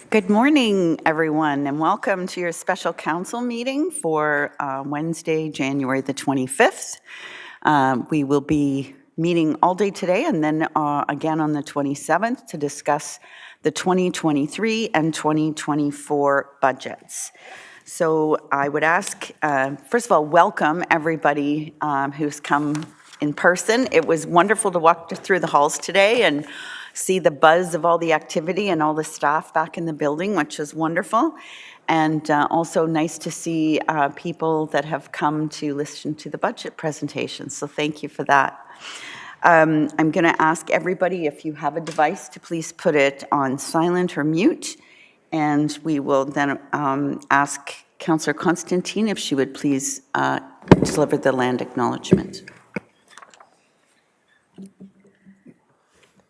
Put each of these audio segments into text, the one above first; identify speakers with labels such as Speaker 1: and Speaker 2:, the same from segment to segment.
Speaker 1: Good morning, everyone, and welcome to your special council meeting for Wednesday, January the 25th. We will be meeting all day today and then again on the 27th to discuss the 2023 and 2024 budgets. So I would ask, first of all, welcome everybody who's come in person. It was wonderful to walk through the halls today and see the buzz of all the activity and all the staff back in the building, which is wonderful. And also nice to see people that have come to listen to the budget presentation. So thank you for that. I'm going to ask everybody, if you have a device, to please put it on silent or mute. And we will then ask Councillor Constantine if she would please deliver the land acknowledgement.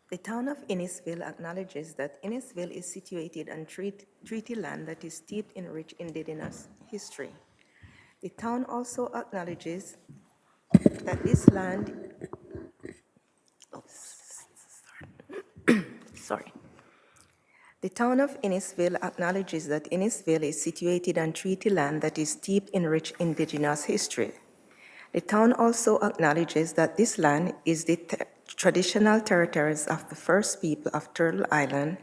Speaker 2: The town of Innisfil acknowledges that Innisfil is situated on treaty land that is steeped in rich indigenous history. The town also acknowledges that this land The town of Innisfil acknowledges that Innisfil is situated on treaty land that is steeped in rich indigenous history. The town also acknowledges that this land is the traditional territories of the first people of Turtle Island.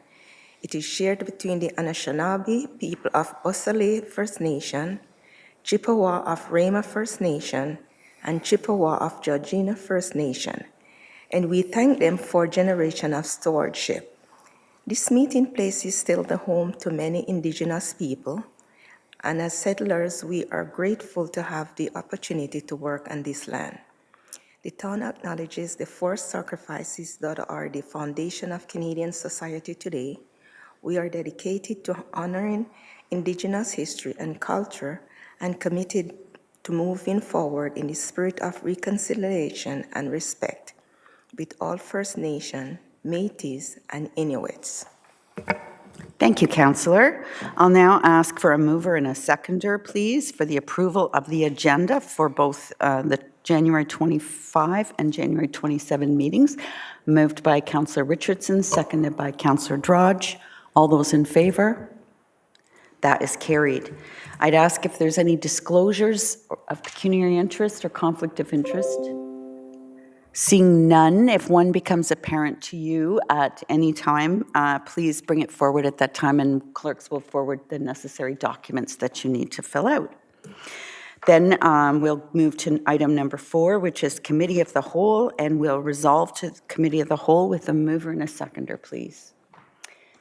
Speaker 2: It is shared between the Anishinaabe people of Osale First Nation, Chippewa of Rama First Nation, and Chippewa of Georgina First Nation, and we thank them for generations of stewardship. This meeting place is still the home to many indigenous people, and as settlers, we are grateful to have the opportunity to work on this land. The town acknowledges the forced sacrifices that are the foundation of Canadian society today. We are dedicated to honoring Indigenous history and culture and committed to moving forward in the spirit of reconciliation and respect with all First Nation, Métis, and Inuits.
Speaker 1: Thank you, Councillor. I'll now ask for a mover and a seconder, please, for the approval of the agenda for both the January 25 and January 27 meetings. Moved by Councillor Richardson, seconded by Councillor Drodge. All those in favour? That is carried. I'd ask if there's any disclosures of pecuniary interest or conflict of interest. Seeing none, if one becomes apparent to you at any time, please bring it forward at that time and clerks will forward the necessary documents that you need to fill out. Then we'll move to item number 4, which is Committee of the Whole, and we'll resolve to Committee of the Whole with a mover and a seconder, please.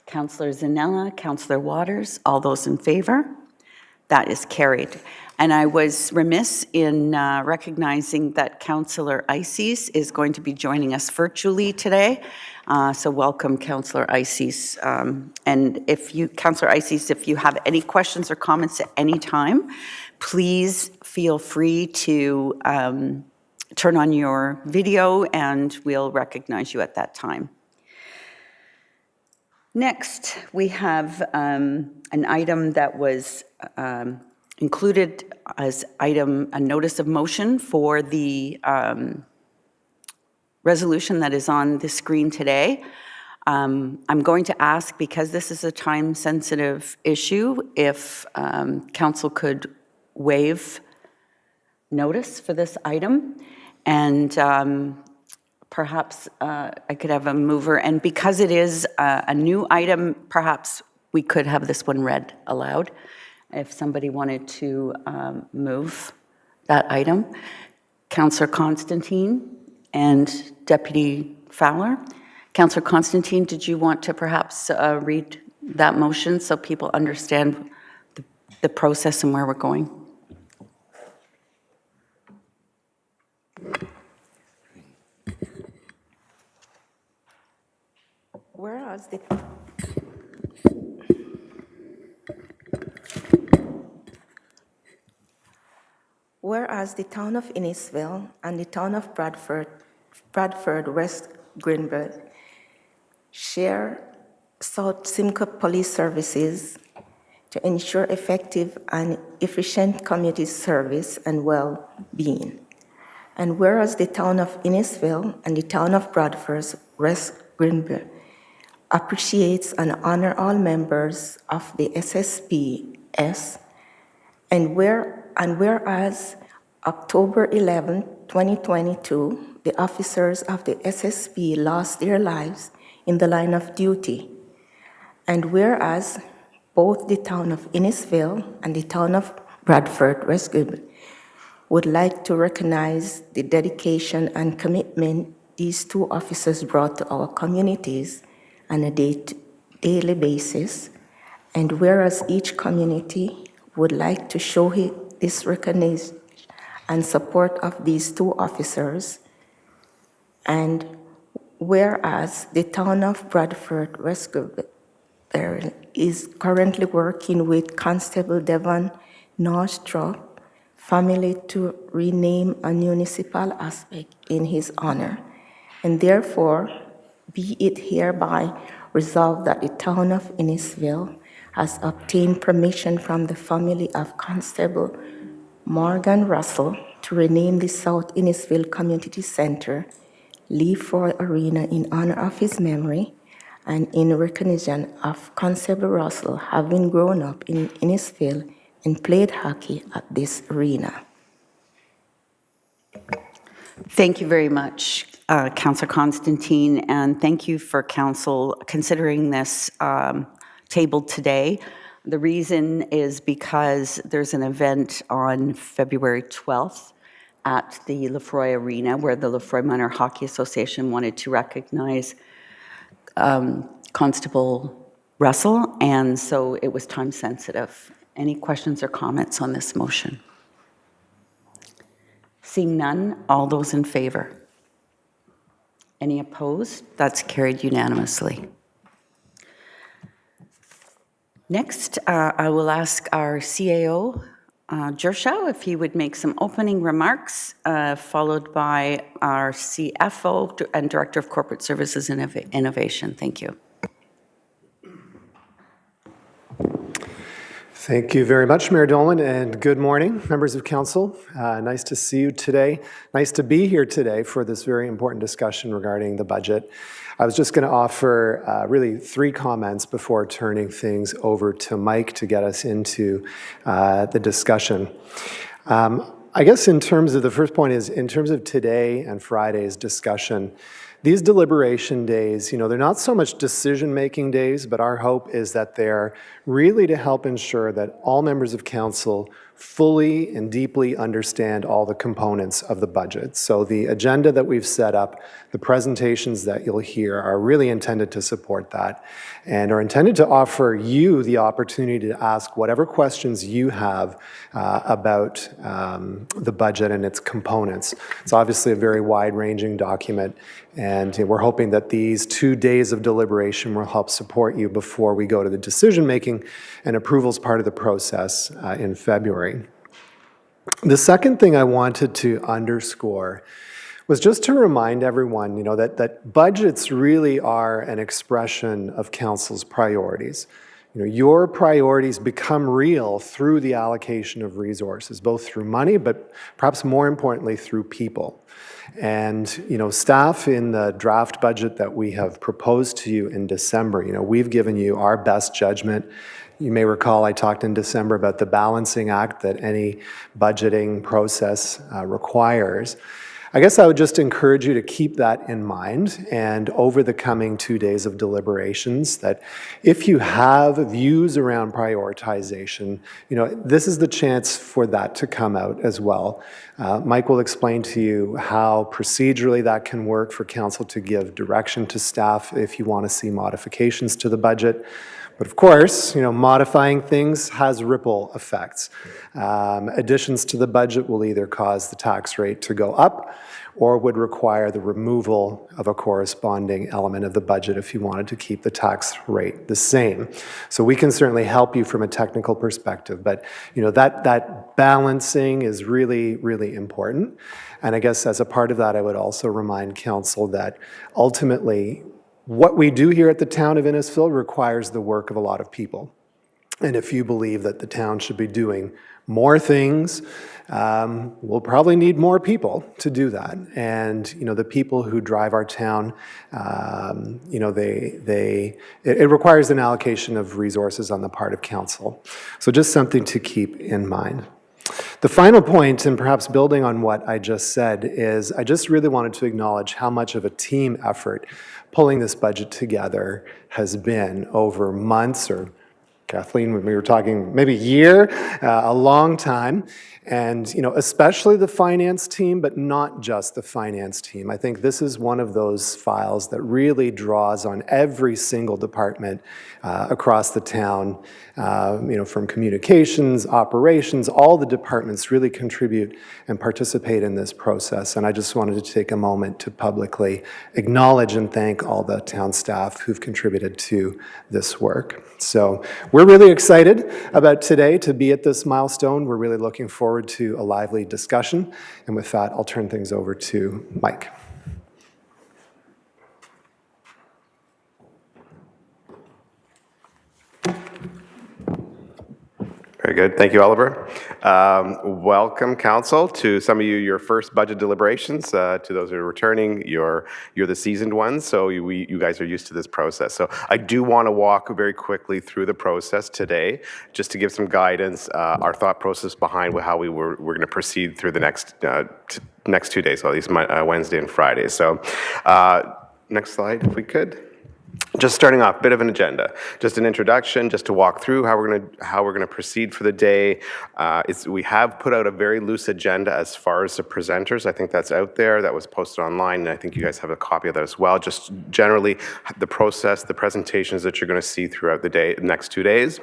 Speaker 1: Councillor Zanella, Councillor Waters, all those in favour? That is carried. And I was remiss in recognizing that Councillor Ices is going to be joining us virtually today. So welcome, Councillor Ices. And if you, Councillor Ices, if you have any questions or comments at any time, please feel free to turn on your video and we'll recognize you at that time. Next, we have an item that was included as a notice of motion for the resolution that is on the screen today. I'm going to ask, because this is a time-sensitive issue, if council could waive notice for this item, and perhaps I could have a mover, and because it is a new item, perhaps we could have this one read aloud if somebody wanted to move that item. Councillor Constantine and Deputy Fowler. Councillor Constantine, did you want to perhaps read that motion so people understand the process and where we're going?
Speaker 2: Whereas the town of Innisfil and the town of Bradford West Greenville share South Simcoe police services to ensure effective and efficient community service and well-being. And whereas the town of Innisfil and the town of Bradford West Greenville appreciates and honor all members of the SSPS, and whereas October 11, 2022, the officers of the SSP lost their lives in the line of duty, and whereas both the town of Innisfil and the town of Bradford, West Gilbert, would like to recognize the dedication and commitment these two officers brought to our communities on a daily basis, and whereas each community would like to show this recognition and support of these two officers, and whereas the town of Bradford, West Gilbert, is currently working with Constable Devon Northrop family to rename a municipal aspect in his honor, and therefore be it hereby resolved that the town of Innisfil has obtained permission from the family of Constable Morgan Russell to rename the South Innisfil Community Center Leafroy Arena in honor of his memory and in recognition of Constable Russell having grown up in Innisfil and played hockey at this arena.
Speaker 1: Thank you very much, Councillor Constantine, and thank you for Council considering this tabled today. The reason is because there's an event on February 12th at the Leafroy Arena where the Leafroy Minor Hockey Association wanted to recognize Constable Russell, and so it was time sensitive. Any questions or comments on this motion? Seeing none, all those in favor? Any opposed? That's carried unanimously. Next, I will ask our CAO, Jershaw, if he would make some opening remarks, followed by our CFO and Director of Corporate Services and Innovation. Thank you.
Speaker 3: Thank you very much, Mayor Dolan, and good morning, members of council. Nice to see you today. Nice to be here today for this very important discussion regarding the budget. I was just going to offer really 3 comments before turning things over to Mike to get us into the discussion. I guess in terms of the first point is in terms of today and Friday's discussion, these deliberation days, they're not so much decision-making days, but our hope is that they're really to help ensure that all members of council fully and deeply understand all the components of the budget. So the agenda that we've set up, the presentations that you'll hear are really intended to support that and are intended to offer you the opportunity to ask whatever questions you have about the budget and its components. It's obviously a very wide-ranging document, and we're hoping that these 2 days of deliberation will help support you before we go to the decision-making and approvals part of the process in February. The second thing I wanted to underscore was just to remind everyone, that budgets really are an expression of council's priorities. Your priorities become real through the allocation of resources, both through money, but perhaps more importantly, through people. And, staff in the draft budget that we have proposed to you in December, we've given you our best judgment. You may recall I talked in December about the balancing act that any budgeting process requires. I guess I would just encourage you to keep that in mind, and over the coming 2 days of deliberations, that if you have views around prioritization, this is the chance for that to come out as well. Mike will explain to you how procedurally that can work for council to give direction to staff if you want to see modifications to the budget. But of course, modifying things has ripple effects. Additions to the budget will either cause the tax rate to go up or would require the removal of a corresponding element of the budget if you wanted to keep the tax rate the same. So we can certainly help you from a technical perspective, but that balancing is really, really important. And I guess as a part of that, I would also remind council that ultimately what we do here at the town of Innisfil requires the work of a lot of people. And if you believe that the town should be doing more things, we'll probably need more people to do that. And, the people who drive our town, it requires an allocation of resources on the part of council. So just something to keep in mind. The final point, and perhaps building on what I just said, is I just really wanted to acknowledge how much of a team effort pulling this budget together has been over months, or Kathleen, when we were talking maybe a year, a long time. And, especially the finance team, but not just the finance team. I think this is one of those files that really draws on every single department across the town, from communications, operations, all the departments really contribute and participate in this process. And I just wanted to take a moment to publicly acknowledge and thank all the town staff who've contributed to this work. So we're really excited about today to be at this milestone. We're really looking forward to a lively discussion. And with that, I'll turn things over to Mike.
Speaker 4: Very good. Thank you, Oliver. Welcome, Council, to some of you, your first budget deliberations. To those who are returning, you're the seasoned ones, so you guys are used to this process. So I do want to walk very quickly through the process today, just to give some guidance, our thought process behind how we're going to proceed through the next 2 days, at least Wednesday and Friday. So next slide, if we could. Just starting off, a bit of an agenda, just an introduction, just to walk through how we're going to proceed for the day. We have put out a very loose agenda as far as the presenters. I think that's out there. That was posted online, and I think you guys have a copy of that as well. Just generally, the process, the presentations that you're going to see throughout the day, the next 2 days.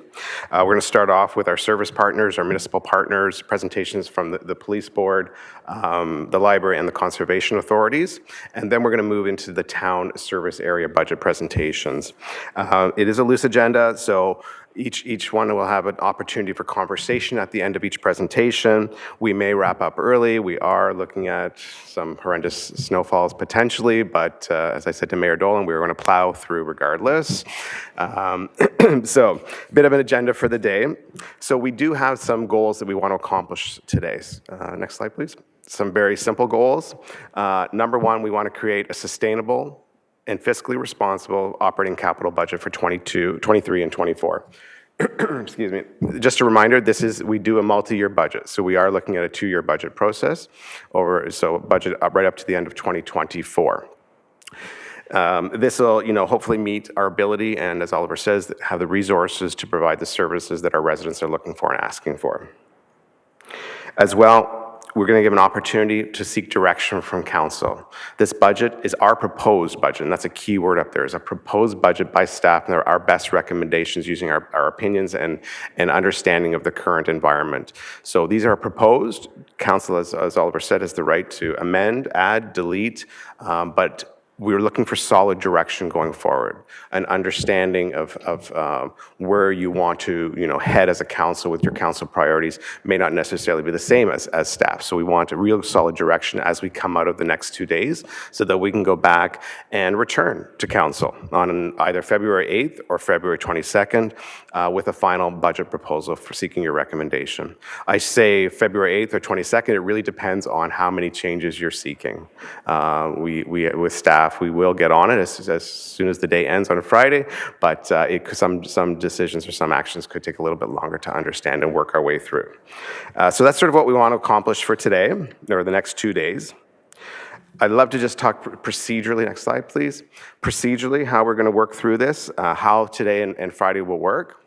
Speaker 4: We're going to start off with our service partners, our municipal partners, presentations from the police board, the library, and the conservation authorities, and then we're going to move into the town service area budget presentations. It is a loose agenda, so each one will have an opportunity for conversation at the end of each presentation. We may wrap up early. We are looking at some horrendous snowfalls potentially, but as I said to Mayor Dolan, we were going to plow through regardless. So a bit of an agenda for the day. So we do have some goals that we want to accomplish today. Next slide, please. Some very simple goals. Number one, we want to create a sustainable and fiscally responsible operating capital budget for 23 and 24. Excuse me. Just a reminder, we do a multi-year budget, so we are looking at a 2-year budget process, budget right up to the end of 2024. This will, hopefully meet our ability and, as Oliver says, have the resources to provide the services that our residents are looking for and asking for. As well, we're going to give an opportunity to seek direction from council. This budget is our proposed budget, and that's a key word up there, is a proposed budget by staff, and they're our best recommendations using our opinions and understanding of the current environment. So these are proposed. Council, as Oliver said, has the right to amend, add, delete, but we're looking for solid direction going forward, an understanding of where you want to, head as a council with your council priorities may not necessarily be the same as staff. So we want a real solid direction as we come out of the next 2 days so that we can go back and return to council on either February 8th or February 22nd with a final budget proposal for seeking your recommendation. I say February 8th or 22nd, it really depends on how many changes you're seeking. With staff, we will get on it as soon as the day ends on a Friday, but some decisions or some actions could take a little bit longer to understand and work our way through. So that's sort of what we want to accomplish for today, or the next 2 days. I'd love to just talk procedurally, next slide please, procedurally how we're going to work through this, how today and Friday will work.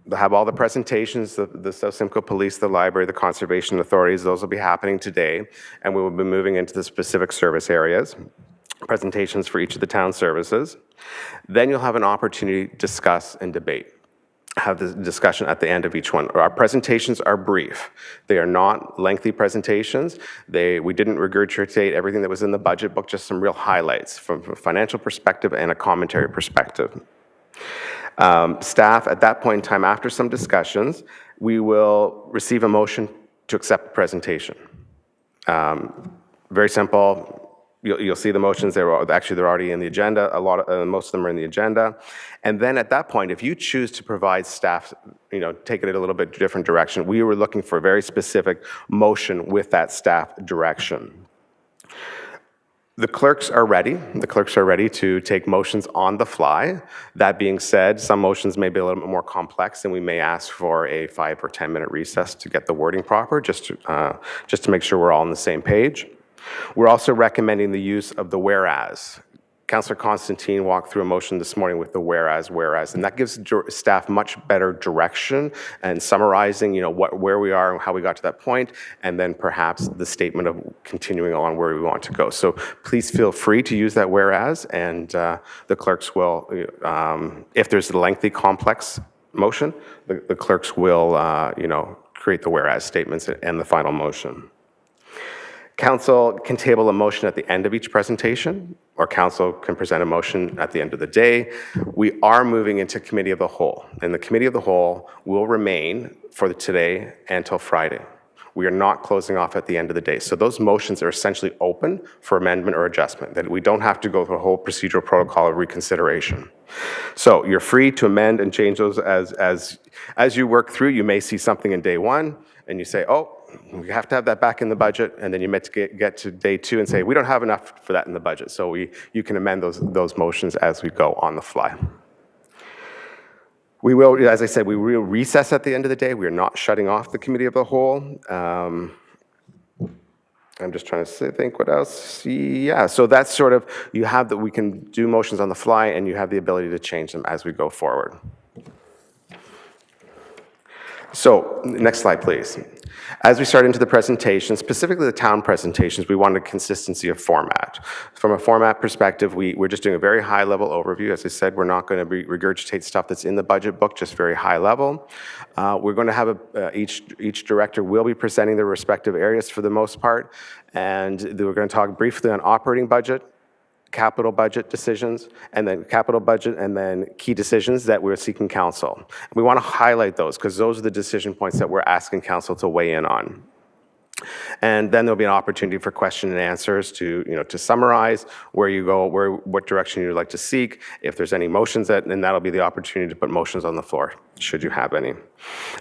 Speaker 4: They'll have all the presentations, the South Simcoe Police, the library, the conservation authorities, those will be happening today, and we will be moving into the specific service areas. Presentations for each of the town services. Then you'll have an opportunity to discuss and debate. Have the discussion at the end of each one. Our presentations are brief. They are not lengthy presentations. We didn't regurgitate everything that was in the budget book, just some real highlights from a financial perspective and a commentary perspective. Staff, at that point in time, after some discussions, we will receive a motion to accept the presentation. Very simple. You'll see the motions. They're already in the agenda. Most of them are in the agenda. And then at that point, if you choose to provide staff, take it in a little bit different direction, we were looking for a very specific motion with that staff direction. The clerks are ready. The clerks are ready to take motions on the fly. That being said, some motions may be a little bit more complex, and we may ask for a 5 or 10-minute recess to get the wording proper, just to make sure we're all on the same page. We're also recommending the use of the whereas. Councillor Constantine walked through a motion this morning with the whereas, and that gives staff much better direction and summarizing, where we are and how we got to that point, and then perhaps the statement of continuing on where we want to go. So please feel free to use that whereas, and the clerks will, if there's a lengthy, complex motion, the clerks will, create the whereas statements and the final motion. Council can table a motion at the end of each presentation, or council can present a motion at the end of the day. We are moving into committee of the whole, and the committee of the whole will remain for today until Friday. We are not closing off at the end of the day. So those motions are essentially open for amendment or adjustment, that we don't have to go through a whole procedural protocol of reconsideration. So you're free to amend and change those as you work through. You may see something in day one, and you say, oh, we have to have that back in the budget, and then you meant to get to day two and say, we don't have enough for that in the budget. So you can amend those motions as we go on the fly. We will, as I said, we will recess at the end of the day. We are not shutting off the committee of the whole. I'm just trying to think what else. Yeah, so that's sort of, you have that we can do motions on the fly, and you have the ability to change them as we go forward. So next slide, please. As we start into the presentation, specifically the town presentations, we wanted consistency of format. From a format perspective, we're just doing a very high-level overview. As I said, we're not going to regurgitate stuff that's in the budget book, just very high level. We're going to have each director will be presenting their respective areas for the most part, and we're going to talk briefly on operating budget, capital budget decisions, and then key decisions that we're seeking council. We want to highlight those because those are the decision points that we're asking council to weigh in on. And then there'll be an opportunity for question and answers to summarize where you go, what direction you'd like to seek. If there's any motions, then that'll be the opportunity to put motions on the floor, should you have any.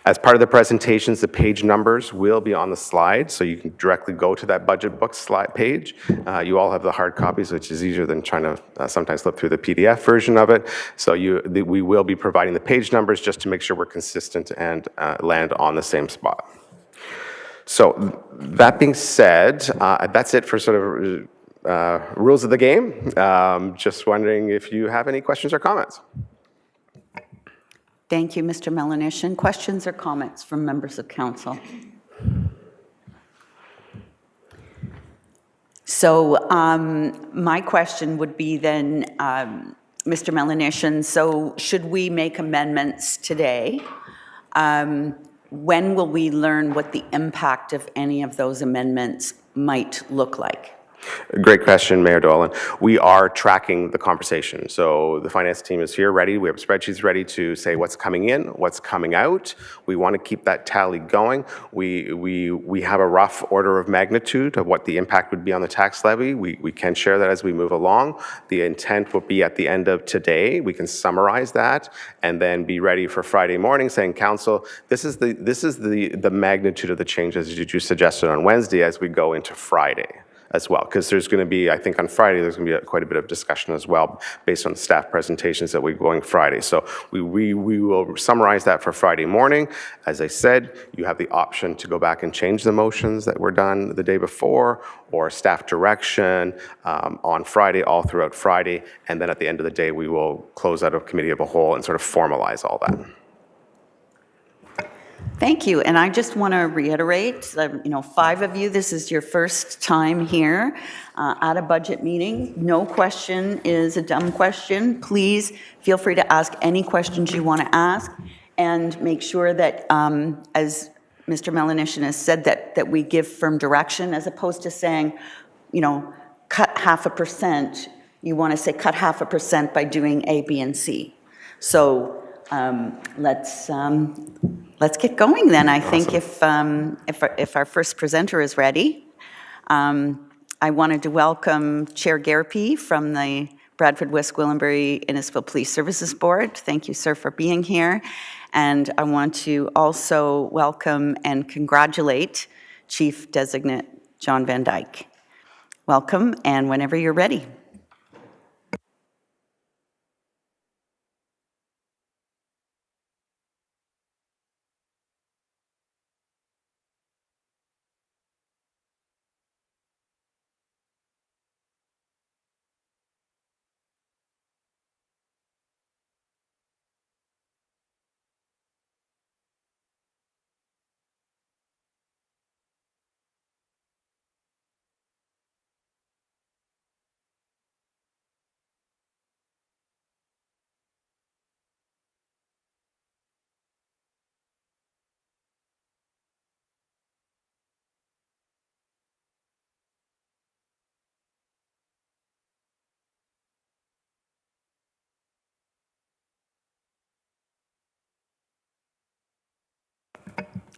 Speaker 4: As part of the presentations, the page numbers will be on the slide, so you can directly go to that budget book slide page. You all have the hard copies, which is easier than trying to sometimes flip through the PDF version of it. So we will be providing the page numbers just to make sure we're consistent and land on the same spot. So that being said, that's it for sort of rules of the game. Just wondering if you have any questions or comments.
Speaker 1: Thank you, Mr. Melanishin. Questions or comments from members of council? So my question would be then, Mr. Melanishin, so should we make amendments today? When will we learn what the impact of any of those amendments might look like?
Speaker 4: Great question, Mayor Dolan. We are tracking the conversation. So the finance team is here ready. We have spreadsheets ready to say what's coming in, what's coming out. We want to keep that tally going. We have a rough order of magnitude of what the impact would be on the tax levy. We can share that as we move along. The intent will be at the end of today. We can summarize that and then be ready for Friday morning saying, Council, this is the magnitude of the changes that you suggested on Wednesday as we go into Friday as well, because there's going to be, I think on Friday, there's going to be quite a bit of discussion as well based on the staff presentations that we're going Friday. So we will summarize that for Friday morning. As I said, you have the option to go back and change the motions that were done the day before or staff direction on Friday, all throughout Friday. And then at the end of the day, we will close out a committee of a whole and sort of formalize all that.
Speaker 1: Thank you. And I just want to reiterate, 5 of you, this is your first time here at a budget meeting. No question is a dumb question. Please feel free to ask any questions you want to ask and make sure that, as Mr. Melanishin has said, that we give firm direction as opposed to saying, cut 0.5%. You want to say cut 0.5% by doing A, B, and C. So let's get going then. I think if our first presenter is ready, I I wanted to welcome Chair Garapi from the Bradford West Gwillimbury Innisfil Police Services Board. Thank you, sir, for being here. And I want to also welcome and congratulate Chief Designate John Van Dyke. Welcome, and whenever you're ready.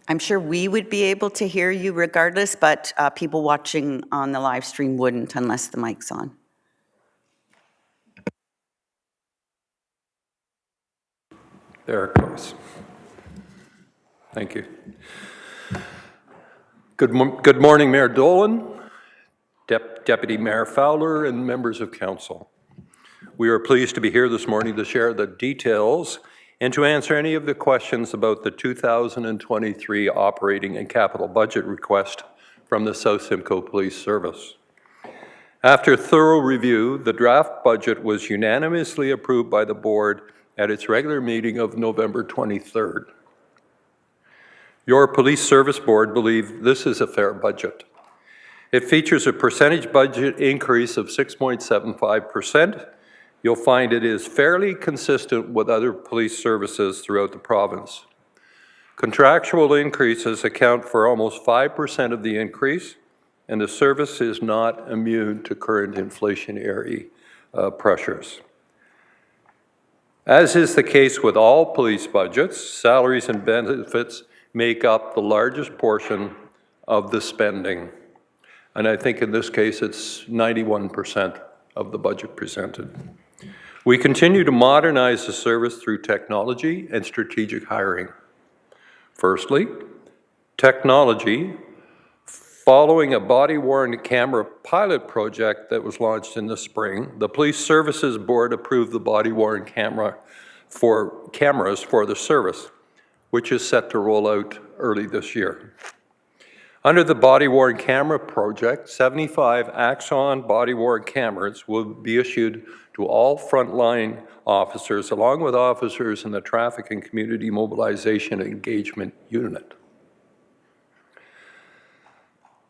Speaker 1: I'm sure we would be able to hear you regardless, but people watching on the live stream wouldn't unless the mic's on.
Speaker 5: There it goes. Thank you. Good morning, Mayor Dolan, Deputy Mayor Fowler, and members of council. We are pleased to be here this morning to share the details and to answer any of the questions about the 2023 operating and capital budget request from the South Simcoe Police Service. After thorough review, the draft budget was unanimously approved by the board at its regular meeting of November 23rd. Your Police Service Board believes this is a fair budget. It features a percentage budget increase of 6.75%. You'll find it is fairly consistent with other police services throughout the province. Contractual increases account for almost 5% of the increase, and the service is not immune to current inflationary pressures. As is the case with all police budgets, salaries and benefits make up the largest portion of the spending. And I think in this case, it's 91% of the budget presented. We continue to modernize the service through technology and strategic hiring. Firstly, technology. Following a body-worn camera pilot project that was launched in the spring, the Police Services Board approved the body-worn cameras for the service, which is set to roll out early this year. Under the body-worn camera project, 75 Axon body-worn cameras will be issued to all frontline officers, along with officers in the Traffic and Community Mobilization Engagement Unit.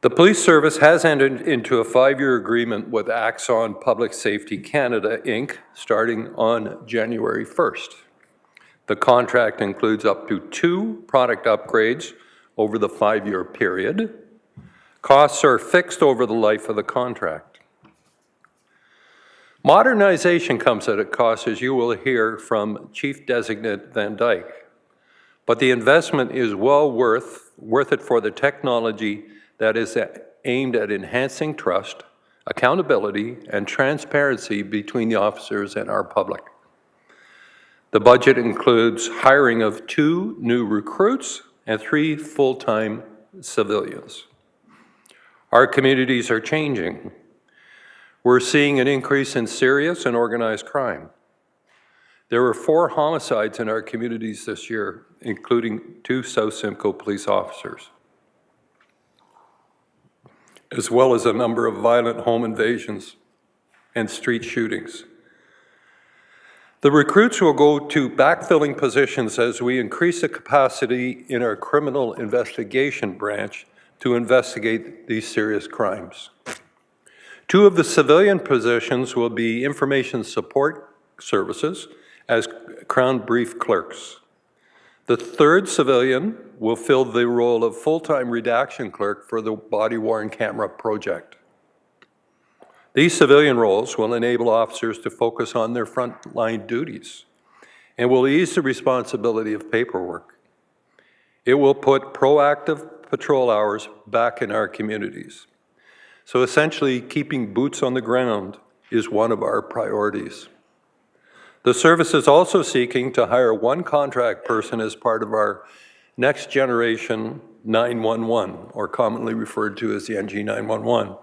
Speaker 5: The police service has entered into a 5-year agreement with Axon Public Safety Canada, Inc., starting on January 1st. The contract includes up to 2 product upgrades over the 5-year period. Costs are fixed over the life of the contract. Modernization comes at a cost, as you will hear from Chief Designate Van Dyke, but the investment is well worth it for the technology that is aimed at enhancing trust, accountability, and transparency between the officers and our public. The budget includes hiring of 2 new recruits and 3 full-time civilians. Our communities are changing. We're seeing an increase in serious and organized crime. There were 4 homicides in our communities this year, including 2 South Simcoe police officers, as well as a number of violent home invasions and street shootings. The recruits will go to backfilling positions as we increase the capacity in our criminal investigation branch to investigate these serious crimes. 2 of the civilian positions will be information support services as Crown Brief clerks. The 3rd civilian will fill the role of full-time redaction clerk for the body-worn camera project. These civilian roles will enable officers to focus on their frontline duties and will ease the responsibility of paperwork. It will put proactive patrol hours back in our communities. So essentially, keeping boots on the ground is one of our priorities. The service is also seeking to hire one contract person as part of our next generation 911, or commonly referred to as the NG 911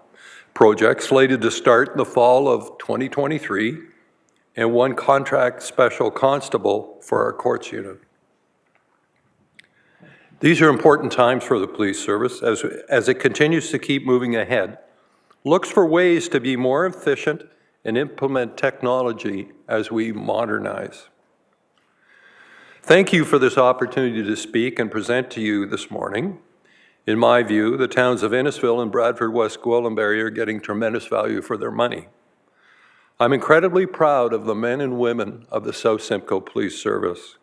Speaker 5: project, slated to start in the fall of 2023, and one contract special constable for our courts unit. These are important times for the police service as it continues to keep moving ahead, looks for ways to be more efficient and implement technology as we modernize. Thank you for this opportunity to speak and present to you this morning. In my view, the towns of Innisfil and Bradford West Gwillimbury are getting tremendous value for their money. I'm incredibly proud of the men and women of the South Simcoe Police Service.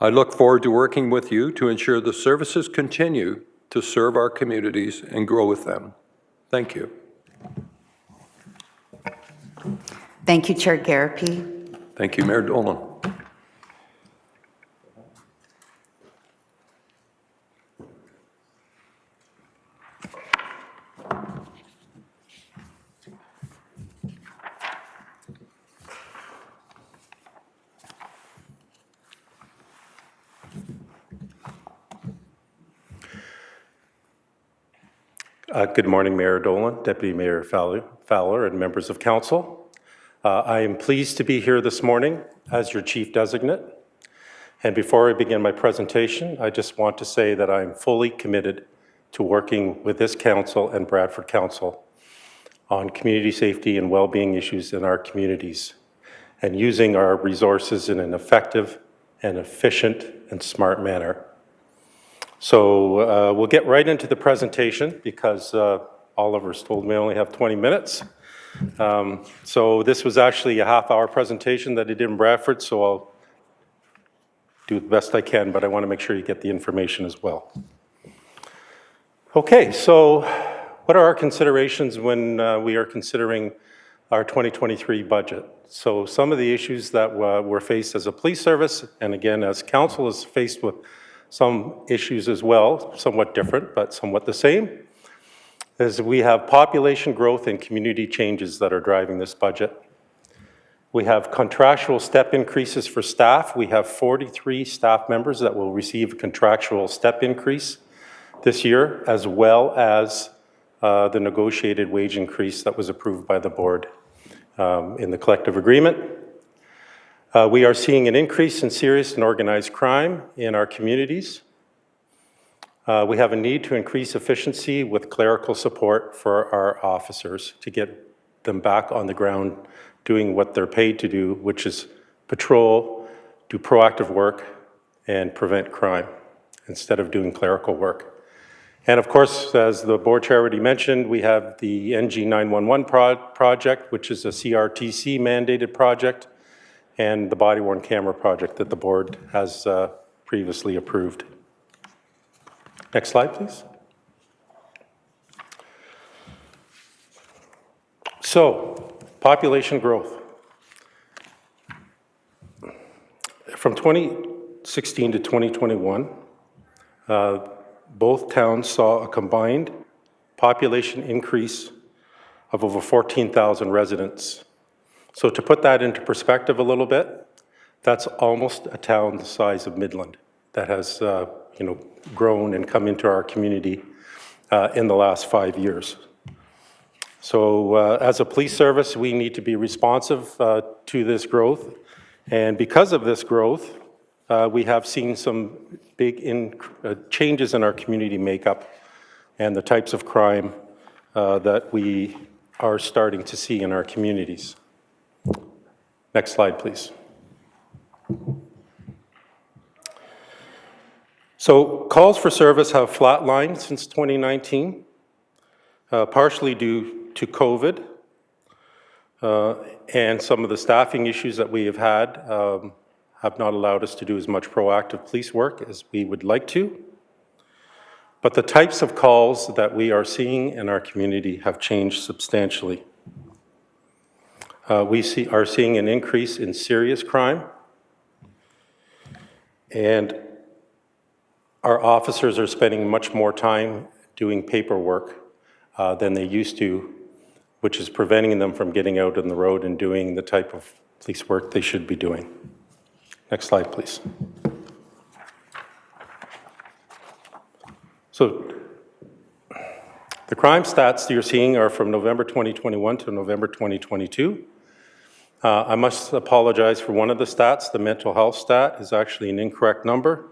Speaker 5: I look forward to working with you to ensure the services continue to serve our communities and grow with them. Thank you.
Speaker 1: Thank you, Chair Garapi.
Speaker 5: Thank you, Mayor Dolan.
Speaker 6: Good morning, Mayor Dolan, Deputy Mayor Fowler, and members of council. I am pleased to be here this morning as your chief designate. And before I begin my presentation, I just want to say that I am fully committed to working with this council and Bradford Council on community safety and well-being issues in our communities and using our resources in an effective and efficient and smart manner. So we'll get right into the presentation because Oliver's told me I only have 20 minutes. So this was actually a half-hour presentation that I did in Bradford, so I'll do the best I can, but I want to make sure you get the information as well. Okay, so what are our considerations when we are considering our 2023 budget? So some of the issues that we're faced as a police service, and again, as council is faced with some issues as well, somewhat different, but somewhat the same, is we have population growth and community changes that are driving this budget. We have contractual step increases for staff. We have 43 staff members that will receive a contractual step increase this year, as well as the negotiated wage increase that was approved by the board in the collective agreement. We are seeing an increase in serious and organized crime in our communities. We have a need to increase efficiency with clerical support for our officers to get them back on the ground doing what they're paid to do, which is patrol, do proactive work, and prevent crime instead of doing clerical work. And of course, as the board chair already mentioned, we have the NG 911 project, which is a CRTC mandated project, and the body-worn camera project that the board has previously approved. Next slide, please. So, population growth. From 2016 to 2021, both towns saw a combined population increase of over 14,000 residents. So to put that into perspective a little bit, that's almost a town the size of Midland that has grown and come into our community in the last 5 years. So as a police service, we need to be responsive to this growth. And because of this growth, we have seen some big changes in our community makeup and the types of crime that we are starting to see in our communities. Next slide, please. So calls for service have flatlined since 2019, partially due to COVID and some of the staffing issues that we have had have not allowed us to do as much proactive police work as we would like to. But the types of calls that we are seeing in our community have changed substantially. We are seeing an increase in serious crime, and our officers are spending much more time doing paperwork than they used to, which is preventing them from getting out on the road and doing the type of police work they should be doing. Next slide, please. So the crime stats you're seeing are from November 2021 to November 2022. I must apologize for one of the stats. The mental health stat is actually an incorrect number.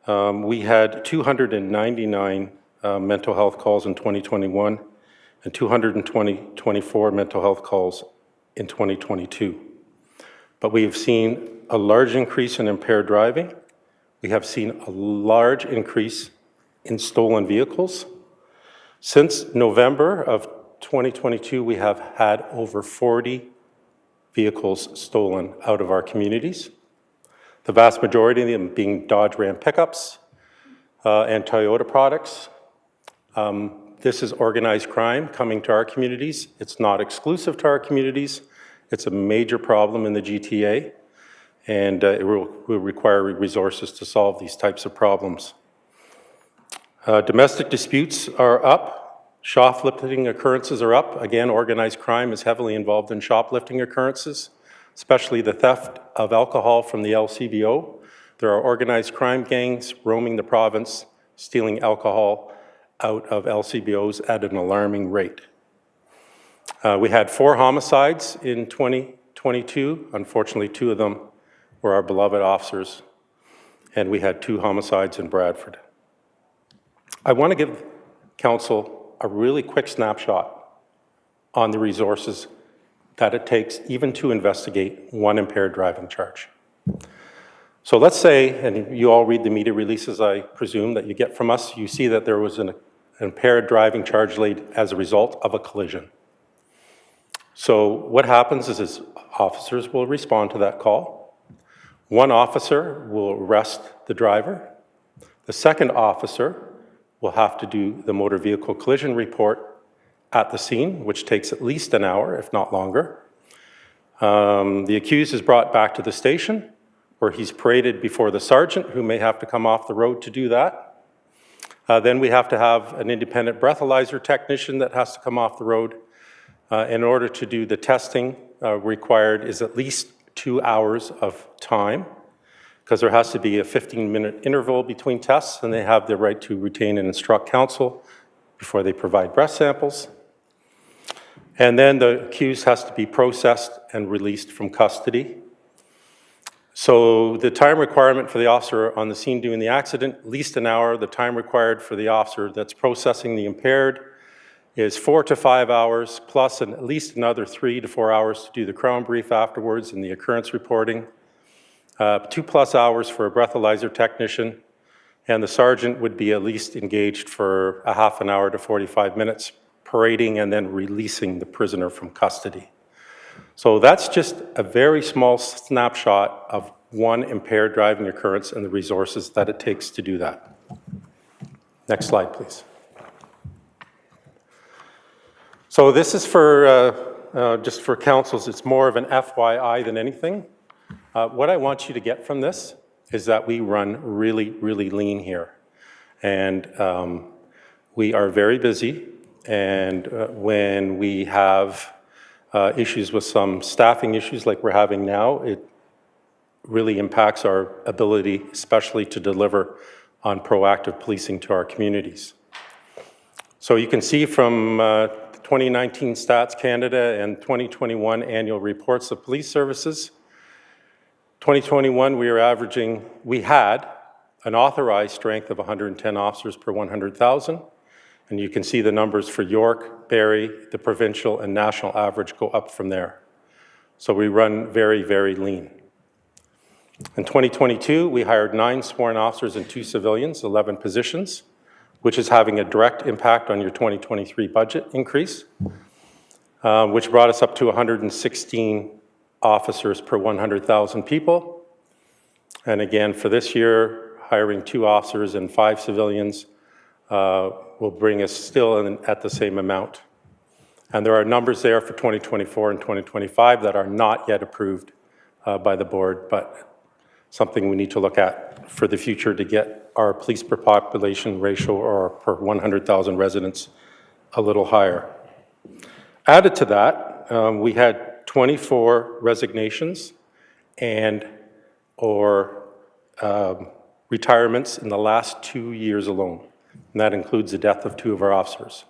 Speaker 6: We had 299 mental health calls in 2021 and 224 mental health calls in 2022. But we have seen a large increase in impaired driving. We have seen a large increase in stolen vehicles. Since November of 2022, we have had over 40 vehicles stolen out of our communities. The vast majority of them being Dodge Ram pickups and Toyota products. This is organized crime coming to our communities. It's not exclusive to our communities. It's a major problem in the GTA, and it will require resources to solve these types of problems. Domestic disputes are up. Shoplifting occurrences are up. Again, organized crime is heavily involved in shoplifting occurrences, especially the theft of alcohol from the LCBO. There are organized crime gangs roaming the province, stealing alcohol out of LCBOs at an alarming rate. We had 4 homicides in 2022. Unfortunately, 2 of them were our beloved officers, and we had 2 homicides in Bradford. I want to give Council a really quick snapshot on the resources that it takes even to investigate one impaired driving charge. So let's say, and you all read the media releases, I presume, that you get from us, you see that there was an impaired driving charge laid as a result of a collision. So what happens is officers will respond to that call. One officer will arrest the driver. The second officer will have to do the motor vehicle collision report at the scene, which takes at least an hour, if not longer. The accused is brought back to the station, where he's paraded before the sergeant, who may have to come off the road to do that. Then we have to have an independent breathalyzer technician that has to come off the road. In order to do the testing required is at least 2 hours of time, because there has to be a 15-minute interval between tests, and they have the right to retain and instruct counsel before they provide breath samples. And then the accused has to be processed and released from custody. So the time requirement for the officer on the scene doing the accident, at least an hour. The time required for the officer that's processing the impaired is 4 to 5 hours, plus at least another 3 to 4 hours to do the Crown brief afterwards and the occurrence reporting. 2+ hours for a breathalyzer technician, and the sergeant would be at least engaged for a half an hour to 45 minutes, parading and then releasing the prisoner from custody. So that's just a very small snapshot of one impaired driving occurrence and the resources that it takes to do that. Next slide, please. So this is for just for councils. It's more of an FYI than anything. What I want you to get from this is that we run really, really lean here. And we are very busy. And when we have issues with some staffing issues like we're having now, it really impacts our ability, especially to deliver on proactive policing to our communities. So you can see from 2019 Stats Canada and 2021 annual reports of police services, 2021, we had an authorized strength of 110 officers per 100,000. And you can see the numbers for York, Barrie, the provincial and national average go up from there. So we run very, very lean. In 2022, we hired 9 sworn officers and 2 civilians, 11 positions, which is having a direct impact on your 2023 budget increase, which brought us up to 116 officers per 100,000 people. And again, for this year, hiring 2 officers and 5 civilians will bring us still at the same amount. And there are numbers there for 2024 and 2025 that are not yet approved by the board, but something we need to look at for the future to get our police per population ratio or per 100,000 residents a little higher. Added to that, we had 24 resignations and or retirements in the last 2 years alone, and that includes the death of 2 of our officers.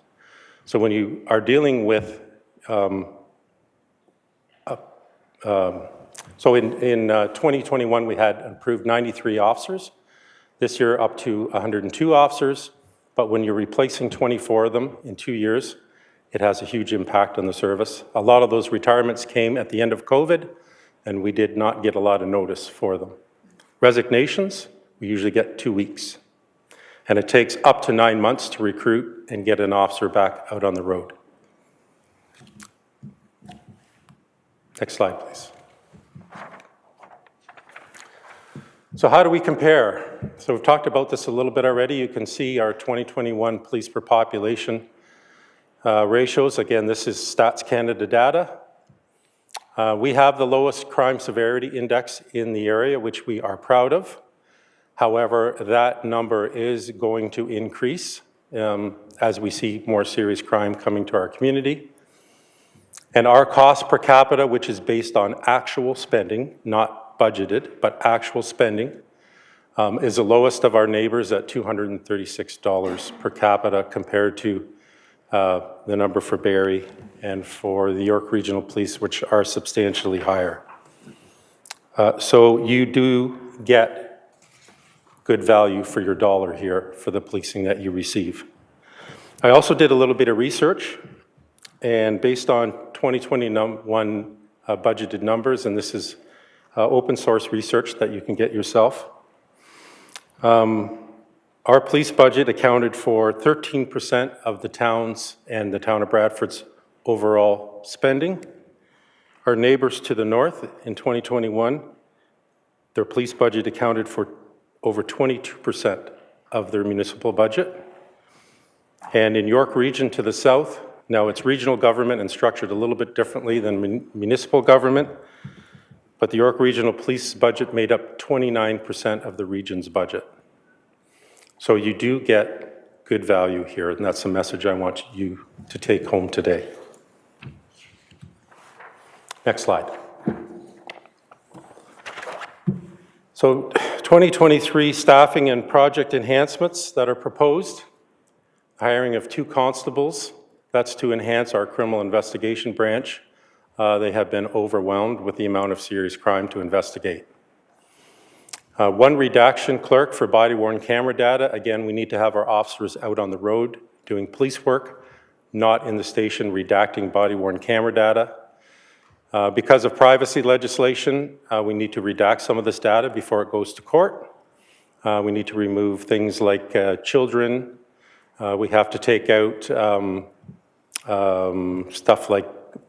Speaker 6: So when you are dealing with, so in 2021 we had approved 93 officers, this year up to 102 officers, but when you're replacing 24 of them in 2 years, it has a huge impact on the service. A lot of those retirements came at the end of COVID, and we did not get a lot of notice for them. Resignations, we usually get 2 weeks. And it takes up to 9 months to recruit and get an officer back out on the road. Next slide, please. So how do we compare? So we've talked about this a little bit already. You can see our 2021 police per population ratios. Again, this is Stats Canada data. We have the lowest crime severity index in the area, which we are proud of. However, that number is going to increase as we see more serious crime coming to our community. And our cost per capita, which is based on actual spending, not budgeted, but actual spending, is the lowest of our neighbors at $236 per capita compared to the number for Barrie and for the York Regional Police, which are substantially higher. So you do get good value for your dollar here for the policing that you receive. I also did a little bit of research, and based on 2021 budgeted numbers, and this is open source research that you can get yourself, our police budget accounted for 13% of the town's and the town of Bradford's overall spending. Our neighbors to the north in 2021, their police budget accounted for over 22% of their municipal budget. And in York Region to the south, now it's regional government and structured a little bit differently than municipal government, but the York Regional Police budget made up 29% of the region's budget. So you do get good value here, and that's the message I want you to take home today. Next slide. So 2023 staffing and project enhancements that are proposed. Hiring of 2 constables. That's to enhance our criminal investigation branch. They have been overwhelmed with the amount of serious crime to investigate. 1 redaction clerk for body-worn camera data. Again, we need to have our officers out on the road doing police work, not in the station redacting body-worn camera data. Because of privacy legislation, we need to redact some of this data before it goes to court. We need to remove things like children. We have to take out stuff like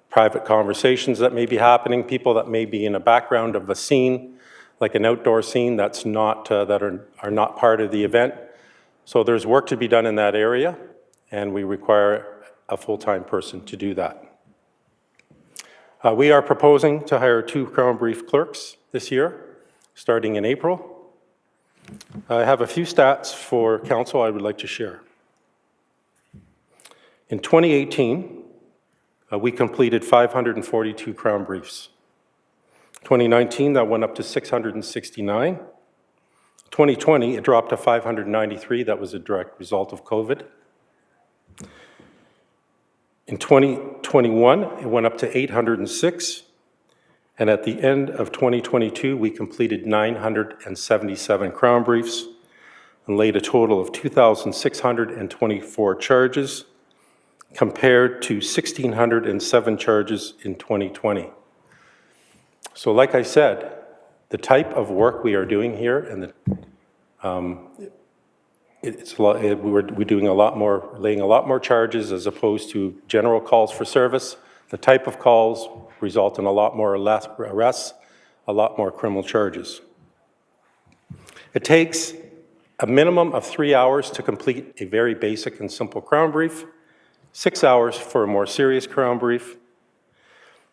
Speaker 6: private conversations that may be happening, people that may be in a background of a scene, like an outdoor scene that's not, that are not part of the event. So there's work to be done in that area, and we require a full-time person to do that. We are proposing to hire 2 Crown Brief clerks this year, starting in April. I have a few stats for council I would like to share. In 2018, we completed 542 Crown Briefs. 2019, that went up to 669. 2020, it dropped to 593. That was a direct result of COVID. In 2021, it went up to 806. And at the end of 2022, we completed 977 Crown Briefs and laid a total of 2,624 charges, compared to 1,607 charges in 2020. So like I said, the type of work we are doing here, and we're doing a lot more, laying a lot more charges as opposed to general calls for service. The type of calls result in a lot more arrests, a lot more criminal charges. It takes a minimum of 3 hours to complete a very basic and simple Crown Brief, 6 hours for a more serious Crown Brief.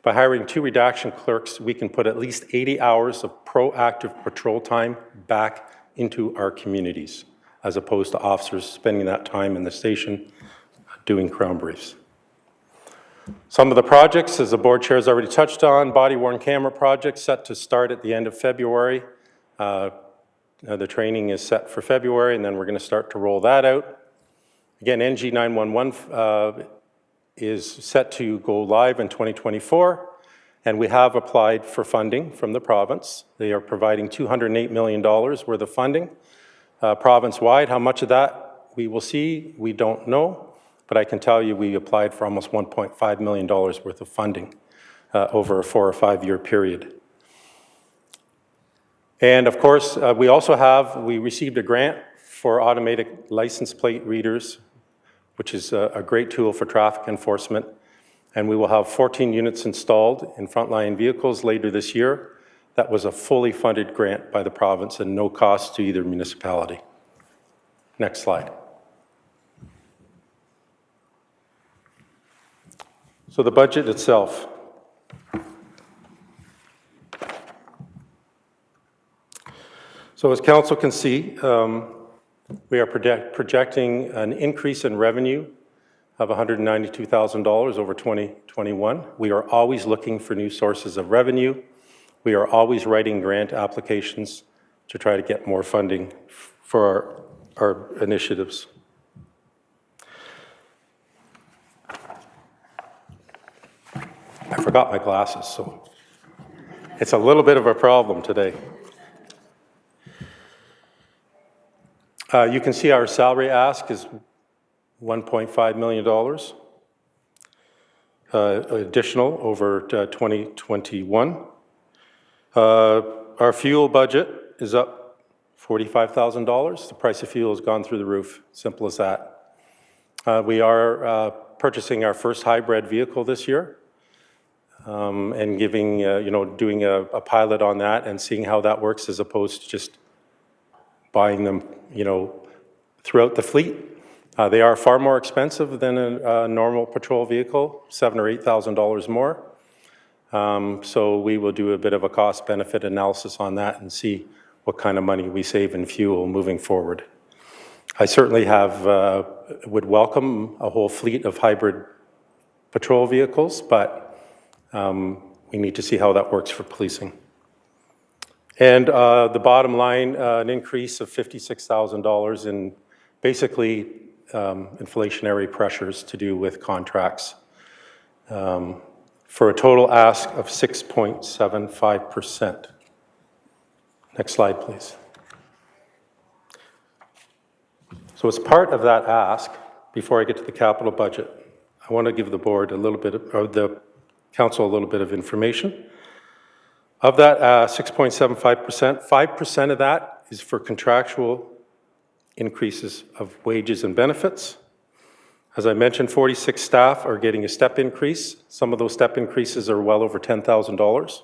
Speaker 6: By hiring 2 redaction clerks, we can put at least 80 hours of proactive patrol time back into our communities, as opposed to officers spending that time in the station doing ground briefs. Some of the projects, as the board chair has already touched on, body-worn camera project set to start at the end of February. The training is set for February, and then we're going to start to roll that out. Again, NG 911 is set to go live in 2024, and we have applied for funding from the province. They are providing $208 million worth of funding province-wide. How much of that we will see, we don't know. But I can tell you we applied for almost $1.5 million worth of funding over a 4 or 5 year period. And of course, we received a grant for automatic license plate readers, which is a great tool for traffic enforcement. And we will have 14 units installed in frontline vehicles later this year. That was a fully funded grant by the province and no cost to either municipality. Next slide. So the budget itself. So as council can see, we are projecting an increase in revenue of $192,000 over 2021. We are always looking for new sources of revenue. We are always writing grant applications to try to get more funding for our initiatives. I forgot my glasses, so it's a little bit of a problem today. You can see our salary ask is $1.5 million additional over 2021. Our fuel budget is up $45,000. The price of fuel has gone through the roof, simple as that. We are purchasing our first hybrid vehicle this year. And giving, doing a pilot on that and seeing how that works as opposed to just buying them, throughout the fleet. They are far more expensive than a normal patrol vehicle, $7,000 or $8,000 more. So we will do a bit of a cost-benefit analysis on that and see what kind of money we save in fuel moving forward. I certainly would welcome a whole fleet of hybrid patrol vehicles, but we need to see how that works for policing. And the bottom line, an increase of $56,000 in basically inflationary pressures to do with contracts for a total ask of 6.75%. Next slide, please. So as part of that ask, before I get to the capital budget, I want to give the board a little bit of, or the council a little bit of information. Of that 6.75%, 5% of that is for contractual increases of wages and benefits. As I mentioned, 46 staff are getting a step increase. Some of those step increases are well over $10,000.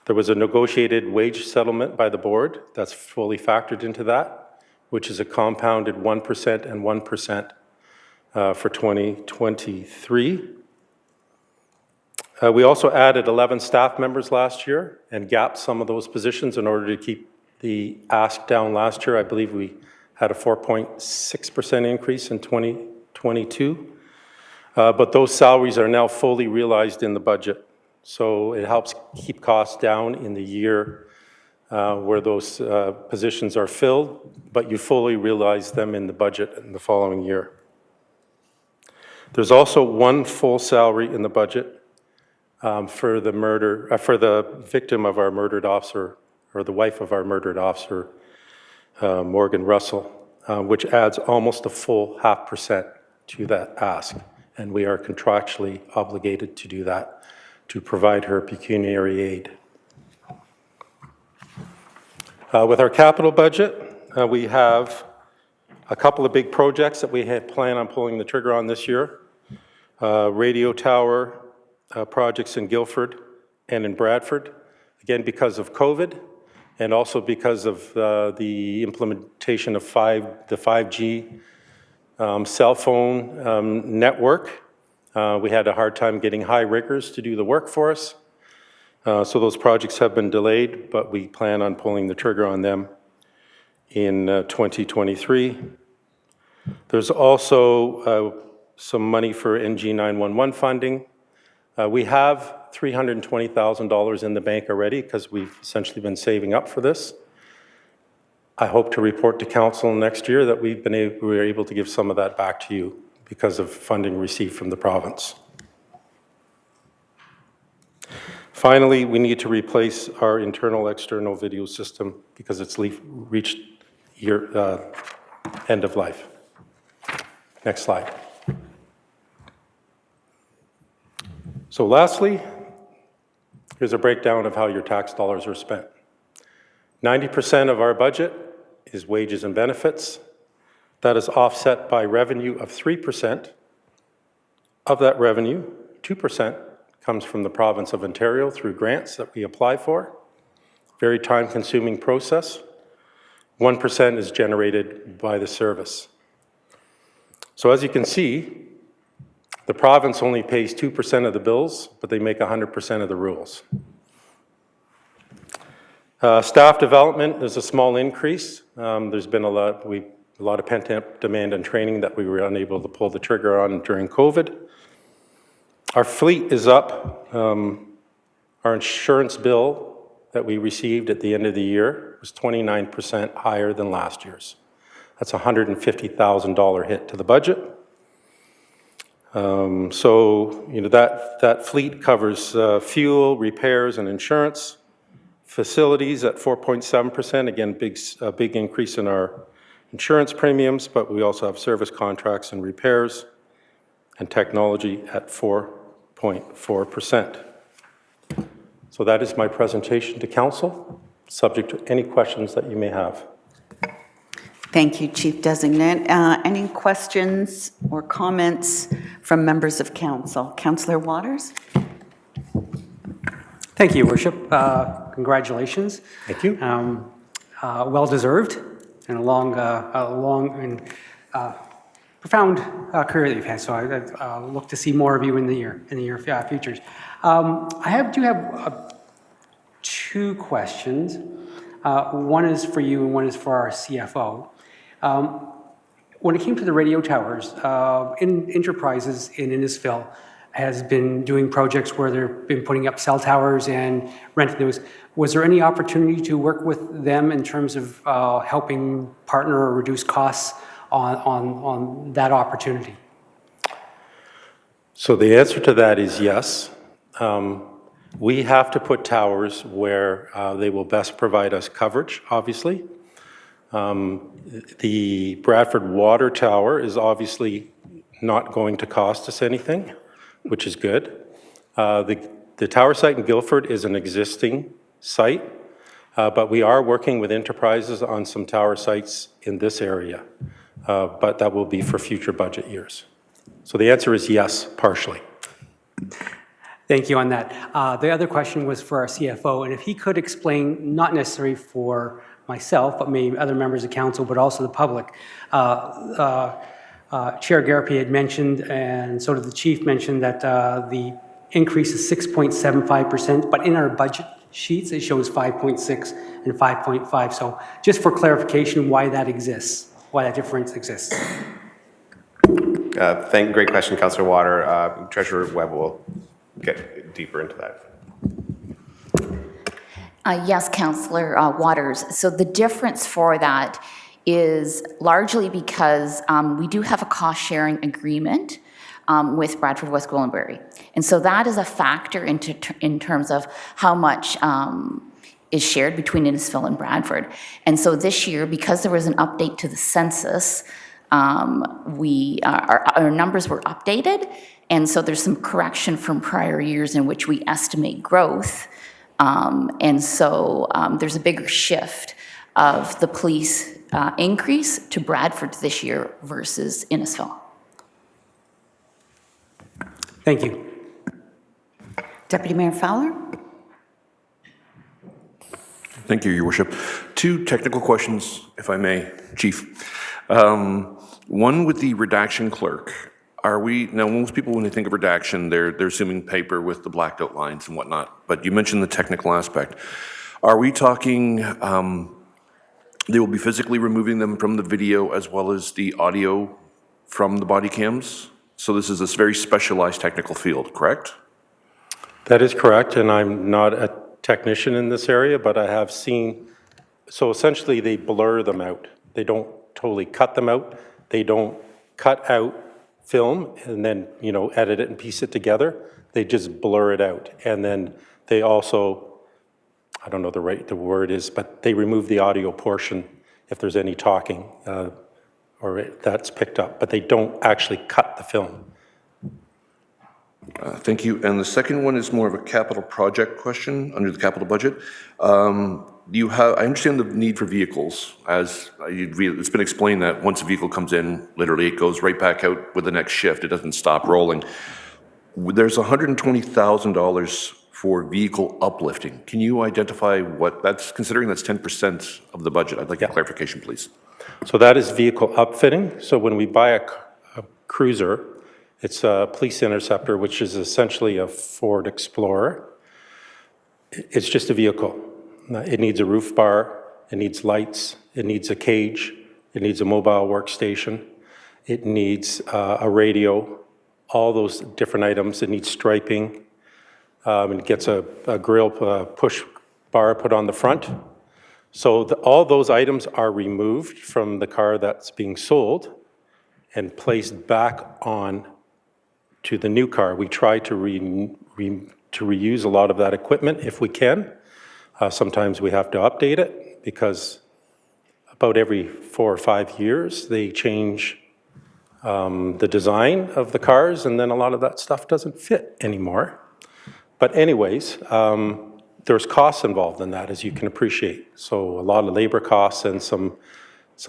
Speaker 6: There was a negotiated wage settlement by the board that's fully factored into that, which is a compounded 1% and 1% for 2023. We also added 11 staff members last year and gapped some of those positions in order to keep the ask down last year. I believe we had a 4.6% increase in 2022. But those salaries are now fully realized in the budget. So it helps keep costs down in the year where those positions are filled, but you fully realize them in the budget in the following year. There's also one full salary in the budget for the victim of our murdered officer, or the wife of our murdered officer, Morgan Russell, which adds almost a full 0.5% to that ask. And we are contractually obligated to do that, to provide her pecuniary aid. With our capital budget, we have a couple of big projects that we had planned on pulling the trigger on this year. Radio tower projects in Guildford and in Bradford, again because of COVID and also because of the implementation of the 5G cell phone network. We had a hard time getting high riggers to do the work for us. So those projects have been delayed, but we plan on pulling the trigger on them in 2023. There's also some money for NG 911 funding. We have $320,000 in the bank already because we've essentially been saving up for this. I hope to report to council next year that we were able to give some of that back to you because of funding received from the province. Finally, we need to replace our internal-external video system because it's reached end of life. Next slide. So lastly, here's a breakdown of how your tax dollars are spent. 90% of our budget is wages and benefits. That is offset by revenue of 3%. Of that revenue, 2% comes from the province of Ontario through grants that we apply for. Very time-consuming process. 1% is generated by the service. So as you can see, the province only pays 2% of the bills, but they make 100% of the rules. Staff development, there's a small increase. There's been a lot of pent-up demand and training that we were unable to pull the trigger on during COVID. Our fleet is up. Our insurance bill that we received at the end of the year was 29% higher than last year's. That's a $150,000 hit to the budget. So, you know, that fleet covers fuel, repairs, and insurance. Facilities at 4.7%, again, a big increase in our insurance premiums, but we also have service contracts and repairs, and technology at 4.4%. So that is my presentation to council, subject to any questions that you may have.
Speaker 1: Thank you, Chief Designate. Any questions or comments from members of council? Councillor Waters?
Speaker 7: Thank you, Worship. Congratulations.
Speaker 6: Thank you.
Speaker 7: Well deserved, and a long and profound career that you've had. So I look to see more of you in the near futures. I do have two questions. One is for you, and one is for our CFO. When it came to the radio towers, Enterprises in Innisfil has been doing projects where they've been putting up cell towers and renting those. Was there any opportunity to work with them in terms of helping partner or reduce costs on that opportunity?
Speaker 6: So the answer to that is yes. We have to put towers where they will best provide us coverage, obviously. The Bradford Water Tower is obviously not going to cost us anything, which is good. The tower site in Guildford is an existing site, but we are working with Enterprises on some tower sites in this area, but that will be for future budget years. So the answer is yes, partially.
Speaker 7: Thank you on that. The other question was for our CFO, and if he could explain, not necessarily for myself, but maybe other members of council, but also the public. Chair Garapi had mentioned, and so did the chief mention, that the increase is 6.75%, but in our budget sheets, it shows 5.6 and 5.5. So just for clarification, why that exists, why that difference exists.
Speaker 4: Great question, Councillor Water. Treasurer Webb will get deeper into that.
Speaker 8: Yes, Councillor Waters. So the difference for that is largely because we do have a cost-sharing agreement with Bradford West Gwillimbury. And so that is a factor in terms of how much is shared between Innisfil and Bradford. And so this year, because there was an update to the census, our numbers were updated, and so there's some correction from prior years in which we estimate growth. And so there's a bigger shift of the police increase to Bradford this year versus Innisfil.
Speaker 7: Thank you.
Speaker 1: Deputy Mayor Fowler?
Speaker 9: Thank you, Your Worship. Two technical questions, if I may, Chief. One with the redaction clerk. Now most people, when they think of redaction, they're assuming paper with the blacked out lines and whatnot, but you mentioned the technical aspect. Are we talking They will be physically removing them from the video as well as the audio from the body cams. So this is a very specialized technical field, correct?
Speaker 6: That is correct, and I'm not a technician in this area, but I have seen, so essentially they blur them out. They don't totally cut them out. They don't cut out film and then, edit it and piece it together. They just blur it out. And then they also, I don't know the word is, but they remove the audio portion if there's any talking or that's picked up, but they don't actually cut the film.
Speaker 9: Thank you. And the second one is more of a capital project question under the capital budget. I understand the need for vehicles, as it's been explained that once a vehicle comes in, literally it goes right back out with the next shift. It doesn't stop rolling. There's $120,000 for vehicle uplifting. Can you identify what that's, considering that's 10% of the budget? I'd like a clarification, please.
Speaker 6: So that is vehicle upfitting. So when we buy a cruiser, it's a police interceptor, which is essentially a Ford Explorer. It's just a vehicle. It needs a roof bar, it needs lights, it needs a cage, it needs a mobile workstation, it needs a radio, all those different items. It needs striping. It gets a grill push bar put on the front. So all those items are removed from the car that's being sold and placed back on to the new car. We try to reuse a lot of that equipment if we can. Sometimes we have to update it because about every 4 or 5 years they change the design of the cars, and then a lot of that stuff doesn't fit anymore. But anyways, there's costs involved in that, as you can appreciate. So a lot of labor costs and some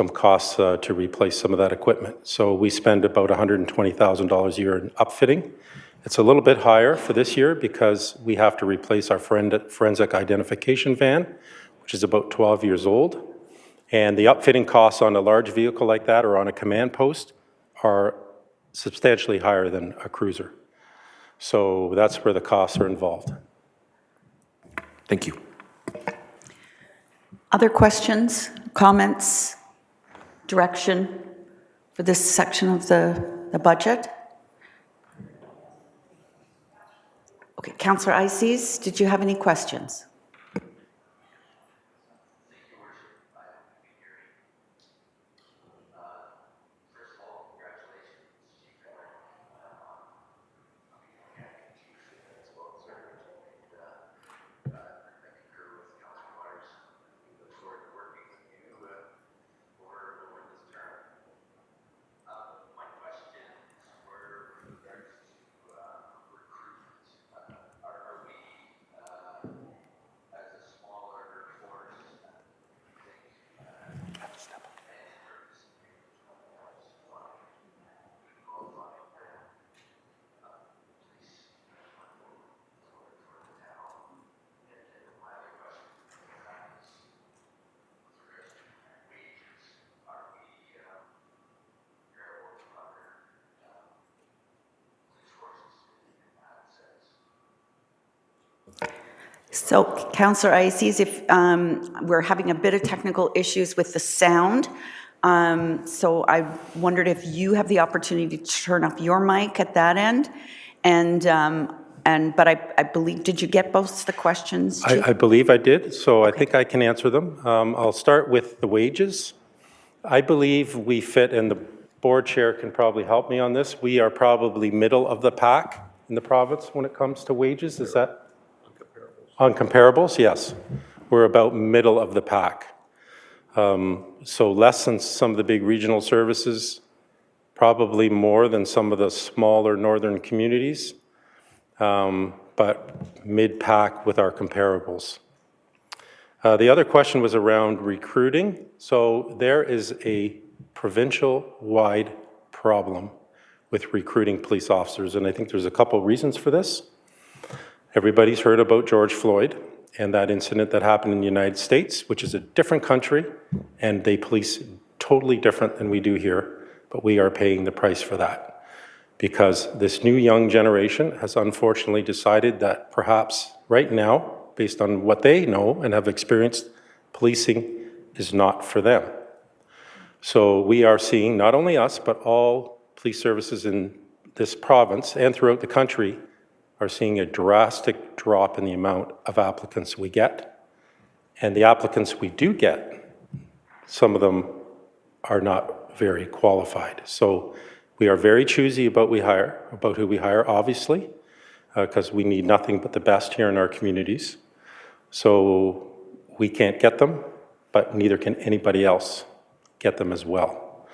Speaker 6: costs to replace some of that equipment. So we spend about $120,000 a year in upfitting. It's a little bit higher for this year because we have to replace our forensic identification van, which is about 12 years old. And the upfitting costs on a large vehicle like that or on a command post are substantially higher than a cruiser. So that's where the costs are involved.
Speaker 9: Thank you.
Speaker 1: Other questions, comments, direction for this section of the budget? Okay, Councillor Ices, did you have any questions? So, Councillor Ices, if we're having a bit of technical issues with the sound, so I wondered if you have the opportunity to turn up your mic at that end, but I believe, did you get both the questions, Chief?
Speaker 6: I believe I did, so okay. I think I can answer them. I'll start with the wages. I believe we fit, and the board chair can probably help me on this, we are probably middle of the pack in the province when it comes to wages. Is that? On comparables, yes. We're about middle of the pack. So less than some of the big regional services, probably more than some of the smaller northern communities, but mid-pack with our comparables. The other question was around recruiting. So there is a provincial-wide problem with recruiting police officers, and I think there's a couple reasons for this. Everybody's heard about George Floyd and that incident that happened in the United States, which is a different country, and they police totally different than we do here, but we are paying the price for that. Because this new young generation has unfortunately decided that perhaps right now, based on what they know and have experienced policing, is not for them. So we are seeing, not only us, but all police services in this province and throughout the country are seeing a drastic drop in the amount of applicants we get. And the applicants we do get, some of them are not very qualified. So we are very choosy about who we hire, obviously, because we need nothing but the best here in our communities. So we can't get them, but neither can anybody else get them as well.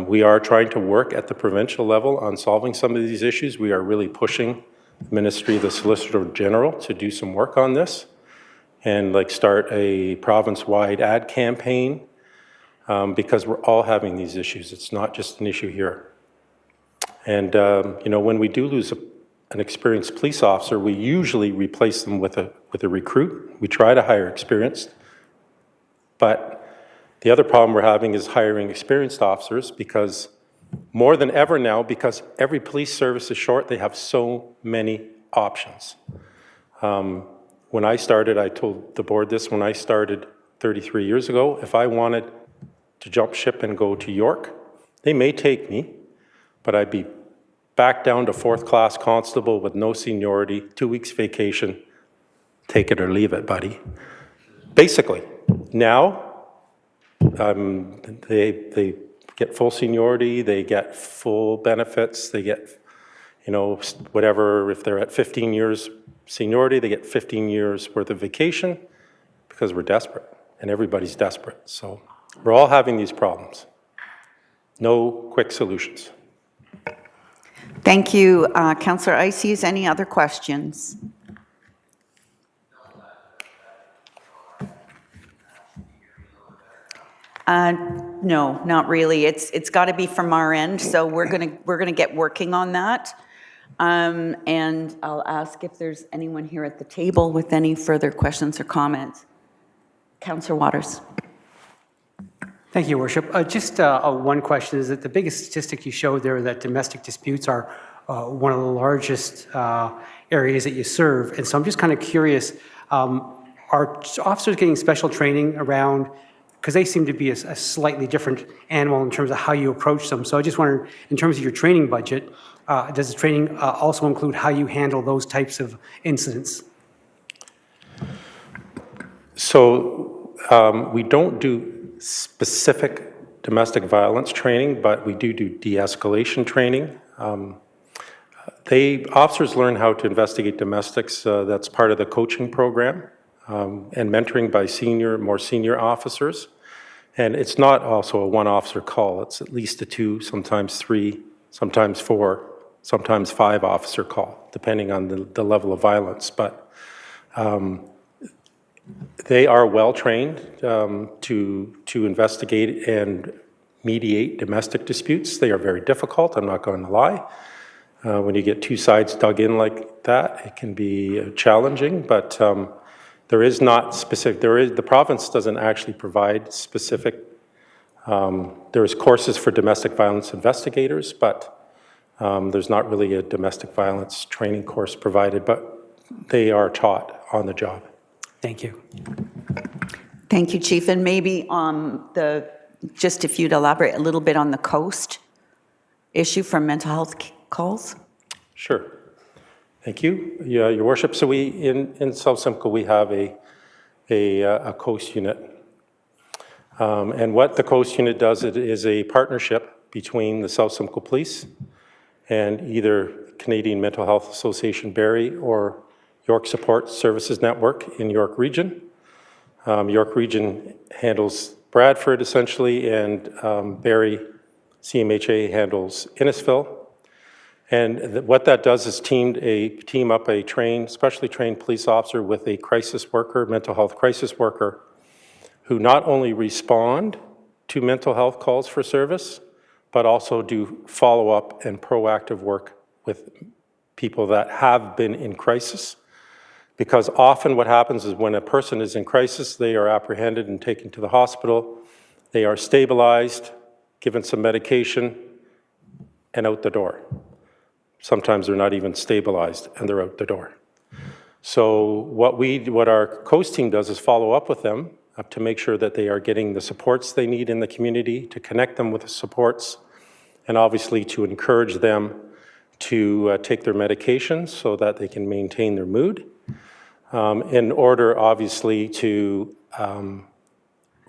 Speaker 6: We are trying to work at the provincial level on solving some of these issues. We are really pushing the Ministry of the Solicitor General to do some work on this and start a province-wide ad campaign because we're all having these issues. It's not just an issue here. And, when we do lose an experienced police officer, we usually replace them with a recruit. We try to hire experienced, but the other problem we're having is hiring experienced officers because more than ever now, because every police service is short, they have so many options. When I started, I told the board this, when I started 33 years ago, if I wanted to jump ship and go to York, they may take me, but I'd be back down to 4th class constable with no seniority, 2 weeks vacation, take it or leave it, buddy. Basically, now, they get full seniority, they get full benefits, they get, whatever, if they're at 15 years seniority, they get 15 years worth of vacation because we're desperate and everybody's desperate. So we're all having these problems. No quick solutions.
Speaker 1: Thank you, Councillor Ices. Any other questions? No, not really. It's got to be from our end, so we're gonna get working on that. And I'll ask if there's anyone here at the table with any further questions or comments. Councillor Waters.
Speaker 7: Thank you, Your Worship. Just one question is that the biggest statistic you showed there that domestic disputes are one of the largest areas that you serve. And so I'm just kind of curious, are officers getting special training around, because they seem to be a slightly different animal in terms of how you approach them. So I just wonder, in terms of your training budget, does the training also include how you handle those types of incidents?
Speaker 6: So we don't do specific domestic violence training, but we do de-escalation training. Officers learn how to investigate domestics. That's part of the coaching program and mentoring by more senior officers. And it's not also a one-officer call. It's at least a 2, sometimes 3, sometimes 4, sometimes 5 officer call, depending on the level of violence. But they are well trained to investigate and mediate domestic disputes. They are very difficult, I'm not going to lie. When you get 2 sides dug in like that, it can be challenging, but there is not specific, the province doesn't actually provide specific, there is courses for domestic violence investigators, but there's not really a domestic violence training course provided, but they are taught on the job.
Speaker 7: Thank you.
Speaker 1: Thank you, Chief. And maybe just if you'd elaborate a little bit on the coast issue for mental health calls.
Speaker 6: Sure. Thank you, Your Worship. So we in South Simcoe we have a coast unit, and what the coast unit does, it is a partnership between the South Simcoe Police and either Canadian Mental Health Association Barrie or York Support Services Network in York Region. York Region handles Bradford essentially, and Barrie CMHA handles Innisfil. And what that does is team up a specially trained police officer with a crisis worker, mental health crisis worker, who not only respond to mental health calls for service, but also do follow-up and proactive work with people that have been in crisis. Because often what happens is when a person is in crisis, they are apprehended and taken to the hospital, they are stabilized, given some medication, and out the door. Sometimes they're not even stabilized and they're out the door. So what our coast team does is follow up with them to make sure that they are getting the supports they need in the community, to connect them with the supports, and obviously to encourage them to take their medications so that they can maintain their mood, in order, obviously, to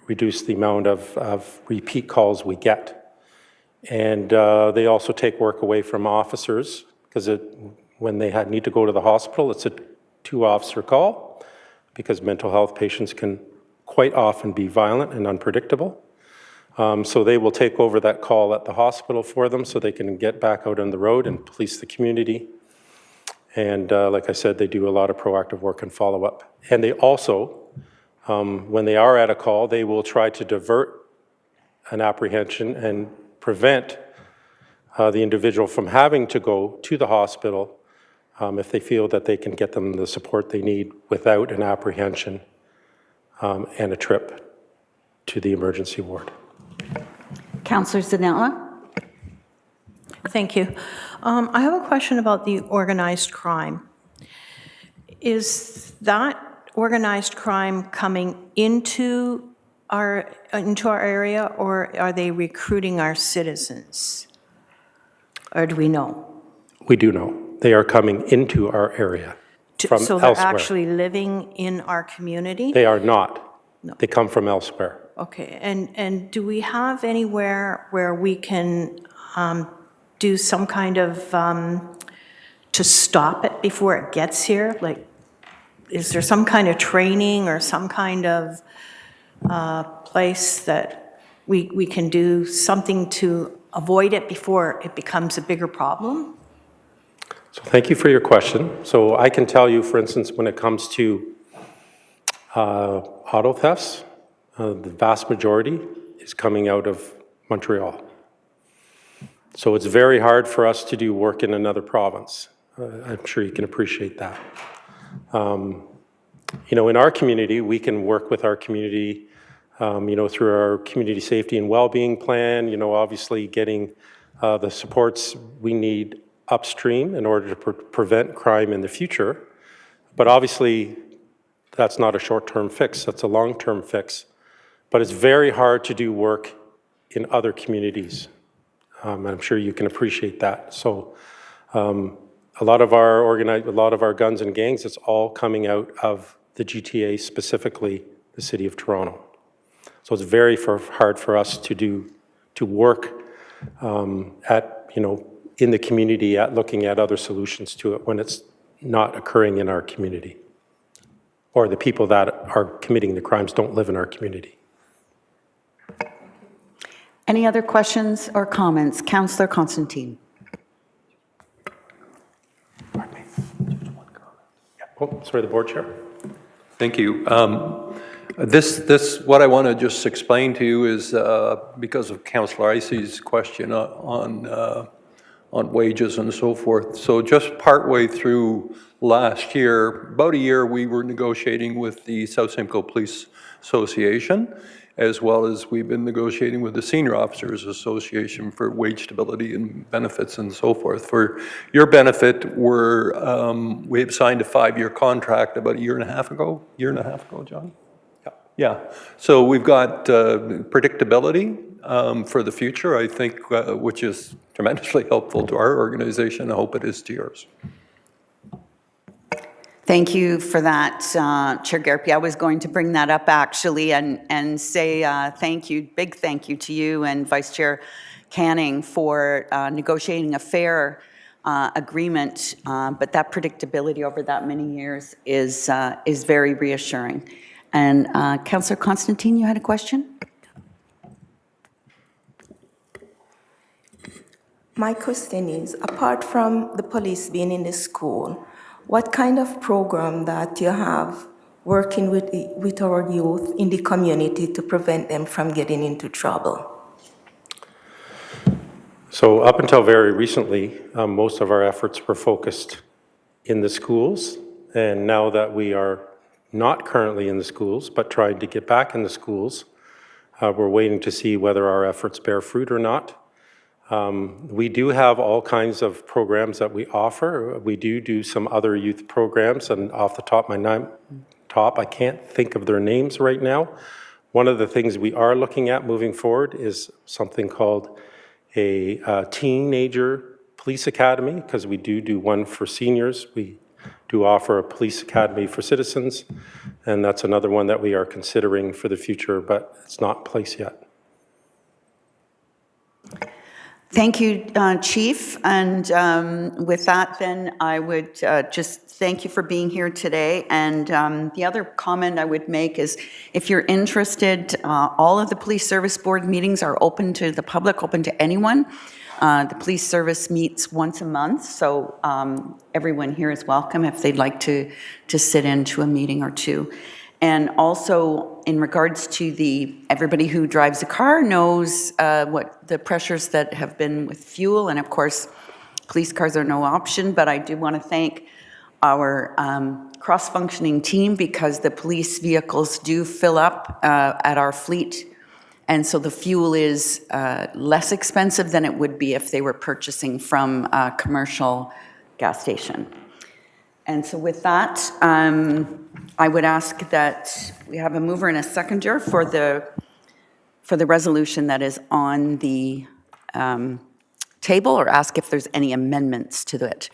Speaker 6: reduce the amount of repeat calls we get. And they also take work away from officers, because when they need to go to the hospital, it's a 2-officer call, because mental health patients can quite often be violent and unpredictable. So they will take over that call at the hospital for them so they can get back out on the road and police the community. And like I said, they do a lot of proactive work and follow-up. And they also, when they are at a call, they will try to divert an apprehension and prevent the individual from having to go to the hospital if they feel that they can get them the support they need without an apprehension and a trip to the emergency ward.
Speaker 1: Councillor Zanella?
Speaker 10: Thank you. I have a question about the organized crime. Is that organized crime coming into our area, or are they recruiting our citizens? Or do we know?
Speaker 6: We do know. They are coming into our area from
Speaker 10: So they're
Speaker 6: elsewhere.
Speaker 10: actually living in our community?
Speaker 6: They are not.
Speaker 10: No.
Speaker 6: They come from elsewhere.
Speaker 10: Okay, and do we have anywhere where we can do some kind of, to stop it before it gets here? Like, is there some kind of training or some kind of place that we can do something to avoid it before it becomes a bigger problem?
Speaker 6: So thank you for your question. So I can tell you, for instance, when it comes to auto thefts, the vast majority is coming out of Montreal. So it's very hard for us to do work in another province. I'm sure you can appreciate that. You know, in our community, we can work with our community, you know, through our community safety and well-being plan, you know, obviously getting the supports we need upstream in order to prevent crime in the future. But obviously, that's not a short-term fix, that's a long-term fix. But it's very hard to do work in other communities. I'm sure you can appreciate that. So a lot of our guns and gangs, it's all coming out of the GTA, specifically the City of Toronto. So it's very hard for us to work at, you know, in the community at looking at other solutions to it when it's not occurring in our community, or the people that are committing the crimes don't live in our community.
Speaker 1: Any other questions or comments? Councillor Constantine.
Speaker 6: Oh, sorry, the board chair.
Speaker 5: Thank you. What I want to just explain to you is because of Councillor Icey's question on wages and so forth. So just partway through last year, about a year, we were negotiating with the South Simcoe Police Association, as well as we've been negotiating with the Senior Officers Association for wage stability and benefits and so forth. For your benefit, we have signed a 5-year contract about a year and a half ago, John? Yeah. So we've got predictability for the future, I think, which is tremendously helpful to our organization. I hope it is to yours.
Speaker 1: Thank you for that, Chair Garpy. I was going to bring that up actually and say big thank you to you and Vice Chair Canning for negotiating a fair agreement, but that predictability over that many years is very reassuring. And Councillor Constantine, you had a question?
Speaker 2: My question is, apart from the police being in the school, what kind of program that you have working with our youth in the community to prevent them from getting into trouble?
Speaker 6: So up until very recently, most of our efforts were focused in the schools. And now that we are not currently in the schools, but trying to get back in the schools, we're waiting to see whether our efforts bear fruit or not. We do have all kinds of programs that we offer. We do some other youth programs, and off the top top. I can't think of their names right now. One of the things we are looking at moving forward is something called a teenager police academy, because we do one for seniors. We do offer a police academy for citizens, and that's another one that we are considering for the future, but it's not in place yet.
Speaker 1: Thank you, Chief. And with that, then, I would just thank you for being here today. And the other comment I would make is, if you're interested, all of the Police Service Board meetings are open to the public, open to anyone. The police service meets once a month, so everyone here is welcome if they'd like to sit into a meeting or two. And also, in regards to everybody who drives a car knows what the pressures that have been with fuel, and of course, police cars are no option, but I do want to thank our cross-functioning team, because the police vehicles do fill up at our fleet, and so the fuel is less expensive than it would be if they were purchasing from a commercial gas station. And so with that, I would ask that we have a mover and a seconder for the resolution that is on the table, or ask if there's any amendments to it.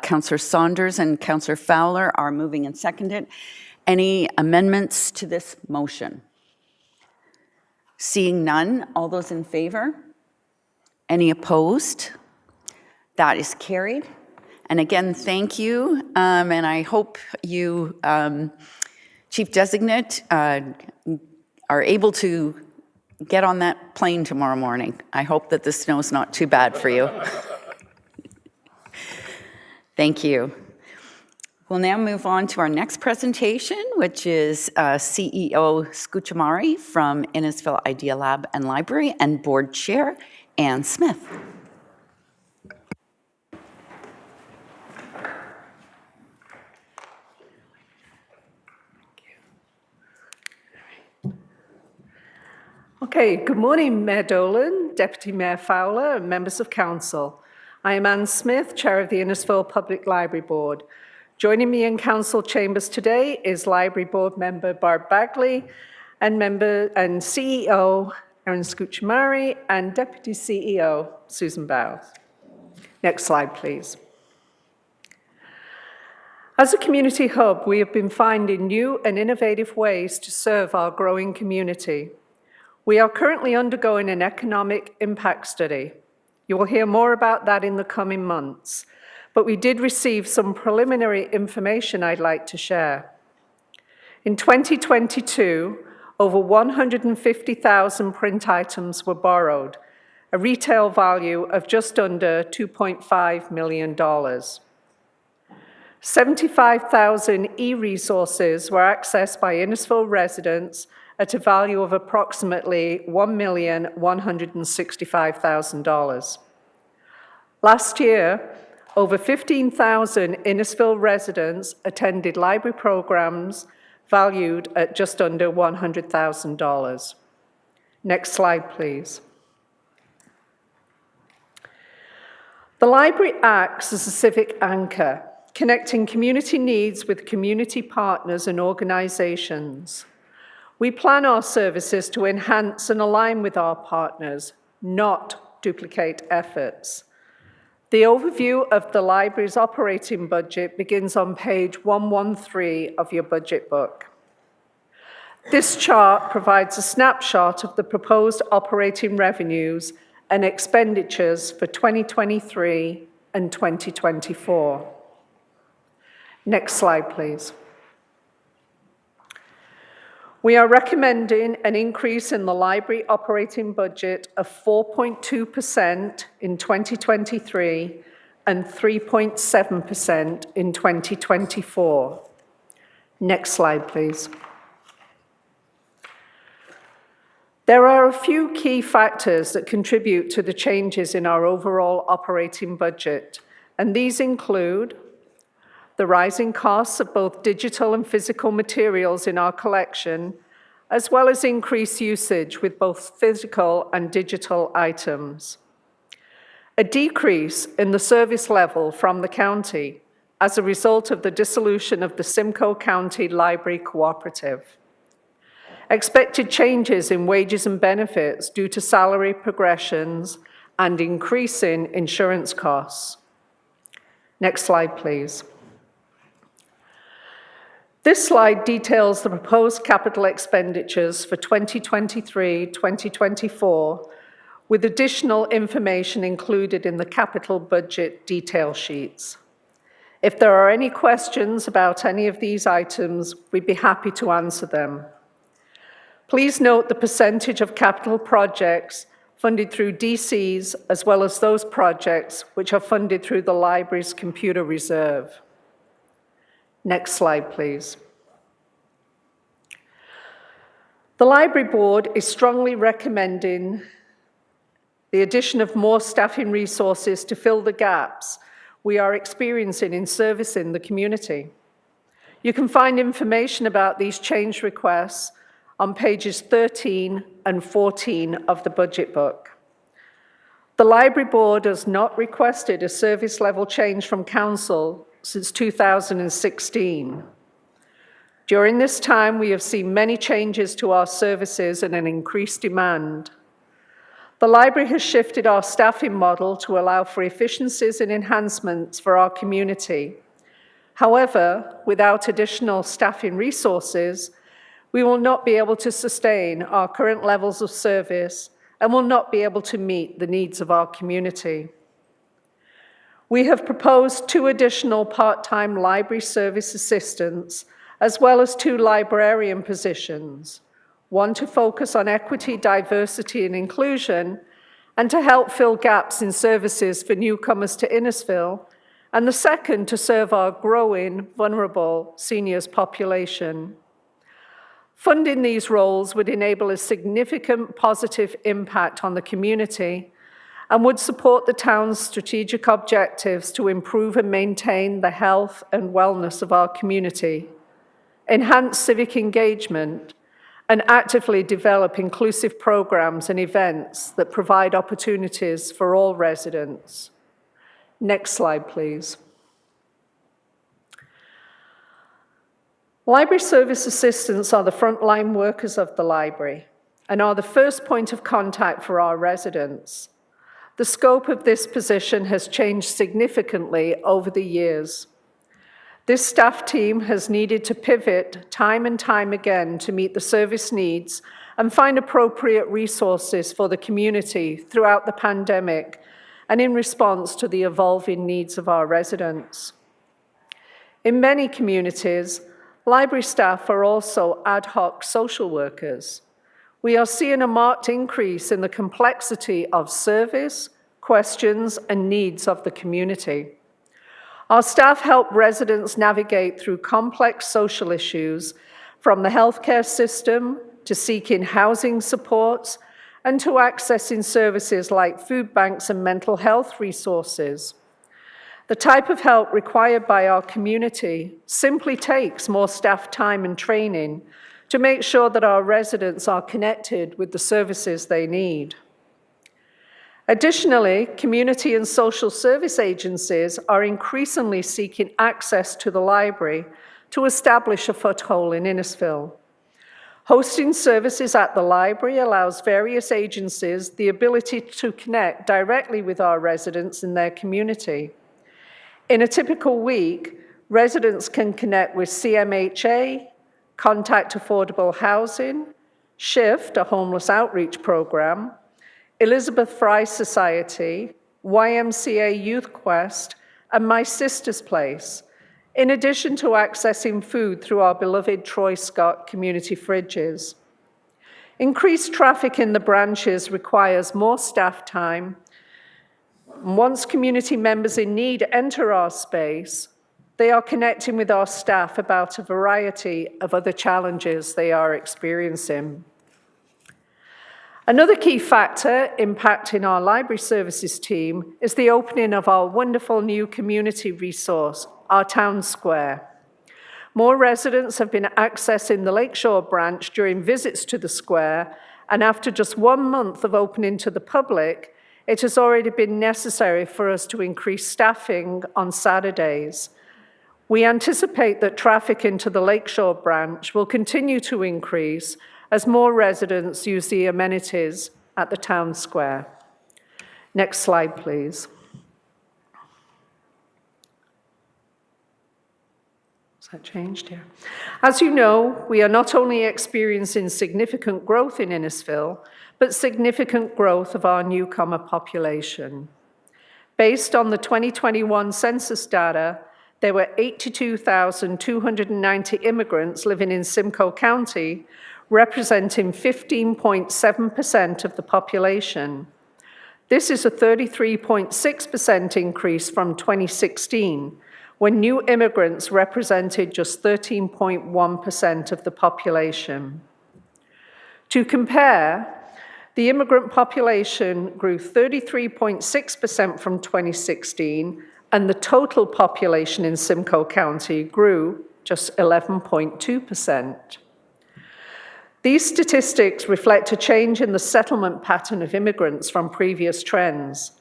Speaker 1: Councillor Saunders and Councillor Fowler are moving and seconded. Any amendments to this motion? Seeing none, all those in favor? Any opposed? That is carried. And again, thank you, and I hope you, Chief Designate, are able to get on that plane tomorrow morning. I hope that the snow's not too bad for you. Thank you. We'll now move on to our next presentation, which is CEO Scucciamari from Innisfil Idea Lab and Library, and Board Chair Ann Smith.
Speaker 11: Okay, good morning, Mayor Dolan, Deputy Mayor Fowler, and members of Council. I am Ann Smith, Chair of the Innisfil Public Library Board. Joining me in Council chambers today is Library Board Member Barb Bagley and CEO Erin Scucciamari and Deputy CEO Susan Bowes. Next slide, please. As a community hub, we have been finding new and innovative ways to serve our growing community. We are currently undergoing an economic impact study. You will hear more about that in the coming months, but we did receive some preliminary information I'd like to share. In 2022, over 150,000 print items were borrowed, a retail value of just under $2.5 million. 75,000 e-resources were accessed by Innisfil residents at a value of approximately $1,165,000. Last year, over 15,000 Innisfil residents attended library programs valued at just under $100,000. Next slide, please. The library acts as a civic anchor, connecting community needs with community partners and organizations. We plan our services to enhance and align with our partners, not duplicate efforts. The overview of the library's operating budget begins on page 113 of your budget book. This chart provides a snapshot of the proposed operating revenues and expenditures for 2023 and 2024. Next slide, please. We are recommending an increase in the library operating budget of 4.2% in 2023 and 3.7% in 2024. Next slide, please. There are a few key factors that contribute to the changes in our overall operating budget, and these include the rising costs of both digital and physical materials in our collection, as well as increased usage with both physical and digital items. A decrease in the service level from the county as a result of the dissolution of the Simcoe County Library Cooperative. Expected changes in wages and benefits due to salary progressions and increase in insurance costs. Next slide, please. This slide details the proposed capital expenditures for 2023-2024, with additional information included in the capital budget detail sheets. If there are any questions about any of these items, we'd be happy to answer them. Please note the percentage of capital projects funded through DCs, as well as those projects which are funded through the library's computer reserve. Next slide, please. The Library Board is strongly recommending the addition of more staffing resources to fill the gaps we are experiencing in servicing the community. You can find information about these change requests on pages 13 and 14 of the budget book. The Library Board has not requested a service level change from Council since 2016. During this time, we have seen many changes to our services and an increased demand. The library has shifted our staffing model to allow for efficiencies and enhancements for our community. However, without additional staffing resources, we will not be able to sustain our current levels of service and will not be able to meet the needs of our community. We have proposed 2 additional part-time library service assistants, as well as 2 librarian positions, one to focus on equity, diversity, and inclusion, and to help fill gaps in services for newcomers to Innisfil, and the second to serve our growing, vulnerable seniors population. Funding these roles would enable a significant positive impact on the community and would support the town's strategic objectives to improve and maintain the health and wellness of our community, enhance civic engagement, and actively develop inclusive programs and events that provide opportunities for all residents. Next slide, please. Library service assistants are the frontline workers of the library and are the first point of contact for our residents. The scope of this position has changed significantly over the years. This staff team has needed to pivot time and time again to meet the service needs and find appropriate resources for the community throughout the pandemic and in response to the evolving needs of our residents. In many communities, library staff are also ad hoc social workers. We are seeing a marked increase in the complexity of service, questions, and needs of the community. Our staff help residents navigate through complex social issues, from the healthcare system to seeking housing supports and to accessing services like food banks and mental health resources. The type of help required by our community simply takes more staff time and training to make sure that our residents are connected with the services they need. Additionally, community and social service agencies are increasingly seeking access to the library to establish a foothold in Innisfil. Hosting services at the library allows various agencies the ability to connect directly with our residents in their community. In a typical week, residents can connect with CMHA, Contact Affordable Housing, SHIFT, a homeless outreach program, Elizabeth Fry Society, YMCA Youth Quest, and My Sister's Place, in addition to accessing food through our beloved Troy Scott community fridges. Increased traffic in the branches requires more staff time. Once community members in need enter our space, they are connecting with our staff about a variety of other challenges they are experiencing. Another key factor impacting our library services team is the opening of our wonderful new community resource, our town square. More residents have been accessing the Lakeshore branch during visits to the square, and after just 1 month of opening to the public, it has already been necessary for us to increase staffing on Saturdays. We anticipate that traffic into the Lakeshore branch will continue to increase as more residents use the amenities at the town square. Next slide, please. Has that changed here? As you know, we are not only experiencing significant growth in Innisfil, but significant growth of our newcomer population. Based on the 2021 census data, there were 82,290 immigrants living in Simcoe County, representing 15.7% of the population. This is a 33.6% increase from 2016, when new immigrants represented just 13.1% of the population. To compare, the immigrant population grew 33.6% from 2016, and the total population in Simcoe County grew just 11.2%. These statistics reflect a change in the settlement pattern of immigrants from previous trends.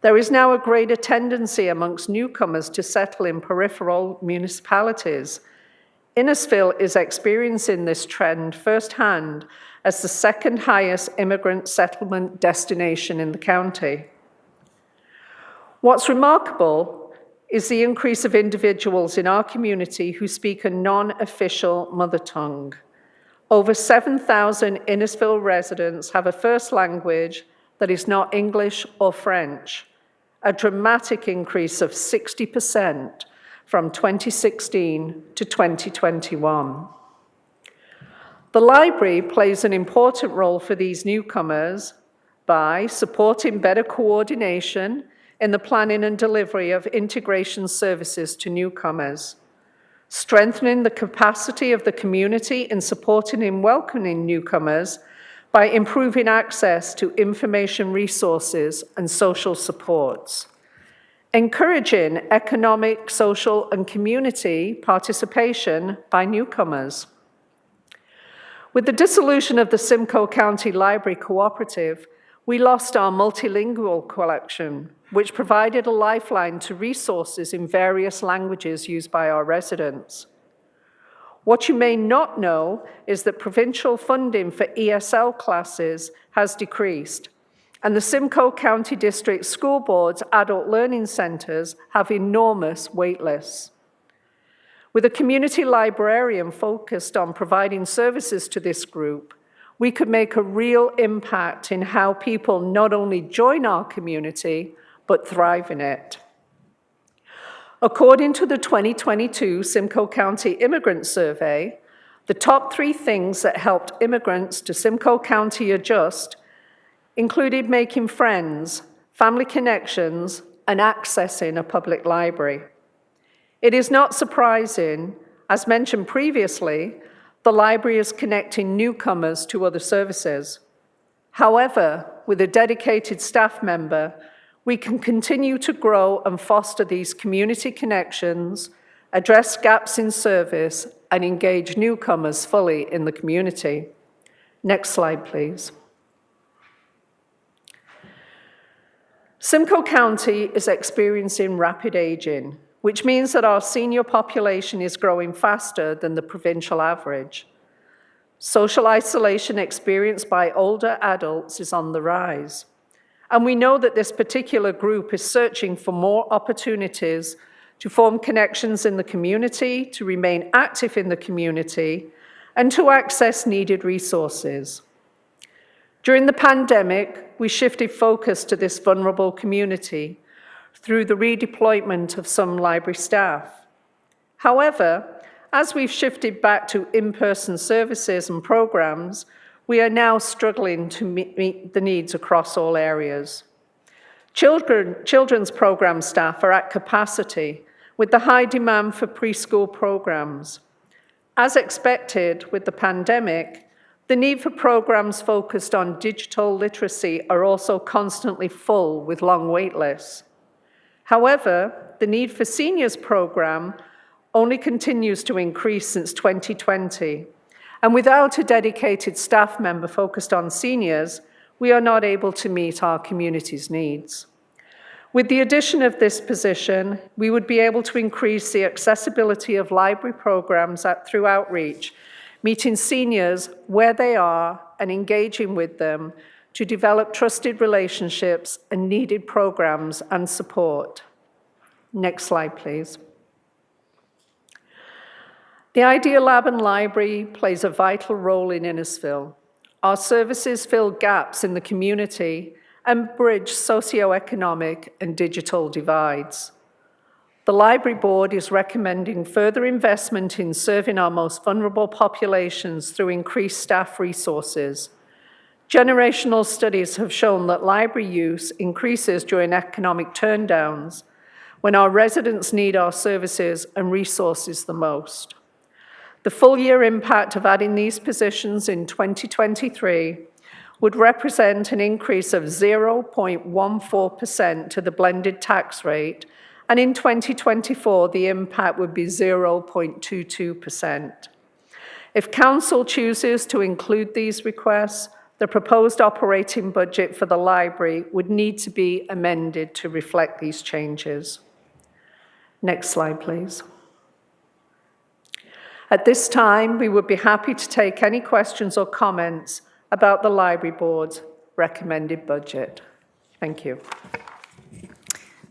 Speaker 11: There is now a greater tendency amongst newcomers to settle in peripheral municipalities. Innisfil is experiencing this trend firsthand as the second highest immigrant settlement destination in the county. What's remarkable is the increase of individuals in our community who speak a non-official mother tongue. Over 7,000 Innisfil residents have a first language that is not English or French, a dramatic increase of 60% from 2016 to 2021. The library plays an important role for these newcomers by supporting better coordination in the planning and delivery of integration services to newcomers, strengthening the capacity of the community in supporting and welcoming newcomers by improving access to information resources and social supports, encouraging economic, social, and community participation by newcomers. With the dissolution of the Simcoe County Library Cooperative, we lost our multilingual collection, which provided a lifeline to resources in various languages used by our residents. What you may not know is that provincial funding for ESL classes has decreased, and the Simcoe County District School Board's adult learning centers have enormous wait lists. With a community librarian focused on providing services to this group, we could make a real impact in how people not only join our community, but thrive in it. According to the 2022 Simcoe County Immigrant Survey, the top 3 things that helped immigrants to Simcoe County adjust included making friends, family connections, and accessing a public library. It is not surprising, as mentioned previously, the library is connecting newcomers to other services. However, with a dedicated staff member, we can continue to grow and foster these community connections, address gaps in service, and engage newcomers fully in the community. Next slide, please. Simcoe County is experiencing rapid aging, which means that our senior population is growing faster than the provincial average. Social isolation experienced by older adults is on the rise. And we know that this particular group is searching for more opportunities to form connections in the community, to remain active in the community, and to access needed resources. During the pandemic, we shifted focus to this vulnerable community through the redeployment of some library staff. However, as we've shifted back to in-person services and programs, we are now struggling to meet the needs across all areas. Children's program staff are at capacity with the high demand for preschool programs. As expected with the pandemic, the need for programs focused on digital literacy are also constantly full with long wait lists. However, the need for seniors program only continues to increase since 2020. And without a dedicated staff member focused on seniors, we are not able to meet our community's needs. With the addition of this position, we would be able to increase the accessibility of library programs through outreach, meeting seniors where they are and engaging with them to develop trusted relationships and needed programs and support. Next slide, please. The Idea Lab and Library plays a vital role in Innisfil. Our services fill gaps in the community and bridge socioeconomic and digital divides. The Library Board is recommending further investment in serving our most vulnerable populations through increased staff resources. Generational studies have shown that library use increases during economic turndowns, when our residents need our services and resources the most. The full-year impact of adding these positions in 2023 would represent an increase of 0.14% to the blended tax rate, and in 2024, the impact would be 0.22%. If Council chooses to include these requests, the proposed operating budget for the library would need to be amended to reflect these changes. Next slide, please. At this time, we would be happy to take any questions or comments about the Library Board's recommended budget. Thank you.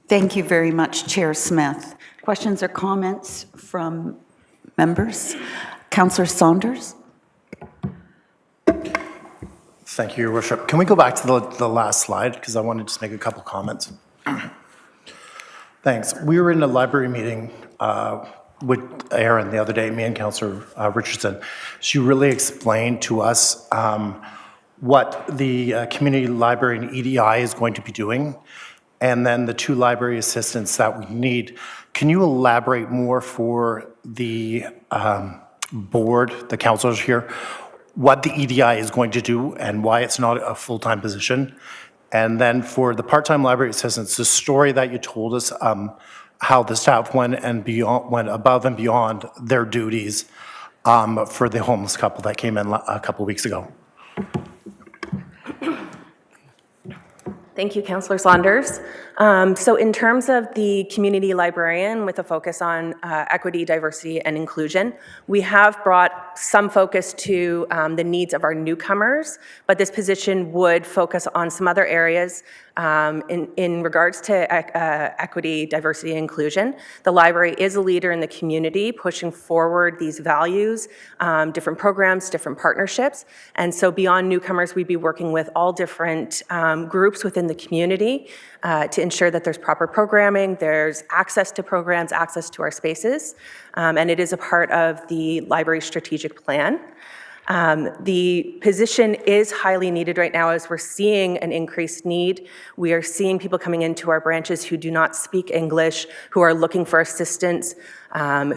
Speaker 1: Thank you very much, Chair Smith. Questions or comments from members? Councillor Saunders?
Speaker 12: Thank you, Your Worship. Can we go back to the last slide? Because I want to just make a couple comments. Thanks. We were in a library meeting with Erin the other day, me and Councillor Richardson. She really explained to us what the community library and EDI is going to be doing, and then the 2 library assistants that we need. Can you elaborate more for the board, the councillors here, what the EDI is going to do and why it's not a full-time position? And then for the part-time library assistants, the story that you told us, how the staff went above and beyond their duties for the homeless couple that came in a couple weeks ago.
Speaker 13: Thank you, Councillor Saunders. So in terms of the community librarian with a focus on equity, diversity, and inclusion, we have brought some focus to the needs of our newcomers, but this position would focus on some other areas in regards to equity, diversity, and inclusion. The library is a leader in the community, pushing forward these values, different programs, different partnerships. And so beyond newcomers, we'd be working with all different groups within the community to ensure that there's proper programming, there's access to programs, access to our spaces, and it is a part of the library strategic plan. The position is highly needed right now as we're seeing an increased need. We are seeing people coming into our branches who do not speak English, who are looking for assistance,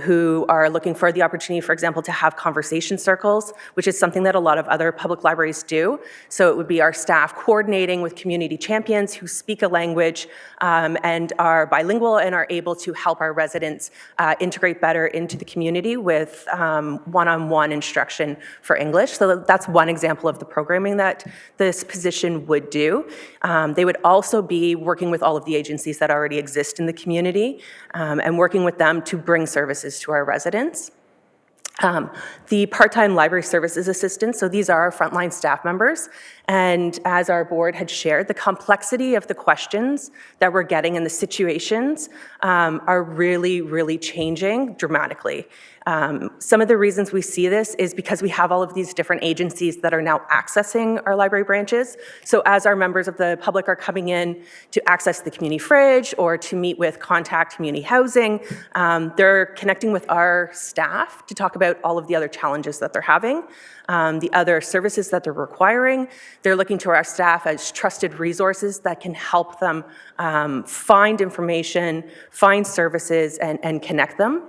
Speaker 13: who are looking for the opportunity, for example, to have conversation circles, which is something that a lot of other public libraries do. So it would be our staff coordinating with community champions who speak a language and are bilingual and are able to help our residents integrate better into the community with one-on-one instruction for English. So that's one example of the programming that this position would do. They would also be working with all of the agencies that already exist in the community and working with them to bring services to our residents. The part-time library services assistants, so these are our frontline staff members, and as our board had shared, the complexity of the questions that we're getting and the situations are really, really changing dramatically. Some of the reasons we see this is because we have all of these different agencies that are now accessing our library branches. So as our members of the public are coming in to access the community fridge or to meet with Contact Community Housing, they're connecting with our staff to talk about all of the other challenges that they're having, the other services that they're requiring. They're looking to our staff as trusted resources that can help them find information, find services, and connect them.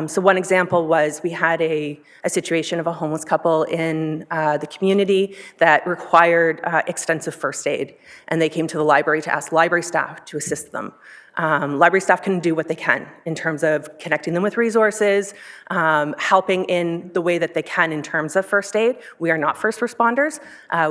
Speaker 13: So one example was we had a situation of a homeless couple in the community that required extensive first aid, and they came to the library to ask library staff to assist them. Library staff can do what they can in terms of connecting them with resources, helping in the way that they can in terms of first aid. We are not first responders.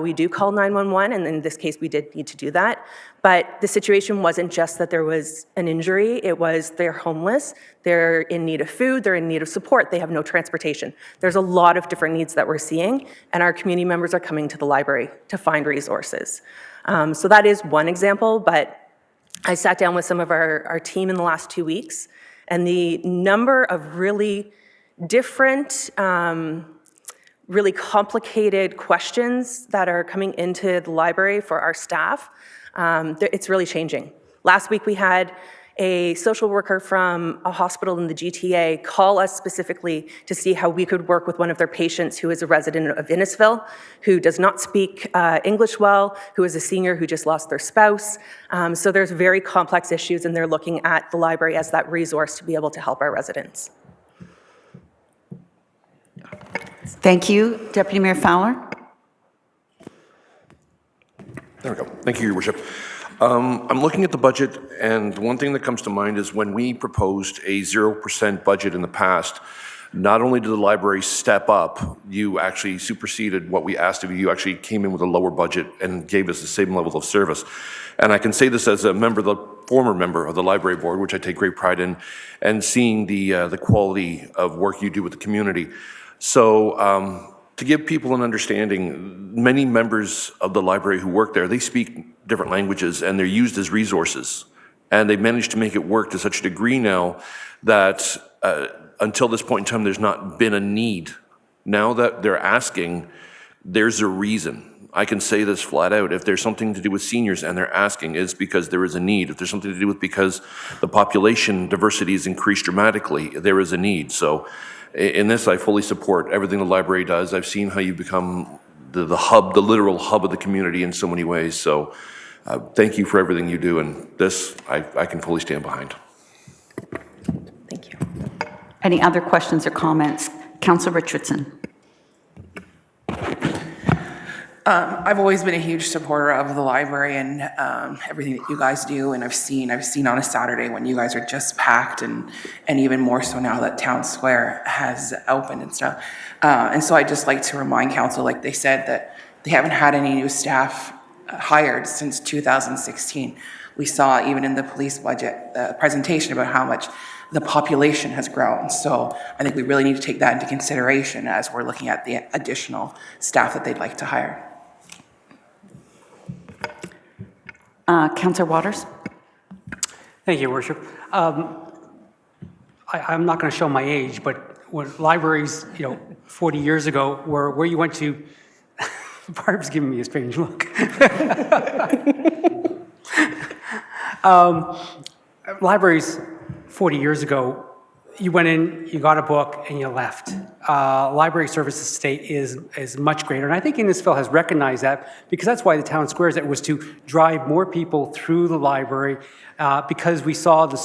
Speaker 13: We do call 911, and in this case, we did need to do that. But the situation wasn't just that there was an injury, it was they're homeless, they're in need of food, they're in need of support, they have no transportation. There's a lot of different needs that we're seeing, and our community members are coming to the library to find resources. So that is one example, but I sat down with some of our team in the last 2 weeks, and the number of really different, really complicated questions that are coming into the library for our staff, it's really changing. Last week we had a social worker from a hospital in the GTA call us specifically to see how we could work with one of their patients who is a resident of Innisfil, who does not speak English well, who is a senior who just lost their spouse. So there's very complex issues, and they're looking at the library as that resource to be able to help our residents.
Speaker 1: Thank you. Deputy Mayor Fowler?
Speaker 9: There we go. Thank you, Your Worship. I'm looking at the budget, and one thing that comes to mind is when we proposed a 0% budget in the past, not only did the library step up, you actually superseded what we asked of you. You actually came in with a lower budget and gave us the same level of service. And I can say this as a member, the former member of the library board, which I take great pride in, and seeing the quality of work you do with the community. So to give people an understanding, many members of the library who work there, they speak different languages and they're used as resources. And they've managed to make it work to such a degree now that until this point in time, there's not been a need. Now that they're asking, there's a reason. I can say this flat out. If there's something to do with seniors and they're asking, it's because there is a need. If there's something to do with because the population diversity has increased dramatically, there is a need. So in this, I fully support everything the library does. I've seen how you become the hub, the literal hub of the community in so many ways. So thank you for everything you do. And this, I can fully stand behind.
Speaker 13: Thank you.
Speaker 1: Any other questions or comments? Councillor Richardson.
Speaker 14: I've always been a huge supporter of the library and everything that you guys do, and I've seen on a Saturday when you guys are just packed, and even more so now that Town Square has opened and stuff. And so I just like to remind council, like they said, that they haven't had any new staff hired since 2016. We saw even in the police budget presentation about how much the population has grown. So I think we really need to take that into consideration as we're looking at the additional staff that they'd like to hire.
Speaker 1: Councillor Waters.
Speaker 7: Thank you, Your Worship. I'm not going to show my age, but when libraries, 40 years ago, were where you went to. Barb's giving me a strange look. Libraries 40 years ago, you went in, you got a book, and you left. Library services today is much greater, and I think Innisfil has recognized that, because that's why the town squares it was to drive more people through the library, because we saw the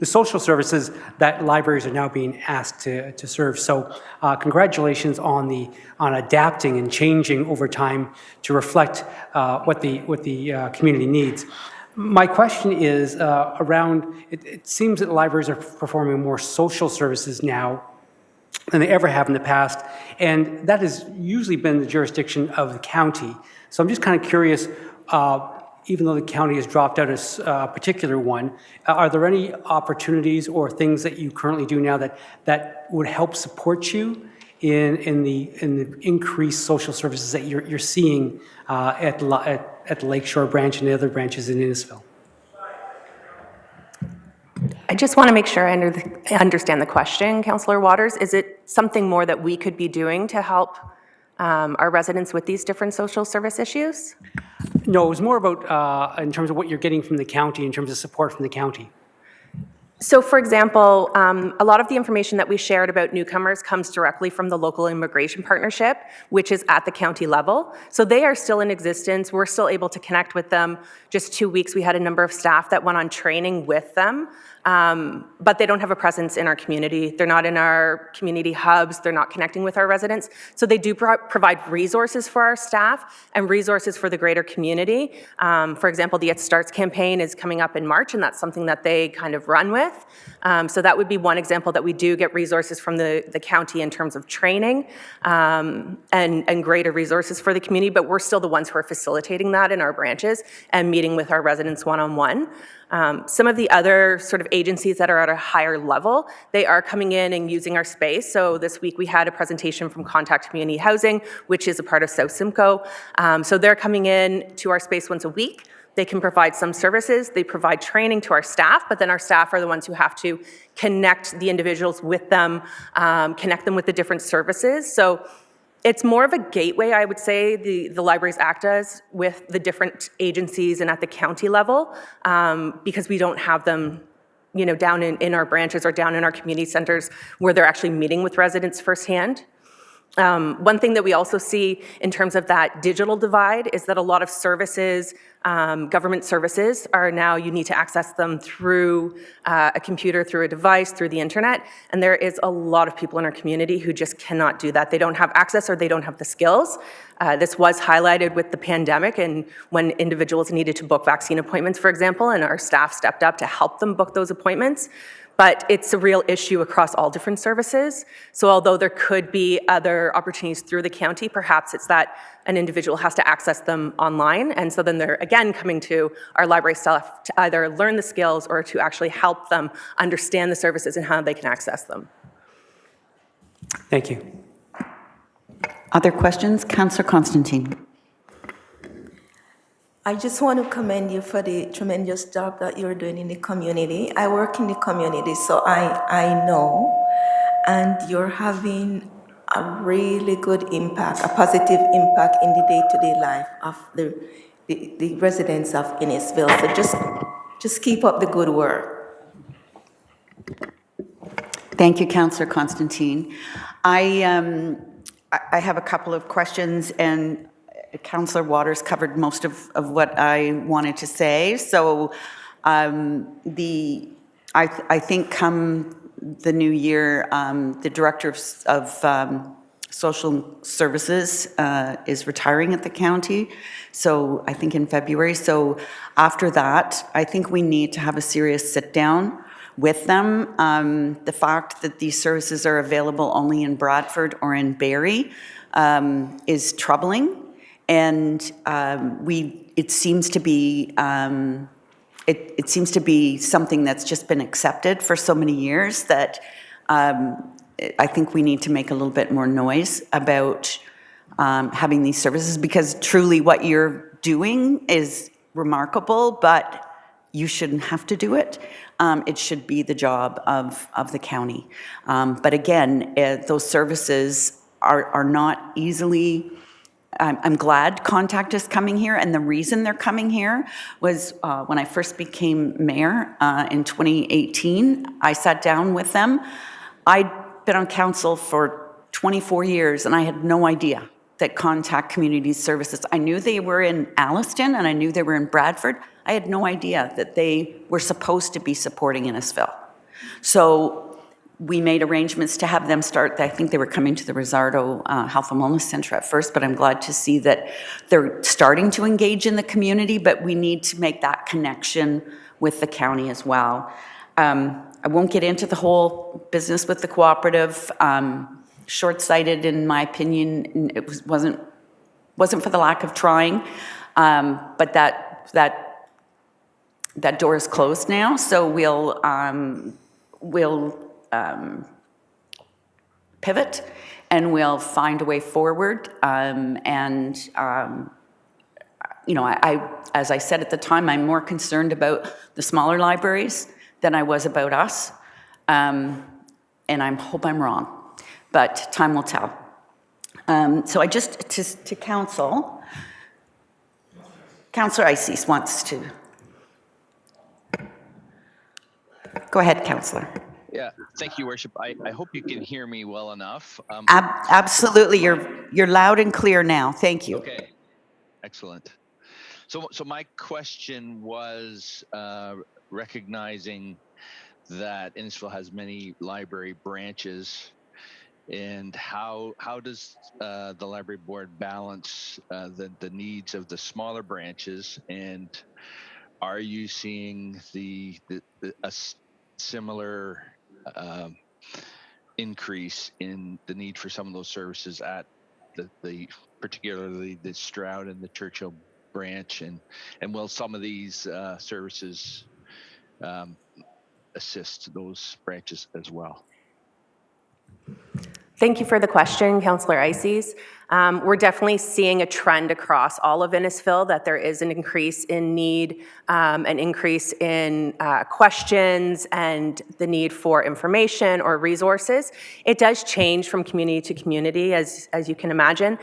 Speaker 7: social services that libraries are now being asked to serve. So congratulations on adapting and changing over time to reflect what the community needs. My question is around, it seems that libraries are performing more social services now than they ever have in the past, and that has usually been the jurisdiction of the county. So I'm just kind of curious, even though the county has dropped out as a particular one, are there any opportunities or things that you currently do now that would help support you in the increased social services that you're seeing at the Lakeshore branch and the other branches in Innisfil?
Speaker 13: I just want to make sure I understand the question, Councillor Waters. Is it something more that we could be doing to help our residents with these different social service issues?
Speaker 7: No, it was more about in terms of what you're getting from the county, in terms of support from the county.
Speaker 13: So for example, a lot of the information that we shared about newcomers comes directly from the local immigration partnership, which is at the county level. So they are still in existence. We're still able to connect with them. Just 2 weeks, we had a number of staff that went on training with them, but they don't have a presence in our community. They're not in our community hubs. They're not connecting with our residents. So they do provide resources for our staff and resources for the greater community. For example, the It Starts campaign is coming up in March, and that's something that they kind of run with. So that would be one example that we do get resources from the county in terms of training and greater resources for the community, but we're still the ones who are facilitating that in our branches and meeting with our residents one-on-one. Some of the other sort of agencies that are at a higher level, they are coming in and using our space. So this week we had a presentation from Contact Community Housing, which is a part of South Simcoe. So they're coming in to our space once a week. They can provide some services, they provide training to our staff, but then our staff are the ones who have to connect the individuals with them, connect them with the different services. So it's more of a gateway, I would say, the libraries act as with the different agencies and at the county level, because we don't have them down in our branches or down in our community centers where they're actually meeting with residents firsthand. One thing that we also see in terms of that digital divide is that a lot of services, government services, are now you need to access them through a computer, through a device, through the internet, and there is a lot of people in our community who just cannot do that. They don't have access or they don't have the skills. This was highlighted with the pandemic and when individuals needed to book vaccine appointments, for example, and our staff stepped up to help them book those appointments. But it's a real issue across all different services. So although there could be other opportunities through the county, perhaps it's that an individual has to access them online. And so then they're, again, coming to our library staff to either learn the skills or to actually help them understand the services and how they can access them.
Speaker 7: Thank you.
Speaker 1: Other questions? Councillor Constantine.
Speaker 2: I just want to commend you for the tremendous job that you're doing in the community. I work in the community, so I know, and you're having a really good impact, a positive impact in the day-to-day life of the residents of Innisfil. So just keep up the good work.
Speaker 1: Thank you, Councillor Constantine. I have a couple of questions, and Councillor Waters covered most of what I wanted to say. So I think come the new year, the Director of Social Services is retiring at the county. So I think in February. So after that, I think we need to have a serious sit down with them. The fact that these services are available only in Bradford or in Barrie is troubling. And it seems to be it seems to be something that's just been accepted for so many years that I think we need to make a little bit more noise about having these services, because truly what you're doing is remarkable, but you shouldn't have to do it. It should be the job of the county. But again, those services are not easily. I'm glad Contact is coming here, and the reason they're coming here was when I first became mayor in 2018, I sat down with them. I'd been on council for 24 years, and I had no idea that Contact Community Services, I knew they were in Alliston, and I knew they were in Bradford. I had no idea that they were supposed to be supporting Innisfil. So we made arrangements to have them start. I think they were coming to the Rizzardo Health and Wellness Centre at first, but I'm glad to see that they're starting to engage in the community, but we need to make that connection with the county as well. I won't get into the whole business with the cooperative. Short-sighted, in my opinion. It wasn't for the lack of trying, but that door is closed now, so we'll pivot, and we'll find a way forward. As I said at the time, I'm more concerned about the smaller libraries than I was about us, and I hope I'm wrong, but time will tell. So I just, to council, Councillor Ices wants to. Go ahead, Councillor.
Speaker 15: Yeah, thank you, Worship. I hope you can hear me well enough.
Speaker 1: Absolutely, you're loud and clear now. Thank you.
Speaker 15: Okay, excellent. So my question was recognizing that Innisfil has many library branches, and how does the library board balance the needs of the smaller branches, and are you seeing a similar increase in the need for some of those services at the particularly the Stroud and the Churchill branch, and will some of these services assist those branches as well?
Speaker 13: Thank you for the question, Councillor Ices. We're definitely seeing a trend across all of Innisfil that there is an increase in need, an increase in questions and the need for information or resources. It does change from community to community, as you can imagine.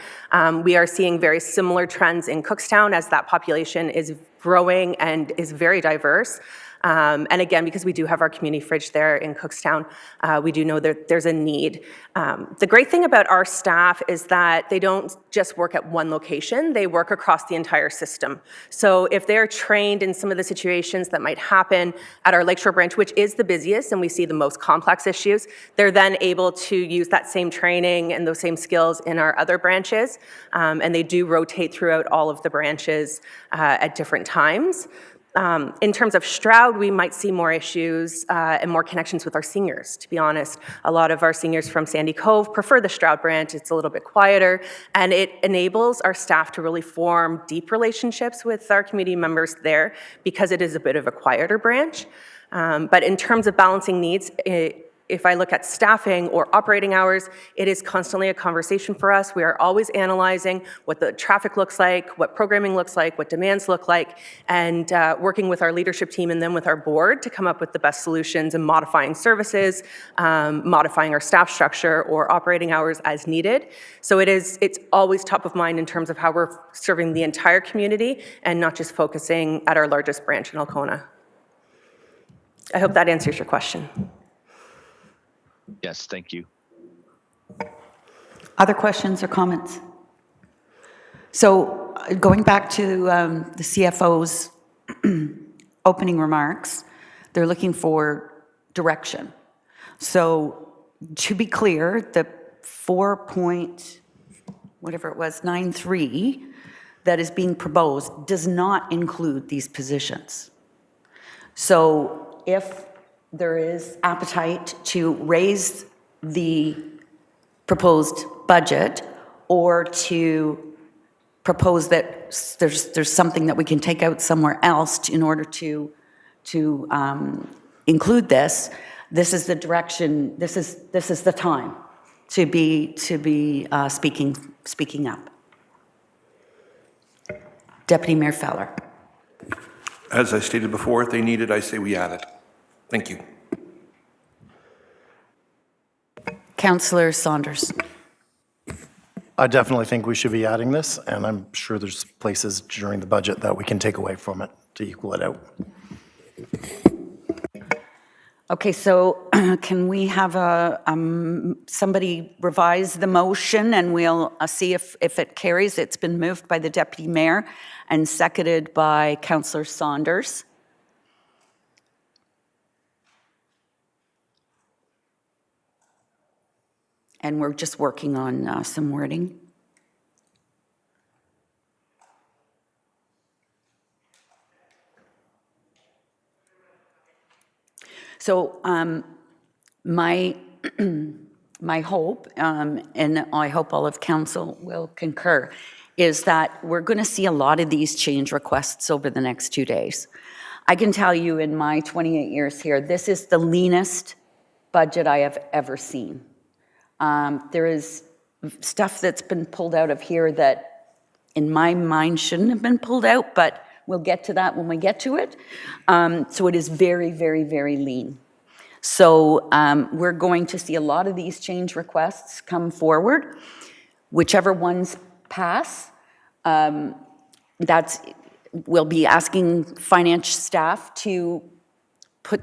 Speaker 13: We are seeing very similar trends in Cookstown as that population is growing and is very diverse. And again, because we do have our community fridge there in Cookstown, we do know that there's a need. The great thing about our staff is that they don't just work at one location, they work across the entire system. So if they're trained in some of the situations that might happen at our Lakeshore branch, which is the busiest and we see the most complex issues, they're then able to use that same training and those same skills in our other branches. And they do rotate throughout all of the branches at different times. In terms of Stroud, we might see more issues and more connections with our seniors, to be honest. A lot of our seniors from Sandy Cove prefer the Stroud branch. It's a little bit quieter, and it enables our staff to really form deep relationships with our community members there because it is a bit of a quieter branch. But in terms of balancing needs, if I look at staffing or operating hours, it is constantly a conversation for us. We are always analyzing what the traffic looks like, what programming looks like, what demands look like, and working with our leadership team and then with our board to come up with the best solutions and modifying services, modifying our staff structure or operating hours as needed. So it's always top of mind in terms of how we're serving the entire community and not just focusing at our largest branch in Alcona. I hope that answers your question.
Speaker 15: Yes, thank you.
Speaker 1: Other questions or comments? So going back to the CFO's opening remarks, they're looking for direction. So to be clear, the 4.93 that is being proposed does not include these positions. So if there is appetite to raise the proposed budget or to propose that there's something that we can take out somewhere else in order to include this, this is the direction, this is the time to be speaking up. Deputy Mayor Feller.
Speaker 9: As I stated before, if they need it, I say we add it. Thank you.
Speaker 1: Councillor Saunders.
Speaker 12: I definitely think we should be adding this, and I'm sure there's places during the budget that we can take away from it to equal it out.
Speaker 1: Okay, so can we have somebody revise the motion and we'll see if it carries? It's been moved by the Deputy Mayor and seconded by Councillor Saunders. And we're just working on some wording. So my hope, and I hope all of council will concur, is that we're going to see a lot of these change requests over the next 2 days. I can tell you in my 28 years here, this is the leanest budget I have ever seen. There is stuff that's been pulled out of here that in my mind shouldn't have been pulled out, but we'll get to that when we get to it. So it is very, very, very lean. So we're going to see a lot of these change requests come forward. Whichever ones pass, we'll be asking finance staff to put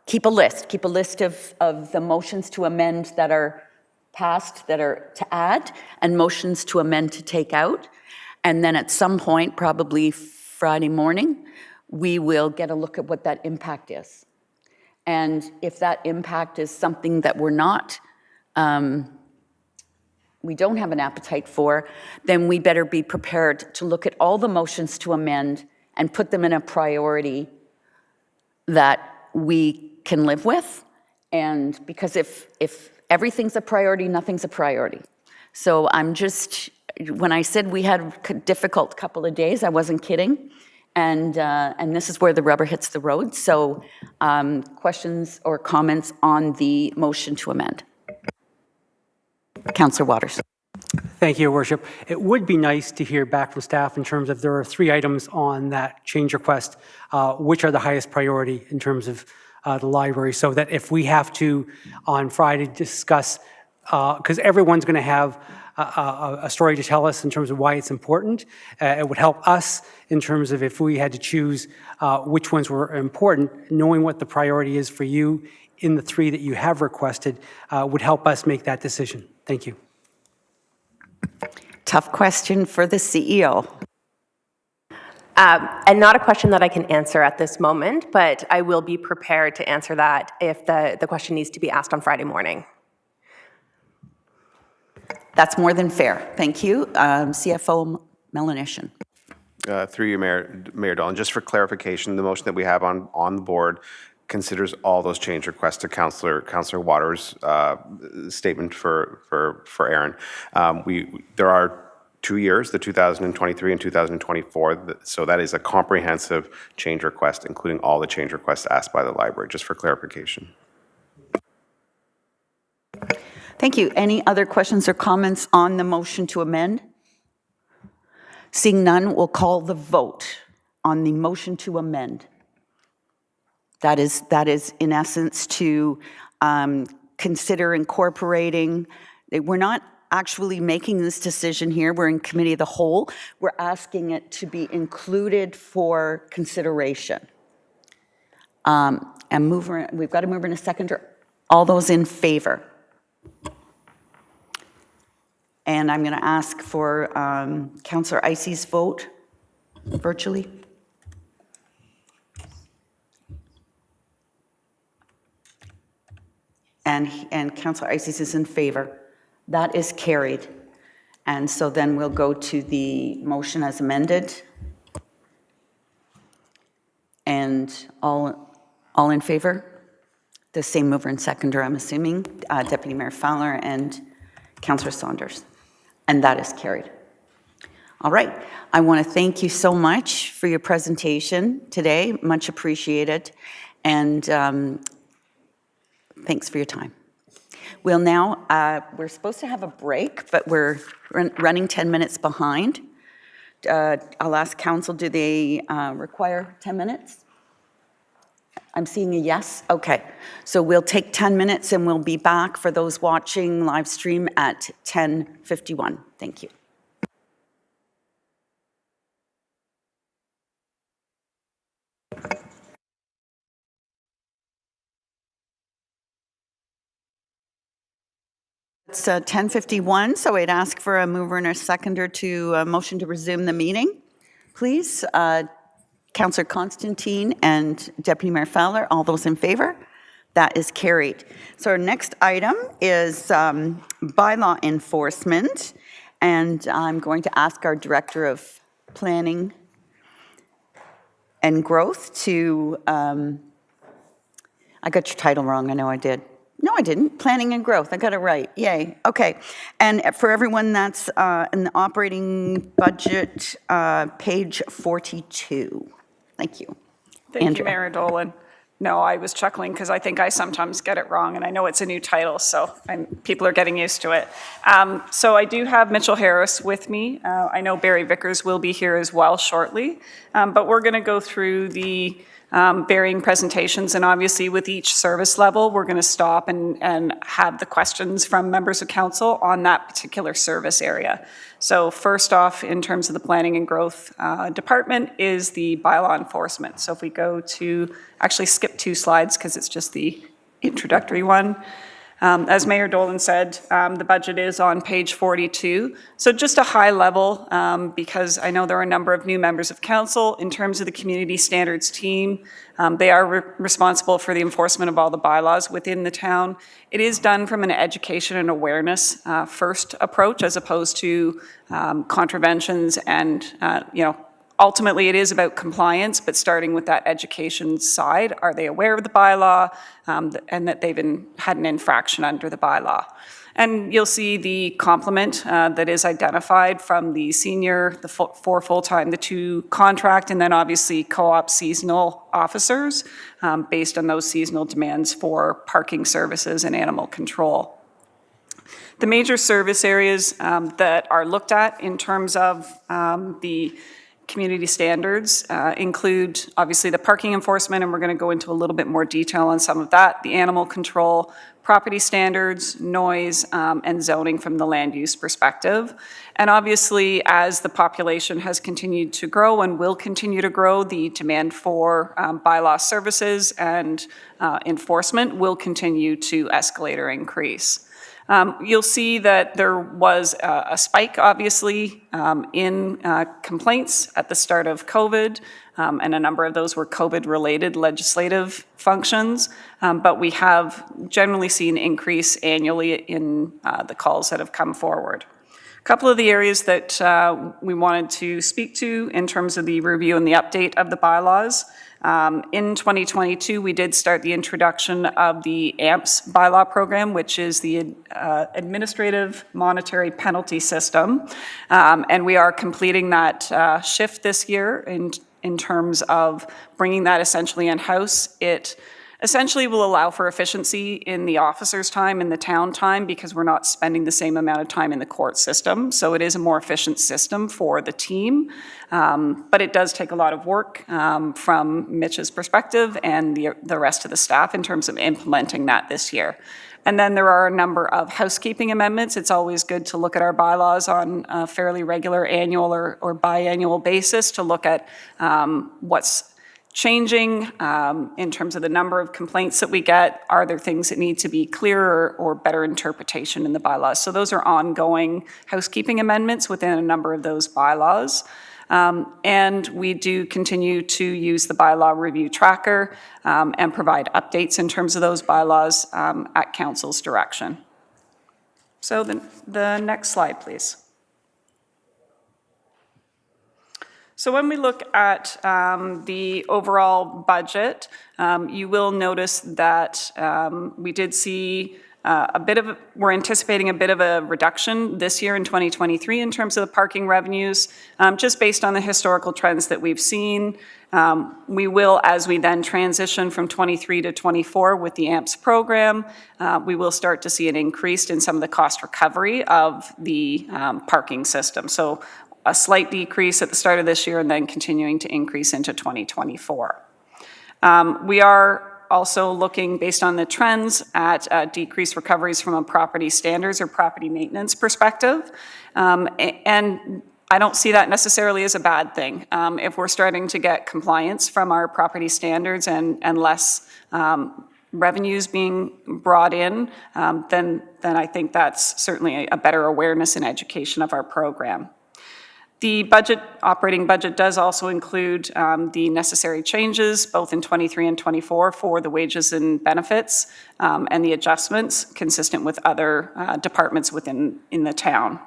Speaker 1: keep a list of the motions to amend that are passed, that are to add, and motions to amend to take out. And then at some point, probably Friday morning, we will get a look at what that impact is. And if that impact is something that we don't have an appetite for, then we better be prepared to look at all the motions to amend and put them in a priority that we can live with. And because if everything's a priority, nothing's a priority. So when I said we had a difficult couple of days, I wasn't kidding. And this is where the rubber hits the road. So questions or comments on the motion to amend? Councillor Waters.
Speaker 7: Thank you, Your Worship. It would be nice to hear back from staff in terms of there are 3 items on that change request, which are the highest priority in terms of the library, so that if we have to on Friday discuss, because everyone's going to have a story to tell us in terms of why it's important, it would help us in terms of if we had to choose which ones were important, knowing what the priority is for you in the 3 that you have requested would help us make that decision. Thank you.
Speaker 1: Tough question for the CEO.
Speaker 13: And not a question that I can answer at this moment, but I will be prepared to answer that if the question needs to be asked on Friday morning.
Speaker 1: That's more than fair. Thank you. CFO Melanishin.
Speaker 4: Through you, Mayor Dolan, just for clarification, the motion that we have on the board considers all those change requests to Councillor Waters' statement for Aaron. There are 2 years, the 2023 and 2024, so that is a comprehensive change request, including all the change requests asked by the library, just for clarification.
Speaker 1: Thank you. Any other questions or comments on the motion to amend? Seeing none, we'll call the vote on the motion to amend. That is in essence to consider incorporating. We're not actually making this decision here. We're in committee of the whole. We're asking it to be included for consideration. We've got a mover and a seconder. All those in favor? And I'm going to ask for Councillor Icey's vote virtually. And Councillor Icey is in favor. That is carried. And so then we'll go to the motion as amended. And all in favor? The same mover and seconder, I'm assuming, Deputy Mayor Fowler and Councillor Saunders. And that is carried. All right. I want to thank you so much for your presentation today. Much appreciated. And thanks for your time. We'll now, we're supposed to have a break, but we're running 10 minutes behind. I'll ask council, do they require 10 minutes? I'm seeing a yes. Okay. So we'll take 10 minutes and we'll be back for those watching live stream at 10:51. Thank you. It's 10:51, so I'd ask for a mover and a seconder to motion to resume the meeting, please. Councillor Constantine and Deputy Mayor Fowler, all those in favor? That is carried. So our next item is bylaw enforcement, and I'm going to ask our Director of Planning and Growth to, I got your title wrong, I know I did. No, I didn't. Planning and Growth. I got it right. Yay. Okay. And for everyone that's in the operating budget, page 42. Thank you.
Speaker 16: Thank
Speaker 1: Andrea.
Speaker 16: you, Mayor Dolan. No, I was chuckling because I think I sometimes get it wrong, and I know it's a new title, so people are getting used to it. So I do have Mitchell Harris with me. I know Barry Vickers will be here as well shortly, but we're going to go through the varying presentations, and obviously with each service level, we're going to stop and have the questions from members of council on that particular service area. So first off, in terms of the Planning and Growth Department, is the bylaw enforcement. So if we go to, actually skip 2 slides because it's just the introductory one. As Mayor Dolan said, the budget is on page 42. So just a high level, because I know there are a number of new members of council. In terms of the community standards team, they are responsible for the enforcement of all the bylaws within the town. It is done from an education and awareness first approach, as opposed to contraventions and, ultimately, it is about compliance, but starting with that education side. Are they aware of the bylaw and that they've had an infraction under the bylaw? And you'll see the complement that is identified from the senior, the 4 full-time, the 2 contract, and then obviously co-op seasonal officers based on those seasonal demands for parking services and animal control. The major service areas that are looked at in terms of the community standards include obviously the parking enforcement, and we're going to go into a little bit more detail on some of that, the animal control, property standards, noise, and zoning from the land use perspective. And obviously, as the population has continued to grow and will continue to grow, the demand for bylaw services and enforcement will continue to escalate or increase. You'll see that there was a spike, obviously, in complaints at the start of COVID, and a number of those were COVID-related legislative functions, but we have generally seen an increase annually in the calls that have come forward. A couple of the areas that we wanted to speak to in terms of the review and the update of the bylaws. In 2022, we did start the introduction of the AMPS bylaw program, which is the Administrative Monetary Penalty System. And we are completing that shift this year in terms of bringing that essentially in-house. It essentially will allow for efficiency in the officer's time and the town time because we're not spending the same amount of time in the court system. So it is a more efficient system for the team. But it does take a lot of work from Mitch's perspective and the rest of the staff in terms of implementing that this year. And then there are a number of housekeeping amendments. It's always good to look at our bylaws on a fairly regular annual or biannual basis to look at what's changing in terms of the number of complaints that we get. Are there things that need to be clearer or better interpretation in the bylaws? So those are ongoing housekeeping amendments within a number of those bylaws. And we do continue to use the bylaw review tracker and provide updates in terms of those bylaws at council's direction. So the next slide, please. So when we look at the overall budget, you will notice that we did see we're anticipating a bit of a reduction this year in 2023 in terms of the parking revenues, just based on the historical trends that we've seen. We will, as we then transition from 23 to 24 with the AMPS program, we will start to see an increase in some of the cost recovery of the parking system. So a slight decrease at the start of this year and then continuing to increase into 2024. We are also looking, based on the trends, at decreased recoveries from a property standards or property maintenance perspective. And I don't see that necessarily as a bad thing. If we're starting to get compliance from our property standards and less revenues being brought in, then I think that's certainly a better awareness and education of our program. The operating budget does also include the necessary changes, both in 23 and 24, for the wages and benefits and the adjustments consistent with other departments within the town.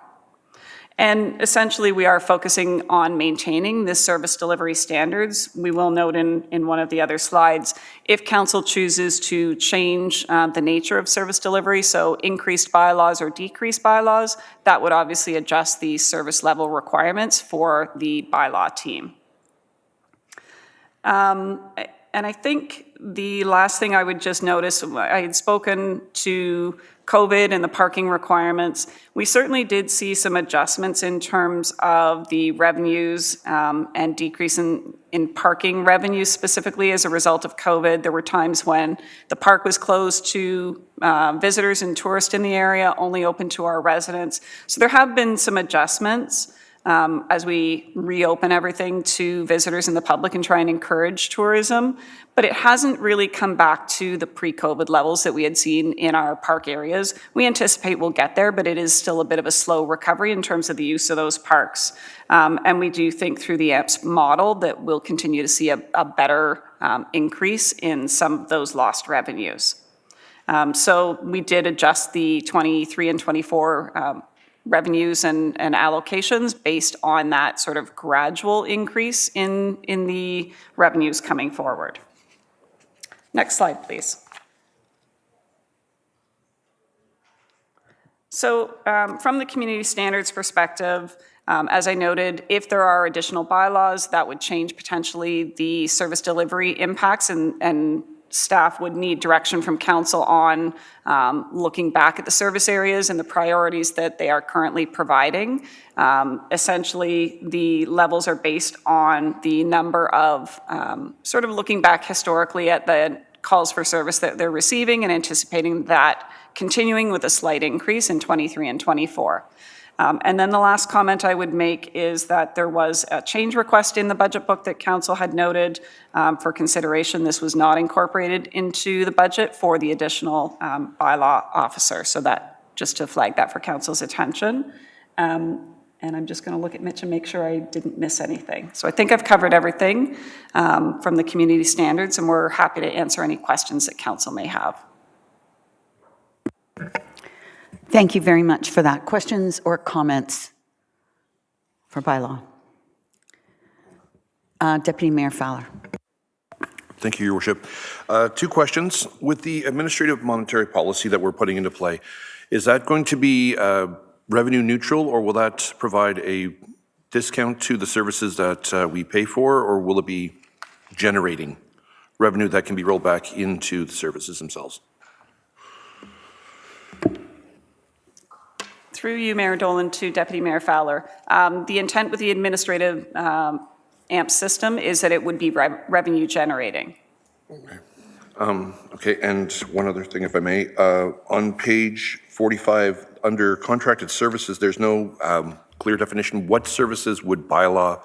Speaker 16: And essentially, we are focusing on maintaining this service delivery standards. We will note in one of the other slides, if council chooses to change the nature of service delivery, so increased bylaws or decreased bylaws, that would obviously adjust the service level requirements for the bylaw team. And I think the last thing I would just notice, I had spoken to COVID and the parking requirements, we certainly did see some adjustments in terms of the revenues and decrease in parking revenues specifically as a result of COVID. There were times when the park was closed to visitors and tourists in the area, only open to our residents. So there have been some adjustments as we reopen everything to visitors and the public and try and encourage tourism. But it hasn't really come back to the pre-COVID levels that we had seen in our park areas. We anticipate we'll get there, but it is still a bit of a slow recovery in terms of the use of those parks. And we do think through the AMPS model that we'll continue to see a better increase in some of those lost revenues. So we did adjust the 23 and 24 revenues and allocations based on that sort of gradual increase in the revenues coming forward. Next slide, please. So from the community standards perspective, as I noted, if there are additional bylaws, that would change potentially the service delivery impacts, and staff would need direction from council on looking back at the service areas and the priorities that they are currently providing. Essentially, the levels are based on the number of sort of looking back historically at the calls for service that they're receiving and anticipating that continuing with a slight increase in 23 and 24. And then the last comment I would make is that there was a change request in the budget book that council had noted for consideration. This was not incorporated into the budget for the additional bylaw officer. So that, just to flag that for council's attention. And I'm just going to look at Mitch and make sure I didn't miss anything. So I think I've covered everything from the community standards, and we're happy to answer any questions that council may have.
Speaker 1: Thank you very much for that. Questions or comments for bylaw? Deputy Mayor Fowler.
Speaker 9: Thank you, Your Worship. 2 questions. With the administrative monetary policy that we're putting into play, is that going to be revenue neutral, or will that provide a discount to the services that we pay for, or will it be generating revenue that can be rolled back into the services themselves?
Speaker 16: Through you, Mayor Dolan, to Deputy Mayor Fowler. The intent with the administrative AMP system is that it would be revenue generating.
Speaker 9: Okay. Okay, and one other thing, if I may. On page 45, under contracted services, there's no clear definition. What services would bylaw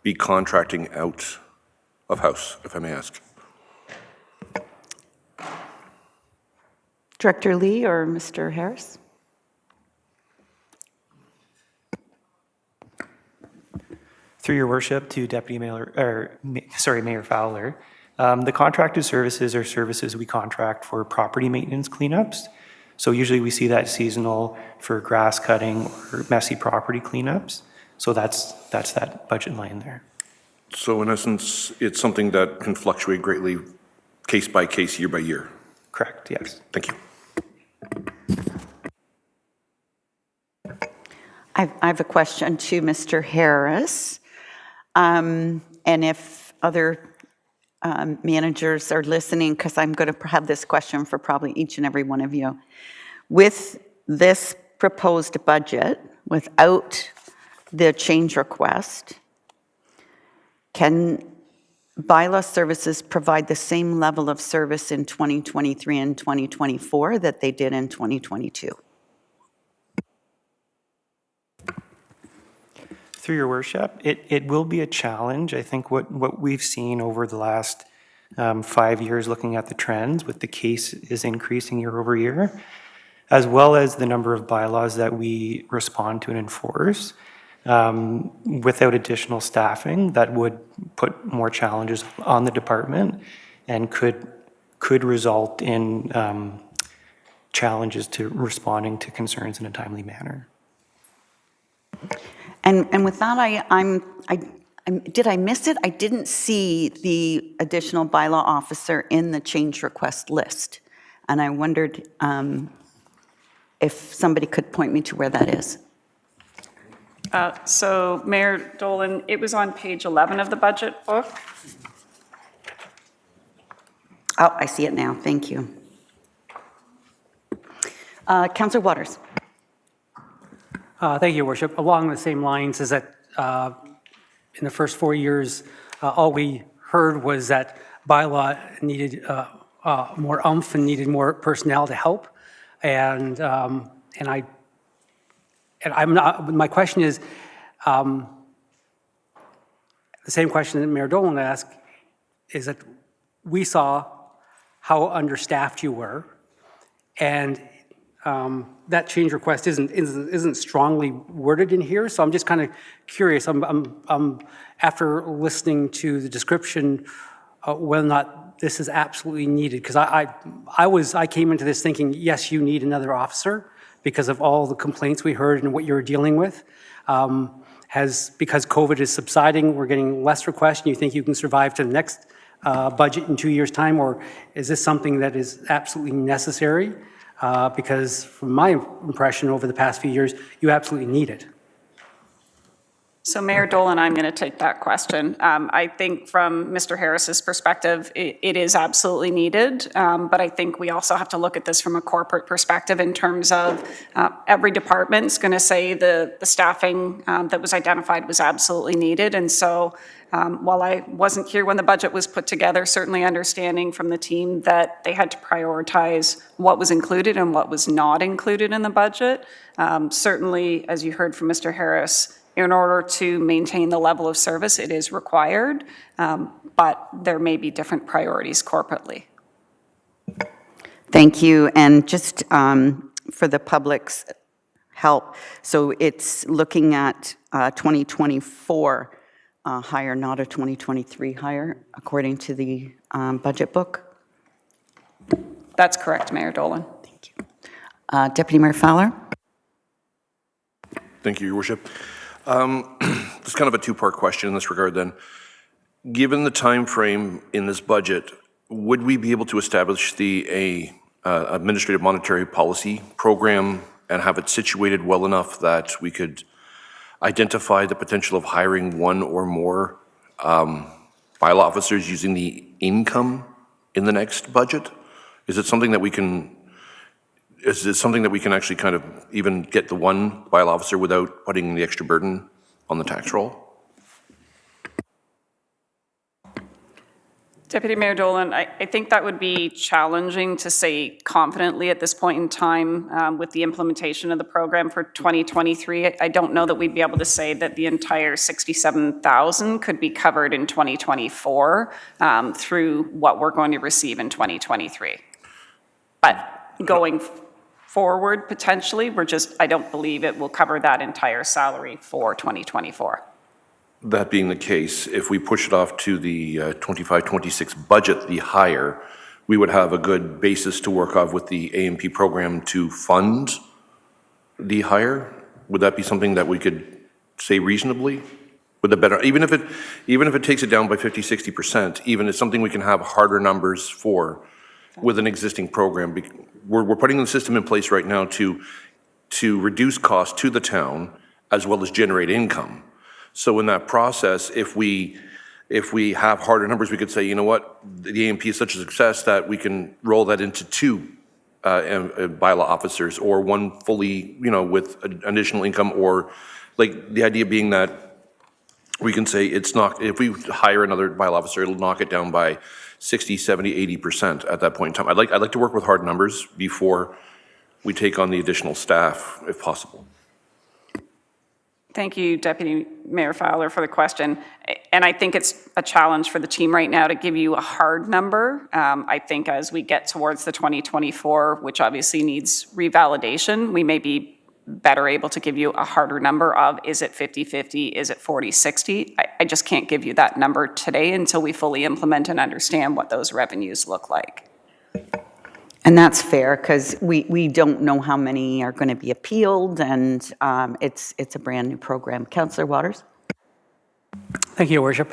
Speaker 9: be contracting out of house, if I may ask?
Speaker 1: Director Lee or Mr. Harris?
Speaker 17: Through your worship to Deputy Mayor, Mayor Fowler, the contracted services are services we contract for property maintenance cleanups. So usually we see that seasonal for grass cutting or messy property cleanups. So that's that budget line there.
Speaker 9: So in essence, it's something that can fluctuate greatly case by case, year by year?
Speaker 17: Correct, yes.
Speaker 9: Thank you.
Speaker 1: I have a question to Mr. Harris. And if other managers are listening, because I'm going to have this question for probably each and every one of you. With this proposed budget, without the change request, can bylaw services provide the same level of service in 2023 and 2024 that they did in 2022?
Speaker 17: Through your worship, it will be a challenge. I think what we've seen over the last 5 years looking at the trends with the case is increasing year over year, as well as the number of bylaws that we respond to and enforce. Without additional staffing, that would put more challenges on the department and could result in challenges to responding to concerns in a timely manner.
Speaker 1: And with that, did I miss it? I didn't see the additional bylaw officer in the change request list. And I wondered if somebody could point me to where that is.
Speaker 16: So Mayor Dolan, it was on page 11 of the budget book.
Speaker 1: Oh, I see it now. Thank you. Councillor Waters.
Speaker 7: Thank you, Your Worship. Along the same lines is that in the first 4 years, all we heard was that bylaw needed more oomph and needed more personnel to help. And I'm not. My question is the same question that Mayor Dolan asked. Is that we saw how understaffed you were, and that change request isn't strongly worded in here. So I'm just kind of curious. I'm after listening to the description, whether or not this is absolutely needed. Because I came into this thinking, yes, you need another officer because of all the complaints we heard and what you're dealing with. Because COVID is subsiding, we're getting less requests, and you think you can survive to the next budget in 2 years' time, or is this something that is absolutely necessary? Because from my impression over the past few years, you absolutely need it.
Speaker 16: So Mayor Dolan, I'm going to take that question. I think from Mr. Harris's perspective, it is absolutely needed, but I think we also have to look at this from a corporate perspective in terms of every department's going to say the staffing that was identified was absolutely needed. And so while I wasn't here when the budget was put together, certainly understanding from the team that they had to prioritize what was included and what was not included in the budget. Certainly, as you heard from Mr. Harris, in order to maintain the level of service, it is required, but there may be different priorities corporately.
Speaker 1: Thank you. And just for the public's help, so it's looking at 2024 hire, not a 2023 hire, according to the budget book?
Speaker 16: That's correct, Mayor Dolan.
Speaker 1: Thank you. Deputy Mayor Fowler?
Speaker 9: Thank you, Your Worship. It's kind of a two-part question in this regard then. Given the time frame in this budget, would we be able to establish the administrative monetary policy program and have it situated well enough that we could identify the potential of hiring one or more bylaw officers using the income in the next budget? Is it something that we can actually kind of even get the one bylaw officer without putting the extra burden on the tax roll?
Speaker 16: Deputy Mayor Dolan, I think that would be challenging to say confidently at this point in time with the implementation of the program for 2023. I don't know that we'd be able to say that the entire 67,000 could be covered in 2024 through what we're going to receive in 2023. But going forward, potentially, I don't believe it will cover that entire salary for 2024.
Speaker 9: That being the case, if we push it off to the 25-26 budget, the higher, we would have a good basis to work off with the A&P program to fund the higher. Would that be something that we could say reasonably? Would that better, even if it takes it down by 50-60%, even it's something we can have harder numbers for with an existing program. We're putting the system in place right now to reduce costs to the town as well as generate income. So in that process, if we have harder numbers, we could say, you know what, the A&P is such a success that we can roll that into two bylaw officers, or one fully, with additional income, or like the idea being that we can say it's not, if we hire another bylaw officer, it'll knock it down by 60, 70, 80% at that point in time. I'd like to work with hard numbers before we take on the additional staff, if possible.
Speaker 16: Thank you, Deputy Mayor Fowler, for the question. And I think it's a challenge for the team right now to give you a hard number. I think as we get towards the 2024, which obviously needs revalidation, we may be better able to give you a harder number of, is it 50-50, is it 40-60? I just can't give you that number today until we fully implement and understand what those revenues look like.
Speaker 1: And that's fair, because we don't know how many are going to be appealed, and it's a brand new program. Councillor Waters?
Speaker 7: Thank you, Your Worship.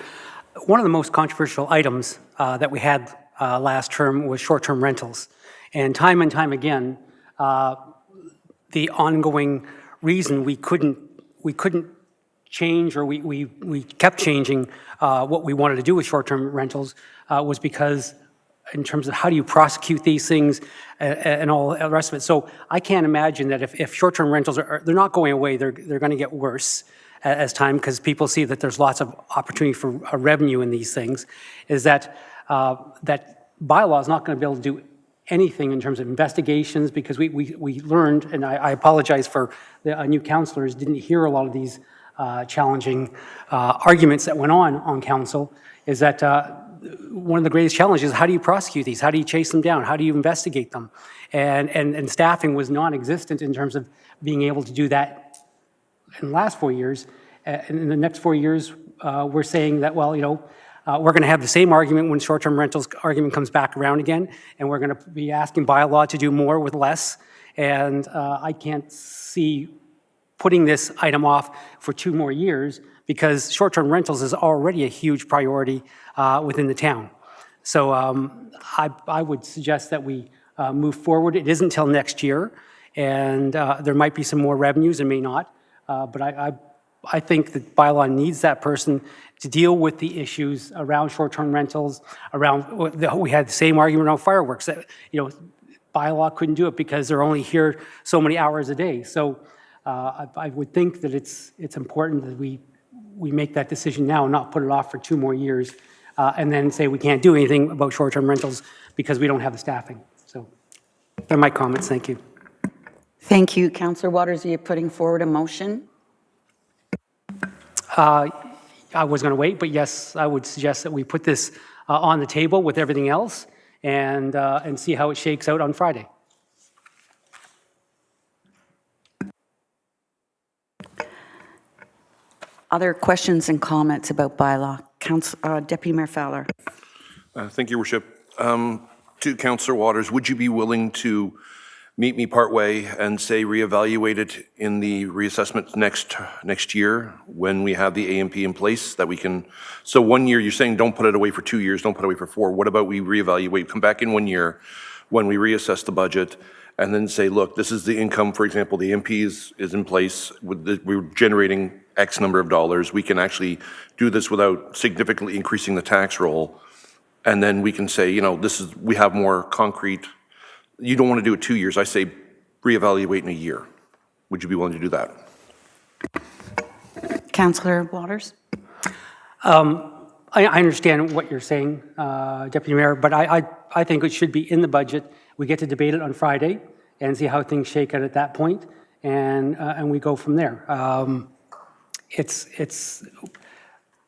Speaker 7: One of the most controversial items that we had last term was short-term rentals. And time again, the ongoing reason we couldn't change, or we kept changing what we wanted to do with short-term rentals was because in terms of how do you prosecute these things and all the rest of it. So I can't imagine that if short-term rentals they're not going away, they're going to get worse as time, because people see that there's lots of opportunity for revenue in these things, is that that bylaw is not going to be able to do anything in terms of investigations, because we learned, and I apologize for the new councillors didn't hear a lot of these challenging arguments that went on council, is that one of the greatest challenges is how do you prosecute these? How do you chase them down? How do you investigate them? And staffing was non-existent in terms of being able to do that in the last 4 years. And in the next 4 years, we're saying that, well, we're going to have the same argument when short-term rentals argument comes back around again, and we're going to be asking bylaw to do more with less. And I can't see putting this item off for 2 more years, because short-term rentals is already a huge priority within the town. So I would suggest that we move forward. It isn't until next year, and there might be some more revenues and may not, but I think that bylaw needs that person to deal with the issues around short-term rentals, we had the same argument around fireworks, that, bylaw couldn't do it because they're only here so many hours a day. So I would think that it's important that we make that decision now, not put it off for 2 more years, and then say we can't do anything about short-term rentals because we don't have the staffing. So they're my comments. Thank you.
Speaker 1: Thank you. Councillor Waters, are you putting forward a motion?
Speaker 7: I was going to wait, but yes, I would suggest that we put this on the table with everything else and see how it shakes out on Friday.
Speaker 1: Other questions and comments about bylaw? Deputy Mayor Fowler.
Speaker 9: Thank you, Worship. To Councillor Waters, would you be willing to meet me partway and say reevaluate it in the reassessment next year when we have the A&P in place, that we can, so 1 year, you're saying don't put it away for 2 years, don't put it away for 4. What about we reevaluate, come back in 1 year when we reassess the budget, and then say, look, this is the income, for example, the A&P is in place, we're generating X number of dollars, we can actually do this without significantly increasing the tax roll, and then we can say, we have more concrete. You don't want to do it 2 years. I say reevaluate in a year. Would you be willing to do that?
Speaker 1: Councillor Waters.
Speaker 7: I understand what you're saying, Deputy Mayor, but I think it should be in the budget. We get to debate it on Friday and see how things shake out at that point, and we go from there.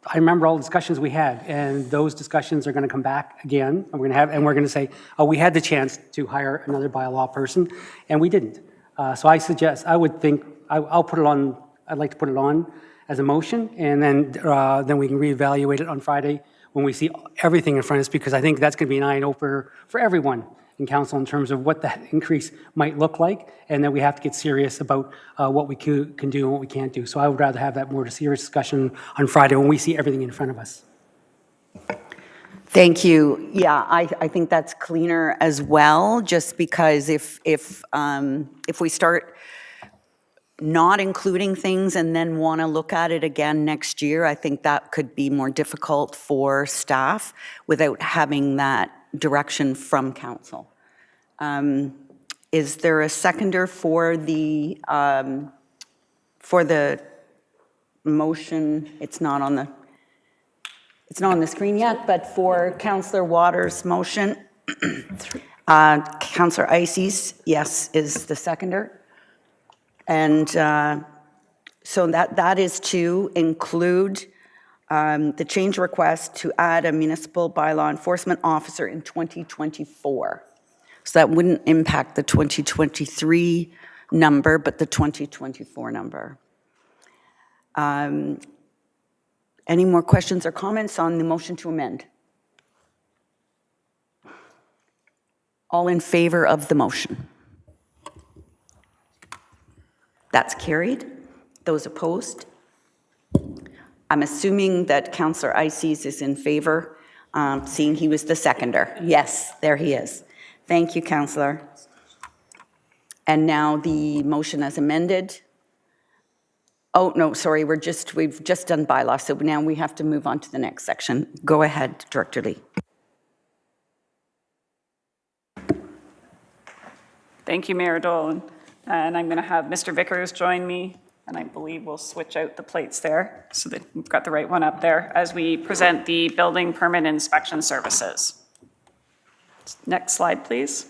Speaker 7: I remember all the discussions we had, and those discussions are going to come back again. We're going to say, oh, we had the chance to hire another bylaw person, and we didn't. So I would think, I'll put it on, I'd like to put it on as a motion, and then we can reevaluate it on Friday when we see everything in front of us, because I think that's going to be an eye-opener for everyone in council in terms of what that increase might look like, and then we have to get serious about what we can do and what we can't do. So I would rather have that more serious discussion on Friday when we see everything in front of us.
Speaker 1: Thank you. Yeah, I think that's cleaner as well, just because if we start not including things and then want to look at it again next year, I think that could be more difficult for staff without having that direction from council. Is there a seconder for the motion? It's not on the screen yet, but for Councillor Waters' motion, Councillor Ices, yes, is the seconder. And so that is to include the change request to add a municipal bylaw enforcement officer in 2024. So that wouldn't impact the 2023 number, but the 2024 number. Any more questions or comments on the motion to amend? All in favor of the motion? That's carried. Those opposed? I'm assuming that Councillor Ices is in favor, seeing he was the seconder. Yes, there he is. Thank you, Councillor. And now the motion as amended. Oh, no, sorry, we've just done bylaw, so now we have to move on to the next section. Go ahead, Director Lee.
Speaker 16: Thank you, Mayor Dolan. And I'm going to have Mr. Vickers join me, and I believe we'll switch out the plates there so that we've got the right one up there as we present the building permit inspection services. Next slide, please.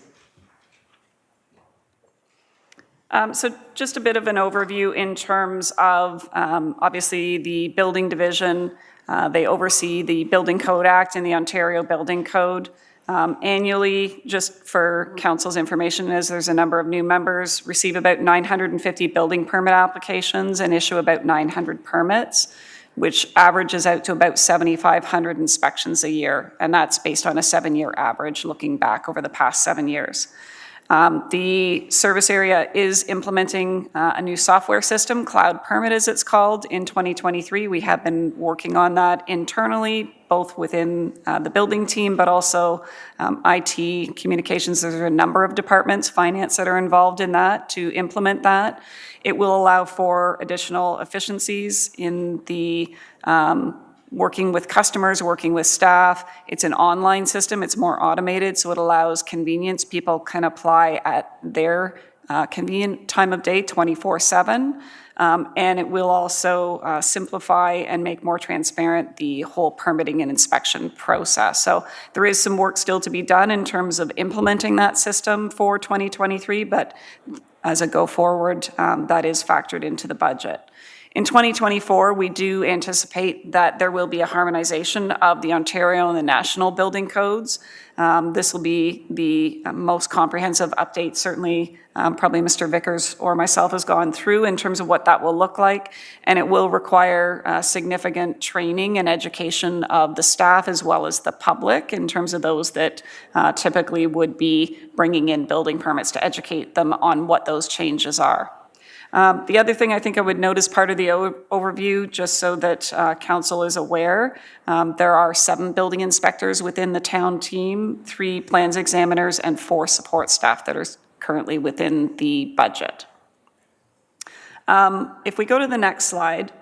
Speaker 16: So just a bit of an overview in terms of, obviously, the building division. They oversee the Building Code Act and the Ontario Building Code. Annually, just for council's information, as there's a number of new members, receive about 950 building permit applications and issue about 900 permits, which averages out to about 7,500 inspections a year. And that's based on a 7-year average looking back over the past 7 years. The service area is implementing a new software system, Cloud Permit as it's called, in 2023. We have been working on that internally, both within the building team, but also IT, communications. There's a number of departments, finance, that are involved in that to implement that. It will allow for additional efficiencies in the working with customers, working with staff. It's an online system. It's more automated, so it allows convenience. People can apply at their convenient time of day, 24/7. And it will also simplify and make more transparent the whole permitting and inspection process. So there is some work still to be done in terms of implementing that system for 2023, but as a go forward, that is factored into the budget. In 2024, we do anticipate that there will be a harmonization of the Ontario and the national building codes. This will be the most comprehensive update, certainly probably Mr. Vickers or myself has gone through in terms of what that will look like. And it will require significant training and education of the staff as well as the public in terms of those that typically would be bringing in building permits to educate them on what those changes are. The other thing I think I would note as part of the overview, just so that council is aware, there are 7 building inspectors within the town team, 3 plans examiners, and 4 support staff that are currently within the budget. If we go to the next slide,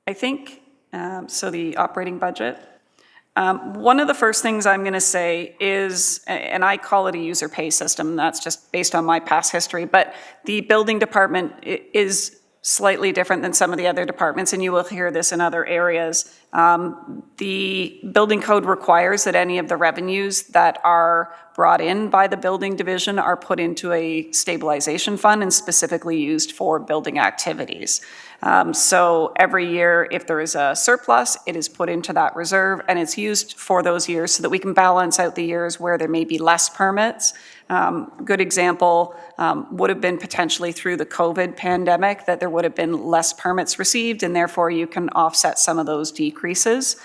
Speaker 16: I think, so the operating budget. One of the first things I'm going to say is, and I call it a user pay system, that's just based on my past history, but the building department is slightly different than some of the other departments, and you will hear this in other areas. The building code requires that any of the revenues that are brought in by the building division are put into a stabilization fund and specifically used for building activities. So every year, if there is a surplus, it is put into that reserve and it's used for those years so that we can balance out the years where there may be less permits. Good example would have been potentially through the COVID pandemic that there would have been less permits received, and therefore you can offset some of those decreases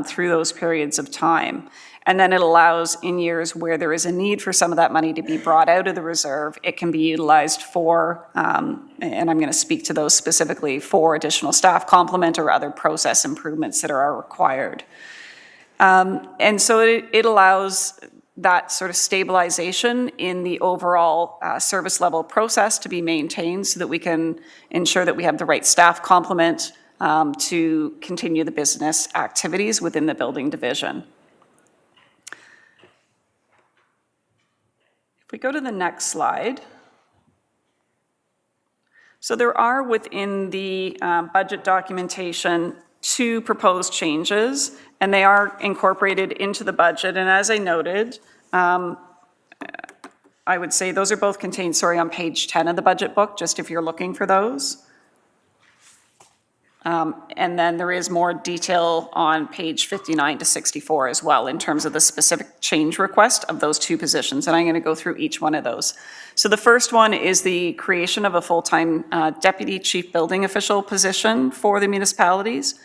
Speaker 16: through those periods of time. And then it allows in years where there is a need for some of that money to be brought out of the reserve, it can be utilized for, and I'm going to speak to those specifically, for additional staff complement or other process improvements that are required. And so it allows that sort of stabilization in the overall service level process to be maintained so that we can ensure that we have the right staff complement to continue the business activities within the building division. If we go to the next slide. So there are within the budget documentation 2 proposed changes, and they are incorporated into the budget. And as I noted, I would say those are both contained, on page 10 of the budget book, just if you're looking for those. And then there is more detail on page 59 to 64 as well in terms of the specific change request of those 2 positions. And I'm going to go through each one of those. So the first one is the creation of a full-time deputy chief building official position for the municipalities.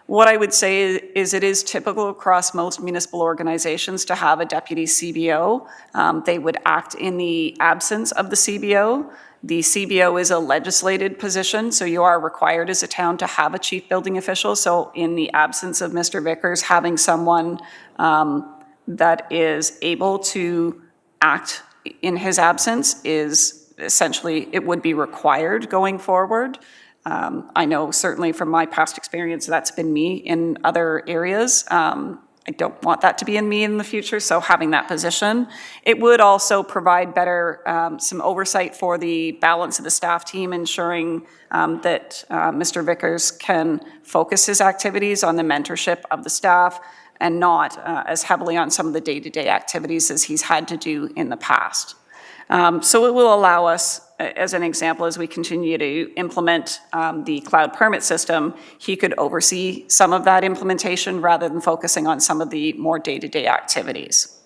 Speaker 16: What I would say is it is typical across most municipal organizations to have a deputy CBO. They would act in the absence of the CBO. The CBO is a legislated position, so you are required as a town to have a chief building official. So in the absence of Mr. Vickers, having someone that is able to act in his absence is essentially, it would be required going forward. I know certainly from my past experience that's been me in other areas. I don't want that to be in me in the future, so having that position. It would also provide better, some oversight for the balance of the staff team, ensuring that Mr. Vickers can focus his activities on the mentorship of the staff and not as heavily on some of the day-to-day activities as he's had to do in the past. So it will allow us, as an example, as we continue to implement the cloud permit system, he could oversee some of that implementation rather than focusing on some of the more day-to-day activities.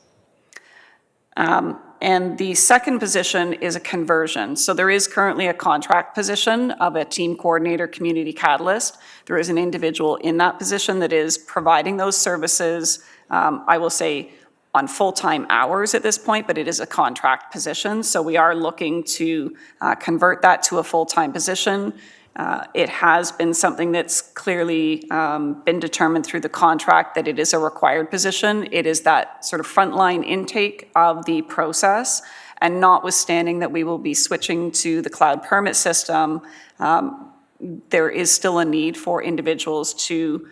Speaker 16: And the second position is a conversion. So there is currently a contract position of a team coordinator, community catalyst. There is an individual in that position that is providing those services, I will say, on full-time hours at this point, but it is a contract position. So we are looking to convert that to a full-time position. It has been something that's clearly been determined through the contract that it is a required position. It is that sort of frontline intake of the process, and notwithstanding that we will be switching to the cloud permit system, there is still a need for individuals to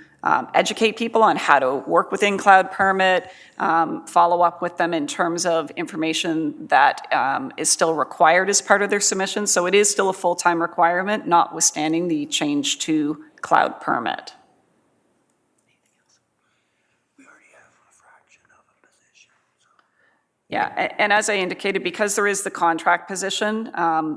Speaker 16: educate people on how to work within cloud permit, follow up with them in terms of information that is still required as part of their submission. So it is still a full-time requirement, notwithstanding the change to cloud permit. Yeah, and as I indicated, because there is the contract position,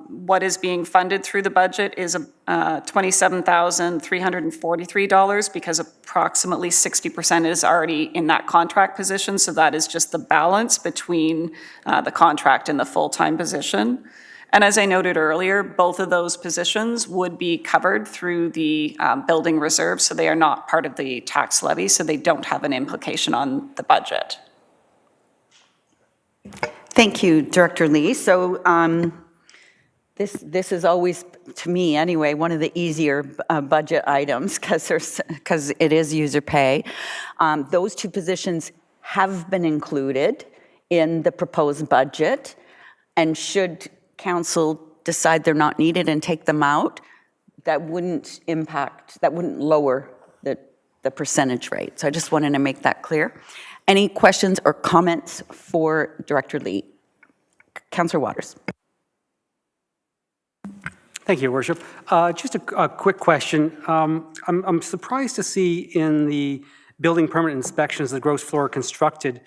Speaker 16: what is being funded through the budget is $27,343 because approximately 60% is already in that contract position. So that is just the balance between the contract and the full-time position. And as I noted earlier, both of those positions would be covered through the building reserve. So they are not part of the tax levy, so they don't have an implication on the budget.
Speaker 1: Thank you, Director Lee. So this is always, to me anyway, one of the easier budget items because it is user pay. Those two positions have been included in the proposed budget, and should council decide they're not needed and take them out, that wouldn't lower the percentage rate. So I just wanted to make that clear. Any questions or comments for Director Lee? Councillor Waters.
Speaker 7: Thank you, Your Worship. Just a quick question. I'm surprised to see in the building permit inspections, the gross floor constructed,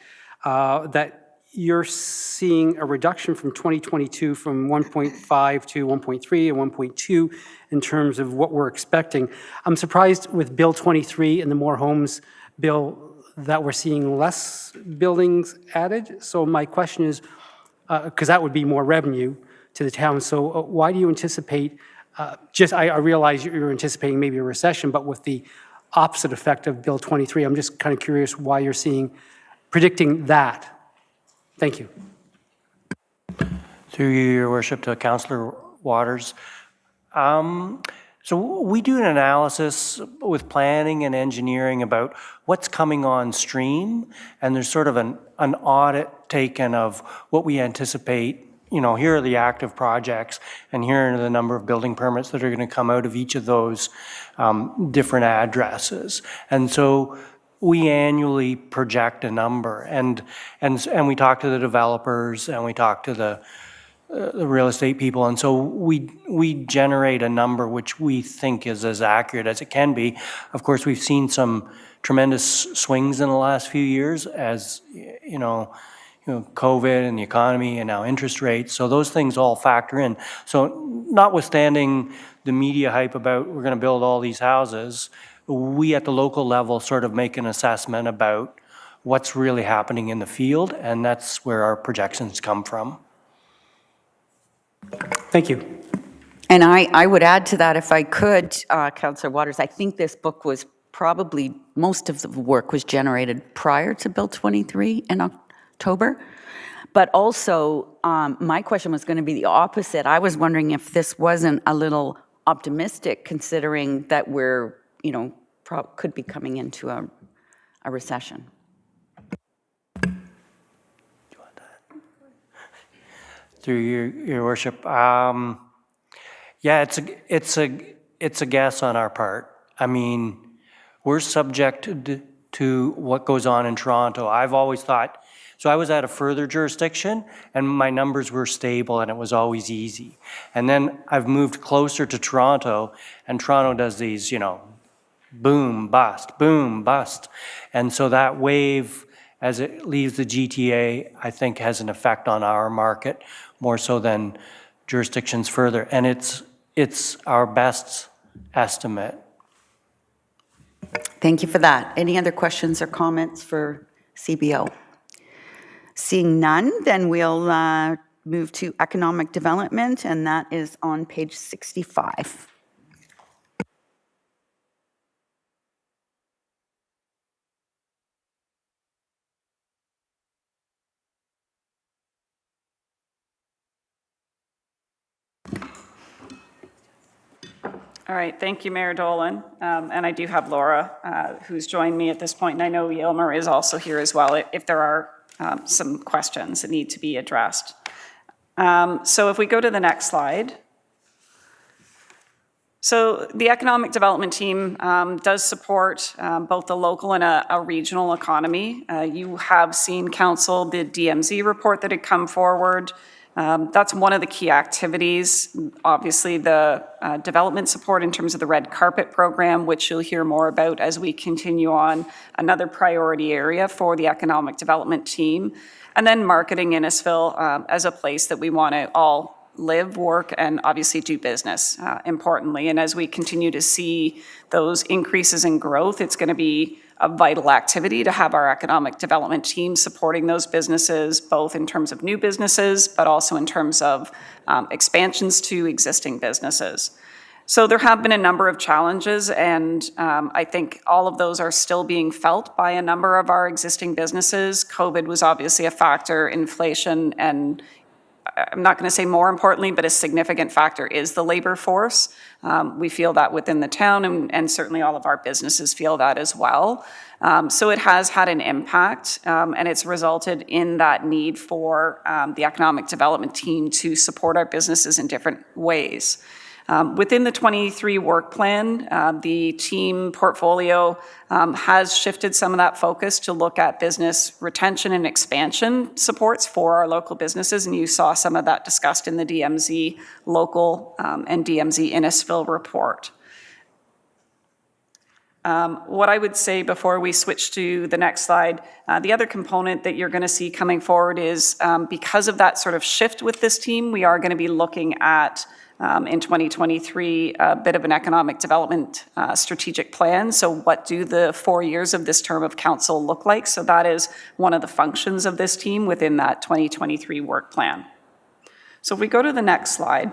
Speaker 7: that you're seeing a reduction from 2022 from 1.5 to 1.3 and 1.2 in terms of what we're expecting. I'm surprised with Bill 23 and the More Homes Bill that we're seeing less buildings added. So my question is, because that would be more revenue to the town, so why do you anticipate, I realize you're anticipating maybe a recession, but with the opposite effect of Bill 23, I'm just kind of curious why you're predicting that. Thank you.
Speaker 17: Through you, Your Worship, to Councillor Waters. So we do an analysis with planning and engineering about what's coming on stream, and there's sort of an audit taken of what we anticipate. You know, here are the active projects, and here are the number of building permits that are going to come out of each of those different addresses. And so we annually project a number, and we talk to the developers, and we talk to the real estate people, and so we generate a number which we think is as accurate as it can be. Of course, we've seen some tremendous swings in the last few years, as you know, COVID and the economy and now interest rates. So those things all factor in. So notwithstanding the media hype about we're going to build all these houses, we at the local level sort of make an assessment about what's really happening in the field, and that's where our projections come from.
Speaker 7: Thank you.
Speaker 1: And I would add to that, if I could, Councillor Waters, I think this book was probably, most of the work was generated prior to Bill 23 in October. But also, my question was going to be the opposite. I was wondering if this wasn't a little optimistic, considering that we're, could be coming into a recession.
Speaker 17: Through your worship, yeah, it's a guess on our part. I mean, we're subject to what goes on in Toronto. I've always thought, so I was at a further jurisdiction and my numbers were stable and it was always easy. And then I've moved closer to Toronto, and Toronto does these, you know, boom, bust. And so that wave, as it leaves the GTA, I think has an effect on our market more so than jurisdictions further. And it's our best estimate.
Speaker 1: Thank you for that. Any other questions or comments for CBO? Seeing none, then we'll move to economic development, and that is on page 65.
Speaker 16: All right, thank you, Mayor Dolan. And I do have Laura, who's joined me at this point, and I know Yilmer is also here as well if there are some questions that need to be addressed. So if we go to the next slide. So the economic development team does support both the local and a regional economy. You have seen, Council, the DMZ report that had come forward. That's one of the key activities. Obviously, the development support in terms of the red carpet program, which you'll hear more about as we continue on, another priority area for the economic development team. And then marketing Innisfil as a place that we want to all live, work, and obviously do business, importantly. And as we continue to see those increases in growth, it's going to be a vital activity to have our economic development team supporting those businesses, both in terms of new businesses, but also in terms of expansions to existing businesses. So there have been a number of challenges, and I think all of those are still being felt by a number of our existing businesses. COVID was obviously a factor, inflation, and I'm not going to say more importantly, but a significant factor is the labor force. We feel that within the town, and certainly all of our businesses feel that as well. So it has had an impact, and it's resulted in that need for the economic development team to support our businesses in different ways. Within the 23 work plan, the team portfolio has shifted some of that focus to look at business retention and expansion supports for our local businesses, and you saw some of that discussed in the DMZ local and DMZ Innisfil report. What I would say before we switch to the next slide, the other component that you're going to see coming forward is because of that sort of shift with this team, we are going to be looking at in 2023, a bit of an economic development strategic plan. So what do the 4 years of this term of council look like? So that is one of the functions of this team within that 2023 work plan. So if we go to the next slide,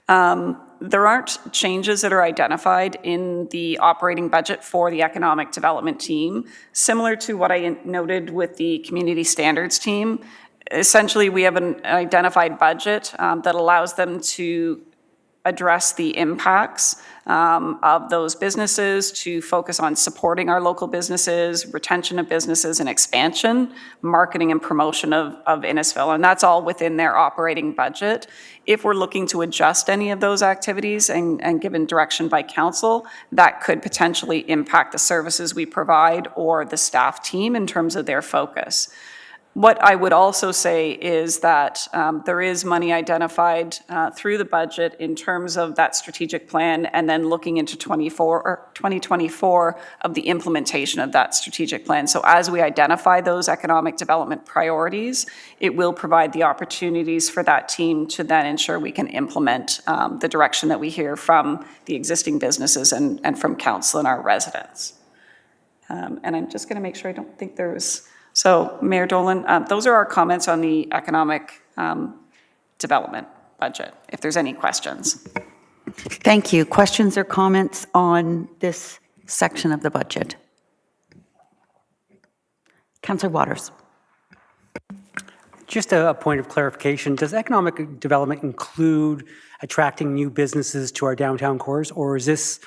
Speaker 16: there aren't changes that are identified in the operating budget for the economic development team. Similar to what I noted with the community standards team, essentially, we have an identified budget that allows them to address the impacts of those businesses, to focus on supporting our local businesses, retention of businesses, and expansion, marketing and promotion of Innisfil. And that's all within their operating budget. If we're looking to adjust any of those activities and given direction by council, that could potentially impact the services we provide or the staff team in terms of their focus. What I would also say is that there is money identified through the budget in terms of that strategic plan, and then looking into 2024 of the implementation of that strategic plan. So as we identify those economic development priorities, it will provide the opportunities for that team to then ensure we can implement the direction that we hear from the existing businesses and from council and our residents. And I'm just going to make sure I don't think there's... So, Mayor Dolan, those are our comments on the economic development budget, if there's any questions.
Speaker 1: Thank you. Questions or comments on this section of the budget? Councillor Waters.
Speaker 7: Just a point of clarification. Does economic development include attracting new businesses to our downtown cores, or is this...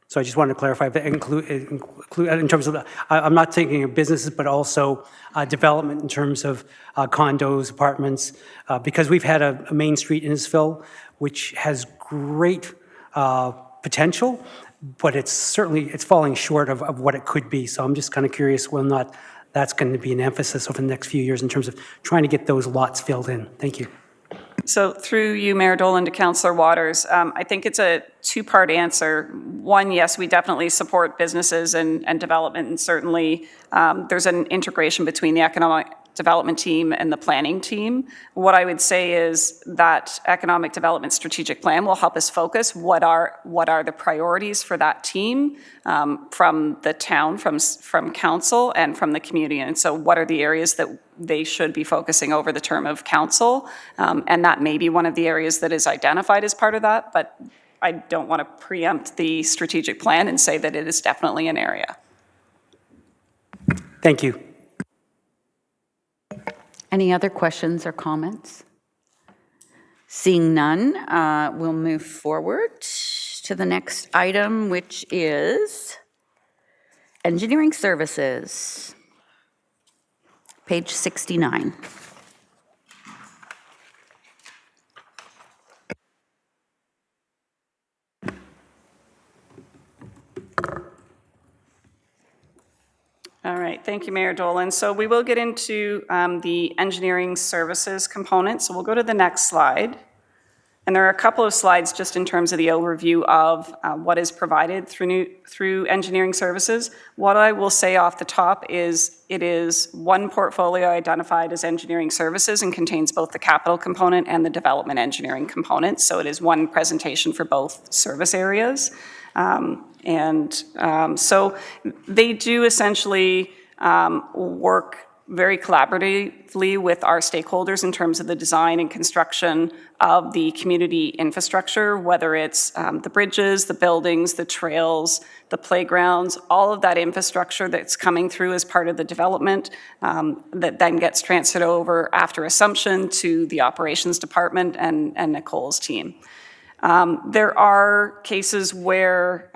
Speaker 7: So I just wanted to clarify if that include in terms of, I'm not thinking of businesses, but also development in terms of condos, apartments, because we've had a Main Street in Innisfil, which has great potential, but it's certainly, it's falling short of what it could be. So I'm just kind of curious whether or not that's going to be an emphasis over the next few years in terms of trying to get those lots filled in. Thank you.
Speaker 16: So through you, Mayor Dolan, to Councillor Waters, I think it's a two-part answer. One, yes, we definitely support businesses and development, and certainly there's an integration between the economic development team and the planning team. What I would say is that economic development strategic plan will help us focus what are the priorities for that team from the town, from council, and from the community. And so what are the areas that they should be focusing over the term of council? And that may be one of the areas that is identified as part of that, but I don't want to preempt the strategic plan and say that it is definitely an area.
Speaker 7: Thank you.
Speaker 1: Any other questions or comments? Seeing none, we'll move forward to the next item, which is engineering services. Page 69.
Speaker 16: All right, thank you, Mayor Dolan. So we will get into the engineering services component. So we'll go to the next slide. And there are a couple of slides just in terms of the overview of what is provided through engineering services. What I will say off the top is it is one portfolio identified as engineering services and contains both the capital component and the development engineering component. So it is one presentation for both service areas. So they do essentially work very collaboratively with our stakeholders in terms of the design and construction of the community infrastructure, whether it's the bridges, the buildings, the trails, the playgrounds, all of that infrastructure that's coming through as part of the development that then gets transferred over after assumption to the operations department and Nicole's team. There are cases where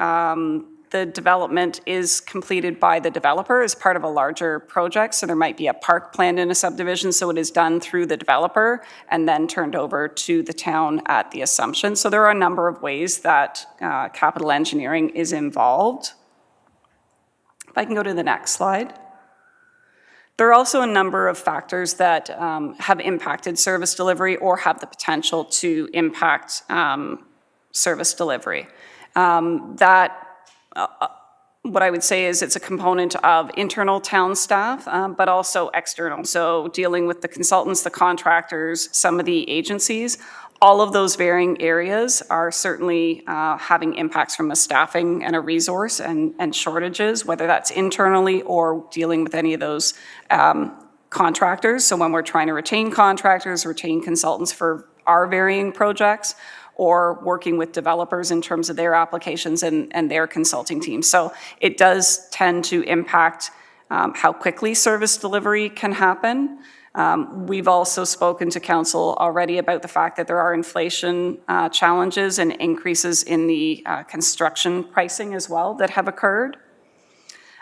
Speaker 16: the development is completed by the developer as part of a larger project. So there might be a park planned in a subdivision, so it is done through the developer and then turned over to the town at the assumption. So there are a number of ways that capital engineering is involved. If I can go to the next slide. There are also a number of factors that have impacted service delivery or have the potential to impact service delivery. What I would say is it's a component of internal town staff, but also external. So dealing with the consultants, the contractors, some of the agencies, all of those varying areas are certainly having impacts from a staffing and a resource and shortages, whether that's internally or dealing with any of those contractors. So when we're trying to retain contractors, retain consultants for our varying projects, or working with developers in terms of their applications and their consulting teams. So it does tend to impact how quickly service delivery can happen. We've also spoken to council already about the fact that there are inflation challenges and increases in the construction pricing as well that have occurred.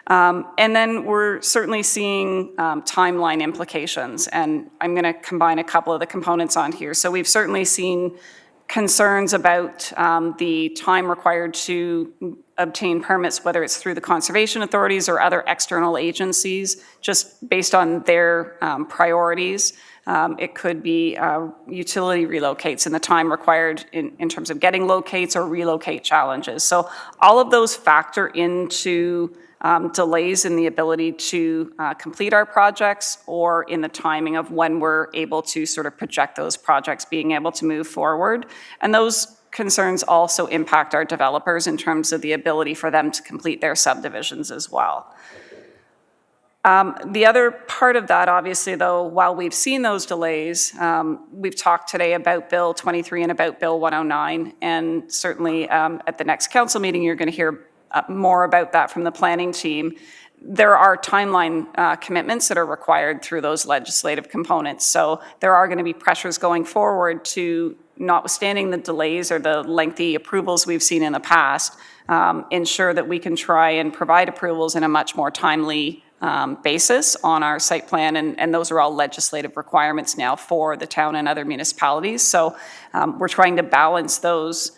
Speaker 16: And then we're certainly seeing timeline implications, and I'm going to combine a couple of the components on here. So we've certainly seen concerns about the time required to obtain permits, whether it's through the conservation authorities or other external agencies, just based on their priorities. It could be utility relocates and the time required in terms of getting locates or relocate challenges. So all of those factor into delays in the ability to complete our projects or in the timing of when we're able to sort of project those projects being able to move forward. And those concerns also impact our developers in terms of the ability for them to complete their subdivisions as well. The other part of that, obviously, though, while we've seen those delays, we've talked today about Bill 23 and about Bill 109, and certainly at the next council meeting, you're going to hear more about that from the planning team. There are timeline commitments that are required through those legislative components. So there are going to be pressures going forward to, notwithstanding the delays or the lengthy approvals we've seen in the past, ensure that we can try and provide approvals in a much more timely basis on our site plan, and those are all legislative requirements now for the town and other municipalities. So we're trying to balance those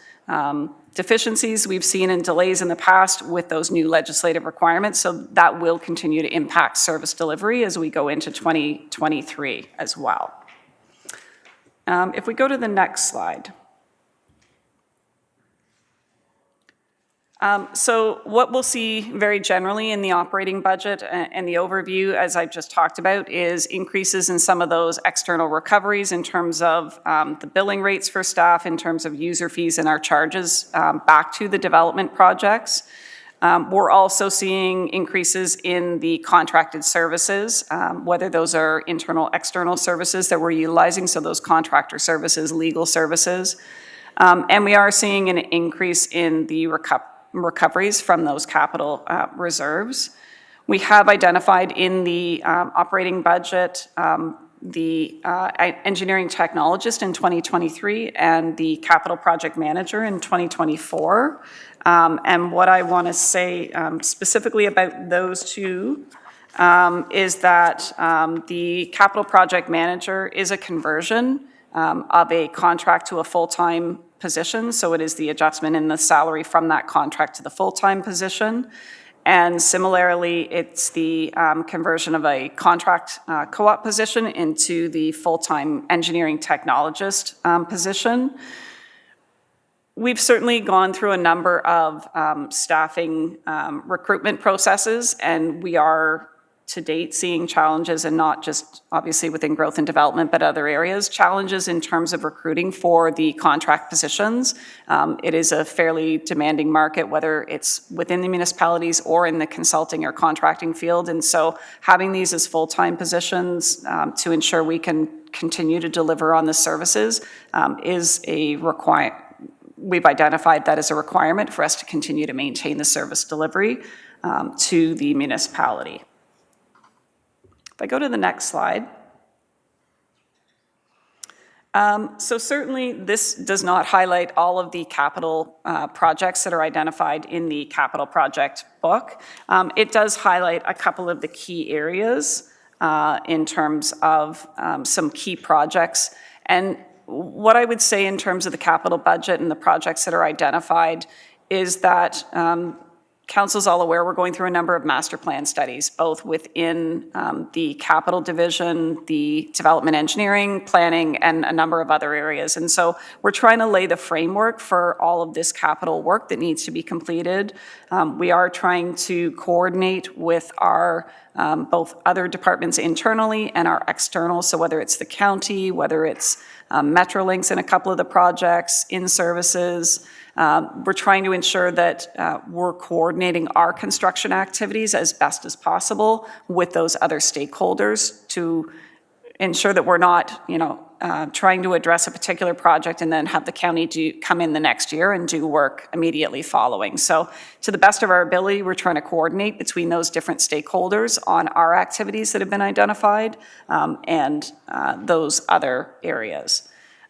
Speaker 16: deficiencies we've seen and delays in the past with those new legislative requirements. So that will continue to impact service delivery as we go into 2023 as well. If we go to the next slide. So what we'll see very generally in the operating budget and the overview, as I've just talked about, is increases in some of those external recoveries in terms of the billing rates for staff, in terms of user fees and our charges back to the development projects. We're also seeing increases in the contracted services, whether those are internal, external services that we're utilizing, so those contractor services, legal services. And we are seeing an increase in the recoveries from those capital reserves. We have identified in the operating budget the engineering technologist in 2023 and the capital project manager in 2024. And what I want to say specifically about those two is that the capital project manager is a conversion of a contract to a full-time position. So it is the adjustment in the salary from that contract to the full-time position. And similarly, it's the conversion of a contract co-op position into the full-time engineering technologist position. We've certainly gone through a number of staffing recruitment processes, and we are to date seeing challenges, and not just obviously within growth and development, but other areas, challenges in terms of recruiting for the contract positions. It is a fairly demanding market, whether it's within the municipalities or in the consulting or contracting field. And so having these as full-time positions to ensure we can continue to deliver on the services is a requirement. We've identified that as a requirement for us to continue to maintain the service delivery to the municipality. If I go to the next slide. So certainly this does not highlight all of the capital projects that are identified in the capital project book. It does highlight a couple of the key areas in terms of some key projects. And what I would say in terms of the capital budget and the projects that are identified is that Council's all aware we're going through a number of master plan studies, both within the capital division, the development engineering, planning, and a number of other areas. And so we're trying to lay the framework for all of this capital work that needs to be completed. We are trying to coordinate with our both other departments internally and our external, so whether it's the county, whether it's Metrolinx in a couple of the projects, in services. We're trying to ensure that we're coordinating our construction activities as best as possible with those other stakeholders to ensure that we're not, trying to address a particular project and then have the county come in the next year and do work immediately following. So to the best of our ability, we're trying to coordinate between those different stakeholders on our activities that have been identified and those other areas.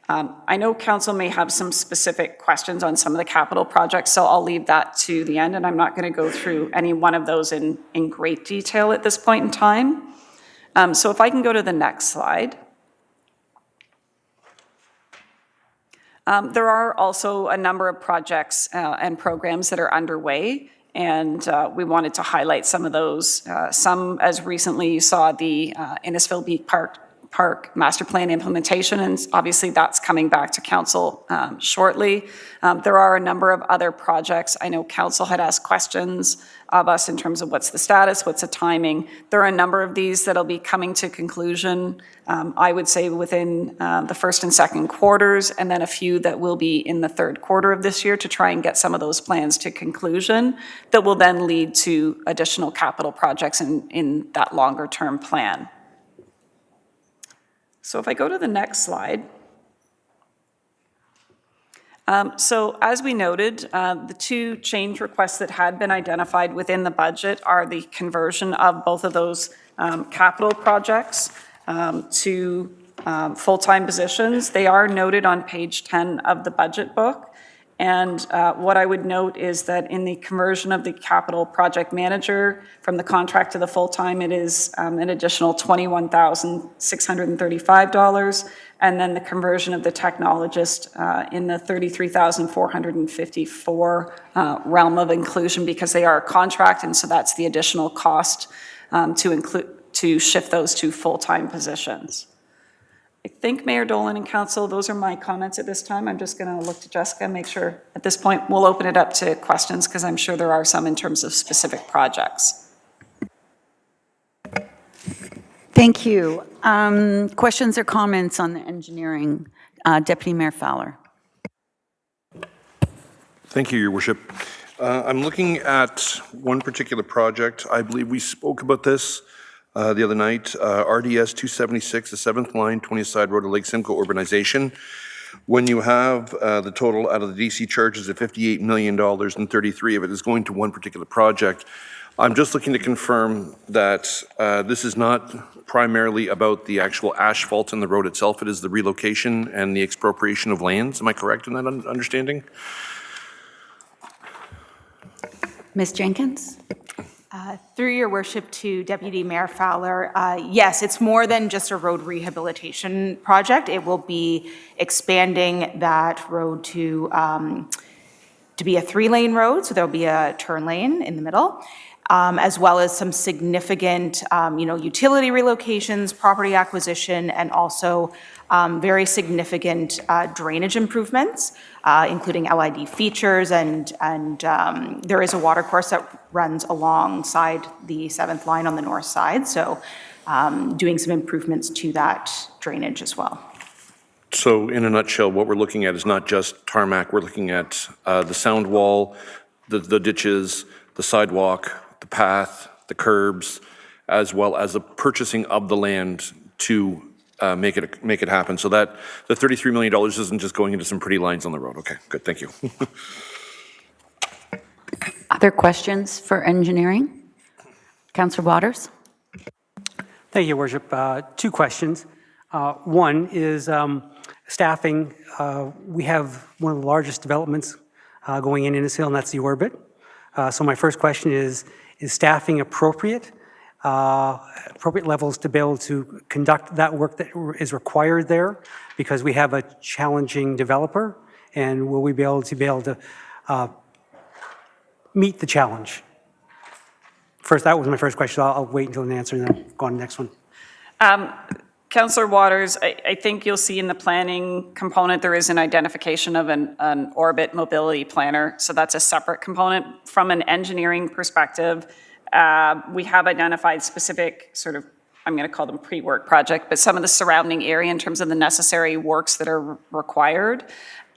Speaker 16: I know Council may have some specific questions on some of the capital projects, so I'll leave that to the end, and I'm not going to go through any one of those in great detail at this point in time. So if I can go to the next slide. There are also a number of projects and programs that are underway, and we wanted to highlight some of those. Some, as recently you saw, the Innisfil Beach Park Master Plan implementation, and obviously that's coming back to Council shortly. There are a number of other projects. I know Council had asked questions of us in terms of what's the status, what's the timing. There are a number of these that'll be coming to conclusion, I would say within the first and second quarters, and then a few that will be in the third quarter of this year to try and get some of those plans to conclusion that will then lead to additional capital projects in that longer term plan. So if I go to the next slide. So as we noted, the two change requests that had been identified within the budget are the conversion of both of those capital projects to full-time positions. They are noted on page 10 of the budget book. And what I would note is that in the conversion of the capital project manager from the contract to the full-time, it is an additional $21,635. And then the conversion of the technologist in the $33,454 realm of inclusion, because they are a contract, and so that's the additional cost to shift those to full-time positions. I think Mayor Dolan and Council, those are my comments at this time. I'm just going to look to Jessica and make sure at this point we'll open it up to questions, because I'm sure there are some in terms of specific projects.
Speaker 1: Thank you. Questions or comments on the engineering? Deputy Mayor Fowler.
Speaker 9: Thank you, Your Worship. I'm looking at one particular project. I believe we spoke about this the other night, RDS 276, the 7th line, 20th Side Road to Lake Simcoe urbanization. When you have the total out of the DC charges of $58 million and 33 of it is going to one particular project, I'm just looking to confirm that this is not primarily about the actual asphalt in the road itself. It is the relocation and the expropriation of lands. Am I correct in that understanding?
Speaker 1: Ms. Jenkins?
Speaker 18: Through your worship to Deputy Mayor Fowler, yes, it's more than just a road rehabilitation project. It will be expanding that road to be a 3-lane road, so there'll be a turn lane in the middle, as well as some significant, utility relocations, property acquisition, and also very significant drainage improvements, including LID features, and there is a water course that runs alongside the 7th line on the north side, so doing some improvements to that drainage as well.
Speaker 9: So in a nutshell, what we're looking at is not just tarmac, we're looking at the sound wall, the ditches, the sidewalk, the path, the curbs, as well as the purchasing of the land to make it happen. So that the $33 million isn't just going into some pretty lines on the road. Okay, good, thank you.
Speaker 1: Other questions for engineering? Councillor Waters?
Speaker 7: Thank you, Your Worship. 2 questions. One is staffing. We have one of the largest developments going in Innisfil, and that's the Orbit. So my first question is staffing appropriate levels to be able to conduct that work that is required there? Because we have a challenging developer, and will we be able to meet the challenge? First, that was my first question. I'll wait until an answer and then go on to the next one.
Speaker 16: Councillor Waters, I think you'll see in the planning component there is an identification of an orbit mobility planner, so that's a separate component. From an engineering perspective, we have identified specific sort of, I'm going to call them pre-work project, but some of the surrounding area in terms of the necessary works that are required.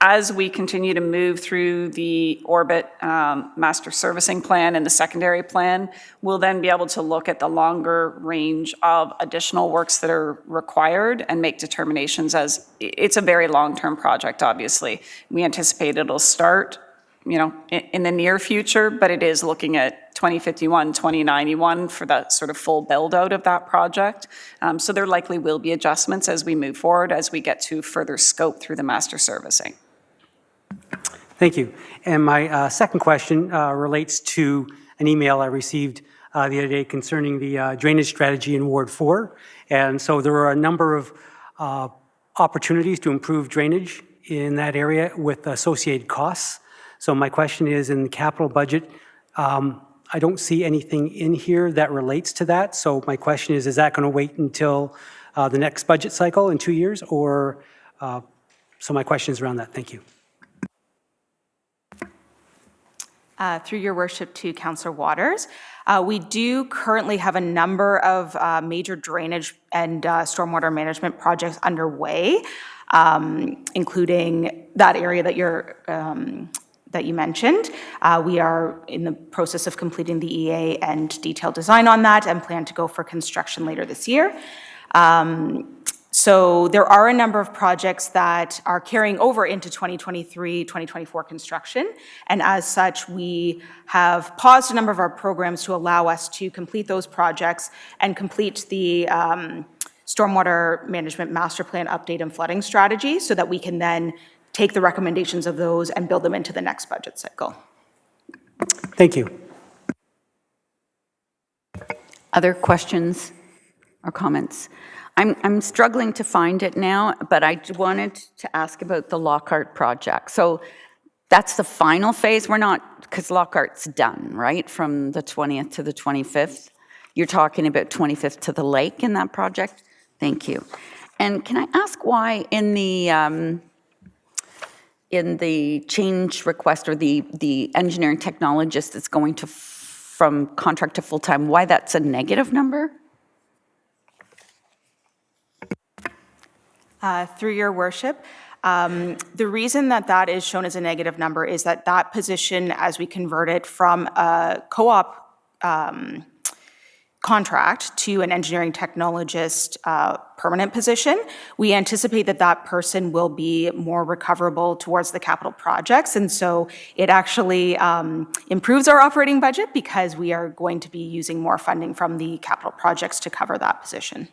Speaker 16: As we continue to move through the Orbit master servicing plan and the secondary plan, we'll then be able to look at the longer range of additional works that are required and make determinations, as it's a very long-term project, obviously. We anticipate it'll start, in the near future, but it is looking at 2051, 2091 for that sort of full build out of that project. So there likely will be adjustments as we move forward, as we get to further scope through the master servicing.
Speaker 7: Thank you. And my second question relates to an email I received the other day concerning the drainage strategy in Ward 4. And so there are a number of opportunities to improve drainage in that area with associated costs. So my question is, in the capital budget, I don't see anything in here that relates to that. So my question is that going to wait until the next budget cycle in 2 years? Or so my question is around that. Thank you.
Speaker 18: Through your worship to Councillor Waters, we do currently have a number of major drainage and stormwater management projects underway, including that area that you mentioned. We are in the process of completing the EA and detailed design on that, and plan to go for construction later this year. So there are a number of projects that are carrying over into 2023, 2024 construction. And as such, we have paused a number of our programs to allow us to complete those projects and complete the stormwater management master plan update and flooding strategy, so that we can then take the recommendations of those and build them into the next budget cycle.
Speaker 7: Thank you.
Speaker 1: Other questions or comments? I'm struggling to find it now, but I wanted to ask about the Lockhart project. So that's the final phase. We're not, because Lockhart's done, right? From the 20th to the 25th. You're talking about 25th to the lake in that project? Thank you. And can I ask why in the change request or the engineering technologist that's going to from contract to full-time, why that's a negative number?
Speaker 18: Through your worship, the reason that that is shown as a negative number is that that position, as we convert it from a co-op contract to an engineering technologist permanent position, we anticipate that that person will be more recoverable towards the capital projects. And so it actually improves our operating budget because we are going to be using more funding from the capital projects to cover that position.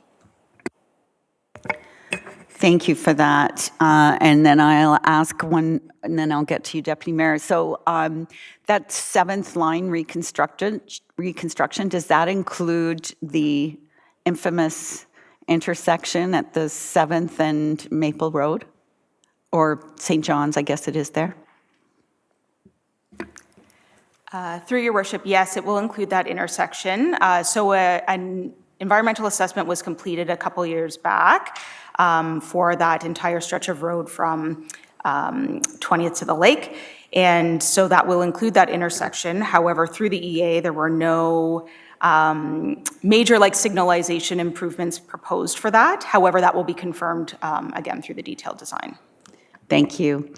Speaker 1: Thank you for that. And then I'll ask one, and then I'll get to you, Deputy Mayor. So that 7th line reconstruction, does that include the infamous intersection at the 7th and Maple Road? Or St. John's, I guess it is there?
Speaker 18: Through your worship, yes, it will include that intersection. So an environmental assessment was completed a couple years back for that entire stretch of road from 20th to the lake. And so that will include that intersection. However, through the EA, there were no major signalization improvements proposed for that. However, that will be confirmed again through the detailed design.
Speaker 1: Thank you.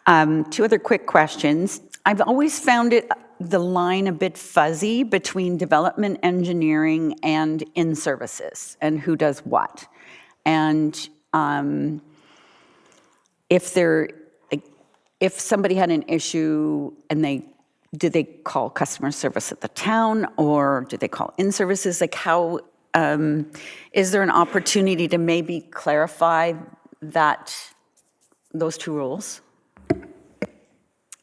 Speaker 1: 2 other quick questions. I've always found the line a bit fuzzy between development engineering and in-services and who does what. And if somebody had an issue and did they call customer service at the town or did they call in-services? How is there an opportunity to maybe clarify those 2 rules?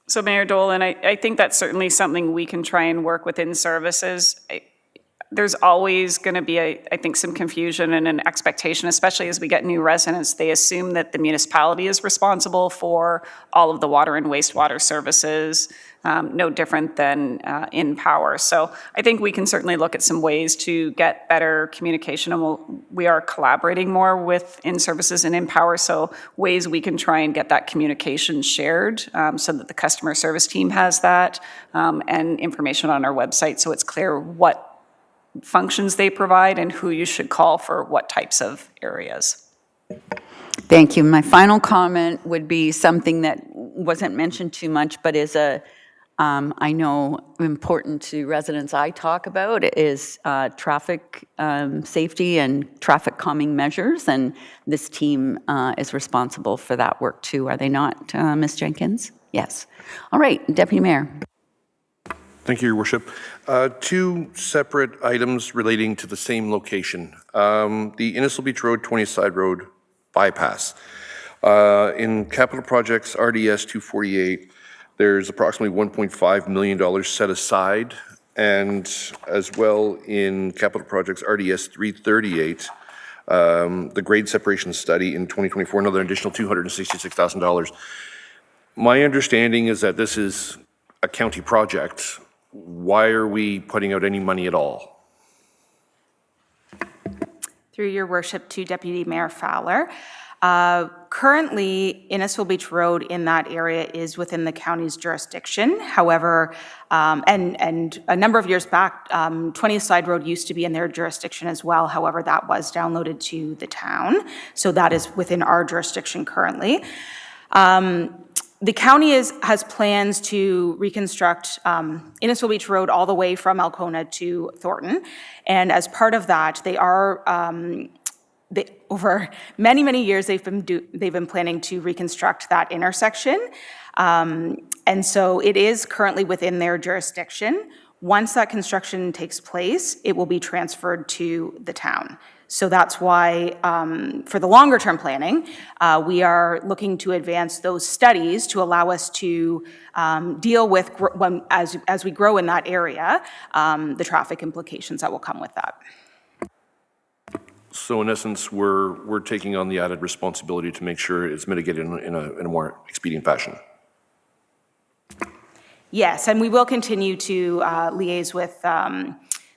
Speaker 16: So Mayor Dolan, I think that's certainly something we can try and work within services. There's always going to be, I think, some confusion and an expectation, especially as we get new residents. They assume that the municipality is responsible for all of the water and wastewater services, no different than in power. So I think we can certainly look at some ways to get better communication, and we are collaborating more with in services and in power. So ways we can try and get that communication shared so that the customer service team has that and information on our website so it's clear what functions they provide and who you should call for what types of areas.
Speaker 1: Thank you. My final comment would be something that wasn't mentioned too much, but is I know important to residents I talk about is traffic safety and traffic calming measures, and this team is responsible for that work too, are they not, Ms. Jenkins? Yes. All right, Deputy Mayor.
Speaker 9: Thank you, Your Worship. 2 separate items relating to the same location. The Innisfil Beach Road, 20th Side Road bypass. In capital projects RDS 248, there's approximately $1.5 million set aside, and as well in capital projects RDS 338, the grade separation study in 2024, another additional $266,000. My understanding is that this is a county project. Why are we putting out any money at all?
Speaker 18: Through your worship to Deputy Mayor Fowler. Currently, Innisfil Beach Road in that area is within the county's jurisdiction. However, and a number of years back, 20th Side Road used to be in their jurisdiction as well. However, that was downloaded to the town. So that is within our jurisdiction currently. The county has plans to reconstruct Innisfil Beach Road all the way from Alcona to Thornton. And as part of that, they are, over many, many years, they've been planning to reconstruct that intersection. And so it is currently within their jurisdiction. Once that construction takes place, it will be transferred to the town. So that's why, for the longer-term planning, we are looking to advance those studies to allow us to deal with, as we grow in that area, the traffic implications that will come with that.
Speaker 9: So in essence, we're taking on the added responsibility to make sure it's mitigated in a more expedient fashion.
Speaker 18: Yes, and we will continue to liaise with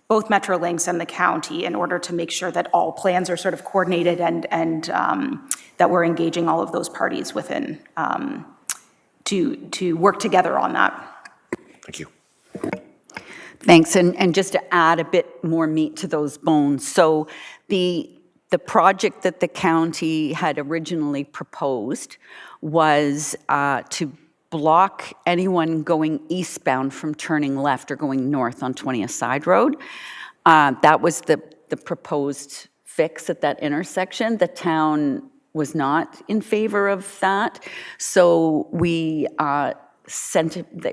Speaker 18: both Metrolinx and the county in order to make sure that all plans are sort of coordinated and that we're engaging all of those parties within to work together on that.
Speaker 9: Thank you.
Speaker 1: Thanks, and just to add a bit more meat to those bones, so the project that the county had originally proposed was to block anyone going eastbound from turning left or going north on 20th Side Road. That was the proposed fix at that intersection. The town was not in favor of that, so we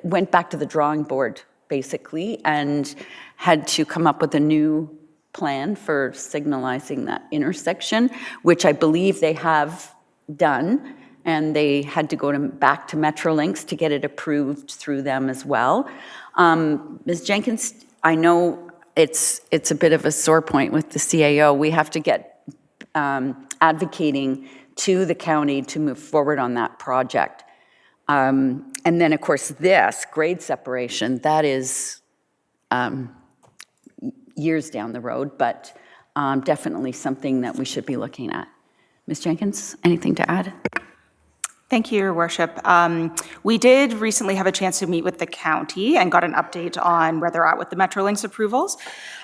Speaker 1: went back to the drawing board, basically, and had to come up with a new plan for signalizing that intersection, which I believe they have done, and they had to go back to Metrolinx to get it approved through them as well. Ms. Jenkins, I know it's a bit of a sore point with the CAO. We have to get advocating to the county to move forward on that project. And then, of course, this grade separation, that is years down the road, but definitely something that we should be looking at. Ms. Jenkins, anything to add?
Speaker 18: Thank you, Your Worship. We did recently have a chance to meet with the county and got an update on where they're at with the Metrolinx approvals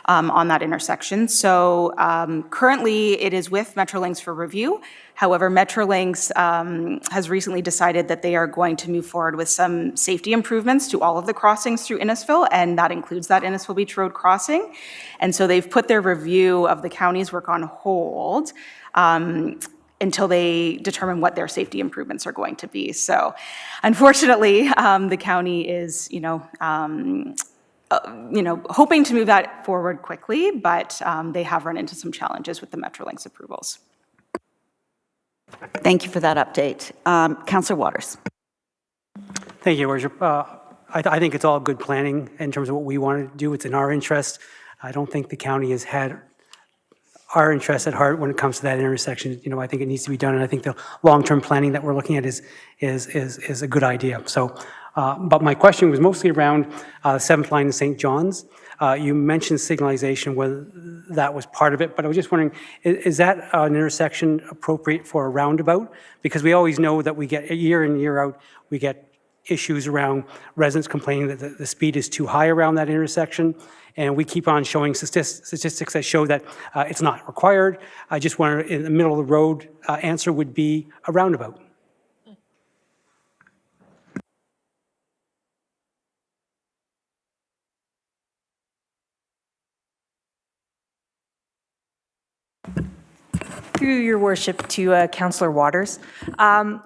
Speaker 18: on that intersection. So currently it is with Metrolinx for review. However, Metrolinx has recently decided that they are going to move forward with some safety improvements to all of the crossings through Innisfil, and that includes that Innisfil Beach Road crossing. And so they've put their review of the county's work on hold until they determine what their safety improvements are going to be. So unfortunately, the county is, hoping to move that forward quickly, but they have run into some challenges with the Metrolinx approvals.
Speaker 1: Thank you for that update. Councillor Waters.
Speaker 7: Thank you, Your Worship. I think it's all good planning in terms of what we want to do. It's in our interest. I don't think the county has had our interest at heart when it comes to that intersection. I think it needs to be done, and I think the long-term planning that we're looking at is a good idea. So, but my question was mostly around 7th line in St. John's. You mentioned signalization, whether that was part of it, but I was just wondering, is that an intersection appropriate for a roundabout? Because we always know that we get, year in, year out, we get issues around residents complaining that the speed is too high around that intersection, and we keep on showing statistics that show that it's not required. I just wonder, in the middle of the road, answer would be a roundabout.
Speaker 19: Through your worship to Councillor Waters.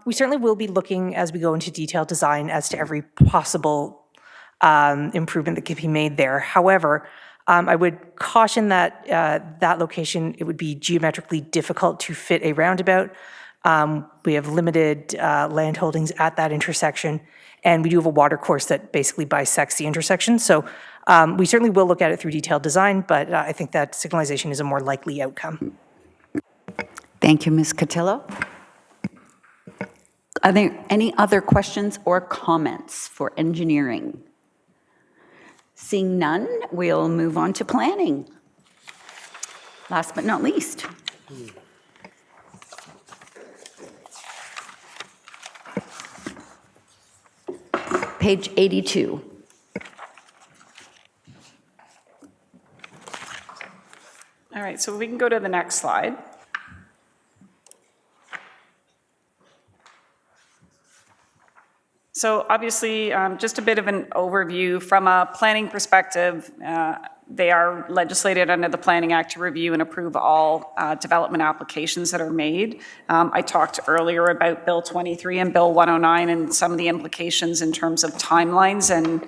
Speaker 19: We certainly will be looking as we go into detailed design as to every possible improvement that could be made there. However, I would caution that that location, it would be geometrically difficult to fit a roundabout. We have limited land holdings at that intersection, and we do have a water course that basically bisects the intersection. So we certainly will look at it through detailed design, but I think that signalization is a more likely outcome.
Speaker 1: Thank you, Ms. Cotillo. Are there any other questions or comments for engineering? Seeing none, we'll move on to planning. Last but not least. Page 82.
Speaker 16: All right, so we can go to the next slide. So obviously, just a bit of an overview from a planning perspective. They are legislated under the Planning Act to review and approve all development applications that are made. I talked earlier about Bill 23 and Bill 109 and some of the implications in terms of timelines, and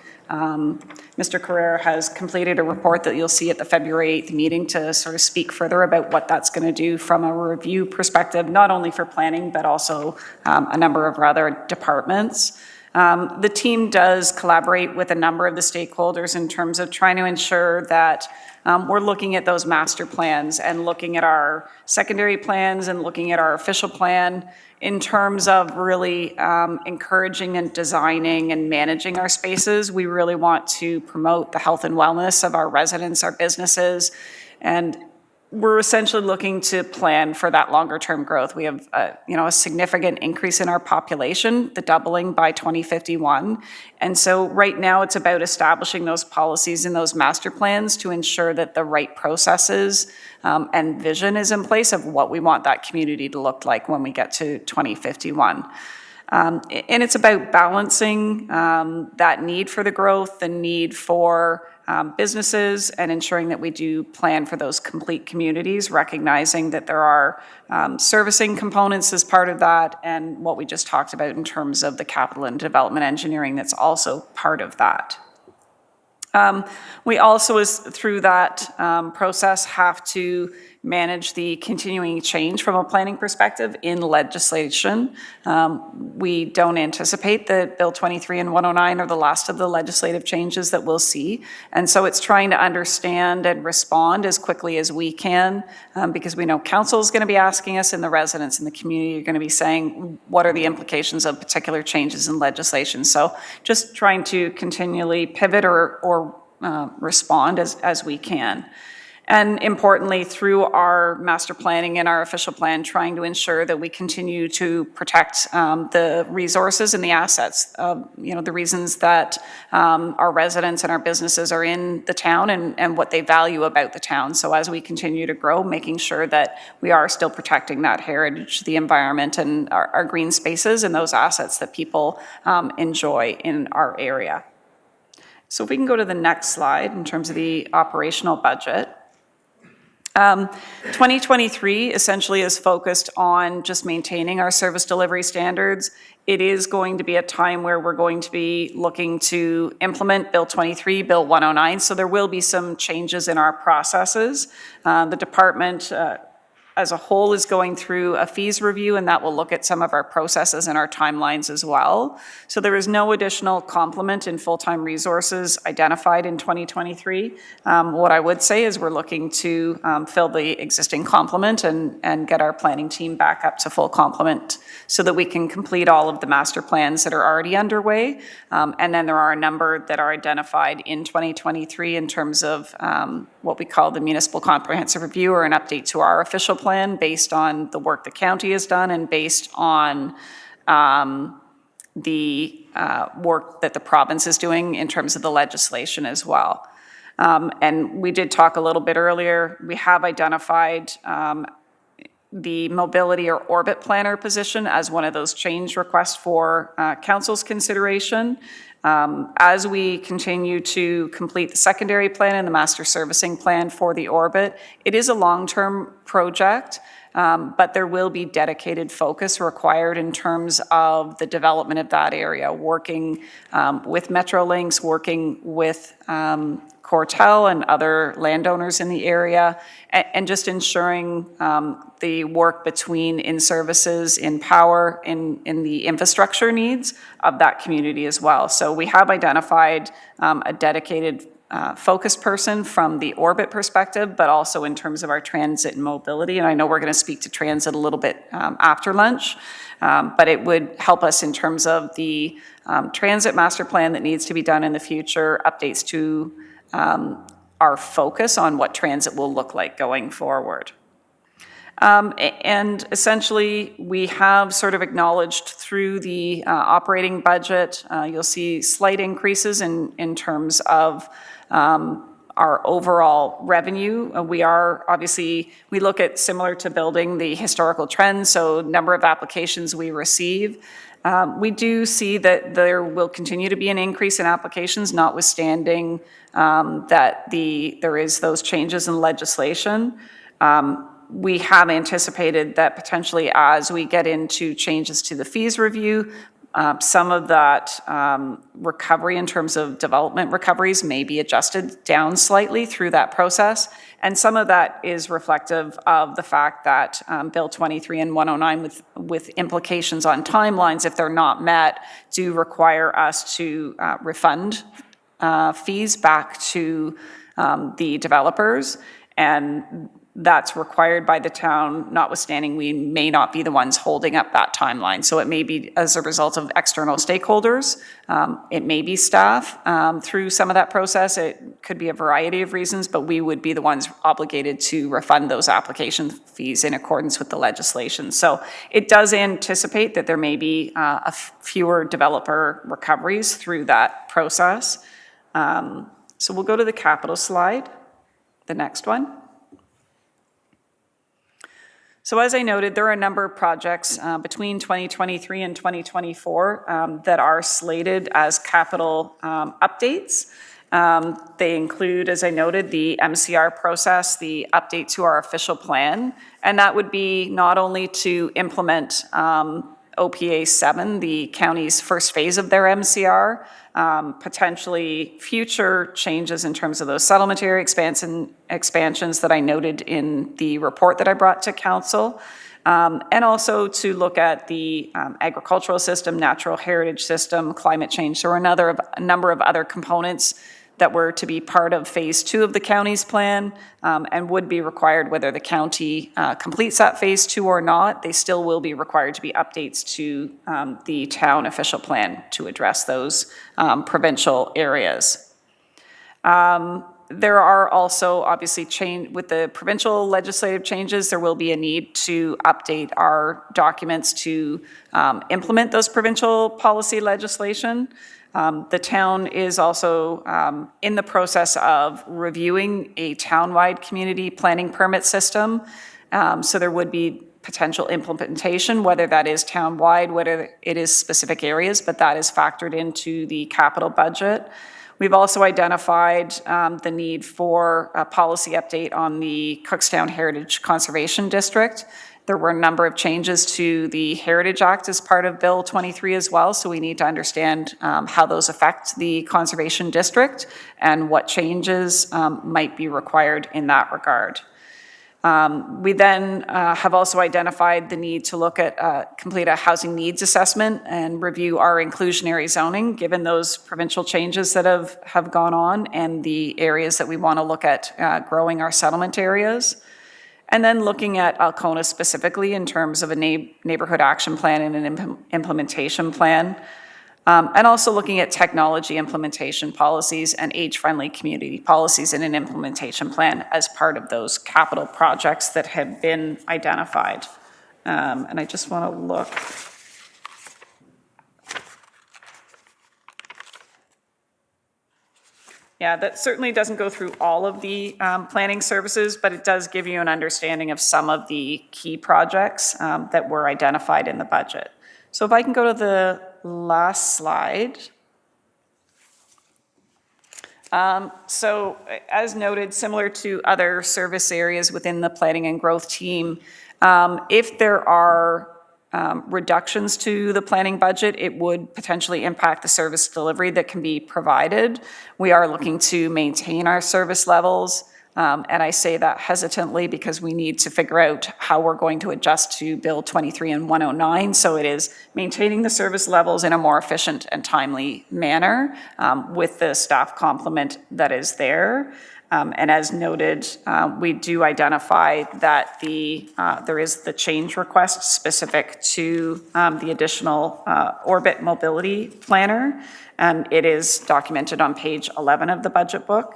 Speaker 16: Mr. Carrera has completed a report that you'll see at the February 8th meeting to sort of speak further about what that's going to do from a review perspective, not only for planning, but also a number of other departments. The team does collaborate with a number of the stakeholders in terms of trying to ensure that we're looking at those master plans and looking at our secondary plans and looking at our official plan in terms of really encouraging and designing and managing our spaces. We really want to promote the health and wellness of our residents, our businesses, and we're essentially looking to plan for that longer-term growth. We have, a significant increase in our population, the doubling by 2051. And so right now it's about establishing those policies and those master plans to ensure that the right processes and vision is in place of what we want that community to look like when we get to 2051. And it's about balancing that need for the growth, the need for businesses, and ensuring that we do plan for those complete communities, recognizing that there are servicing components as part of that, and what we just talked about in terms of the capital and development engineering that's also part of that. We also, through that process, have to manage the continuing change from a planning perspective in legislation. We don't anticipate that Bill 23 and 109 are the last of the legislative changes that we'll see. And so it's trying to understand and respond as quickly as we can, because we know council is going to be asking us and the residents in the community are going to be saying, what are the implications of particular changes in legislation? So just trying to continually pivot or respond as we can. And importantly, through our master planning and our official plan, trying to ensure that we continue to protect the resources and the assets, the reasons that our residents and our businesses are in the town and what they value about the town. So as we continue to grow, making sure that we are still protecting that heritage, the environment, and our green spaces and those assets that people enjoy in our area. So if we can go to the next slide in terms of the operational budget. 2023 essentially is focused on just maintaining our service delivery standards. It is going to be a time where we're going to be looking to implement Bill 23, Bill 109, so there will be some changes in our processes. The department as a whole is going through a fees review, and that will look at some of our processes and our timelines as well. So there is no additional complement in full-time resources identified in 2023. What I would say is we're looking to fill the existing complement and get our planning team back up to full complement so that we can complete all of the master plans that are already underway. And then there are a number that are identified in 2023 in terms of what we call the municipal comprehensive review, or an update to our official plan based on the work the county has done and based on the work that the province is doing in terms of the legislation as well. And we did talk a little bit earlier, we have identified the mobility or orbit planner position as one of those change requests for council's consideration. As we continue to complete the secondary plan and the master servicing plan for the orbit, it is a long-term project, but there will be dedicated focus required in terms of the development of that area, working with Metrolinx, working with Cortel and other landowners in the area, and just ensuring the work between in-services, in power, in the infrastructure needs of that community as well. So we have identified a dedicated focus person from the orbit perspective, but also in terms of our transit and mobility. And I know we're going to speak to transit a little bit after lunch, but it would help us in terms of the transit master plan that needs to be done in the future, updates to our focus on what transit will look like going forward. And essentially, we have sort of acknowledged through the operating budget, you'll see slight increases in terms of our overall revenue. We are obviously, we look at similar to building the historical trends, so number of applications we receive. We do see that there will continue to be an increase in applications, notwithstanding that there is those changes in legislation. We have anticipated that potentially as we get into changes to the fees review, some of that recovery in terms of development recoveries may be adjusted down slightly through that process. And some of that is reflective of the fact that Bill 23 and 109 with implications on timelines, if they're not met, do require us to refund fees back to the developers. And that's required by the town, notwithstanding we may not be the ones holding up that timeline. So it may be as a result of external stakeholders. It may be staff through some of that process. It could be a variety of reasons, but we would be the ones obligated to refund those application fees in accordance with the legislation. So it does anticipate that there may be fewer developer recoveries through that process. So we'll go to the capital slide, the next one. So as I noted, there are a number of projects between 2023 and 2024 that are slated as capital updates. They include, as I noted, the MCR process, the update to our official plan, and that would be not only to implement OPA 7, the county's first phase of their MCR, potentially future changes in terms of those settlement area expansions that I noted in the report that I brought to council, and also to look at the agricultural system, natural heritage system, climate change. So a number of other components that were to be part of phase 2 of the county's plan and would be required whether the county completes that phase 2 or not. They still will be required to be updates to the town official plan to address those provincial areas. There are also obviously with the provincial legislative changes, there will be a need to update our documents to implement those provincial policy legislation. The town is also in the process of reviewing a town-wide community planning permit system. So there would be potential implementation, whether that is town-wide, whether it is specific areas, but that is factored into the capital budget. We've also identified the need for a policy update on the Cookstown Heritage Conservation District. There were a number of changes to the Heritage Act as part of Bill 23 as well, so we need to understand how those affect the Conservation District and what changes might be required in that regard. We then have also identified the need to look at complete a housing needs assessment and review our inclusionary zoning, given those provincial changes that have gone on and the areas that we want to look at growing our settlement areas. And then looking at Alcona specifically in terms of a neighborhood action plan and an implementation plan. And also looking at technology implementation policies and age-friendly community policies in an implementation plan as part of those capital projects that have been identified. And I just want to look. Yeah, that certainly doesn't go through all of the planning services, but it does give you an understanding of some of the key projects that were identified in the budget. So if I can go to the last slide. So as noted, similar to other service areas within the planning and growth team, if there are reductions to the planning budget, it would potentially impact the service delivery that can be provided. We are looking to maintain our service levels, and I say that hesitantly because we need to figure out how we're going to adjust to Bill 23 and 109. So it is maintaining the service levels in a more efficient and timely manner with the staff complement that is there. And as noted, we do identify that there is the change request specific to the additional orbit mobility planner. And it is documented on page 11 of the budget book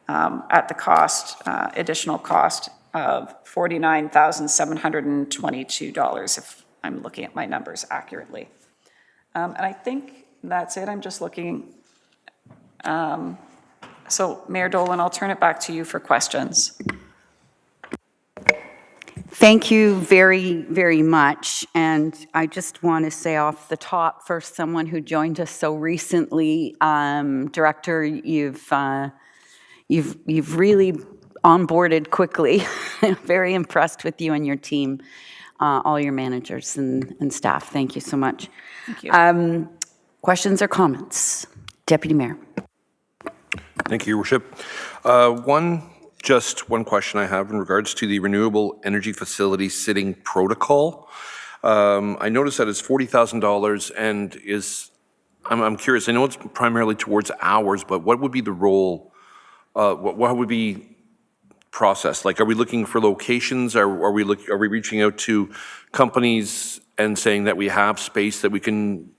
Speaker 16: at the cost, additional cost of $49,722, if I'm looking at my numbers accurately. And I think that's it. I'm just looking. So Mayor Dolan, I'll turn it back to you for questions.
Speaker 1: Thank you very, very much. And I just want to say off the top, for someone who joined us so recently, Director, you've really onboarded quickly. Very impressed with you and your team, all your managers and staff. Thank you so much.
Speaker 16: Thank you.
Speaker 1: Questions or comments? Deputy Mayor.
Speaker 9: Thank you, Your Worship. Just one question I have in regards to the Renewable Energy Facility Sitting Protocol. I noticed that it's $40,000 and I'm curious, I know it's primarily towards hours, but what would be the role, what would be processed? Like, are we looking for locations? Are we reaching out to companies and saying that we have space that we can,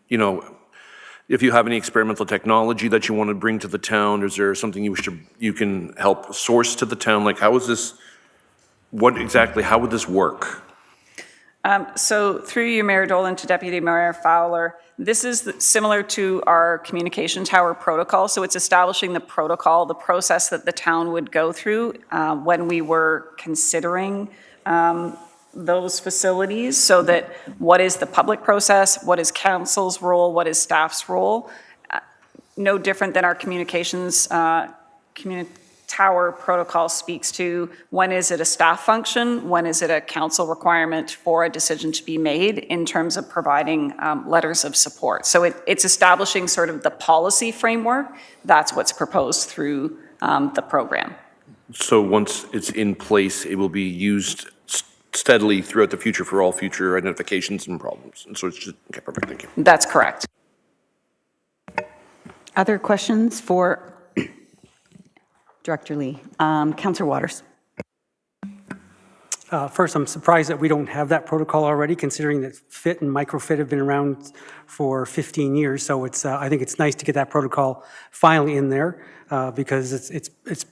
Speaker 9: if you have any experimental technology that you want to bring to the town, is there something you can help source to the town? Like, how would this work?
Speaker 16: So through you, Mayor Dolan, to Deputy Mayor Fowler, this is similar to our communication tower protocol. So it's establishing the protocol, the process that the town would go through when we were considering those facilities, so that what is the public process, what is council's role, what is staff's role. No different than our communications tower protocol speaks to when is it a staff function, when is it a council requirement for a decision to be made in terms of providing letters of support. So it's establishing sort of the policy framework. That's what's proposed through the program.
Speaker 9: So once it's in place, it will be used steadily throughout the future for all future identifications and problems. And so it's just, okay, perfect, thank you.
Speaker 16: That's correct.
Speaker 1: Other questions for Director Lee? Councillor Waters.
Speaker 7: First, I'm surprised that we don't have that protocol already, considering that FIT and microfit have been around for 15 years. So it's, I think it's nice to get that protocol finally in there because it's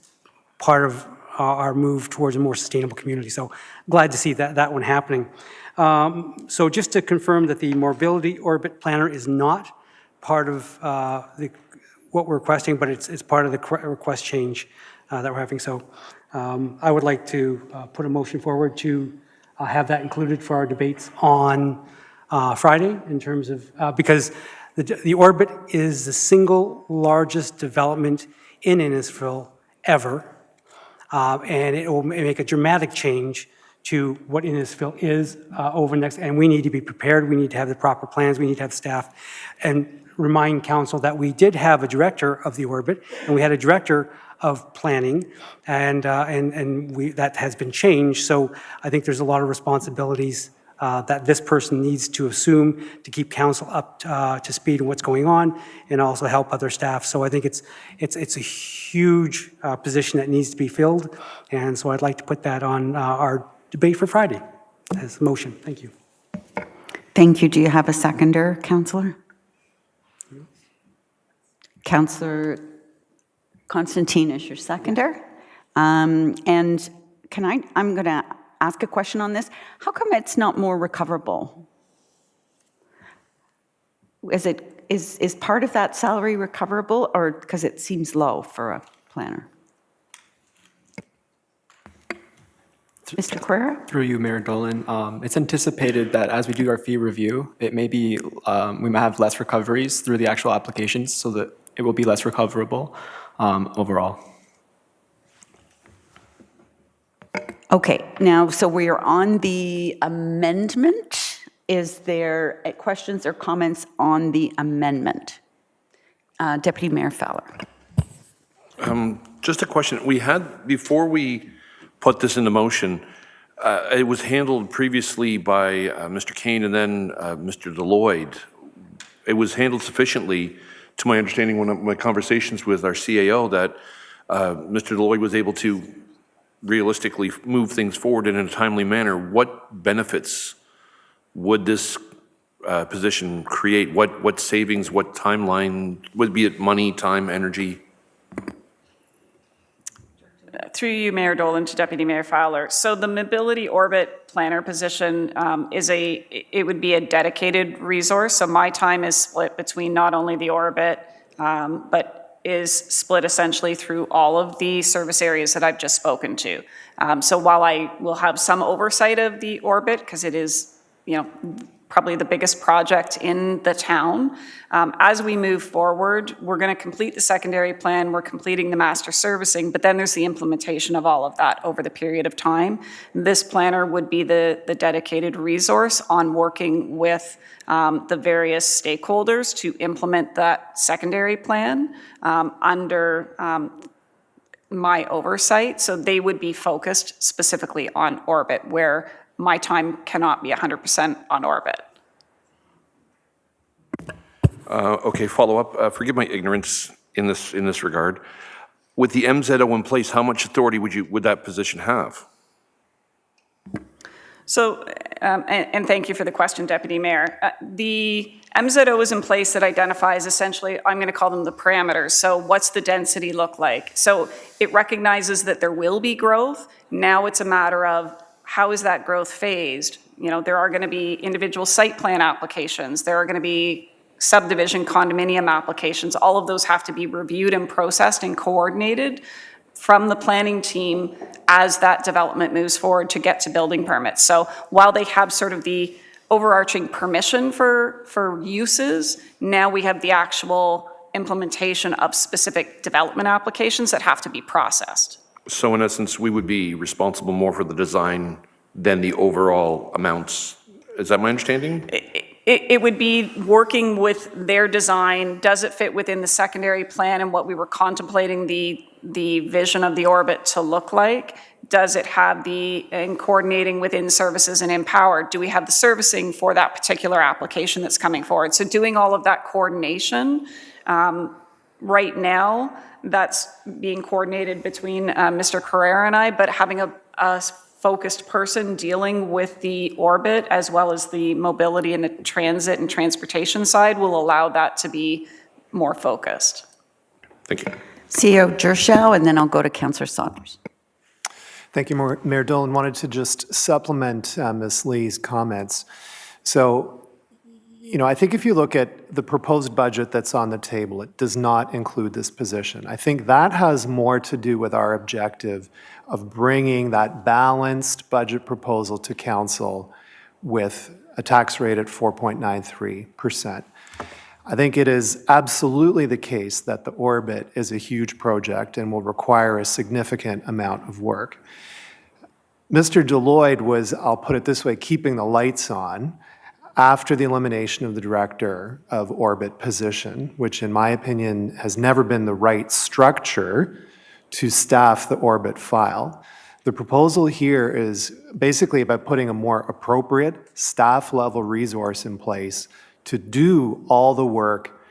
Speaker 7: part of our move towards a more sustainable community. So glad to see that one happening. So just to confirm that the mobility orbit planner is not part of what we're requesting, but it's part of the request change that we're having. So I would like to put a motion forward to have that included for our debates on Friday in terms of, because the orbit is the single largest development in Innisfil ever. And it will make a dramatic change to what Innisfil is over next, and we need to be prepared. We need to have the proper plans. We need to have staff, and remind council that we did have a director of the orbit, and we had a director of planning, and that has been changed. So I think there's a lot of responsibilities that this person needs to assume to keep council up to speed on what's going on, and also help other staff. So I think it's a huge position that needs to be filled, and so I'd like to put that on our debate for Friday as a motion. Thank you.
Speaker 1: Thank you. Do you have a seconder, Councillor? Councillor Constantine is your seconder. And I'm going to ask a question on this. How come it's not more recoverable? Is part of that salary recoverable, or because it seems low for a planner? Mr. Carrera?
Speaker 20: Through you, Mayor Dolan. It's anticipated that as we do our fee review, it may be, we might have less recoveries through the actual applications, so that it will be less recoverable overall.
Speaker 1: Okay, now, so we are on the amendment. Is there questions or comments on the amendment? Deputy Mayor Fowler.
Speaker 9: Just a question. We had, before we put this into motion, it was handled previously by Mr. Kane and then Mr. Deloitte. It was handled sufficiently, to my understanding, one of my conversations with our CAO, that Mr. Deloitte was able to realistically move things forward in a timely manner. What benefits would this position create? What savings, what timeline, would be it money, time, energy?
Speaker 16: Through you, Mayor Dolan, to Deputy Mayor Fowler. So the mobility orbit planner position it would be a dedicated resource. So my time is split between not only the orbit, but is split essentially through all of the service areas that I've just spoken to. So while I will have some oversight of the orbit, because it is, probably the biggest project in the town, as we move forward, we're going to complete the secondary plan, we're completing the master servicing, but then there's the implementation of all of that over the period of time. This planner would be the dedicated resource on working with the various stakeholders to implement that secondary plan under my oversight. So they would be focused specifically on orbit, where my time cannot be 100% on orbit.
Speaker 9: Okay, follow up. Forgive my ignorance in this regard. With the MZO in place, how much authority would that position have?
Speaker 16: So, and thank you for the question, Deputy Mayor. The MZO is in place that identifies essentially, I'm going to call them the parameters. So what's the density look like? So it recognizes that there will be growth. Now it's a matter of how is that growth phased? There are going to be individual site plan applications. There are going to be subdivision condominium applications. All of those have to be reviewed and processed and coordinated from the planning team as that development moves forward to get to building permits. So while they have sort of the overarching permission for uses, now we have the actual implementation of specific development applications that have to be processed.
Speaker 9: So in essence, we would be responsible more for the design than the overall amounts. Is that my understanding?
Speaker 16: It would be working with their design. Does it fit within the secondary plan and what we were contemplating the vision of the orbit to look like? Does it have and coordinating within services and Empower? Do we have the servicing for that particular application that's coming forward? So doing all of that coordination, right now, that's being coordinated between Mr. Carrera and I, but having a focused person dealing with the orbit as well as the mobility and the transit and transportation side will allow that to be more focused.
Speaker 9: Thank you.
Speaker 1: CEO Gershow, and then I'll go to Councillor Saunders.
Speaker 3: Thank you, Mayor Dolan. Wanted to just supplement Ms. Lee's comments. So, I think if you look at the proposed budget that's on the table, it does not include this position. I think that has more to do with our objective of bringing that balanced budget proposal to council with a tax rate at 4.93%. I think it is absolutely the case that the orbit is a huge project and will require a significant amount of work. Mr. Deloitte was, I'll put it this way, keeping the lights on after the elimination of the director of orbit position, which in my opinion has never been the right structure to staff the orbit file. The proposal here is basically about putting a more appropriate staff level resource in place to do all the work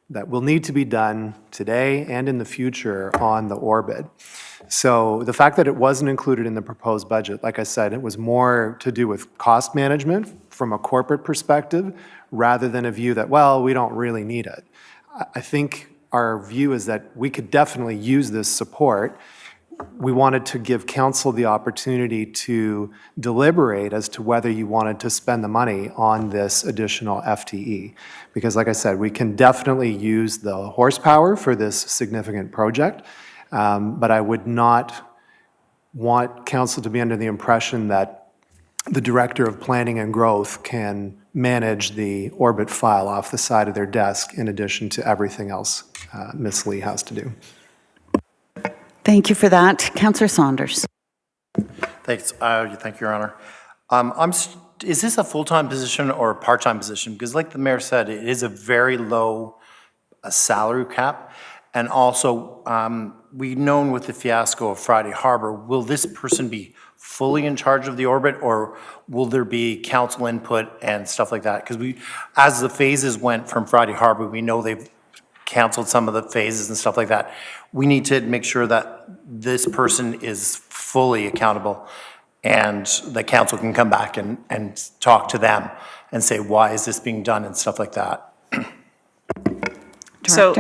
Speaker 3: that will need to be done today and in the future on the orbit. So the fact that it wasn't included in the proposed budget, like I said, it was more to do with cost management from a corporate perspective rather than a view that, well, we don't really need it. I think our view is that we could definitely use this support. We wanted to give council the opportunity to deliberate as to whether you wanted to spend the money on this additional FTE. Because like I said, we can definitely use the horsepower for this significant project, but I would not want council to be under the impression that the Director of Planning and Growth can manage the orbit file off the side of their desk in addition to everything else Ms. Lee has to do.
Speaker 1: Thank you for that. Councillor Saunders.
Speaker 12: Thanks. Thank you, Your Honor. Is this a full-time position or a part-time position? Because like the mayor said, it is a very low salary cap. And also, we've known with the fiasco of Friday Harbor, will this person be fully in charge of the orbit, or will there be council input and stuff like that? Because as the phases went from Friday Harbor, we know they've canceled some of the phases and stuff like that. We need to make sure that this person is fully accountable and the council can come back and talk to them and say, why is this being done and stuff like that.
Speaker 16: So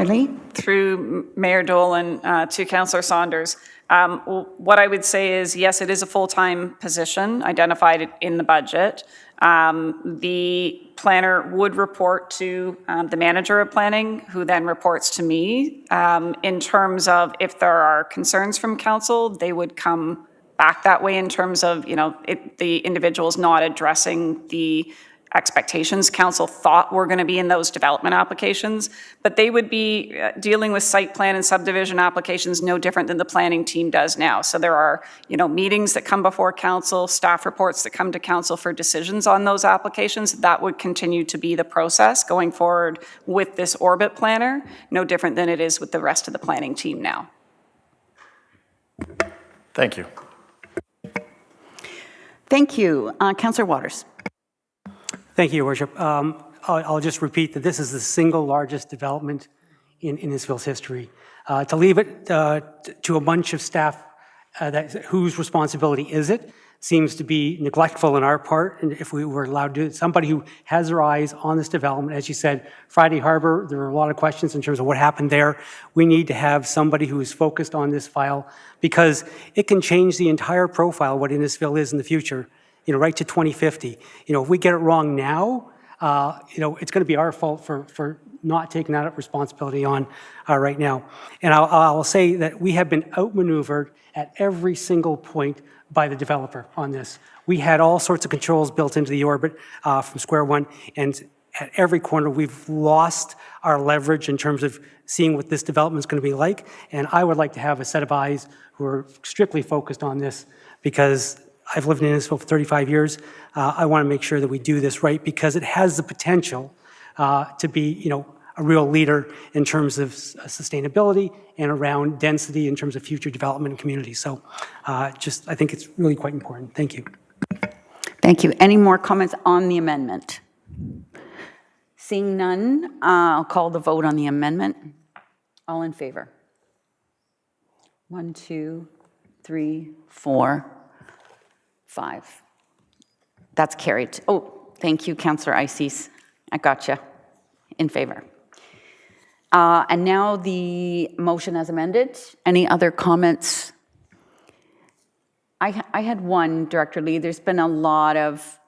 Speaker 16: through Mayor Dolan to Councillor Saunders, what I would say is, yes, it is a full-time position identified in the budget. The planner would report to the manager of planning, who then reports to me. In terms of if there are concerns from council, they would come back that way in terms of, the individual's not addressing the expectations council thought were going to be in those development applications, but they would be dealing with site plan and subdivision applications no different than the planning team does now. So there are, meetings that come before council, staff reports that come to council for decisions on those applications. That would continue to be the process going forward with this orbit planner, no different than it is with the rest of the planning team now.
Speaker 12: Thank you.
Speaker 1: Thank you. Councillor Waters.
Speaker 7: Thank you, Your Worship. I'll just repeat that this is the single largest development in Innisfil's history. To leave it to a bunch of staff whose responsibility is it seems to be neglectful on our part. And if we were allowed to, somebody who has their eyes on this development, as you said, Friday Harbor, there were a lot of questions in terms of what happened there. We need to have somebody who is focused on this file because it can change the entire profile of what Innisfil is in the future. Right to 2050. If we get it wrong now, it's going to be our fault for not taking that responsibility on right now. And I'll say that we have been outmaneuvered at every single point by the developer on this. We had all sorts of controls built into the orbit from square one, and at every corner we've lost our leverage in terms of seeing what this development is going to be like. And I would like to have a set of eyes who are strictly focused on this because I've lived in Innisfil for 35 years. I want to make sure that we do this right because it has the potential to be, a real leader in terms of sustainability and around density in terms of future development in communities. So I think it's really quite important. Thank you.
Speaker 1: Thank you. Any more comments on the amendment? Seeing none, I'll call the vote on the amendment. All in favor? 1, 2, 3, 4, 5. That's carried. Oh, thank you, Councillor Ices. I got you. In favor. And now the motion as amended. Any other comments? I had one, Director Lee. There's been a lot of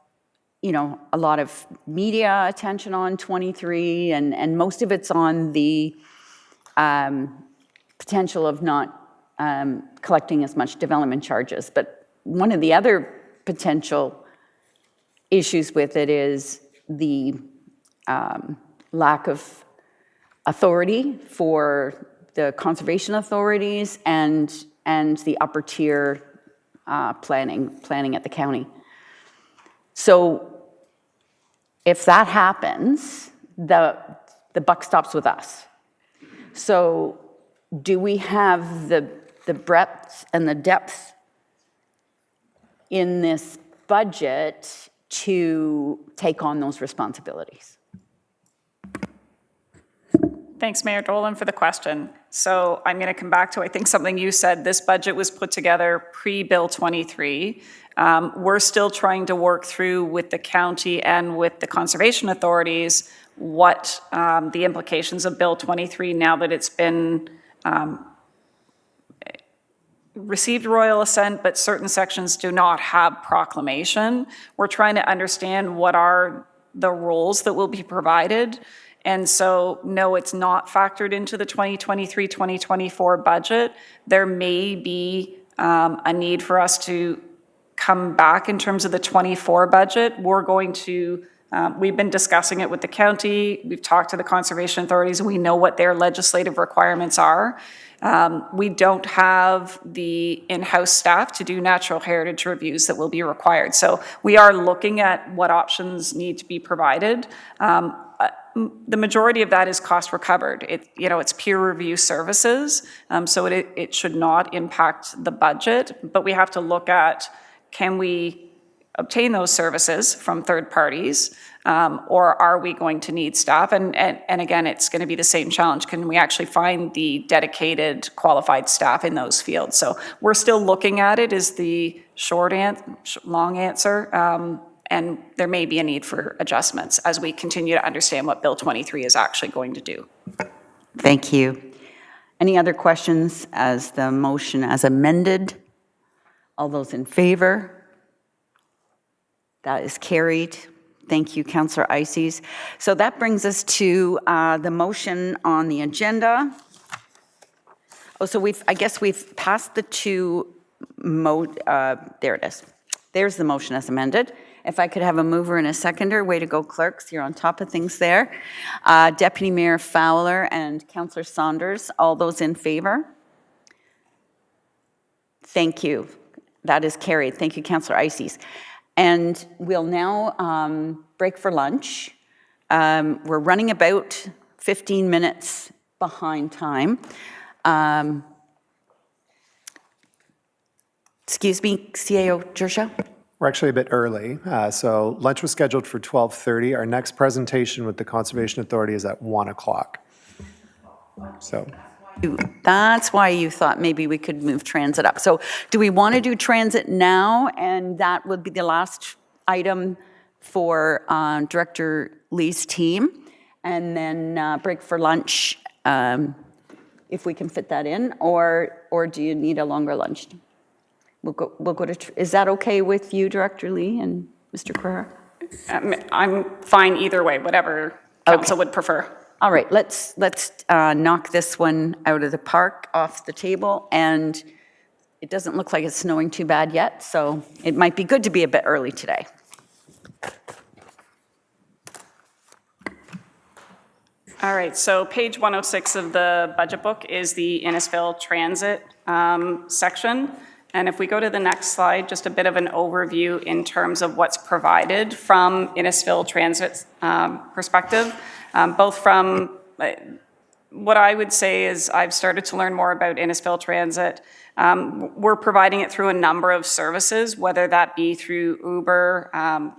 Speaker 1: media attention on 23, and most of it's on the potential of not collecting as much development charges. But one of the other potential issues with it is the lack of authority for the conservation authorities and the upper tier planning at the county. So if that happens, the buck stops with us. So do we have the breadth and the depth in this budget to take on those responsibilities?
Speaker 16: Thanks, Mayor Dolan, for the question. So I'm going to come back to, I think, something you said. This budget was put together pre-Bill 23. We're still trying to work through with the county and with the conservation authorities what the implications of Bill 23, now that it's been received royal assent, but certain sections do not have proclamation. We're trying to understand what are the roles that will be provided. And so, no, it's not factored into the 2023-2024 budget. There may be a need for us to come back in terms of the 24 budget. We're going to, we've been discussing it with the county. We've talked to the conservation authorities. We know what their legislative requirements are. We don't have the in-house staff to do natural heritage reviews that will be required. So we are looking at what options need to be provided. The majority of that is cost recovered. It's peer review services, so it should not impact the budget, but we have to look at, can we obtain those services from third parties, or are we going to need staff? And again, it's going to be the same challenge. Can we actually find the dedicated, qualified staff in those fields? So we're still looking at it, is the long answer. And there may be a need for adjustments as we continue to understand what Bill 23 is actually going to do.
Speaker 1: Thank you. Any other questions as the motion as amended? All those in favor? That is carried. Thank you, Councillor Ices. So that brings us to the motion on the agenda. Oh, so I guess we've passed the two, there it is. There's the motion as amended. If I could have a mover and a seconder, way to go, clerks, you're on top of things there. Deputy Mayor Fowler and Councillor Saunders, all those in favor? Thank you. That is carried. Thank you, Councillor Ices. And we'll now break for lunch. We're running about 15 minutes behind time. Excuse me, CAO Jersha?
Speaker 3: We're actually a bit early. So lunch was scheduled for 12:30. Our next presentation with the Conservation Authority is at 1 o'clock. So
Speaker 1: that's why you thought maybe we could move transit up. So do we want to do transit now? And that would be the last item for Director Lee's team. And then break for lunch if we can fit that in. Or do you need a longer lunch? We'll go to, is that okay with you, Director Lee and Mr. Carrera?
Speaker 16: I'm fine either way, whatever council would prefer.
Speaker 1: All right, let's knock this one out of the park, off the table, and it doesn't look like it's snowing too bad yet, so it might be good to be a bit early today.
Speaker 16: All right, so page 106 of the budget book is the Innisfil transit section. And if we go to the next slide, just a bit of an overview in terms of what's provided from Innisfil Transit's perspective, both from what I would say is I've started to learn more about Innisfil Transit. We're providing it through a number of services, whether that be through Uber,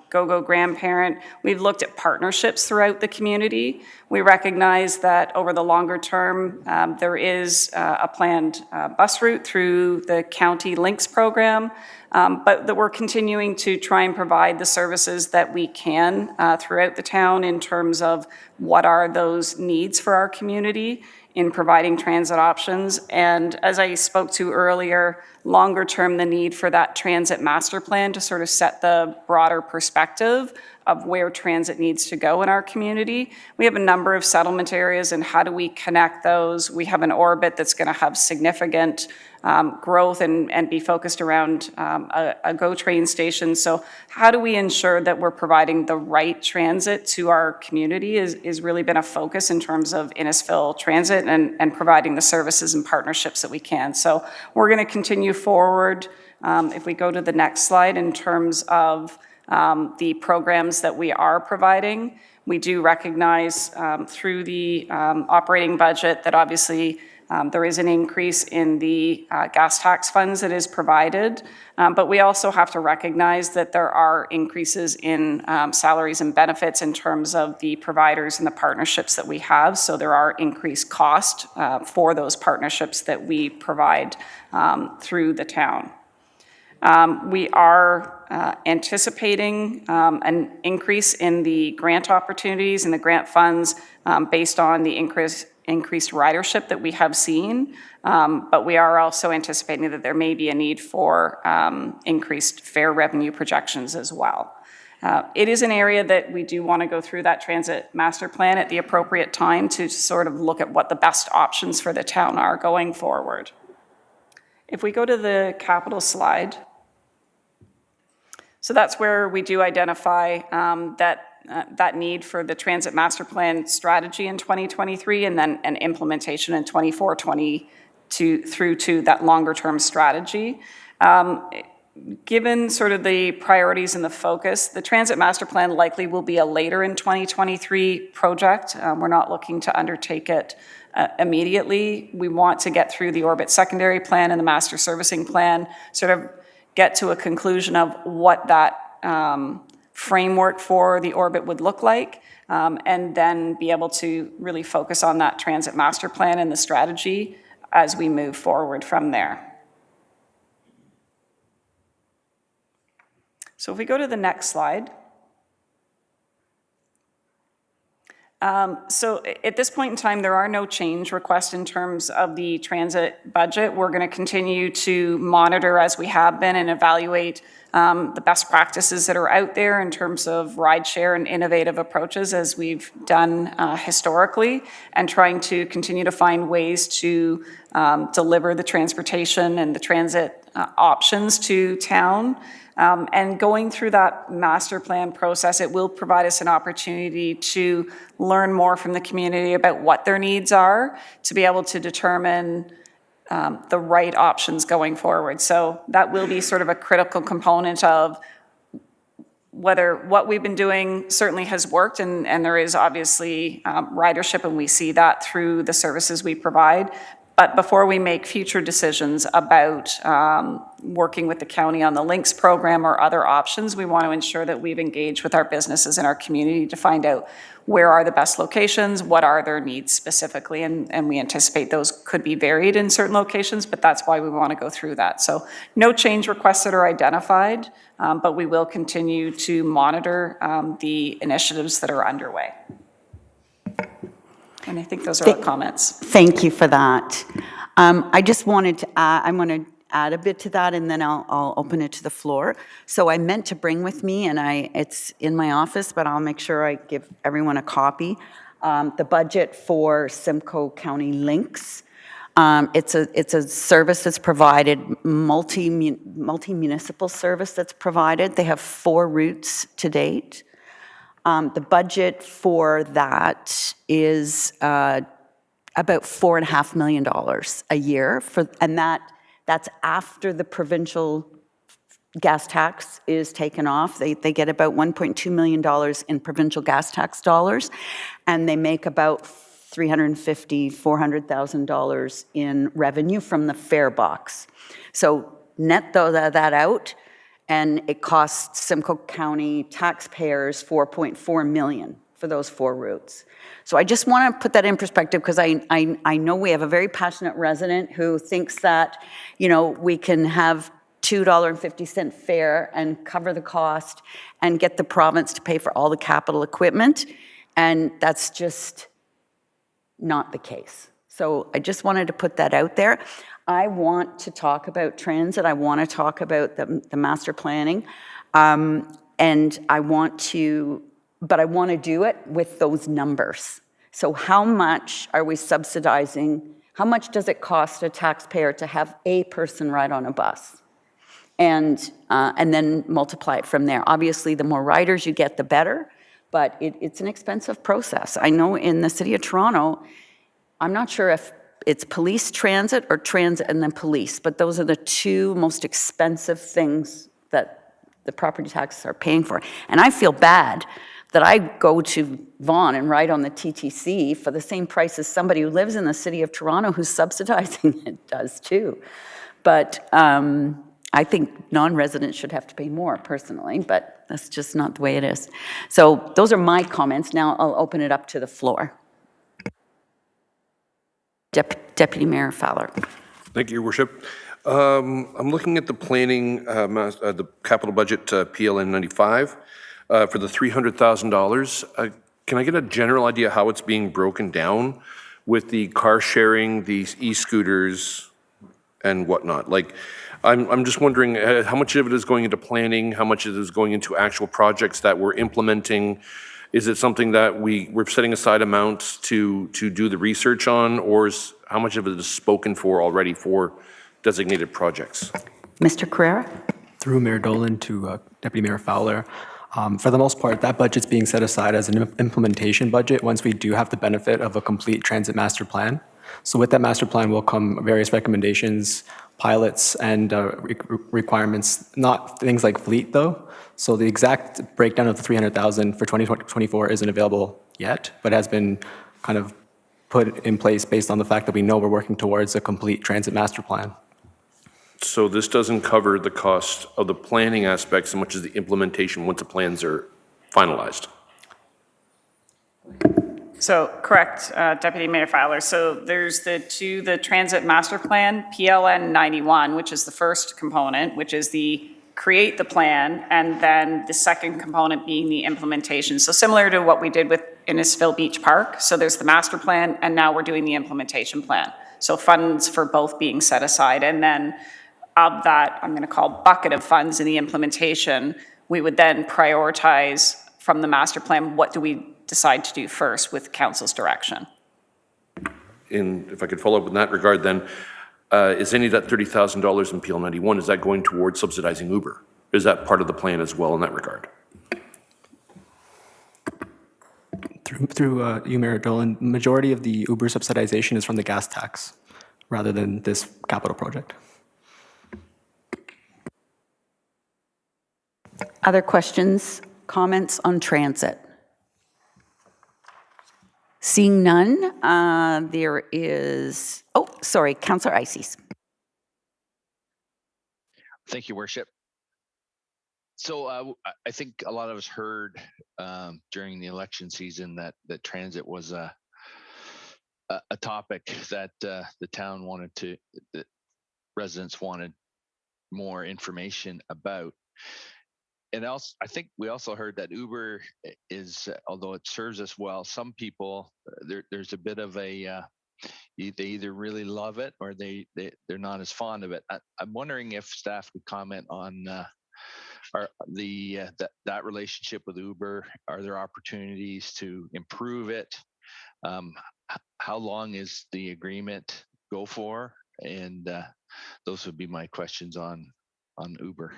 Speaker 16: GoGo Grandparent. We've looked at partnerships throughout the community. We recognize that over the longer term, there is a planned bus route through the County Links program, but that we're continuing to try and provide the services that we can throughout the town in terms of what are those needs for our community in providing transit options. And as I spoke to earlier, longer term, the need for that transit master plan to sort of set the broader perspective of where transit needs to go in our community. We have a number of settlement areas, and how do we connect those? We have an orbit that's going to have significant growth and be focused around a GO train station. So how do we ensure that we're providing the right transit to our community is really been a focus in terms of Innisfil Transit and providing the services and partnerships that we can. So we're going to continue forward. If we go to the next slide in terms of the programs that we are providing, we do recognize through the operating budget that obviously there is an increase in the gas tax funds that is provided, but we also have to recognize that there are increases in salaries and benefits in terms of the providers and the partnerships that we have. So there are increased costs for those partnerships that we provide through the town. We are anticipating an increase in the grant opportunities and the grant funds based on the increased ridership that we have seen, but we are also anticipating that there may be a need for increased fare revenue projections as well. It is an area that we do want to go through that transit master plan at the appropriate time to sort of look at what the best options for the town are going forward. If we go to the capital slide, so that's where we do identify that need for the transit master plan strategy in 2023 and then an implementation in 24-22 through to that longer term strategy. Given sort of the priorities and the focus, the transit master plan likely will be a later in 2023 project. We're not looking to undertake it immediately. We want to get through the orbit secondary plan and the master servicing plan, sort of get to a conclusion of what that framework for the orbit would look like, and then be able to really focus on that transit master plan and the strategy as we move forward from there. So if we go to the next slide, So at this point in time, there are no change requests in terms of the transit budget. We're going to continue to monitor as we have been and evaluate the best practices that are out there in terms of rideshare and innovative approaches as we've done historically, and trying to continue to find ways to deliver the transportation and the transit options to town. And going through that master plan process, it will provide us an opportunity to learn more from the community about what their needs are, to be able to determine the right options going forward. So that will be sort of a critical component of whether what we've been doing certainly has worked, and there is obviously ridership, and we see that through the services we provide. But before we make future decisions about working with the county on the Links program or other options, we want to ensure that we've engaged with our businesses and our community to find out where are the best locations, what are their needs specifically, and we anticipate those could be varied in certain locations, but that's why we want to go through that. So no change requests that are identified, but we will continue to monitor the initiatives that are underway. And I think those are all comments.
Speaker 1: Thank you for that. I just wanted to add, I'm going to add a bit to that, and then I'll open it to the floor. So I meant to bring with me, and it's in my office, but I'll make sure I give everyone a copy, the budget for Simcoe County Links. It's a service that's provided, multi-municipal service that's provided. They have 4 routes to date. The budget for that is about $4.5 million a year, and that's after the provincial gas tax is taken off. They get about $1.2 million in provincial gas tax dollars, and they make about $350,000, $400,000 in revenue from the fare box. So net that out, and it costs Simcoe County taxpayers $4.4 million for those 4 routes. So I just want to put that in perspective, because I know we have a very passionate resident who thinks that, you know, we can have $2.50 fare and cover the cost and get the province to pay for all the capital equipment, and that's just not the case. So I just wanted to put that out there. I want to talk about transit. I want to talk about the master planning, and I want to do it with those numbers. So how much are we subsidizing? How much does it cost a taxpayer to have a person ride on a bus? And then multiply it from there. Obviously, the more riders you get, the better, but it's an expensive process. I know in the City of Toronto, I'm not sure if it's police transit or transit and then police, but those are the 2 most expensive things that the property taxes are paying for. And I feel bad that I go to Vaughan and ride on the TTC for the same price as somebody who lives in the City of Toronto who's subsidizing it does too. But I think non-residents should have to pay more personally, but that's just not the way it is. So those are my comments. Now I'll open it up to the floor. Deputy Mayor Fowler.
Speaker 9: Thank you, Your Worship. I'm looking at the planning, the capital budget PLN 95 for the $300,000. Can I get a general idea how it's being broken down with the car sharing, these e-scooters and whatnot? Like, I'm just wondering how much of it is going into planning, how much of it is going into actual projects that we're implementing. Is it something that we're setting aside amounts to do the research on, or is how much of it is spoken for already for designated projects?
Speaker 1: Mr. Carrera?
Speaker 20: Through Mayor Dolan to Deputy Mayor Fowler. For the most part, that budget's being set aside as an implementation budget once we do have the benefit of a complete transit master plan. So with that master plan will come various recommendations, pilots, and requirements, not things like fleet though. So the exact breakdown of the $300,000 for 2024 isn't available yet, but has been kind of put in place based on the fact that we know we're working towards a complete transit master plan.
Speaker 9: So this doesn't cover the cost of the planning aspects as much as the implementation once the plans are finalized?
Speaker 16: So correct, Deputy Mayor Fowler. So there's the transit master plan, PLN 91, which is the first component, which is the create the plan, and then the second component being the implementation. So similar to what we did with Innisfil Beach Park. So there's the master plan, and now we're doing the implementation plan. So funds for both being set aside. And then of that, I'm going to call bucket of funds in the implementation, we would then prioritize from the master plan, what do we decide to do first with council's direction?
Speaker 9: And if I could follow up in that regard, then, is any of that $30,000 in PL 91, is that going towards subsidizing Uber? Is that part of the plan as well in that regard?
Speaker 20: Through you, Mayor Dolan, majority of the Uber subsidization is from the gas tax rather than this capital project.
Speaker 1: Other questions, comments on transit? Seeing none, there is, oh, sorry, Councillor Ices.
Speaker 15: Thank you, Worship. So I think a lot of us heard during the election season that transit was a topic that the town wanted to, the residents wanted more information about. And also, I think we also heard that Uber is, although it serves us well, some people, there's a bit of a, they either really love it or they're not as fond of it. I'm wondering if staff could comment on that relationship with Uber. Are there opportunities to improve it? How long is the agreement go for? And those would be my questions on Uber.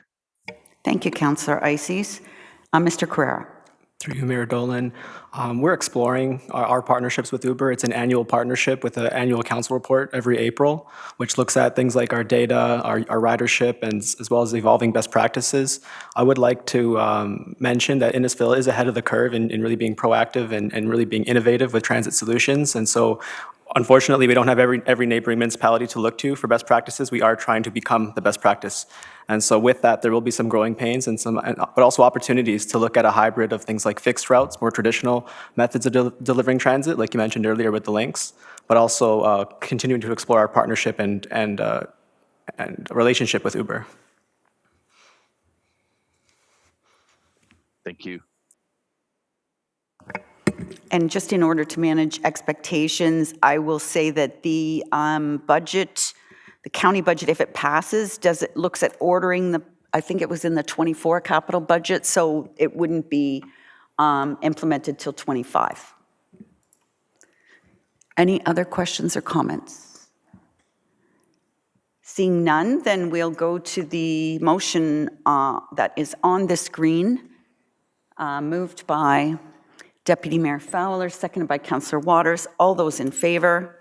Speaker 1: Thank you, Councillor Ices. Mr. Carrera.
Speaker 20: Through you, Mayor Dolan, we're exploring our partnerships with Uber. It's an annual partnership with an annual council report every April, which looks at things like our data, our ridership, and as well as evolving best practices. I would like to mention that Innisfil is ahead of the curve in really being proactive and really being innovative with transit solutions. And so unfortunately, we don't have every neighboring municipality to look to for best practices. We are trying to become the best practice. And so with that, there will be some growing pains and but also opportunities to look at a hybrid of things like fixed routes, more traditional methods of delivering transit, like you mentioned earlier with the links, but also continuing to explore our partnership and relationship with Uber.
Speaker 15: Thank you.
Speaker 1: And just in order to manage expectations, I will say that the budget, the county budget, if it passes, looks at ordering I think it was in the 24 capital budget, so it wouldn't be implemented till 25. Any other questions or comments? Seeing none, then we'll go to the motion that is on the screen, moved by Deputy Mayor Fowler, seconded by Councillor Waters. All those in favor?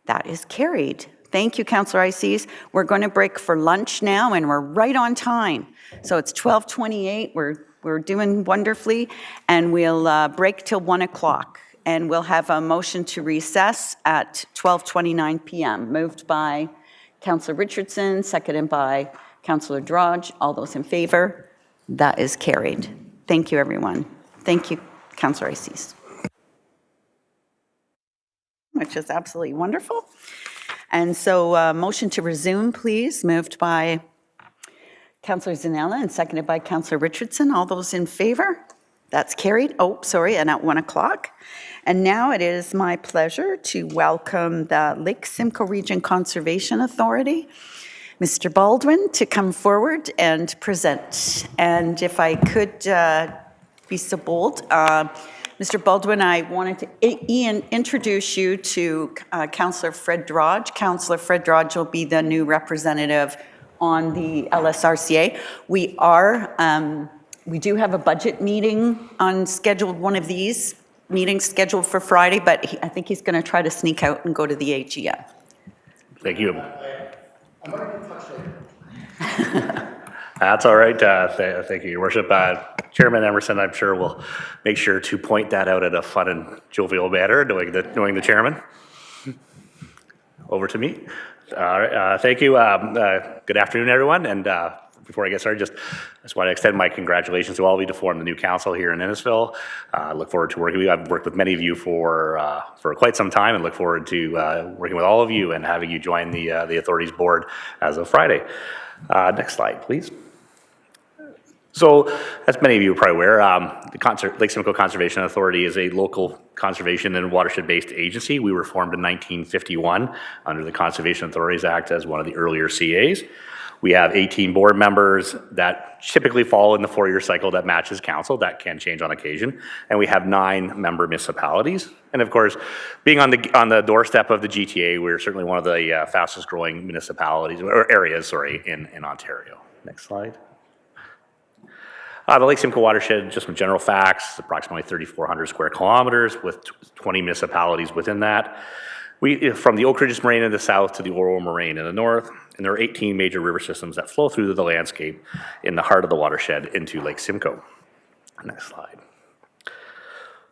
Speaker 1: That is carried. Thank you, Councillor Ices. We're going to break for lunch now, and we're right on time. So it's 12:28. We're doing wonderfully, and we'll break till 1 o'clock. And we'll have a motion to recess at 12:29 p.m. Moved by Councillor Richardson, seconded by Councillor Drodge. All those in favor? That is carried. Thank you, everyone. Thank you, Councillor Ices. Which is absolutely wonderful. And so motion to resume, please, moved by Councillor Zanella and seconded by Councillor Richardson. All those in favor? That's carried. Oh, sorry, and at 1 o'clock. And now it is my pleasure to welcome the Lake Simcoe Region Conservation Authority, Mr. Baldwin, to come forward and present. And if I could be so bold, Mr. Baldwin, I wanted to introduce you to Councillor Fred Drodge. Councillor Fred Drodge will be the new representative on the LSRCA. We do have a budget meeting on scheduled, one of these meetings scheduled for Friday, but I think he's going to try to sneak out and go to the AGM.
Speaker 21: Thank you. I'm already in touch later. That's all right. Thank you, Your Worship. Chairman Emerson, I'm sure will make sure to point that out in a fun and jovial manner, knowing the chairman. Over to me. All right. Thank you. Good afternoon, everyone. And before I get started, I just want to extend my congratulations to all of you to form the new council here in Innisfil. Look forward to working with you. I've worked with many of you for quite some time, and look forward to working with all of you and having you join the authority's board as of Friday. Next slide, please. So, as many of you are probably aware, the Lake Simcoe Conservation Authority is a local conservation and watershed-based agency. We were formed in 1951 under the Conservation Authorities Act as one of the earlier CAs. We have 18 board members that typically fall in the 4-year cycle that matches council. That can change on occasion. And we have 9 member municipalities. And of course, being on the doorstep of the GTA, we're certainly one of the fastest growing municipalities, or areas, in Ontario. Next slide. The Lake Simcoe watershed, just some general facts, approximately 3,400 square kilometers with 20 municipalities within that. From the Oak Ridges Moraine in the south to the Oro Moraine in the north, and there are 18 major river systems that flow through the landscape in the heart of the watershed into Lake Simcoe. Next slide.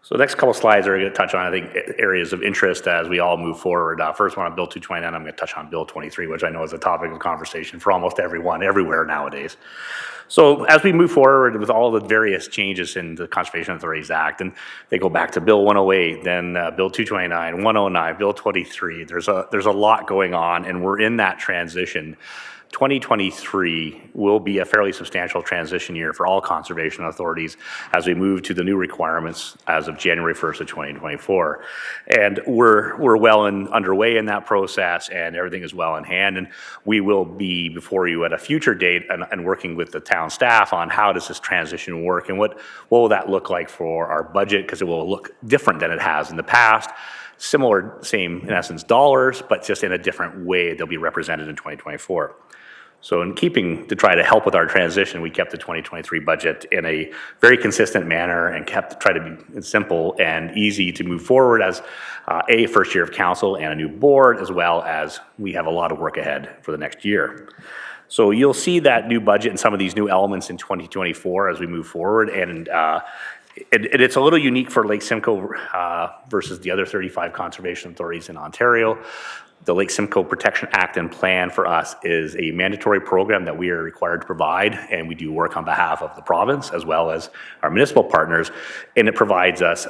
Speaker 21: So the next couple slides are going to touch on, I think, areas of interest as we all move forward. First one on Bill 229, I'm going to touch on Bill 23, which I know is a topic of conversation for almost everyone, everywhere nowadays. So as we move forward with all the various changes in the Conservation Authorities Act, and they go back to Bill 108, then Bill 229, 109, Bill 23, there's a lot going on, and we're in that transition. 2023 will be a fairly substantial transition year for all conservation authorities as we move to the new requirements as of January 1st of 2024. And we're well underway in that process, and everything is well in hand. And we will be before you at a future date and working with the town staff on how does this transition work and what will that look like for our budget, because it will look different than it has in the past. Similar, same, in essence, dollars, but just in a different way they'll be represented in 2024. So in keeping to try to help with our transition, we kept the 2023 budget in a very consistent manner and try to be simple and easy to move forward as a first year of council and a new board, as well as we have a lot of work ahead for the next year. So you'll see that new budget and some of these new elements in 2024 as we move forward, and it's a little unique for Lake Simcoe versus the other 35 conservation authorities in Ontario. The Lake Simcoe Protection Act and Plan for us is a mandatory program that we are required to provide, and we do work on behalf of the province as well as our municipal partners, and it provides us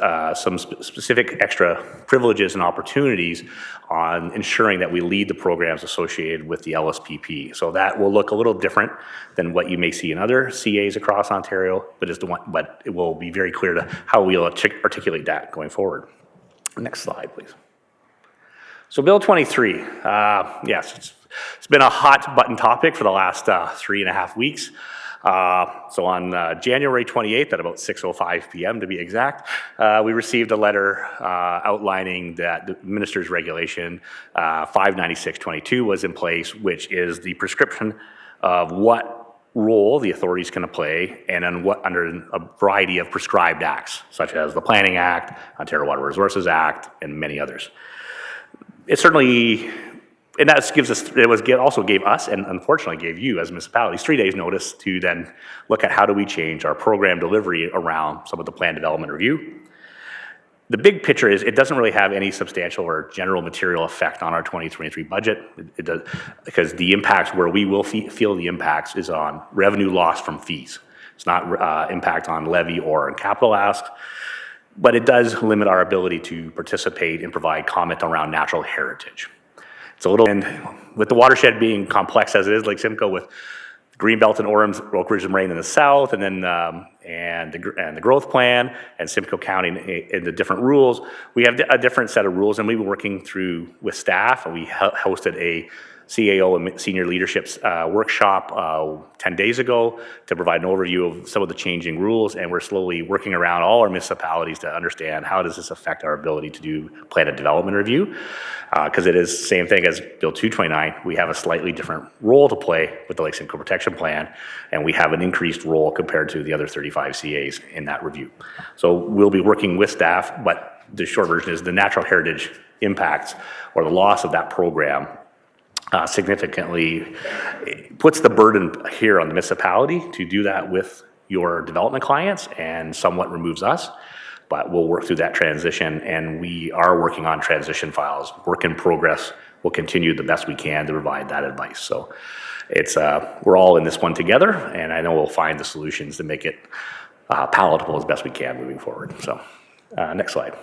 Speaker 21: some specific extra privileges and opportunities on ensuring that we lead the programs associated with the LSPP. So that will look a little different than what you may see in other CAs across Ontario, but it will be very clear to how we'll articulate that going forward. Next slide, please. So Bill 23, yes, it's been a hot button topic for the last 3.5 weeks. So on January 28th at about 6:05 p.m. to be exact, we received a letter outlining that the Minister's Regulation 59622 was in place, which is the prescription of what role the authorities can play and under a variety of prescribed acts, such as the Planning Act, Ontario Water Resources Act, and many others. It certainly, and that gives us, also gave us, and unfortunately gave you as municipalities, 3 days notice to then look at how do we change our program delivery around some of the plan development review. The big picture is it doesn't really have any substantial or general material effect on our 2023 budget. It does, because the impacts where we will feel the impacts is on revenue loss from fees. It's not impact on levy or on capital ask. But it does limit our ability to participate and provide comment around natural heritage. It's a little, and with the watershed being complex as it is, Lake Simcoe with Greenbelt and Oak Ridge and Moraine in the south, and then and the growth plan, and Simcoe County in the different rules, we have a different set of rules, and we've been working through with staff, and we hosted a CAO and senior leadership's workshop 10 days ago to provide an overview of some of the changing rules, and we're slowly working around all our municipalities to understand how does this affect our ability to do plan and development review, because it is the same thing as Bill 229. We have a slightly different role to play with the Lake Simcoe Protection Plan, and we have an increased role compared to the other 35 CAs in that review. So we'll be working with staff, but the short version is the natural heritage impacts or the loss of that program significantly puts the burden here on the municipality to do that with your development clients and somewhat removes us, but we'll work through that transition, and we are working on transition files, work in progress. We'll continue the best we can to provide that advice. So it's we're all in this one together, and I know we'll find the solutions to make it palatable as best we can moving forward. So next slide.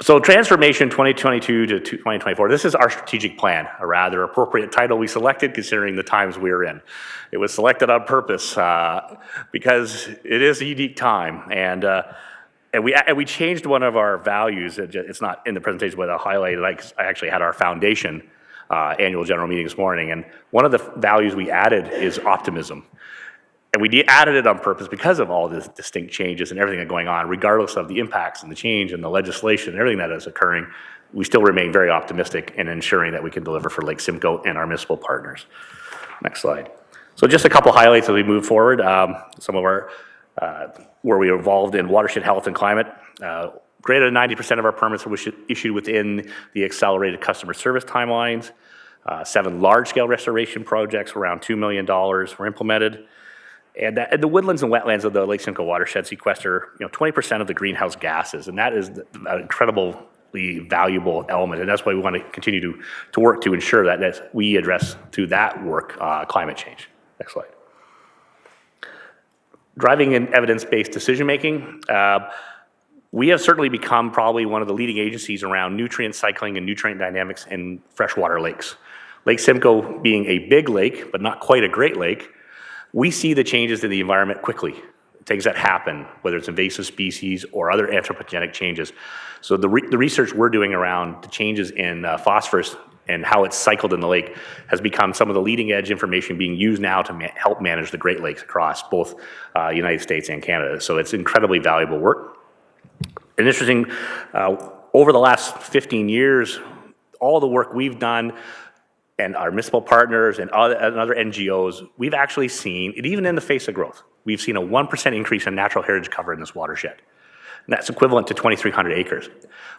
Speaker 21: So transformation 2022 to 2024, this is our strategic plan, a rather appropriate title we selected considering the times we're in. It was selected on purpose because it is a unique time, and we changed one of our values. It's not in the presentation, but I'll highlight it. I actually had our foundation annual general meeting this morning, and one of the values we added is optimism. And we added it on purpose because of all these distinct changes and everything that's going on, regardless of the impacts and the change and the legislation and everything that is occurring. We still remain very optimistic in ensuring that we can deliver for Lake Simcoe and our municipal partners. Next slide. So just a couple highlights as we move forward. Some of our, where we evolved in watershed health and climate. Greater than 90% of our permits were issued within the accelerated customer service timelines. 7 large-scale restoration projects, around $2 million, were implemented. And the woodlands and wetlands of the Lake Simcoe watershed sequester, 20% of the greenhouse gases, and that is an incredibly valuable element, and that's why we want to continue to work to ensure that we address through that work climate change. Next slide. Driving in evidence-based decision-making. We have certainly become probably one of the leading agencies around nutrient cycling and nutrient dynamics in freshwater lakes. Lake Simcoe being a big lake, but not quite a great lake, we see the changes in the environment quickly, things that happen, whether it's invasive species or other anthropogenic changes. So the research we're doing around the changes in phosphorus and how it's cycled in the lake has become some of the leading edge information being used now to help manage the Great Lakes across both United States and Canada. So it's incredibly valuable work. And interesting, over the last 15 years, all the work we've done and our municipal partners and other NGOs, we've actually seen, and even in the face of growth, we've seen a 1% increase in natural heritage cover in this watershed. And that's equivalent to 2,300 acres.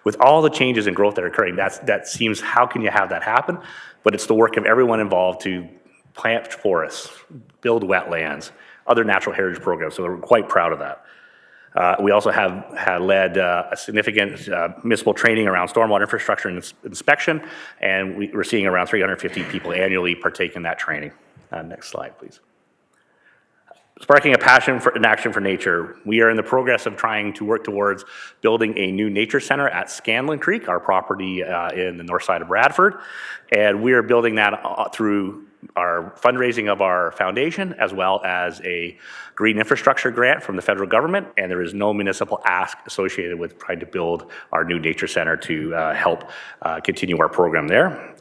Speaker 21: With all the changes in growth that are occurring, that seems, how can you have that happen? But it's the work of everyone involved to plant forests, build wetlands, other natural heritage programs, so we're quite proud of that. We also have led a significant municipal training around stormwater infrastructure and inspection, and we're seeing around 350 people annually partake in that training. Next slide, please. Sparking a passion for an action for nature, we are in the progress of trying to work towards building a new nature center at Scanlon Creek, our property in the north side of Bradford, and we are building that through our fundraising of our foundation, as well as a green infrastructure grant from the federal government, and there is no municipal ask associated with trying to build our new nature center to help continue our program there.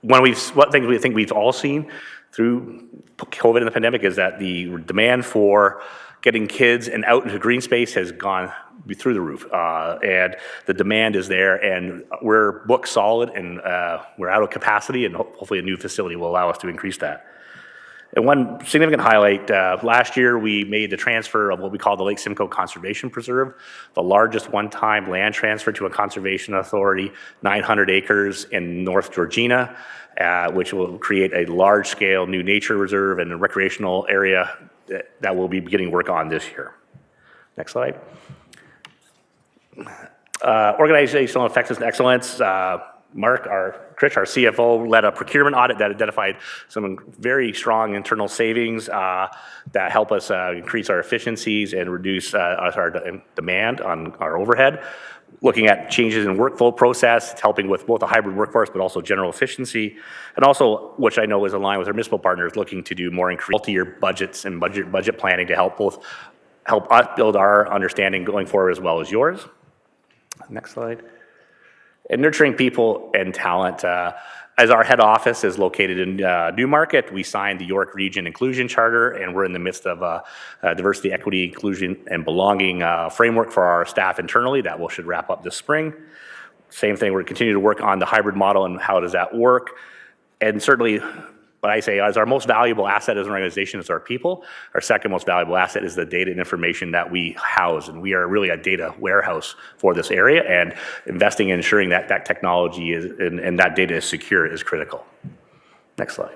Speaker 21: One thing we think we've all seen through COVID and the pandemic is that the demand for getting kids and out into green space has gone through the roof, and the demand is there, and we're booked solid, and we're out of capacity, and hopefully a new facility will allow us to increase that. And one significant highlight, last year we made the transfer of what we call the Lake Simcoe Conservation Preserve, the largest one-time land transfer to a conservation authority, 900 acres in North Georgina, which will create a large-scale new nature reserve and a recreational area that we'll be beginning work on this year. Next slide. Organizational effectiveness and excellence. Mark, Trish, our CFO, led a procurement audit that identified some very strong internal savings that help us increase our efficiencies and reduce our demand on our overhead. Looking at changes in workflow process, it's helping with both a hybrid workforce but also general efficiency, and also, which I know is aligned with our municipal partners, looking to do more multi-year budgets and budget planning to help us build our understanding going forward as well as yours. Next slide. And nurturing people and talent. As our head office is located in Newmarket, we signed the York Region Inclusion Charter, and we're in the midst of a diversity, equity, inclusion, and belonging framework for our staff internally that should wrap up this spring. Same thing, we're continuing to work on the hybrid model and how does that work. And certainly, what I say is our most valuable asset as an organization is our people. Our second most valuable asset is the data and information that we house, and we are really a data warehouse for this area, and investing in ensuring that that technology and that data is secure is critical. Next slide.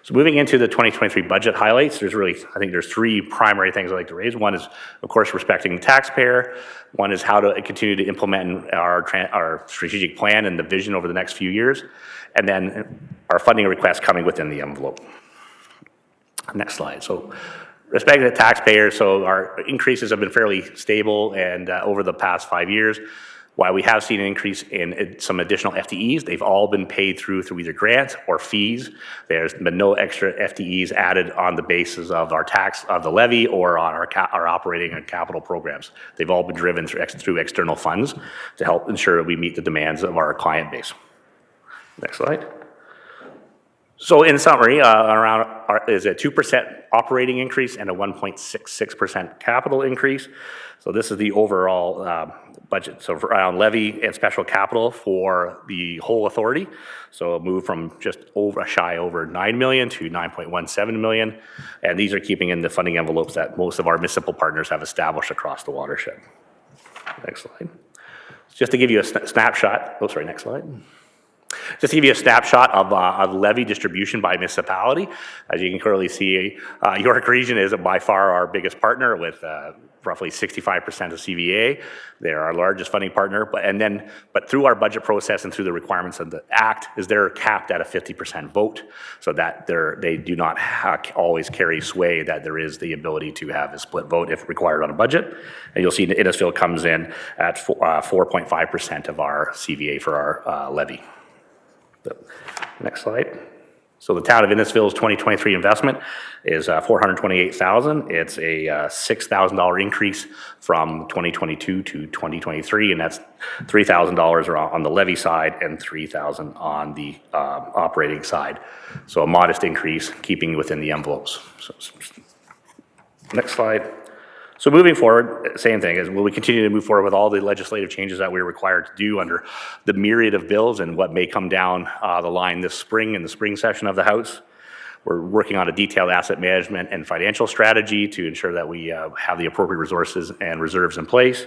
Speaker 21: So moving into the 2023 budget highlights, I think there's 3 primary things I'd like to raise. One is, of course, respecting the taxpayer. One is how to continue to implement our strategic plan and the vision over the next few years. And then our funding requests coming within the envelope. Next slide. So respecting the taxpayer, so our increases have been fairly stable and over the past 5 years. While we have seen an increase in some additional FTEs, they've all been paid through either grants or fees. There's been no extra FTEs added on the basis of our tax, of the levy, or on our operating and capital programs. They've all been driven through external funds to help ensure that we meet the demands of our client base. Next slide. So in summary, is a 2% operating increase and a 1.66% capital increase. So this is the overall budget. So around levy and special capital for the whole authority. So move from just shy over 9 million to 9.17 million. And these are keeping in the funding envelopes that most of our municipal partners have established across the watershed. Next slide. Just to give you a snapshot. Oh, sorry, next slide. Just to give you a snapshot of levy distribution by municipality. As you can clearly see, York Region is by far our biggest partner with roughly 65% of CVA. They're our largest funding partner, but through our budget process and through the requirements of the Act, they're capped at a 50% vote, so that they do not always carry sway, that there is the ability to have a split vote if required on a budget. And you'll see that Innisfil comes in at 4.5% of our CVA for our levy. Next slide. So the town of Innisfil's 2023 investment is $428,000. It's a $6,000 increase from 2022 to 2023, and that's $3,000 on the levy side and $3,000 on the operating side. So a modest increase, keeping within the envelopes. So, next slide. So moving forward, same thing, is will we continue to move forward with all the legislative changes that we're required to do under the myriad of bills and what may come down the line this spring in the spring session of the House? We're working on a detailed asset management and financial strategy to ensure that we have the appropriate resources and reserves in place.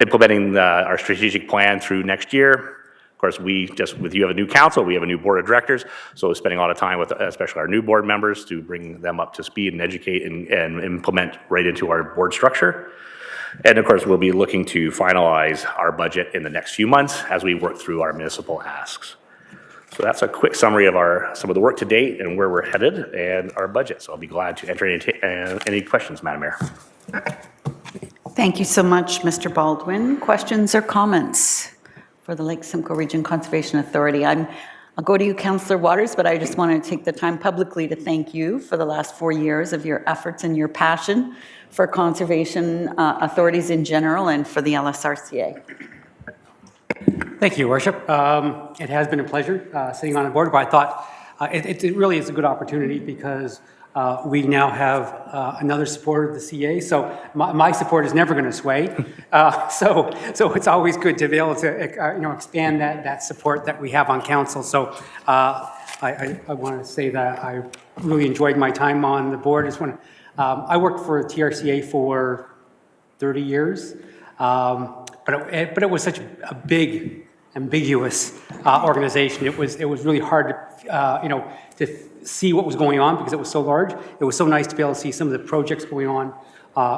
Speaker 21: Implementing our strategic plan through next year. Of course, you have a new council, we have a new board of directors, so we're spending a lot of time with especially our new board members to bring them up to speed and educate and implement right into our board structure. And of course, we'll be looking to finalize our budget in the next few months as we work through our municipal asks. So that's a quick summary of some of the work to date and where we're headed and our budget. So I'll be glad to enter any questions, Madam Mayor.
Speaker 1: Thank you so much, Mr. Baldwin. Questions or comments for the Lake Simcoe Region Conservation Authority? I'll go to you, Councillor Waters, but I just want to take the time publicly to thank you for the last 4 years of your efforts and your passion for conservation authorities in general and for the LSRCA.
Speaker 7: Thank you, Your Worship. It has been a pleasure sitting on the board, but I thought it really is a good opportunity because we now have another supporter of the CA, so my support is never going to sway. So it's always good to be able to expand that support that we have on council. So I want to say that I really enjoyed my time on the board. I worked for TRCA for 30 years, but it was such a big, ambiguous organization. It was really hard to see what was going on because it was so large. It was so nice to be able to see some of the projects going on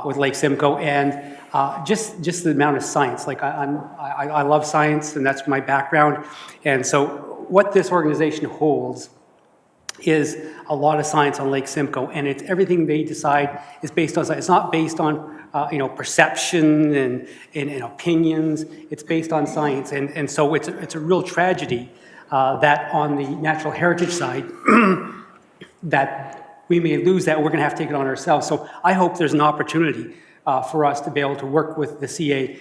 Speaker 7: with Lake Simcoe and just the amount of science. Like I love science and that's my background. And so what this organization holds is a lot of science on Lake Simcoe, and it's everything they decide is based on science. It's not based on perception and opinions. It's based on science, and so it's a real tragedy that on the natural heritage side that we may lose that. We're going to have to take it on ourselves. So I hope there's an opportunity for us to be able to work with the CA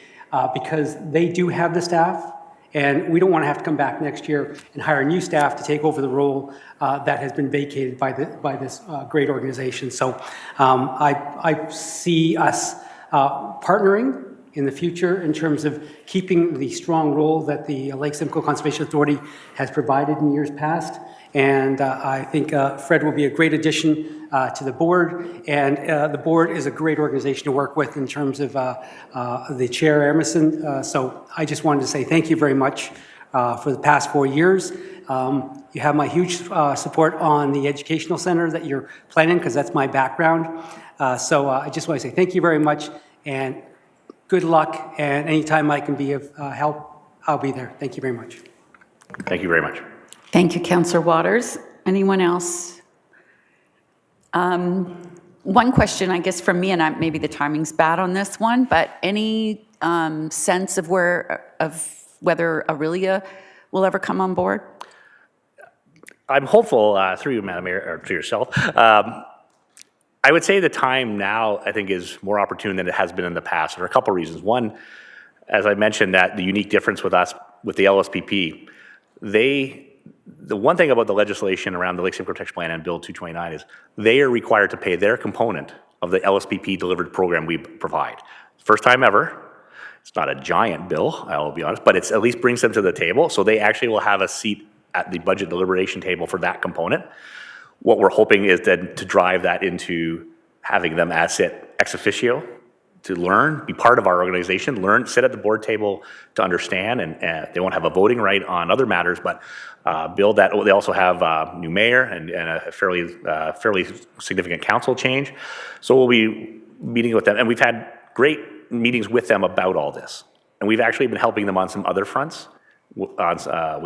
Speaker 7: because they do have the staff. And we don't want to have to come back next year and hire new staff to take over the role that has been vacated by this great organization. So I see us partnering in the future in terms of keeping the strong role that the Lake Simcoe Conservation Authority has provided in years past. And I think Fred will be a great addition to the board. And the board is a great organization to work with in terms of the chair, Emerson. So I just wanted to say thank you very much for the past 4 years. You have my huge support on the educational center that you're planning, because that's my background. So I just want to say thank you very much and good luck. And anytime I can be of help, I'll be there. Thank you very much.
Speaker 21: Thank you very much.
Speaker 1: Thank you, Councillor Waters. Anyone else? One question, I guess, from me, and maybe the timing's bad on this one, but any sense of whether Aurelia will ever come on board?
Speaker 21: I'm hopeful, through you, Madam Mayor, or through yourself. I would say the time now, I think, is more opportune than it has been in the past for a couple reasons. One, as I mentioned, that the unique difference with us, with the LSPP, the one thing about the legislation around the Lake Simcoe Protection Plan and Bill 229 is they are required to pay their component of the LSPP delivered program we provide. First time ever. It's not a giant bill, I will be honest, but it at least brings them to the table, so they actually will have a seat at the budget deliberation table for that component. What we're hoping is then to drive that into having them sit ex officio, to learn, be part of our organization, learn, sit at the board table to understand, and they won't have a voting right on other matters, but build that. They also have a new mayor and a fairly significant council change. So we'll be meeting with them, and we've had great meetings with them about all this. And we've actually been helping them on some other fronts. We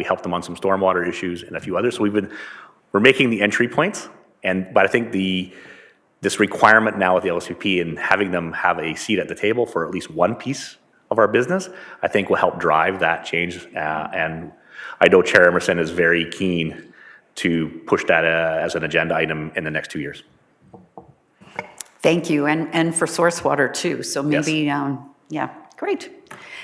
Speaker 21: helped them on some stormwater issues and a few others. So we're making the entry points, but I think this requirement now with the LSPP and having them have a seat at the table for at least one piece of our business, I think will help drive that change. And I know Chair Emerson is very keen to push that as an agenda item in the next 2 years.
Speaker 1: Thank you, and for source water too. So maybe, yeah, great.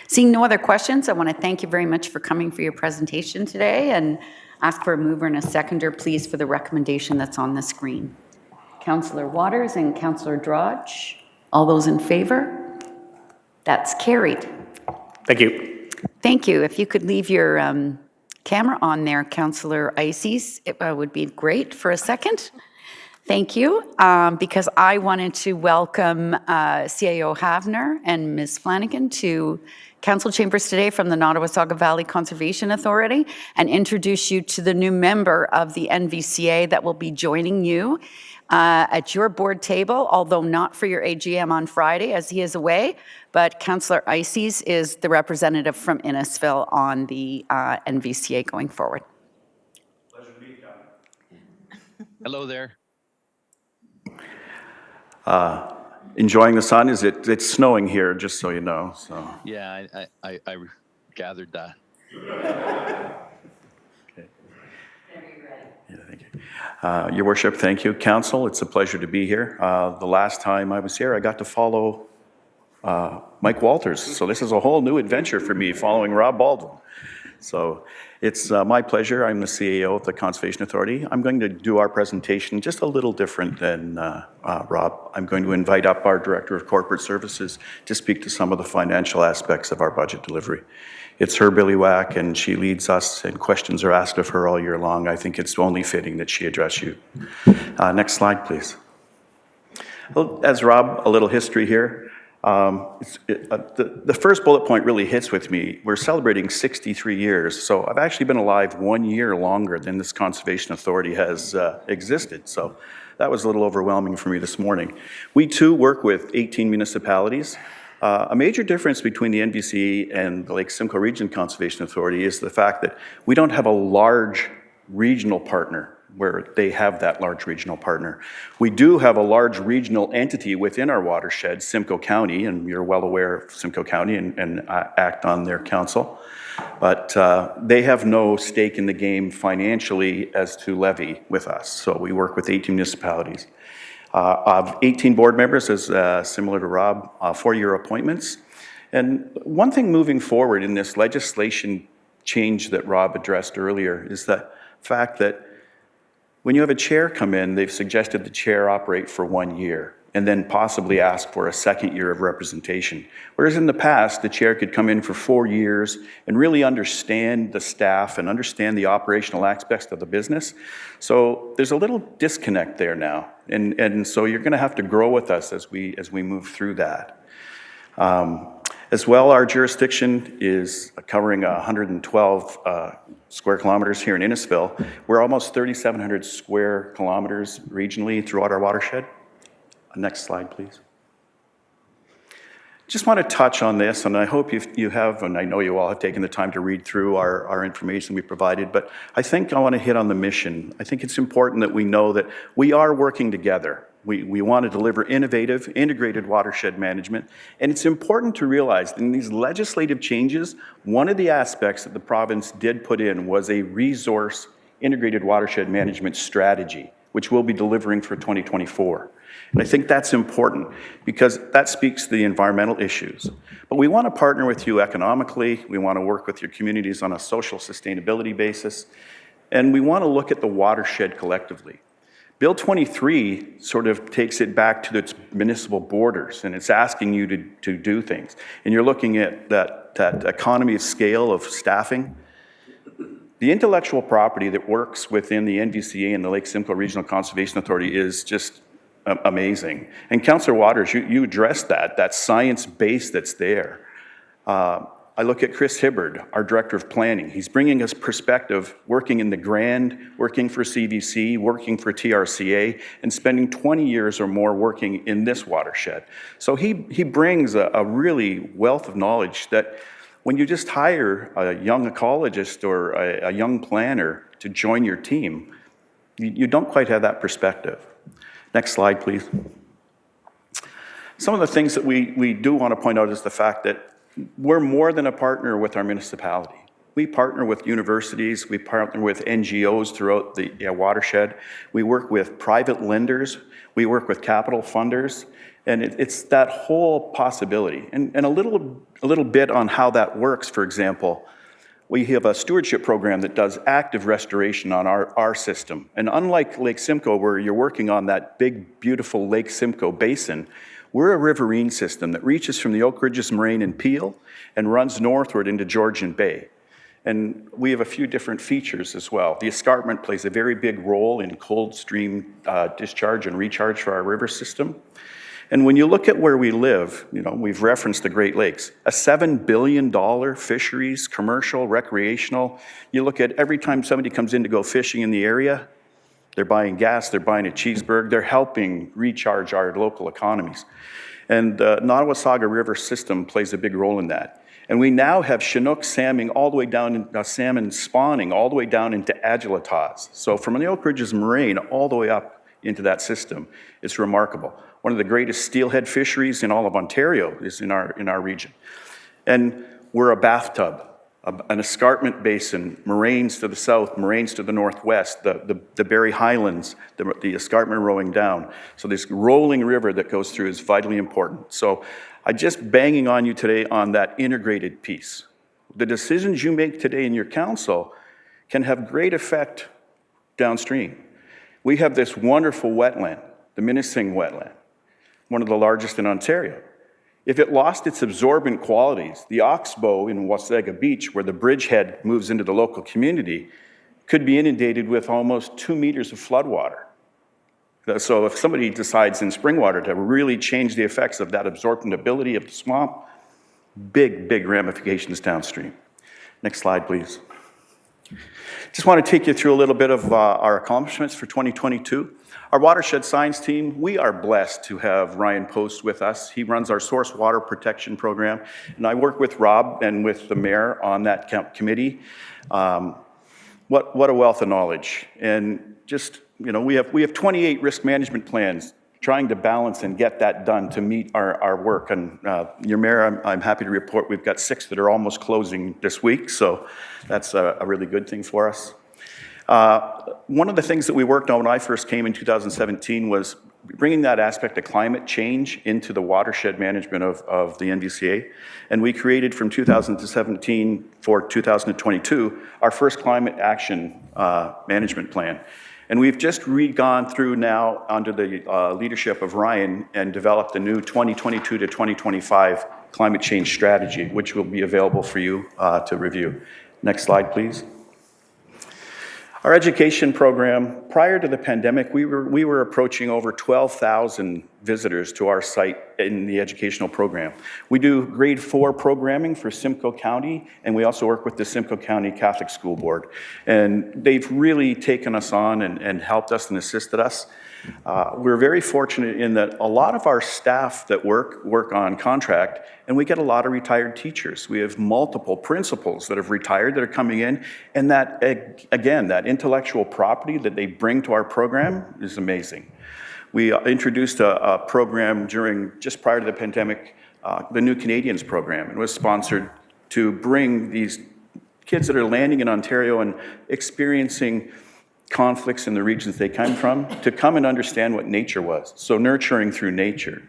Speaker 1: Seeing no other questions, I want to thank you very much for coming for your presentation today, and ask for a mover and a seconder, please, for the recommendation that's on the screen. Councillor Waters and Councillor Drodge, all those in favor? That's carried.
Speaker 21: Thank you.
Speaker 1: Thank you. If you could leave your camera on there, Councillor Ices, it would be great for a second. Thank you, because I wanted to welcome CAO Havner and Ms. Flanagan to Council Chambers today from the Nottawasaga Valley Conservation Authority, and introduce you to the new member of the NVCA that will be joining you at your board table, although not for your AGM on Friday as he is away, but Councillor Ices is the representative from Innisfil on the NVCA going forward.
Speaker 8: Pleasure to meet you.
Speaker 15: Hello there.
Speaker 8: Enjoying the sun? It's snowing here, just so you know. So
Speaker 15: Yeah, I gathered that.
Speaker 8: Okay. Yeah, thank you. Your Worship, thank you. Council, it's a pleasure to be here. The last time I was here, I got to follow Mike Walters. So this is a whole new adventure for me, following Rob Baldwin. So it's my pleasure. I'm the CAO of the Conservation Authority. I'm going to do our presentation just a little different than Rob. I'm going to invite up our Director of Corporate Services to speak to some of the financial aspects of our budget delivery. It's her billywhack, and she leads us, and questions are asked of her all year long. I think it's only fitting that she address you. Next slide, please. Well, as Rob, a little history here. The first bullet point really hits with me. We're celebrating 63 years, so I've actually been alive 1 year longer than this Conservation Authority has existed, so that was a little overwhelming for me this morning. We too work with 18 municipalities. A major difference between the NVC and the Lake Simcoe Region Conservation Authority is the fact that we don't have a large regional partner where they have that large regional partner. We do have a large regional entity within our watershed, Simcoe County, and you're well aware of Simcoe County and act on their council. But they have no stake in the game financially as to levy with us. So we work with 18 municipalities. Of 18 board members, is similar to Rob, 4-year appointments. And one thing moving forward in this legislation change that Rob addressed earlier is the fact that when you have a chair come in, they've suggested the chair operate for 1 year and then possibly ask for a second year of representation. Whereas in the past, the chair could come in for 4 years and really understand the staff and understand the operational aspects of the business. So there's a little disconnect there now. And so you're gonna have to grow with us as we move through that. As well, our jurisdiction is covering 112 square kilometers here in Innisfil. We're almost 3,700 square kilometers regionally throughout our watershed. Next slide, please. Just want to touch on this, and I hope you have, and I know you all have taken the time to read through our information we provided, but I think I want to hit on the mission. I think it's important that we know that we are working together. We want to deliver innovative, integrated watershed management. And it's important to realize that in these legislative changes, one of the aspects that the province did put in was a resource integrated watershed management strategy, which we'll be delivering for 2024. And I think that's important because that speaks to the environmental issues. But we want to partner with you economically. We want to work with your communities on a social sustainability basis. And we want to look at the watershed collectively. Bill 23 sort of takes it back to its municipal borders, and it's asking you to do things. And you're looking at that economy of scale of staffing. The intellectual property that works within the NVCA and the Lake Simcoe Regional Conservation Authority is just amazing. And Councillor Waters, you addressed that science base that's there. I look at Chris Hibbard, our Director of Planning. He's bringing us perspective, working in the Grand, working for CVC, working for TRCA, and spending 20 years or more working in this watershed. So he brings a really wealth of knowledge that when you just hire a young ecologist or a young planner to join your team, you don't quite have that perspective. Next slide, please. Some of the things that we do want to point out is the fact that we're more than a partner with our municipality. We partner with universities, we partner with NGOs throughout the watershed, we work with private lenders, we work with capital funders, and it's that whole possibility. And a little bit on how that works, for example, we have a stewardship program that does active restoration on our system. And unlike Lake Simcoe, where you're working on that big, beautiful Lake Simcoe basin, we're a riverine system that reaches from the Oak Ridges Moraine in Peel and runs northward into Georgian Bay. And we have a few different features as well. The escarpment plays a very big role in cold stream discharge and recharge for our river system. And when you look at where we live, we've referenced the Great Lakes, a $7 billion fisheries, commercial, recreational. You look at every time somebody comes in to go fishing in the area, they're buying gas, they're buying a cheeseburger, they're helping recharge our local economies. And the Nottawasaga River system plays a big role in that. And we now have Chinook salmon all the way down, salmon spawning all the way down into Agilitas. So from the Oak Ridges Moraine all the way up into that system, it's remarkable. One of the greatest steelhead fisheries in all of Ontario is in our region. And we're a bathtub, an escarpment basin, moraines to the south, moraines to the northwest, the Barrie Highlands, the escarpment rolling down. So this rolling river that goes through is vitally important. So I'm just banging on you today on that integrated piece. The decisions you make today in your council can have great effect downstream. We have this wonderful wetland, the Minising wetland, one of the largest in Ontario. If it lost its absorbent qualities, the Oxbow in Wasaga Beach, where the bridgehead moves into the local community, could be inundated with almost 2 meters of floodwater. So if somebody decides in Springwater to really change the effects of that absorption ability of the swamp, big, big ramifications downstream. Next slide, please. Just want to take you through a little bit of our accomplishments for 2022. Our watershed science team, we are blessed to have Ryan Post with us. He runs our source water protection program, and I work with Rob and with the mayor on that committee. What a wealth of knowledge. And just, we have 28 risk management plans trying to balance and get that done to meet our work. And your mayor, I'm happy to report we've got 6 that are almost closing this week, so that's a really good thing for us. One of the things that we worked on when I first came in 2017 was bringing that aspect of climate change into the watershed management of the NVCA. And we created from 2017 for 2022 our first climate action management plan. And we've just gone through now under the leadership of Ryan and developed a new 2022 to 2025 climate change strategy, which will be available for you to review. Next slide, please. Our education program, prior to the pandemic, we were approaching over 12,000 visitors to our site in the educational program. We do grade 4 programming for Simcoe County, and we also work with the Simcoe County Catholic School Board. And they've really taken us on and helped us and assisted us. We're very fortunate in that a lot of our staff that work on contract, and we get a lot of retired teachers. We have multiple principals that have retired that are coming in, and that, again, that intellectual property that they bring to our program is amazing. We introduced a program just prior to the pandemic, the New Canadians program. It was sponsored to bring these kids that are landing in Ontario and experiencing conflicts in the regions they come from to come and understand what nature was. So nurturing through nature.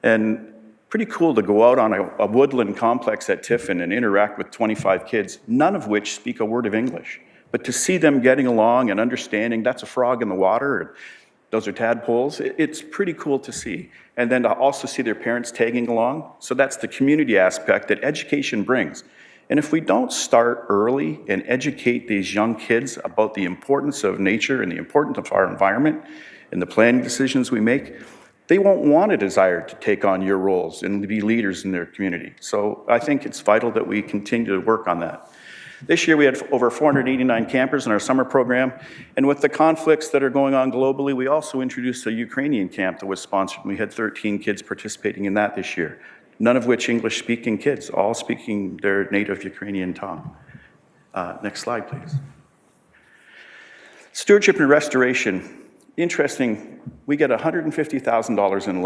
Speaker 8: And pretty cool to go out on a woodland complex at Tiffin and interact with 25 kids, none of which speak a word of English. But to see them getting along and understanding that's a frog in the water, and those are tadpoles, it's pretty cool to see. And then to also see their parents tagging along. So that's the community aspect that education brings. And if we don't start early and educate these young kids about the importance of nature and the importance of our environment and the planning decisions we make, they won't want a desire to take on your roles and to be leaders in their community. So I think it's vital that we continue to work on that. This year we had over 489 campers in our summer program, and with the conflicts that are going on globally, we also introduced a Ukrainian camp that was sponsored. We had 13 kids participating in that this year, none of which English-speaking kids, all speaking their native Ukrainian tongue. Next slide, please. Stewardship and restoration. Interesting, we get $150,000 in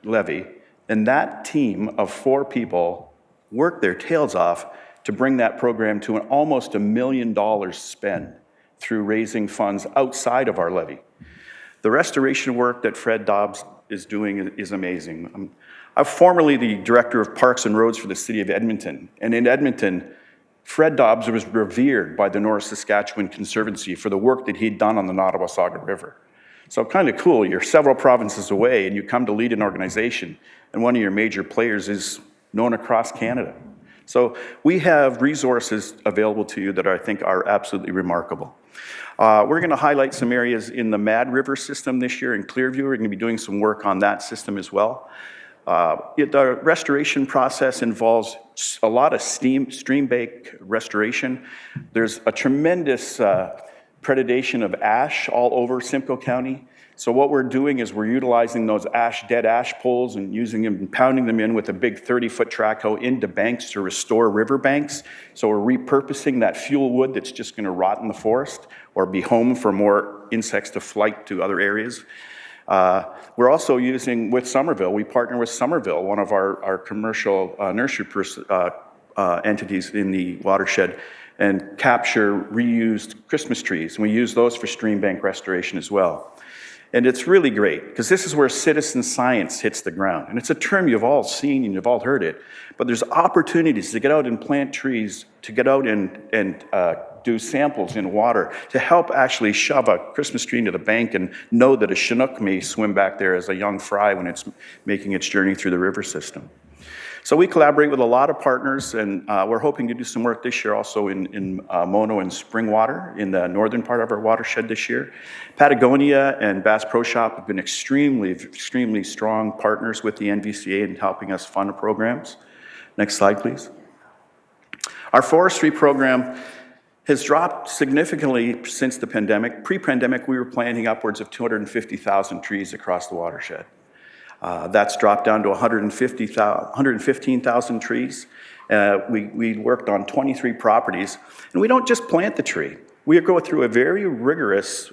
Speaker 8: levy, and that team of 4 people worked their tails off to bring that program to an almost $1 million spend through raising funds outside of our levy. The restoration work that Fred Dobbs is doing is amazing. I'm formerly the Director of Parks and Roads for the City of Edmonton, and in Edmonton, Fred Dobbs was revered by the North Saskatchewan Conservancy for the work that he'd done on the Nottawasaga River. So kind of cool, you're several provinces away and you come to lead an organization, and one of your major players is known across Canada. So we have resources available to you that I think are absolutely remarkable. We're going to highlight some areas in the Mad River system this year in Clearview. We're going to be doing some work on that system as well. The restoration process involves a lot of stream bank restoration. There's a tremendous predation of ash all over Simcoe County. So what we're doing is we're utilizing those dead ash poles and using them and pounding them in with a big 30-foot track hoe into banks to restore river banks. So we're repurposing that fuel wood that's just going to rot in the forest or be home for more insects to flight to other areas. We're also using, with Somerville, we partner with Somerville, one of our commercial nursery entities in the watershed, and capture reused Christmas trees. And we use those for stream bank restoration as well. And it's really great, because this is where citizen science hits the ground. And it's a term you've all seen and you've all heard it, but there's opportunities to get out and plant trees, to get out and do samples in water, to help actually shove a Christmas tree into the bank and know that a Chinook may swim back there as a young fry when it's making its journey through the river system. So we collaborate with a lot of partners, and we're hoping to do some work this year also in Mono and Springwater in the northern part of our watershed this year. Patagonia and Bass Pro Shop have been extremely strong partners with the NVCA in helping us fund programs. Next slide, please. Our forestry program has dropped significantly since the pandemic. Pre-pandemic, we were planting upwards of 250,000 trees across the watershed. That's dropped down to 115,000 trees. We worked on 23 properties, and we don't just plant the tree. We go through a very rigorous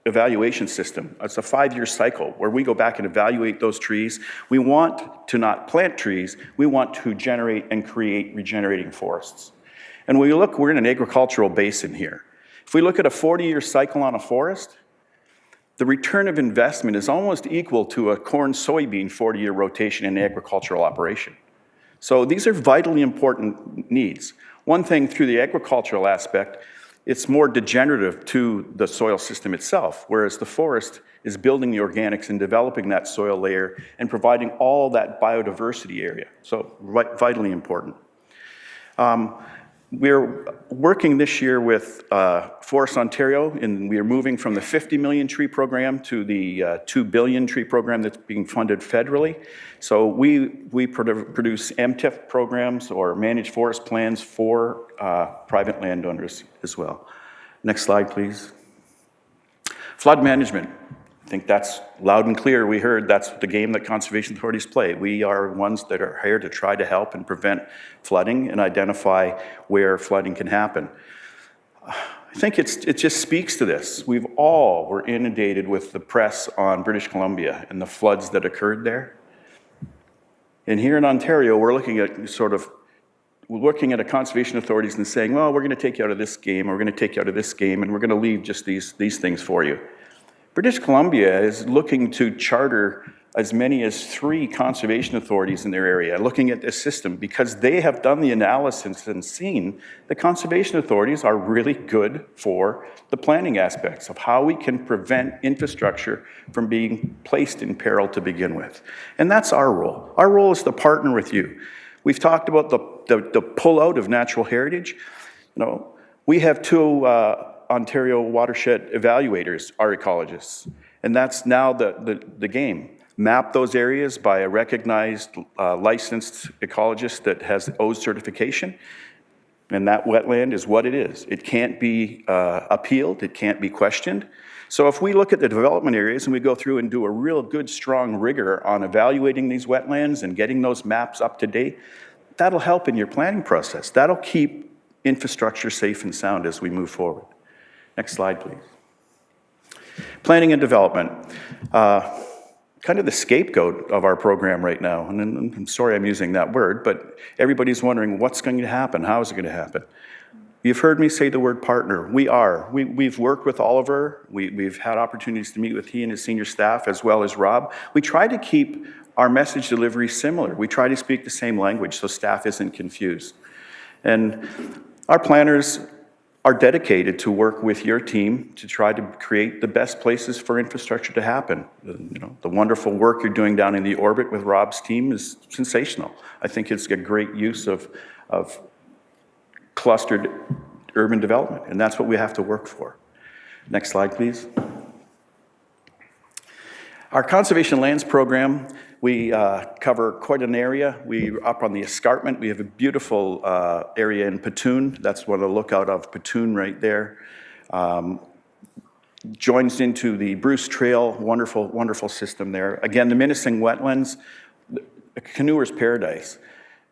Speaker 8: evaluation system. It's a 5-year cycle where we go back and evaluate those trees. We want to not plant trees, we want to generate and create regenerating forests. And when we look, we're in an agricultural basin here. If we look at a 40-year cycle on a forest, the return of investment is almost equal to a corn-soybean 40-year rotation in an agricultural operation. So these are vitally important needs. One thing through the agricultural aspect, it's more degenerative to the soil system itself, whereas the forest is building the organics and developing that soil layer and providing all that biodiversity area. So vitally important. We're working this year with Forest Ontario, and we are moving from the 50 million tree program to the 2 billion tree program that's being funded federally. So we produce MTIF programs or managed forest plans for private landowners as well. Next slide, please. Flood management. I think that's loud and clear. We heard that's the game that conservation authorities play. We are ones that are here to try to help and prevent flooding and identify where flooding can happen. I think it just speaks to this. We've all were inundated with the press on British Columbia and the floods that occurred there. And here in Ontario, we're looking at a conservation authorities and saying, well, we're going to take you out of this game, or we're going to take you out of this game, and we're going to leave just these things for you. British Columbia is looking to charter as many as 3 conservation authorities in their area, looking at this system, because they have done the analysis and seen the conservation authorities are really good for the planning aspects of how we can prevent infrastructure from being placed in peril to begin with. And that's our role. Our role is to partner with you. We've talked about the pull-out of natural heritage. You know, we have 2 Ontario watershed evaluators, our ecologists, and that's now the game. Map those areas by a recognized licensed ecologist that has OZ certification, and that wetland is what it is. It can't be appealed, it can't be questioned. So if we look at the development areas and we go through and do a real good, strong rigor on evaluating these wetlands and getting those maps up to date, that'll help in your planning process. That'll keep infrastructure safe and sound as we move forward. Next slide, please. Planning and development. Kind of the scapegoat of our program right now. And I'm sorry I'm using that word, but everybody's wondering what's going to happen, how is it going to happen? You've heard me say the word partner. We've worked with Oliver. We've had opportunities to meet with he and his senior staff as well as Rob. We try to keep our message delivery similar. We try to speak the same language so staff isn't confused. And our planners are dedicated to work with your team to try to create the best places for infrastructure to happen. You know, the wonderful work you're doing down in the orbit with Rob's team is sensational. I think it's a great use of clustered urban development, and that's what we have to work for. Next slide, please. Our conservation lands program, we cover quite an area. We're up on the escarpment. We have a beautiful area in Patoon. That's what I look out of Patoon right there. Joins into the Bruce Trail, wonderful, wonderful system there. Again, the Minising wetlands, a canoeer's paradise.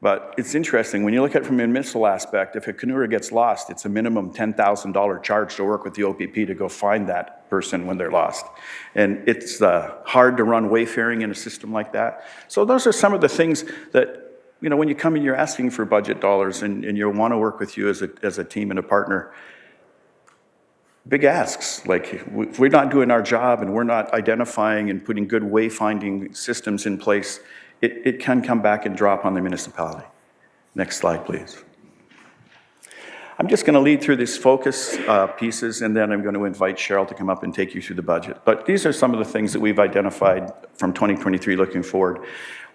Speaker 8: But it's interesting, when you look at it from a municipal aspect, if a canoeer gets lost, it's a minimum $10,000 charge to work with the OPP to go find that person when they're lost. And it's hard to run wayfaring in a system like that. So those are some of the things that, you know, when you come in, you're asking for budget dollars and you want to work with you as a team and a partner. Big asks, like if we're not doing our job and we're not identifying and putting good wayfinding systems in place, it can come back and drop on the municipality. Next slide, please. I'm just going to lead through these focus pieces, and then I'm going to invite Cheryl to come up and take you through the budget. But these are some of the things that we've identified from 2023 looking forward.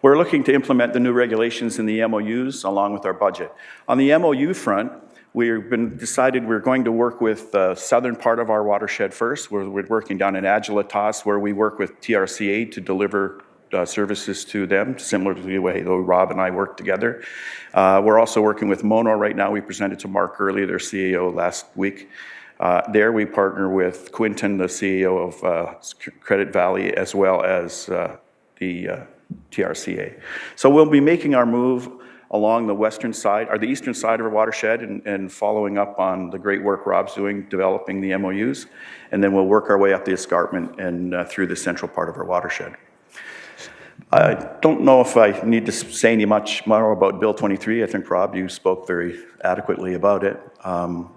Speaker 8: We're looking to implement the new regulations in the MOUs along with our budget. On the MOU front, we've decided we're going to work with the southern part of our watershed first. We're working down in Agilitas, where we work with TRCA to deliver services to them, similar to the way though Rob and I work together. We're also working with Mono right now. We presented to Mark Early, their CEO, last week. There we partner with Quinton, the CEO of Credit Valley, as well as the TRCA. So we'll be making our move along the western side, or the eastern side of our watershed, and following up on the great work Rob's doing, developing the MOUs, and then we'll work our way up the escarpment and through the central part of our watershed. I don't know if I need to say any much more about Bill 23. I think, Rob, you spoke very adequately about it. You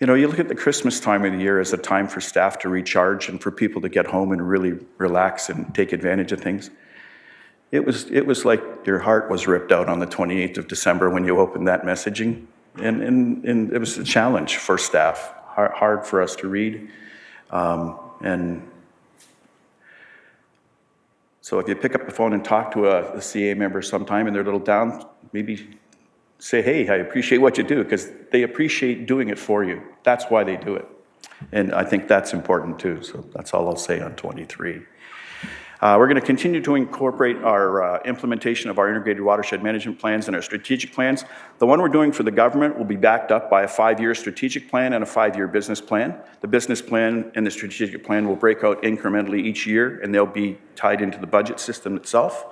Speaker 8: know, you look at the Christmas time of the year as a time for staff to recharge and for people to get home and really relax and take advantage of things. It was like your heart was ripped out on the 28th of December when you opened that messaging. And it was a challenge for staff, hard for us to read. And so if you pick up the phone and talk to a CA member sometime and they're a little down, maybe say, hey, I appreciate what you do, because they appreciate doing it for you. That's why they do it. And I think that's important too. So that's all I'll say on 23. We're going to continue to incorporate our implementation of our integrated watershed management plans and our strategic plans. The one we're doing for the government will be backed up by a 5-year strategic plan and a 5-year business plan. The business plan and the strategic plan will break out incrementally each year, and they'll be tied into the budget system itself.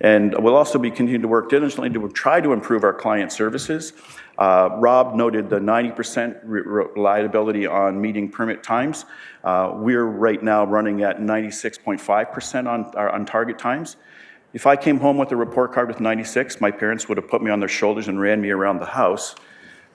Speaker 8: And we'll also be continuing to work diligently to try to improve our client services. Rob noted the 90% reliability on meeting permit times. We're right now running at 96.5% on target times. If I came home with a report card with 96, my parents would have put me on their shoulders and ran me around the house.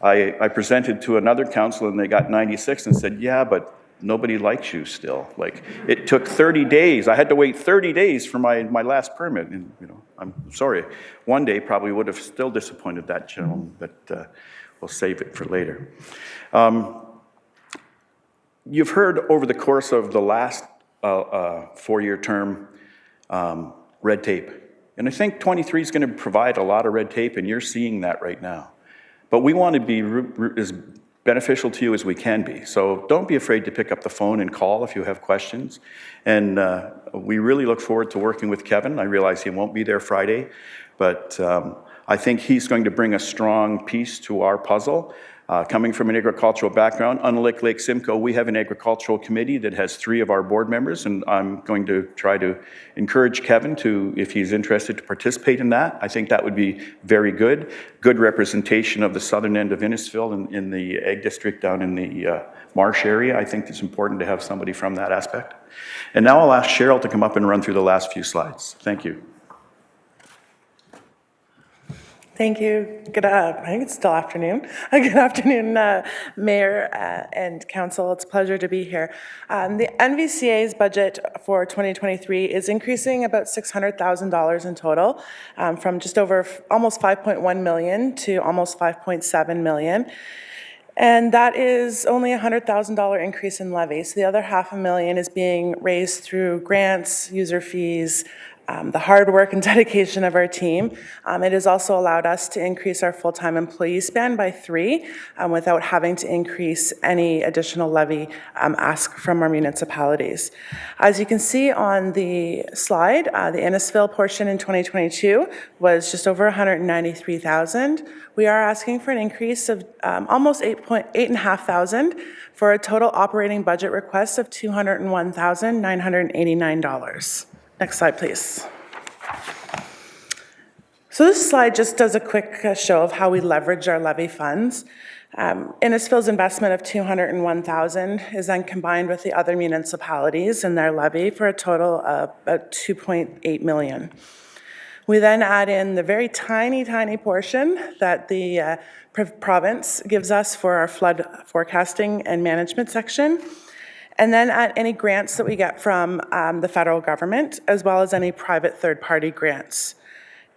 Speaker 8: I presented to another council and they got 96 and said, yeah, but nobody likes you still. Like, it took 30 days. I had to wait 30 days for my last permit. And, you know, I'm sorry. One day probably would have still disappointed that gentleman, but we'll save it for later. You've heard over the course of the last 4-year term, red tape. And I think 23 is going to provide a lot of red tape, and you're seeing that right now. But we want to be as beneficial to you as we can be. So don't be afraid to pick up the phone and call if you have questions. And we really look forward to working with Kevin. I realize he won't be there Friday, but I think he's going to bring a strong piece to our puzzle. Coming from an agricultural background, unlike Lake Simcoe, we have an agricultural committee that has 3 of our board members, and I'm going to try to encourage Kevin to, if he's interested, to participate in that. I think that would be very good. Good representation of the southern end of Innisfil in the Ag District down in the Marsh area. I think it's important to have somebody from that aspect. And now I'll ask Cheryl to come up and run through the last few slides. Thank you.
Speaker 10: Thank you. Good, I think it's still afternoon. Good afternoon, Mayor and Council. It's a pleasure to be here. The NVCA's budget for 2023 is increasing about $600,000 in total, from just over almost 5.1 million to almost 5.7 million. And that is only a $100,000 increase in levy. So the other $500,000 is being raised through grants, user fees, the hard work and dedication of our team. It has also allowed us to increase our full-time employee span by 3 without having to increase any additional levy ask from our municipalities. As you can see on the slide, the Innisfil portion in 2022 was just over $193,000. We are asking for an increase of almost $8,500 for a total operating budget request of $201,989. Next slide, please. So this slide just does a quick show of how we leverage our levy funds. Innisfil's investment of $201,000 is then combined with the other municipalities in their levy for a total of about $2.8 million. We then add in the very tiny, tiny portion that the province gives us for our flood forecasting and management section. And then at any grants that we get from the federal government, as well as any private third-party grants.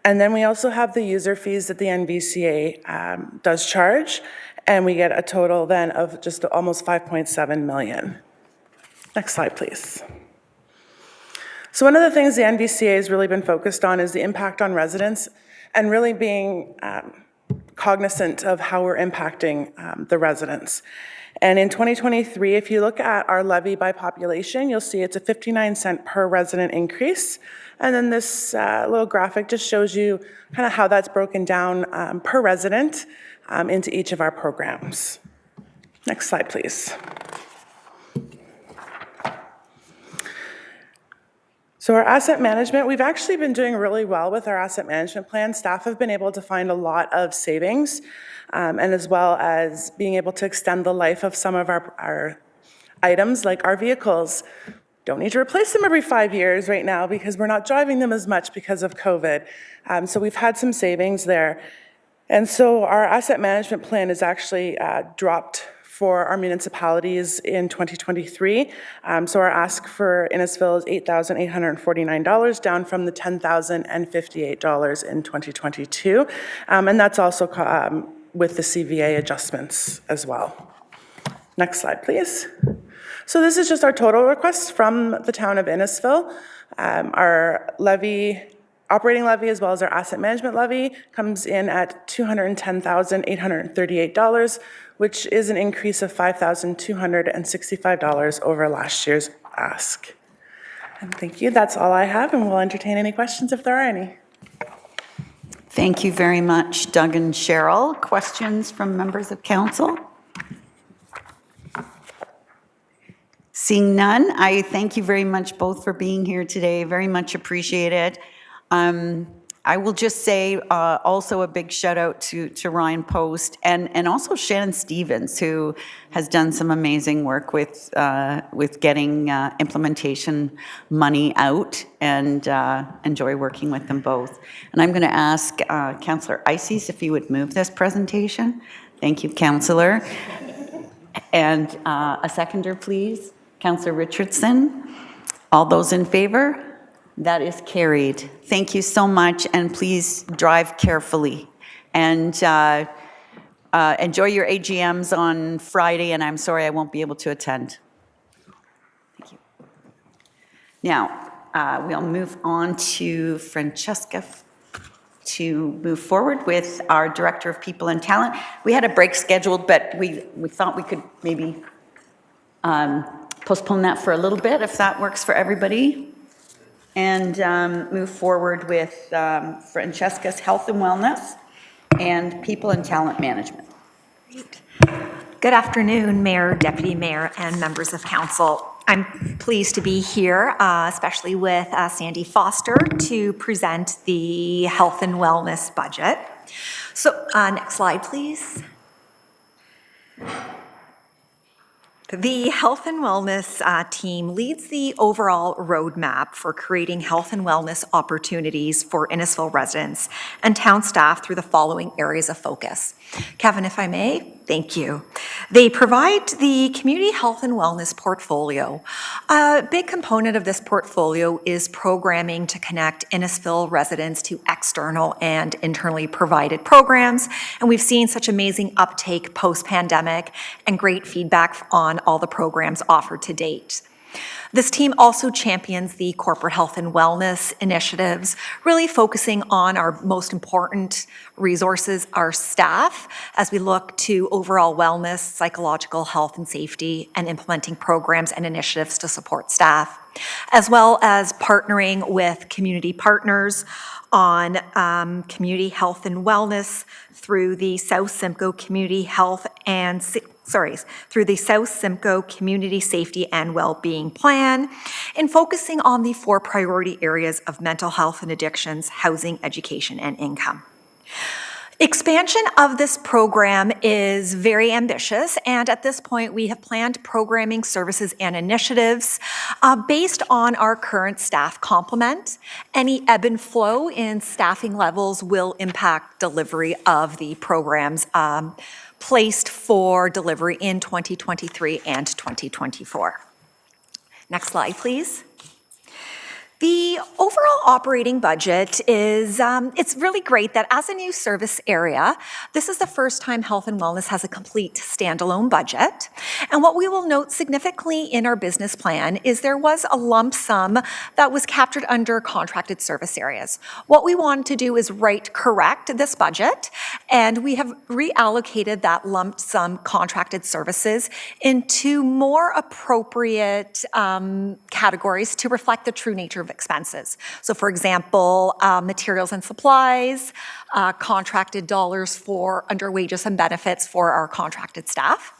Speaker 10: And then we also have the user fees that the NVCA does charge, and we get a total then of just almost 5.7 million. Next slide, please. So one of the things the NVCA has really been focused on is the impact on residents, and really being cognizant of how we're impacting the residents. And in 2023, if you look at our levy by population, you'll see it's a 59-cent per resident increase. And then this little graphic just shows you kind of how that's broken down per resident into each of our programs. Next slide, please. So our asset management, we've actually been doing really well with our asset management plan. Staff have been able to find a lot of savings, and as well as being able to extend the life of some of our items, like our vehicles. Don't need to replace them every 5 years right now because we're not driving them as much because of COVID. So we've had some savings there. And so our asset management plan is actually dropped for our municipalities in 2023. So our ask for Innisfil is $8,849, down from the $10,058 in 2022. And that's also with the CVA adjustments as well. Next slide, please. So this is just our total requests from the town of Innisfil. Our levy, operating levy, as well as our asset management levy, comes in at $210,838, which is an increase of $5,265 over last year's ask. And thank you. That's all I have, and we'll entertain any questions if there are any.
Speaker 1: Thank you very much, Doug and Cheryl. Questions from members of council? Seeing none, I thank you very much both for being here today. Very much appreciated. I will just say also a big shout out to Ryan Post and also Shannon Stevens, who has done some amazing work with getting implementation money out, and enjoy working with them both. And I'm going to ask Councillor Ices if he would move this presentation. Thank you, Councillor. And a seconder, please. Councillor Richardson. All those in favor? That is carried. Thank you so much, and please drive carefully. And enjoy your AGMs on Friday, and I'm sorry I won't be able to attend. Thank you. Now, we'll move on to Francesca to move forward with our Director of People and Talent. We had a break scheduled, but we thought we could maybe postpone that for a little bit, if that works for everybody. And move forward with Francesca's Health and Wellness and People and Talent Management.
Speaker 5: Great. Good afternoon, Mayor, Deputy Mayor, and members of Council. I'm pleased to be here, especially with Sandy Foster, to present the Health and Wellness budget. So next slide, please. The Health and Wellness team leads the overall roadmap for creating health and wellness opportunities for Innisfil residents and town staff through the following areas of focus. Kevin, if I may, thank you. They provide the community health and wellness portfolio. A big component of this portfolio is programming to connect Innisfil residents to external and internally provided programs. And we've seen such amazing uptake post-pandemic and great feedback on all the programs offered to date. This team also champions the corporate health and wellness initiatives, really focusing on our most important resources, our staff, as we look to overall wellness, psychological health and safety, and implementing programs and initiatives to support staff, as well as partnering with community partners on community health and wellness through the South Simcoe Community Health and through the South Simcoe Community Safety and Wellbeing Plan, and focusing on the 4 priority areas of mental health and addictions, housing, education, and income. Expansion of this program is very ambitious, and at this point we have planned programming services and initiatives based on our current staff complement. Any ebb and flow in staffing levels will impact delivery of the programs placed for delivery in 2023 and 2024. Next slide, please. The overall operating budget is, it's really great that as a new service area, this is the first time Health and Wellness has a complete standalone budget. And what we will note significantly in our business plan is there was a lump sum that was captured under contracted service areas. What we wanted to do is correct this budget, and we have reallocated that lump sum contracted services into more appropriate categories to reflect the true nature of expenses. So for example, materials and supplies, contracted dollars for under wages and benefits for our contracted staff.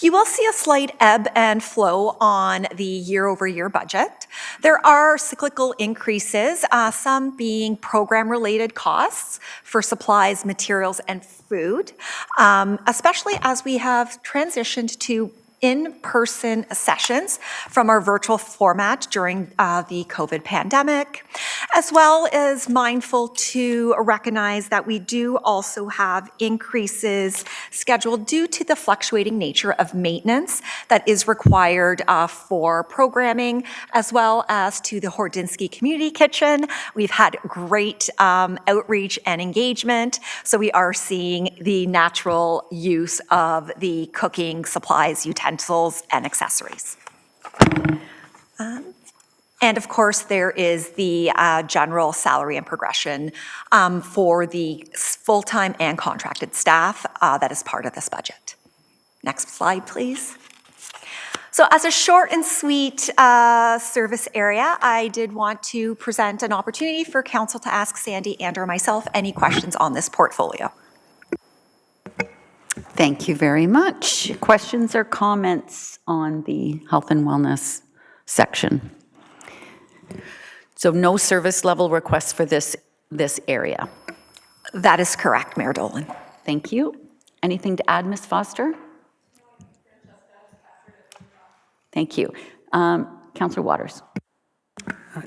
Speaker 5: You will see a slight ebb and flow on the year-over-year budget. There are cyclical increases, some being program-related costs for supplies, materials, and food, especially as we have transitioned to in-person sessions from our virtual format during the COVID pandemic, as well as mindful to recognize that we do also have increases scheduled due to the fluctuating nature of maintenance that is required for programming, as well as to the Hordinsky Community Kitchen. We've had great outreach and engagement, so we are seeing the natural use of the cooking supplies, utensils, and accessories. And of course, there is the general salary and progression for the full-time and contracted staff that is part of this budget. Next slide, please. So as a short and sweet service area, I did want to present an opportunity for council to ask Sandy and or myself any questions on this portfolio.
Speaker 1: Thank you very much. Questions or comments on the health and wellness section? So no service level requests for this area.
Speaker 5: That is correct, Mayor Dolan.
Speaker 1: Thank you. Anything to add, Ms. Foster? Thank you. Councillor Waters.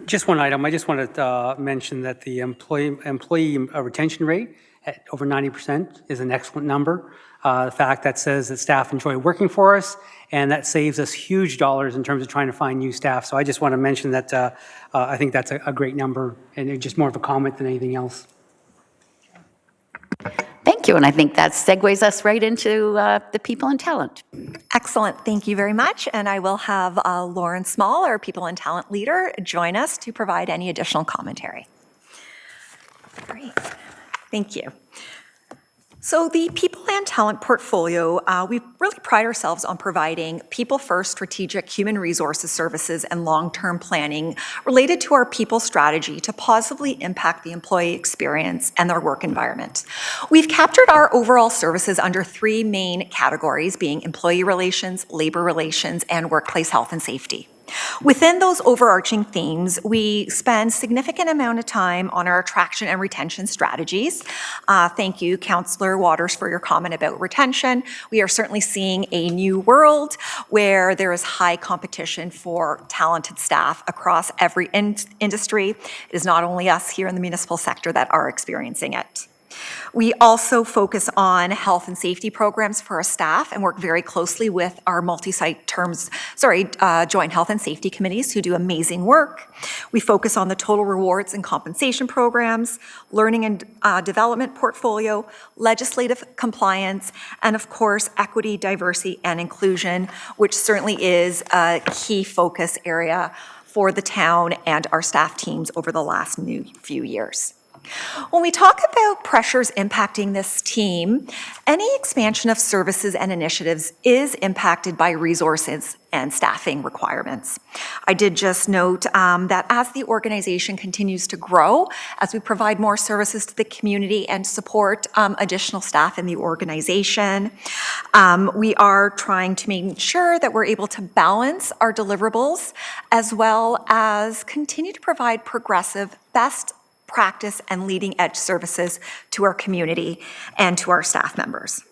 Speaker 7: Just one item. I just wanted to mention that the employee retention rate at over 90% is an excellent number. The fact that says that staff enjoy working for us, and that saves us huge dollars in terms of trying to find new staff. So I just want to mention that I think that's a great number, and it's just more of a comment than anything else.
Speaker 1: Thank you, and I think that segues us right into the people and talent.
Speaker 5: Excellent. Thank you very much. And I will have Lauren Small, our People and Talent Leader, join us to provide any additional commentary. Great. Thank you. So the People and Talent portfolio, we really pride ourselves on providing people-first strategic human resources services and long-term planning related to our people strategy to positively impact the employee experience and their work environment. We've captured our overall services under 3 main categories, being employee relations, labor relations, and workplace health and safety. Within those overarching themes, we spend significant amount of time on our attraction and retention strategies. Thank you, Councillor Waters, for your comment about retention. We are certainly seeing a new world where there is high competition for talented staff across every industry. It is not only us here in the municipal sector that are experiencing it. We also focus on health and safety programs for our staff and work very closely with our multi-site joint health and safety committees who do amazing work. We focus on the total rewards and compensation programs, learning and development portfolio, legislative compliance, and of course, equity, diversity, and inclusion, which certainly is a key focus area for the town and our staff teams over the last few years. When we talk about pressures impacting this team, any expansion of services and initiatives is impacted by resources and staffing requirements. I did just note that as the organization continues to grow, as we provide more services to the community and support additional staff in the organization, we are trying to make sure that we're able to balance our deliverables as well as continue to provide progressive, best practice and leading edge services to our community and to our staff members.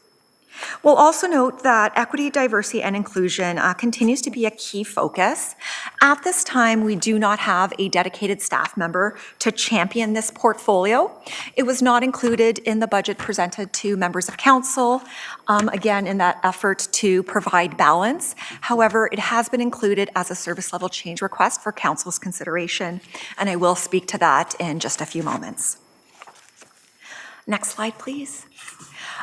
Speaker 5: We'll also note that equity, diversity, and inclusion continues to be a key focus. At this time, we do not have a dedicated staff member to champion this portfolio. It was not included in the budget presented to members of council, again, in that effort to provide balance. However, it has been included as a service level change request for council's consideration, and I will speak to that in just a few moments. Next slide, please.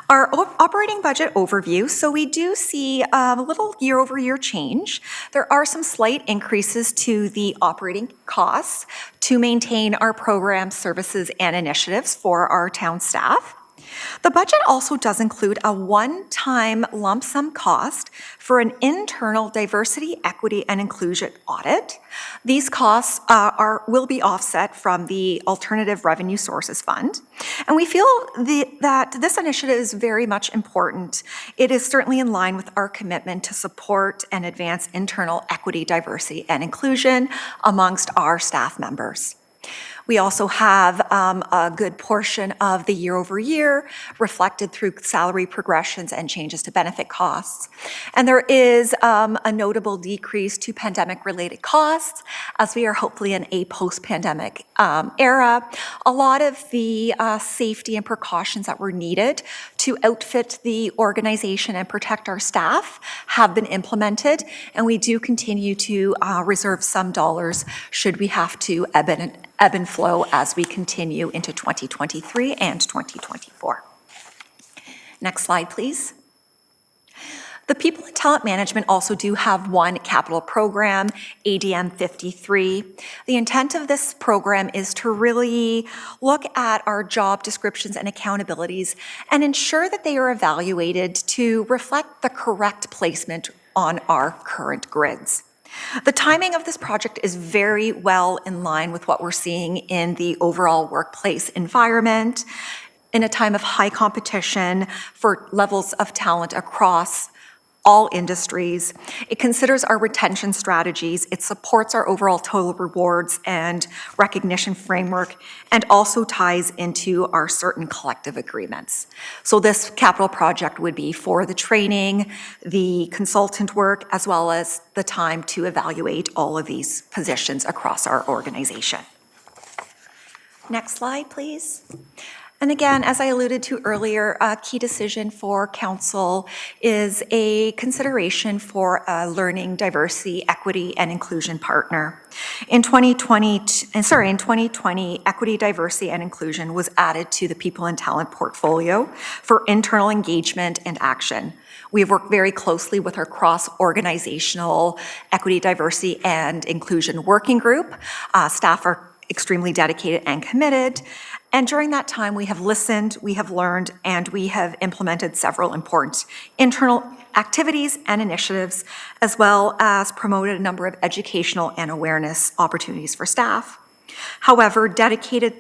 Speaker 5: Our operating budget overview, so we do see a little year-over-year change. There are some slight increases to the operating costs to maintain our programs, services, and initiatives for our town staff. The budget also does include a one-time lump sum cost for an internal diversity, equity, and inclusion audit. These costs will be offset from the Alternative Revenue Sources Fund. And we feel that this initiative is very much important. It is certainly in line with our commitment to support and advance internal equity, diversity, and inclusion amongst our staff members. We also have a good portion of the year-over-year reflected through salary progressions and changes to benefit costs. And there is a notable decrease to pandemic-related costs as we are hopefully in a post-pandemic era. A lot of the safety and precautions that were needed to outfit the organization and protect our staff have been implemented, and we do continue to reserve some dollars should we have to ebb and flow as we continue into 2023 and 2024. Next slide, please. The People and Talent Management also do have one capital program, ADM 53. The intent of this program is to really look at our job descriptions and accountabilities and ensure that they are evaluated to reflect the correct placement on our current grids. The timing of this project is very well in line with what we're seeing in the overall workplace environment in a time of high competition for levels of talent across all industries. It considers our retention strategies. It supports our overall total rewards and recognition framework, and also ties into our certain collective agreements. So this capital project would be for the training, the consultant work, as well as the time to evaluate all of these positions across our organization. Next slide, please. And again, as I alluded to earlier, a key decision for council is a consideration for a learning, diversity, equity, and inclusion partner. In 2020, equity, diversity, and inclusion was added to the people and talent portfolio for internal engagement and action. We have worked very closely with our cross-organizational equity, diversity, and inclusion working group. Staff are extremely dedicated and committed. And during that time, we have listened, we have learned, and we have implemented several important internal activities and initiatives, as well as promoted a number of educational and awareness opportunities for staff. However, dedicated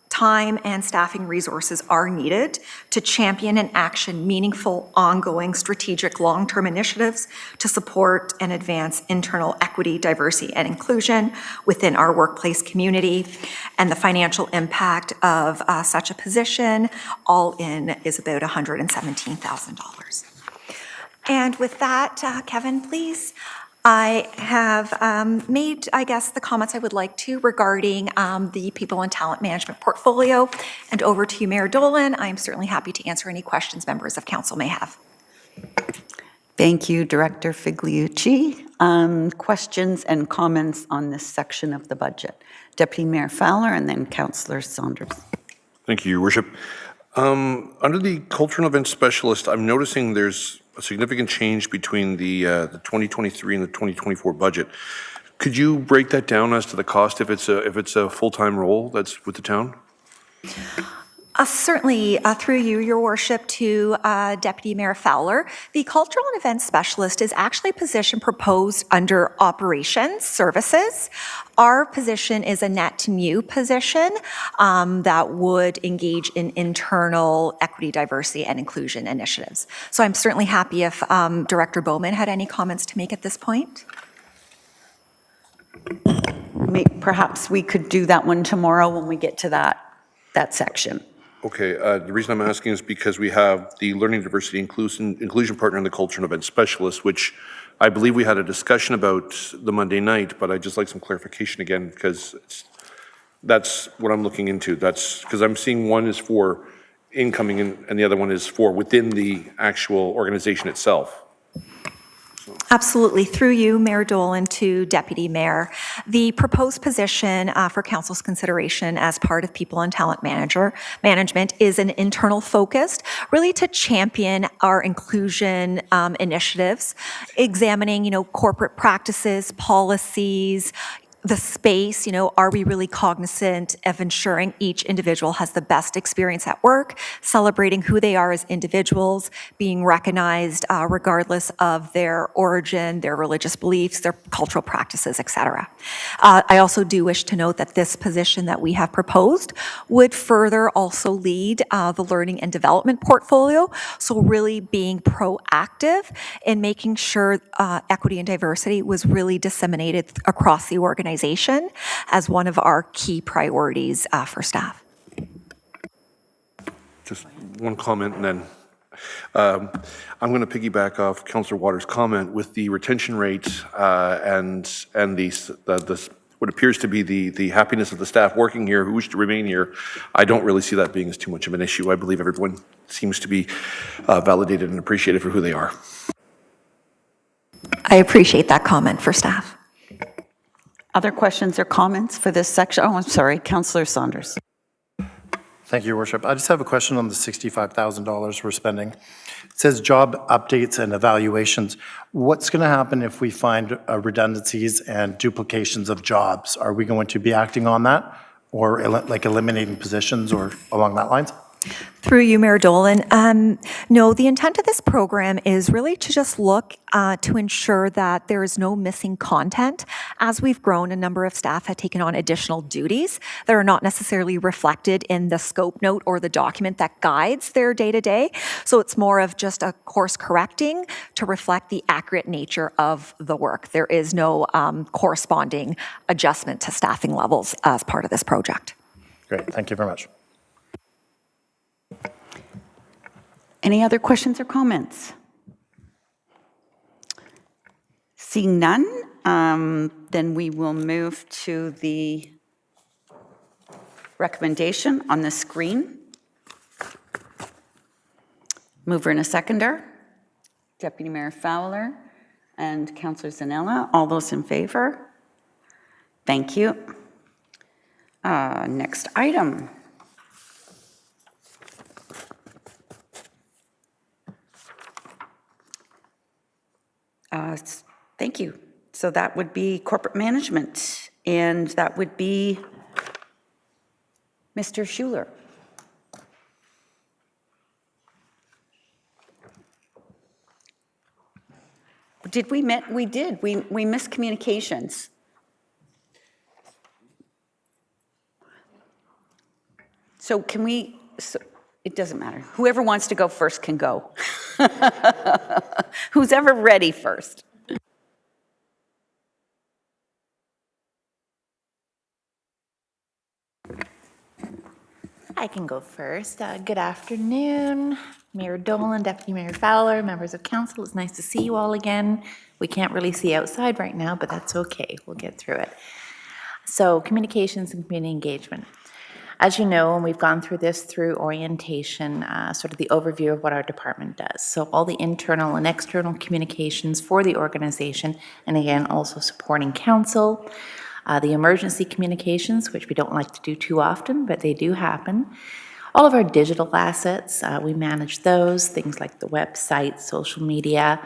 Speaker 5: time and staffing resources are needed to champion and action meaningful, ongoing, strategic, long-term initiatives to support and advance internal equity, diversity, and inclusion within our workplace community. And the financial impact of such a position, all in, is about $117,000. And with that, Kevin, please. I have made, I guess, the comments I would like to regarding the People and Talent Management portfolio. And over to you, Mayor Dolan. I'm certainly happy to answer any questions members of council may have.
Speaker 1: Thank you, Director Figliucci. Questions and comments on this section of the budget? Deputy Mayor Fowler and then Councillor Saunders.
Speaker 9: Thank you, Your Worship. Under the Culture and Events Specialist, I'm noticing there's a significant change between the 2023 and the 2024 budget. Could you break that down as to the cost if it's a full-time role that's with the town?
Speaker 5: Certainly, through you, Your Worship, to Deputy Mayor Fowler. The Cultural and Events Specialist is actually a position proposed under Operations Services. Our position is a net new position that would engage in internal equity, diversity, and inclusion initiatives. So I'm certainly happy if Director Bowman had any comments to make at this point.
Speaker 1: Perhaps we could do that one tomorrow when we get to that section.
Speaker 9: Okay, the reason I'm asking is because we have the Learning, Diversity, Inclusion Partner and the Culture and Events Specialist, which I believe we had a discussion about the Monday night, but I'd just like some clarification again, because that's what I'm looking into. That's because I'm seeing one is for incoming and the other one is for within the actual organization itself.
Speaker 5: Absolutely. Through you, Mayor Dolan, to Deputy Mayor. The proposed position for Council's consideration as part of People and Talent Management is an internal focused, really to champion our inclusion initiatives, examining, corporate practices, policies, the space, are we really cognizant of ensuring each individual has the best experience at work, celebrating who they are as individuals, being recognized regardless of their origin, their religious beliefs, their cultural practices, etc. I also do wish to note that this position that we have proposed would further also lead the learning and development portfolio. So really being proactive in making sure equity and diversity was really disseminated across the organization as one of our key priorities for staff.
Speaker 9: Just one comment and then I'm going to piggyback off Councillor Waters' comment with the retention rate and the what appears to be the happiness of the staff working here who wish to remain here. I don't really see that being as too much of an issue. I believe everyone seems to be validated and appreciated for who they are.
Speaker 5: I appreciate that comment for staff.
Speaker 1: Other questions or comments for this section? Oh, I'm sorry, Councillor Saunders.
Speaker 12: Thank you, Your Worship. I just have a question on the $65,000 we're spending. It says job updates and evaluations. What's going to happen if we find redundancies and duplications of jobs? Are we going to be acting on that or like eliminating positions or along that lines?
Speaker 5: Through you, Mayor Dolan. No, the intent of this program is really to just look to ensure that there is no missing content. As we've grown, a number of staff have taken on additional duties that are not necessarily reflected in the scope note or the document that guides their day-to-day. So it's more of just a course correcting to reflect the accurate nature of the work. There is no corresponding adjustment to staffing levels as part of this project.
Speaker 12: Great, thank you very much.
Speaker 1: Any other questions or comments? Seeing none, then we will move to the recommendation on the screen. Mover and a seconder, Deputy Mayor Fowler and Councillor Zanella. All those in favor? Thank you. Next item. Thank you. So that would be corporate management, and that would be Mr. Schuler. Did we met? We did. We missed communications. So can we? So it doesn't matter. Whoever wants to go first can go. Who's ever ready first?
Speaker 6: I can go first. Good afternoon, Mayor Dolan, Deputy Mayor Fowler, members of council. It's nice to see you all again. We can't really see outside right now, but that's okay. We'll get through it. So communications and community engagement. As you know, and we've gone through this through orientation, sort of the overview of what our department does. So all the internal and external communications for the organization, and again, also supporting council, the emergency communications, which we don't like to do too often, but they do happen. All of our digital assets, we manage those, things like the website, social media,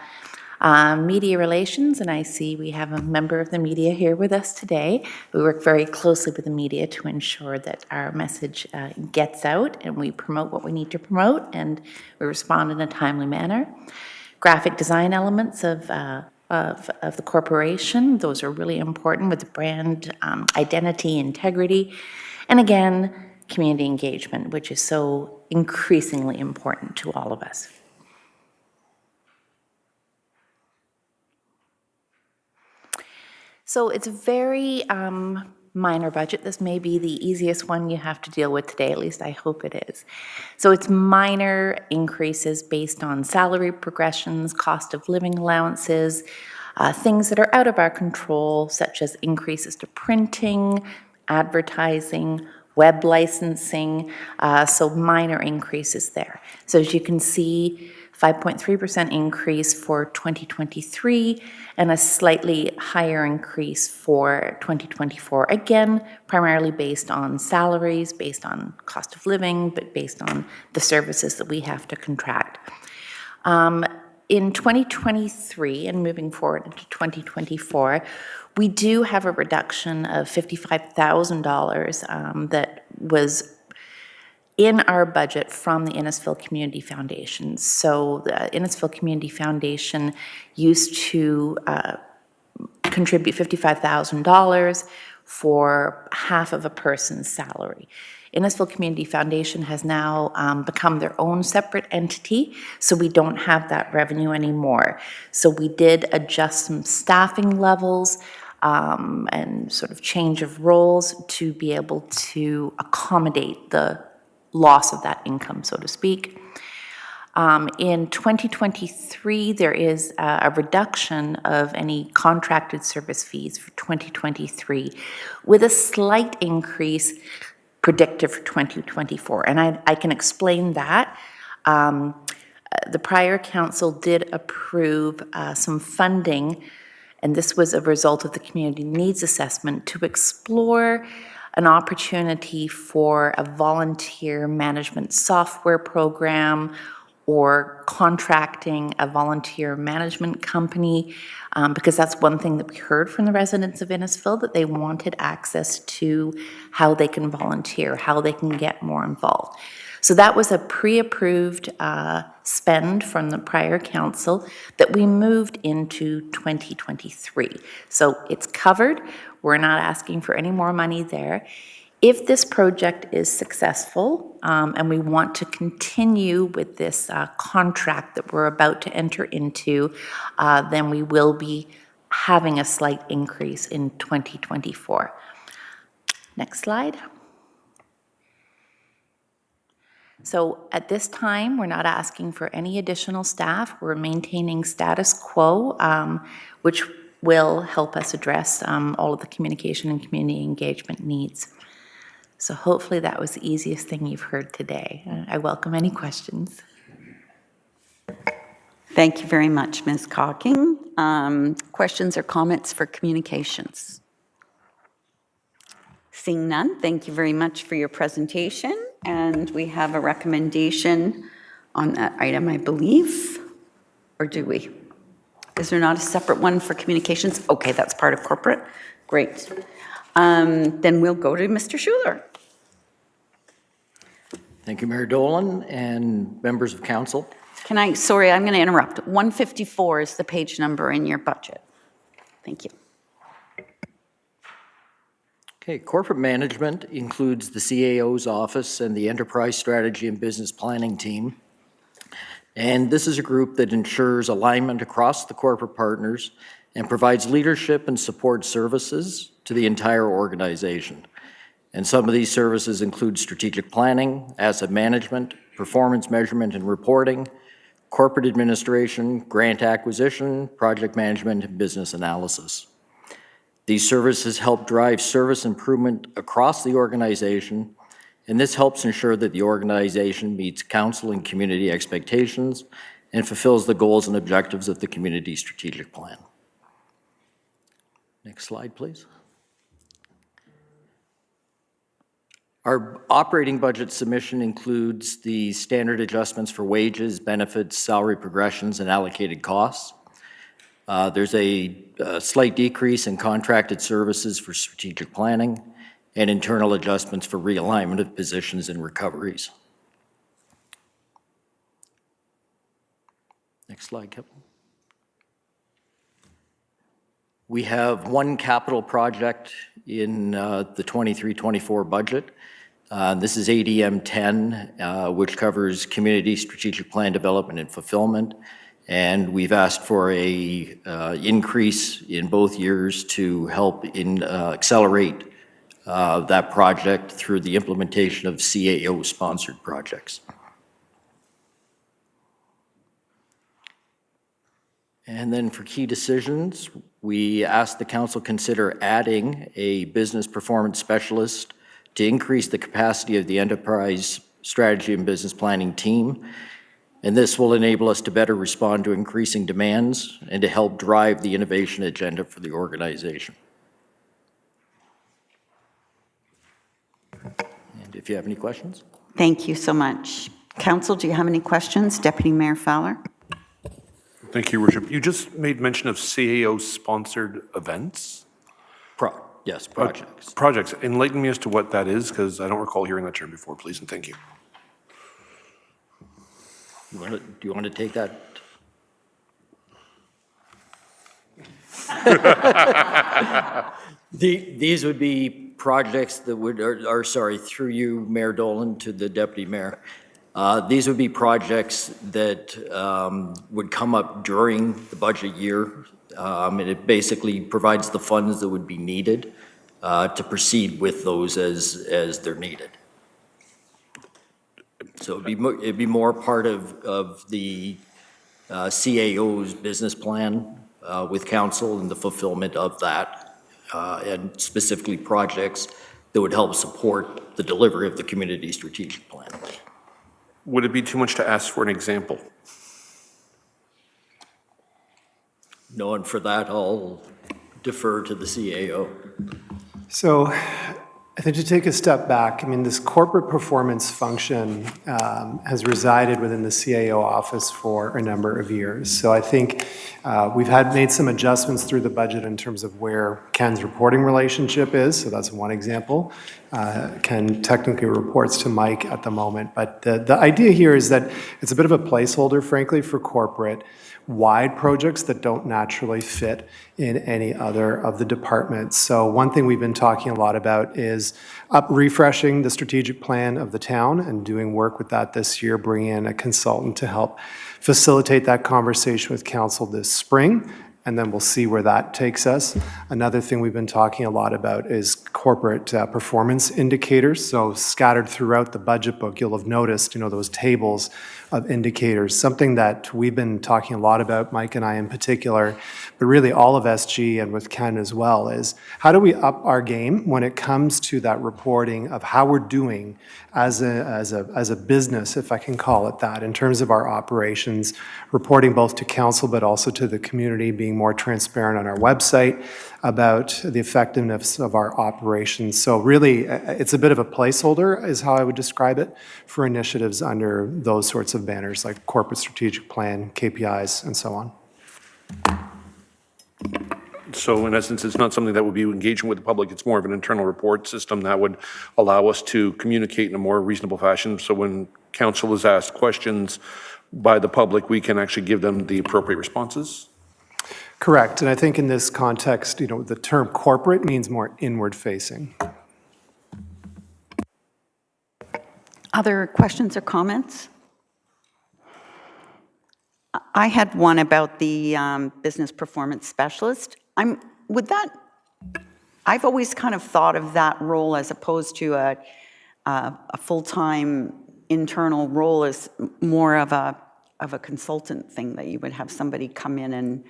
Speaker 6: media relations, and I see we have a member of the media here with us today. We work very closely with the media to ensure that our message gets out and we promote what we need to promote and we respond in a timely manner. Graphic design elements of the corporation, those are really important with the brand identity, integrity, and again, community engagement, which is so increasingly important to all of us. So it's a very minor budget. This may be the easiest one you have to deal with today, at least I hope it is. So it's minor increases based on salary progressions, cost of living allowances, things that are out of our control, such as increases to printing, advertising, web licensing, so minor increases there. So as you can see, 5.3% increase for 2023 and a slightly higher increase for 2024. Again, primarily based on salaries, based on cost of living, but based on the services that we have to contract. In 2023 and moving forward into 2024, we do have a reduction of $55,000 that was in our budget from the Innisfil Community Foundation. So the Innisfil Community Foundation used to contribute $55,000 for half of a person's salary. Innisfil Community Foundation has now become their own separate entity, so we don't have that revenue anymore. So we did adjust some staffing levels and sort of change of roles to be able to accommodate the loss of that income, so to speak. In 2023, there is a reduction of any contracted service fees for 2023 with a slight increase predicted for 2024. And I can explain that. The prior council did approve some funding, and this was a result of the community needs assessment to explore an opportunity for a volunteer management software program or contracting a volunteer management company, because that's one thing that we heard from the residents of Innisfil, that they wanted access to how they can volunteer, how they can get more involved. So that was a pre-approved spend from the prior council that we moved into 2023. So it's covered. We're not asking for any more money there. If this project is successful and we want to continue with this contract that we're about to enter into, then we will be having a slight increase in 2024. Next slide. So at this time, we're not asking for any additional staff. We're maintaining status quo, which will help us address all of the communication and community engagement needs. So hopefully that was the easiest thing you've heard today. I welcome any questions.
Speaker 1: Thank you very much, Ms. Cocking. Questions or comments for communications? Seeing none, thank you very much for your presentation. And we have a recommendation on that item, I believe. Or do we? Is there not a separate one for communications? Okay, that's part of corporate. Great. Then we'll go to Mr. Schuler.
Speaker 11: Thank you, Mayor Dolan and members of council.
Speaker 1: Sorry, I'm going to interrupt. 154 is the page number in your budget. Thank you.
Speaker 11: Okay, corporate management includes the CAO's office and the enterprise strategy and business planning team. And this is a group that ensures alignment across the corporate partners and provides leadership and support services to the entire organization. And some of these services include strategic planning, asset management, performance measurement and reporting, corporate administration, grant acquisition, project management, and business analysis. These services help drive service improvement across the organization, and this helps ensure that the organization meets council and community expectations and fulfills the goals and objectives of the community strategic plan. Next slide, please. Our operating budget submission includes the standard adjustments for wages, benefits, salary progressions, and allocated costs. There's a slight decrease in contracted services for strategic planning and internal adjustments for realignment of positions and recoveries. Next slide, Kevin. We have one capital project in the 23-24 budget. This is ADM 10, which covers community strategic plan development and fulfillment. And we've asked for a increase in both years to help accelerate that project through the implementation of CAO-sponsored projects. And then for key decisions, we asked the council consider adding a business performance specialist to increase the capacity of the enterprise strategy and business planning team. And this will enable us to better respond to increasing demands and to help drive the innovation agenda for the organization. And if you have any questions.
Speaker 1: Thank you so much. Council, do you have any questions? Deputy Mayor Fowler.
Speaker 9: Thank you, Your Worship. You just made mention of CAO-sponsored events?
Speaker 11: Yes, projects.
Speaker 9: Projects. Enlighten me as to what that is, because I don't recall hearing that term before, please, and thank you.
Speaker 11: Do you want to take that? These would be projects that would, through you, Mayor Dolan, to the Deputy Mayor. These would be projects that would come up during the budget year, and it basically provides the funds that would be needed to proceed with those as they're needed. So it'd be more part of the CAO's business plan with council and the fulfillment of that, and specifically projects that would help support the delivery of the community strategic plan.
Speaker 9: Would it be too much to ask for an example?
Speaker 11: No, and for that, I'll defer to the CAO.
Speaker 3: So I think to take a step back, I mean, this corporate performance function has resided within the CAO office for a number of years. So I think we've made some adjustments through the budget in terms of where Ken's reporting relationship is. So that's one example. Ken technically reports to Mike at the moment. But the idea here is that it's a bit of a placeholder, frankly, for corporate wide projects that don't naturally fit in any other of the departments. So one thing we've been talking a lot about is refreshing the strategic plan of the town and doing work with that this year, bringing in a consultant to help facilitate that conversation with council this spring, and then we'll see where that takes us. Another thing we've been talking a lot about is corporate performance indicators. So scattered throughout the budget book, you'll have noticed, those tables of indicators, something that we've been talking a lot about, Mike and I in particular, but really all of SG and with Ken as well, is how do we up our game when it comes to that reporting of how we're doing as a business, if I can call it that, in terms of our operations, reporting both to council but also to the community, being more transparent on our website about the effectiveness of our operations. So really, it's a bit of a placeholder, is how I would describe it, for initiatives under those sorts of banners like corporate strategic plan, KPIs, and so on.
Speaker 9: So in essence, it's not something that would be engaging with the public. It's more of an internal report system that would allow us to communicate in a more reasonable fashion. So when council is asked questions by the public, we can actually give them the appropriate responses?
Speaker 3: Correct. And I think in this context, the term corporate means more inward facing.
Speaker 1: Other questions or comments? I had one about the business performance specialist. I've always kind of thought of that role as opposed to a full-time internal role as more of a consultant thing, that you would have somebody come in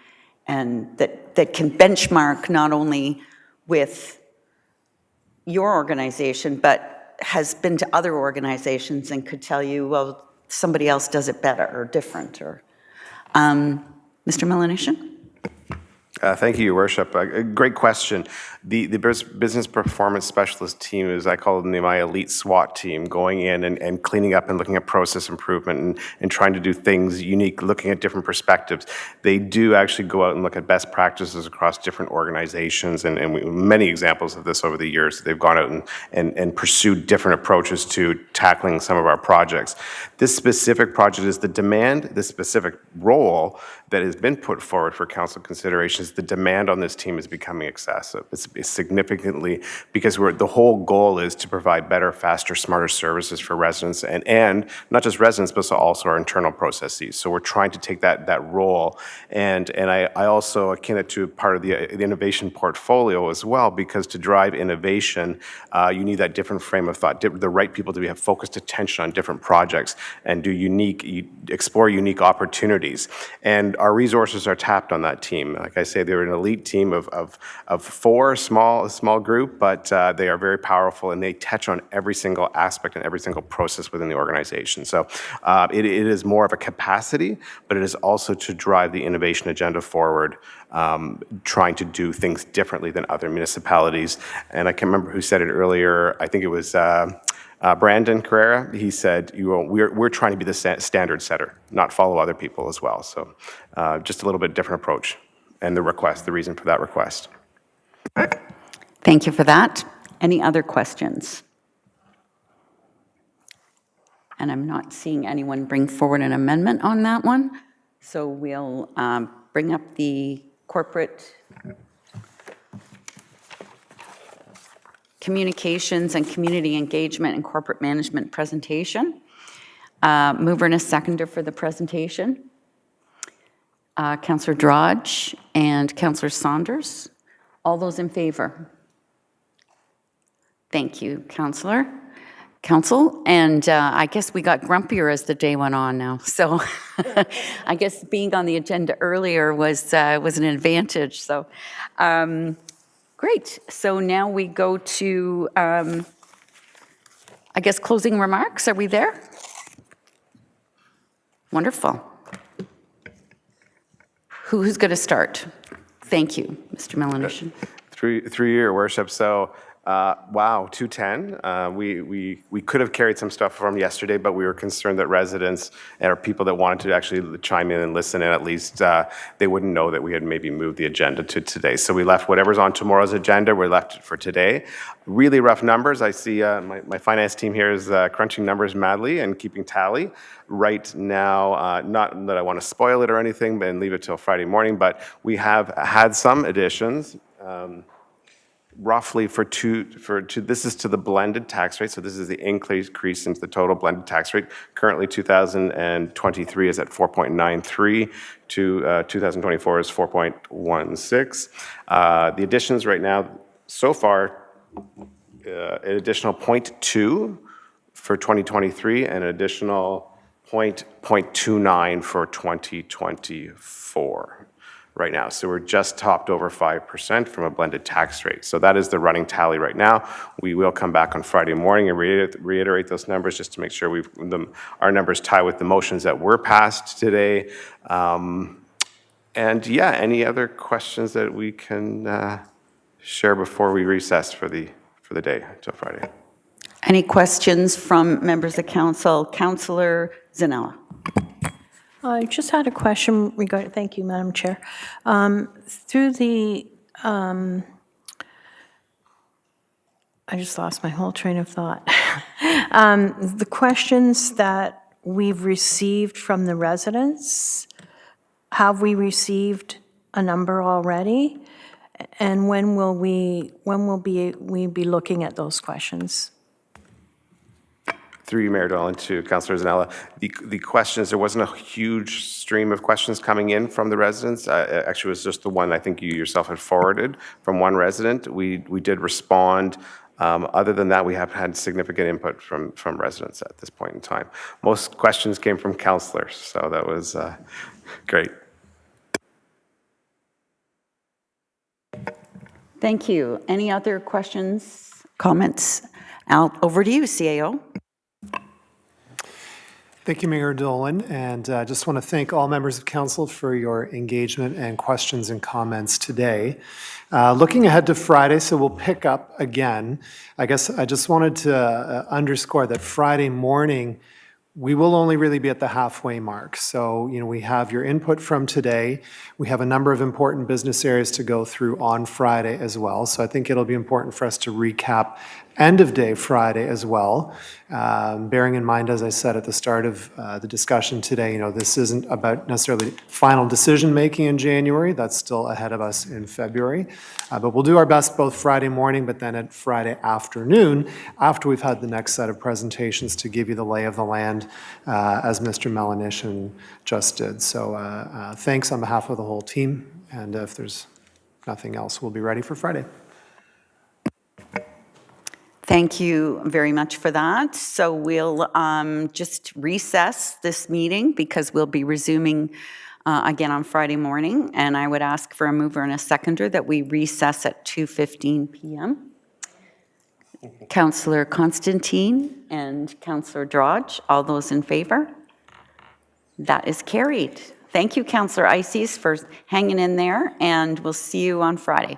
Speaker 1: and that can benchmark not only with your organization, but has been to other organizations and could tell you, well, somebody else does it better or different. Or Mr. Melanishen?
Speaker 4: Thank you, Your Worship. A great question. The business performance specialist team is, I call them my elite SWAT team, going in and cleaning up and looking at process improvement and trying to do things unique, looking at different perspectives. They do actually go out and look at best practices across different organizations, and many examples of this over the years. They've gone out and pursued different approaches to tackling some of our projects. This specific project is the demand, this specific role that has been put forward for council considerations. The demand on this team is becoming excessive. It's significantly, because the whole goal is to provide better, faster, smarter services for residents, and not just residents, but also our internal processes. So we're trying to take that role, and I also akin it to part of the innovation portfolio as well, because to drive innovation, you need that different frame of thought, the right people to have focused attention on different projects and explore unique opportunities. And our resources are tapped on that team. Like I say, they're an elite team of four, small group, but they are very powerful, and they touch on every single aspect and every single process within the organization. So it is more of a capacity, but it is also to drive the innovation agenda forward, trying to do things differently than other municipalities. And I can't remember who said it earlier. I think it was Brandon Carrera. He said, we're trying to be the standard setter, not follow other people as well. So just a little bit different approach, and the reason for that request.
Speaker 1: Thank you for that. Any other questions? And I'm not seeing anyone bring forward an amendment on that one. So we'll bring up the corporate communications and community engagement and corporate management presentation. Mover and a seconder for the presentation. Councillor Drodge and Councillor Saunders. All those in favor? Thank you, Councillor. Council, and I guess we got grumpier as the day went on now. So I guess being on the agenda earlier was an advantage. So great. So now we go to, I guess, closing remarks. Are we there? Wonderful. Who's going to start? Thank you, Mr. Melanishen.
Speaker 4: Through your worship. So Wow, 210. We could have carried some stuff from yesterday, but we were concerned that residents or people that wanted to actually chime in and listen in, at least they wouldn't know that we had maybe moved the agenda to today. So we left whatever's on tomorrow's agenda, we left it for today. Really rough numbers. I see my finance team here is crunching numbers madly and keeping tally. Right now, not that I want to spoil it or anything, but and leave it till Friday morning, but we have had some additions. Roughly this is to the blended tax rate, so this is the increase into the total blended tax rate. Currently 2023 is at 4.93 to 2024 is 4.16. The additions right now, so far, an additional 0.2 for 2023 and an additional 0.29 for 2024. Right now. So we're just topped over 5% from a blended tax rate. So that is the running tally right now. We will come back on Friday morning and reiterate those numbers just to make sure our numbers tie with the motions that were passed today. And yeah, any other questions that we can share before we recess for the day until Friday?
Speaker 1: Any questions from members of council? Councillor Zanella.
Speaker 14: I just had a question regarding, thank you, Madam Chair. Through the, I just lost my whole train of thought. The questions that we've received from the residents, have we received a number already? And when will we be looking at those questions?
Speaker 4: Through you, Mayor Dolan, to Councillor Zanella. The questions, there wasn't a huge stream of questions coming in from the residents. Actually, it was just the one I think you yourself had forwarded from one resident. We did respond. Other than that, we have had significant input from residents at this point in time. Most questions came from councillors, so that was great.
Speaker 1: Thank you. Any other questions, comments? Al, over to you, CAO.
Speaker 3: Thank you, Mayor Dolan, and I just want to thank all members of council for your engagement and questions and comments today. Looking ahead to Friday, so we'll pick up again. I guess I just wanted to underscore that Friday morning, we will only really be at the halfway mark. So, we have your input from today. We have a number of important business areas to go through on Friday as well. So I think it'll be important for us to recap end of day Friday as well. Bearing in mind, as I said at the start of the discussion today, this isn't about necessarily final decision making in January. That's still ahead of us in February. But we'll do our best both Friday morning, but then at Friday afternoon, after we've had the next set of presentations to give you the lay of the land, as Mr. Melanishin just did. So thanks on behalf of the whole team. And if there's nothing else, we'll be ready for Friday.
Speaker 1: Thank you very much for that. So we'll just recess this meeting because we'll be resuming again on Friday morning. And I would ask for a mover and a seconder that we recess at 2:15 p.m. Councillor Constantine and Councillor Drodge, all those in favor? That is carried. Thank you, Councillor Ices, for hanging in there, and we'll see you on Friday.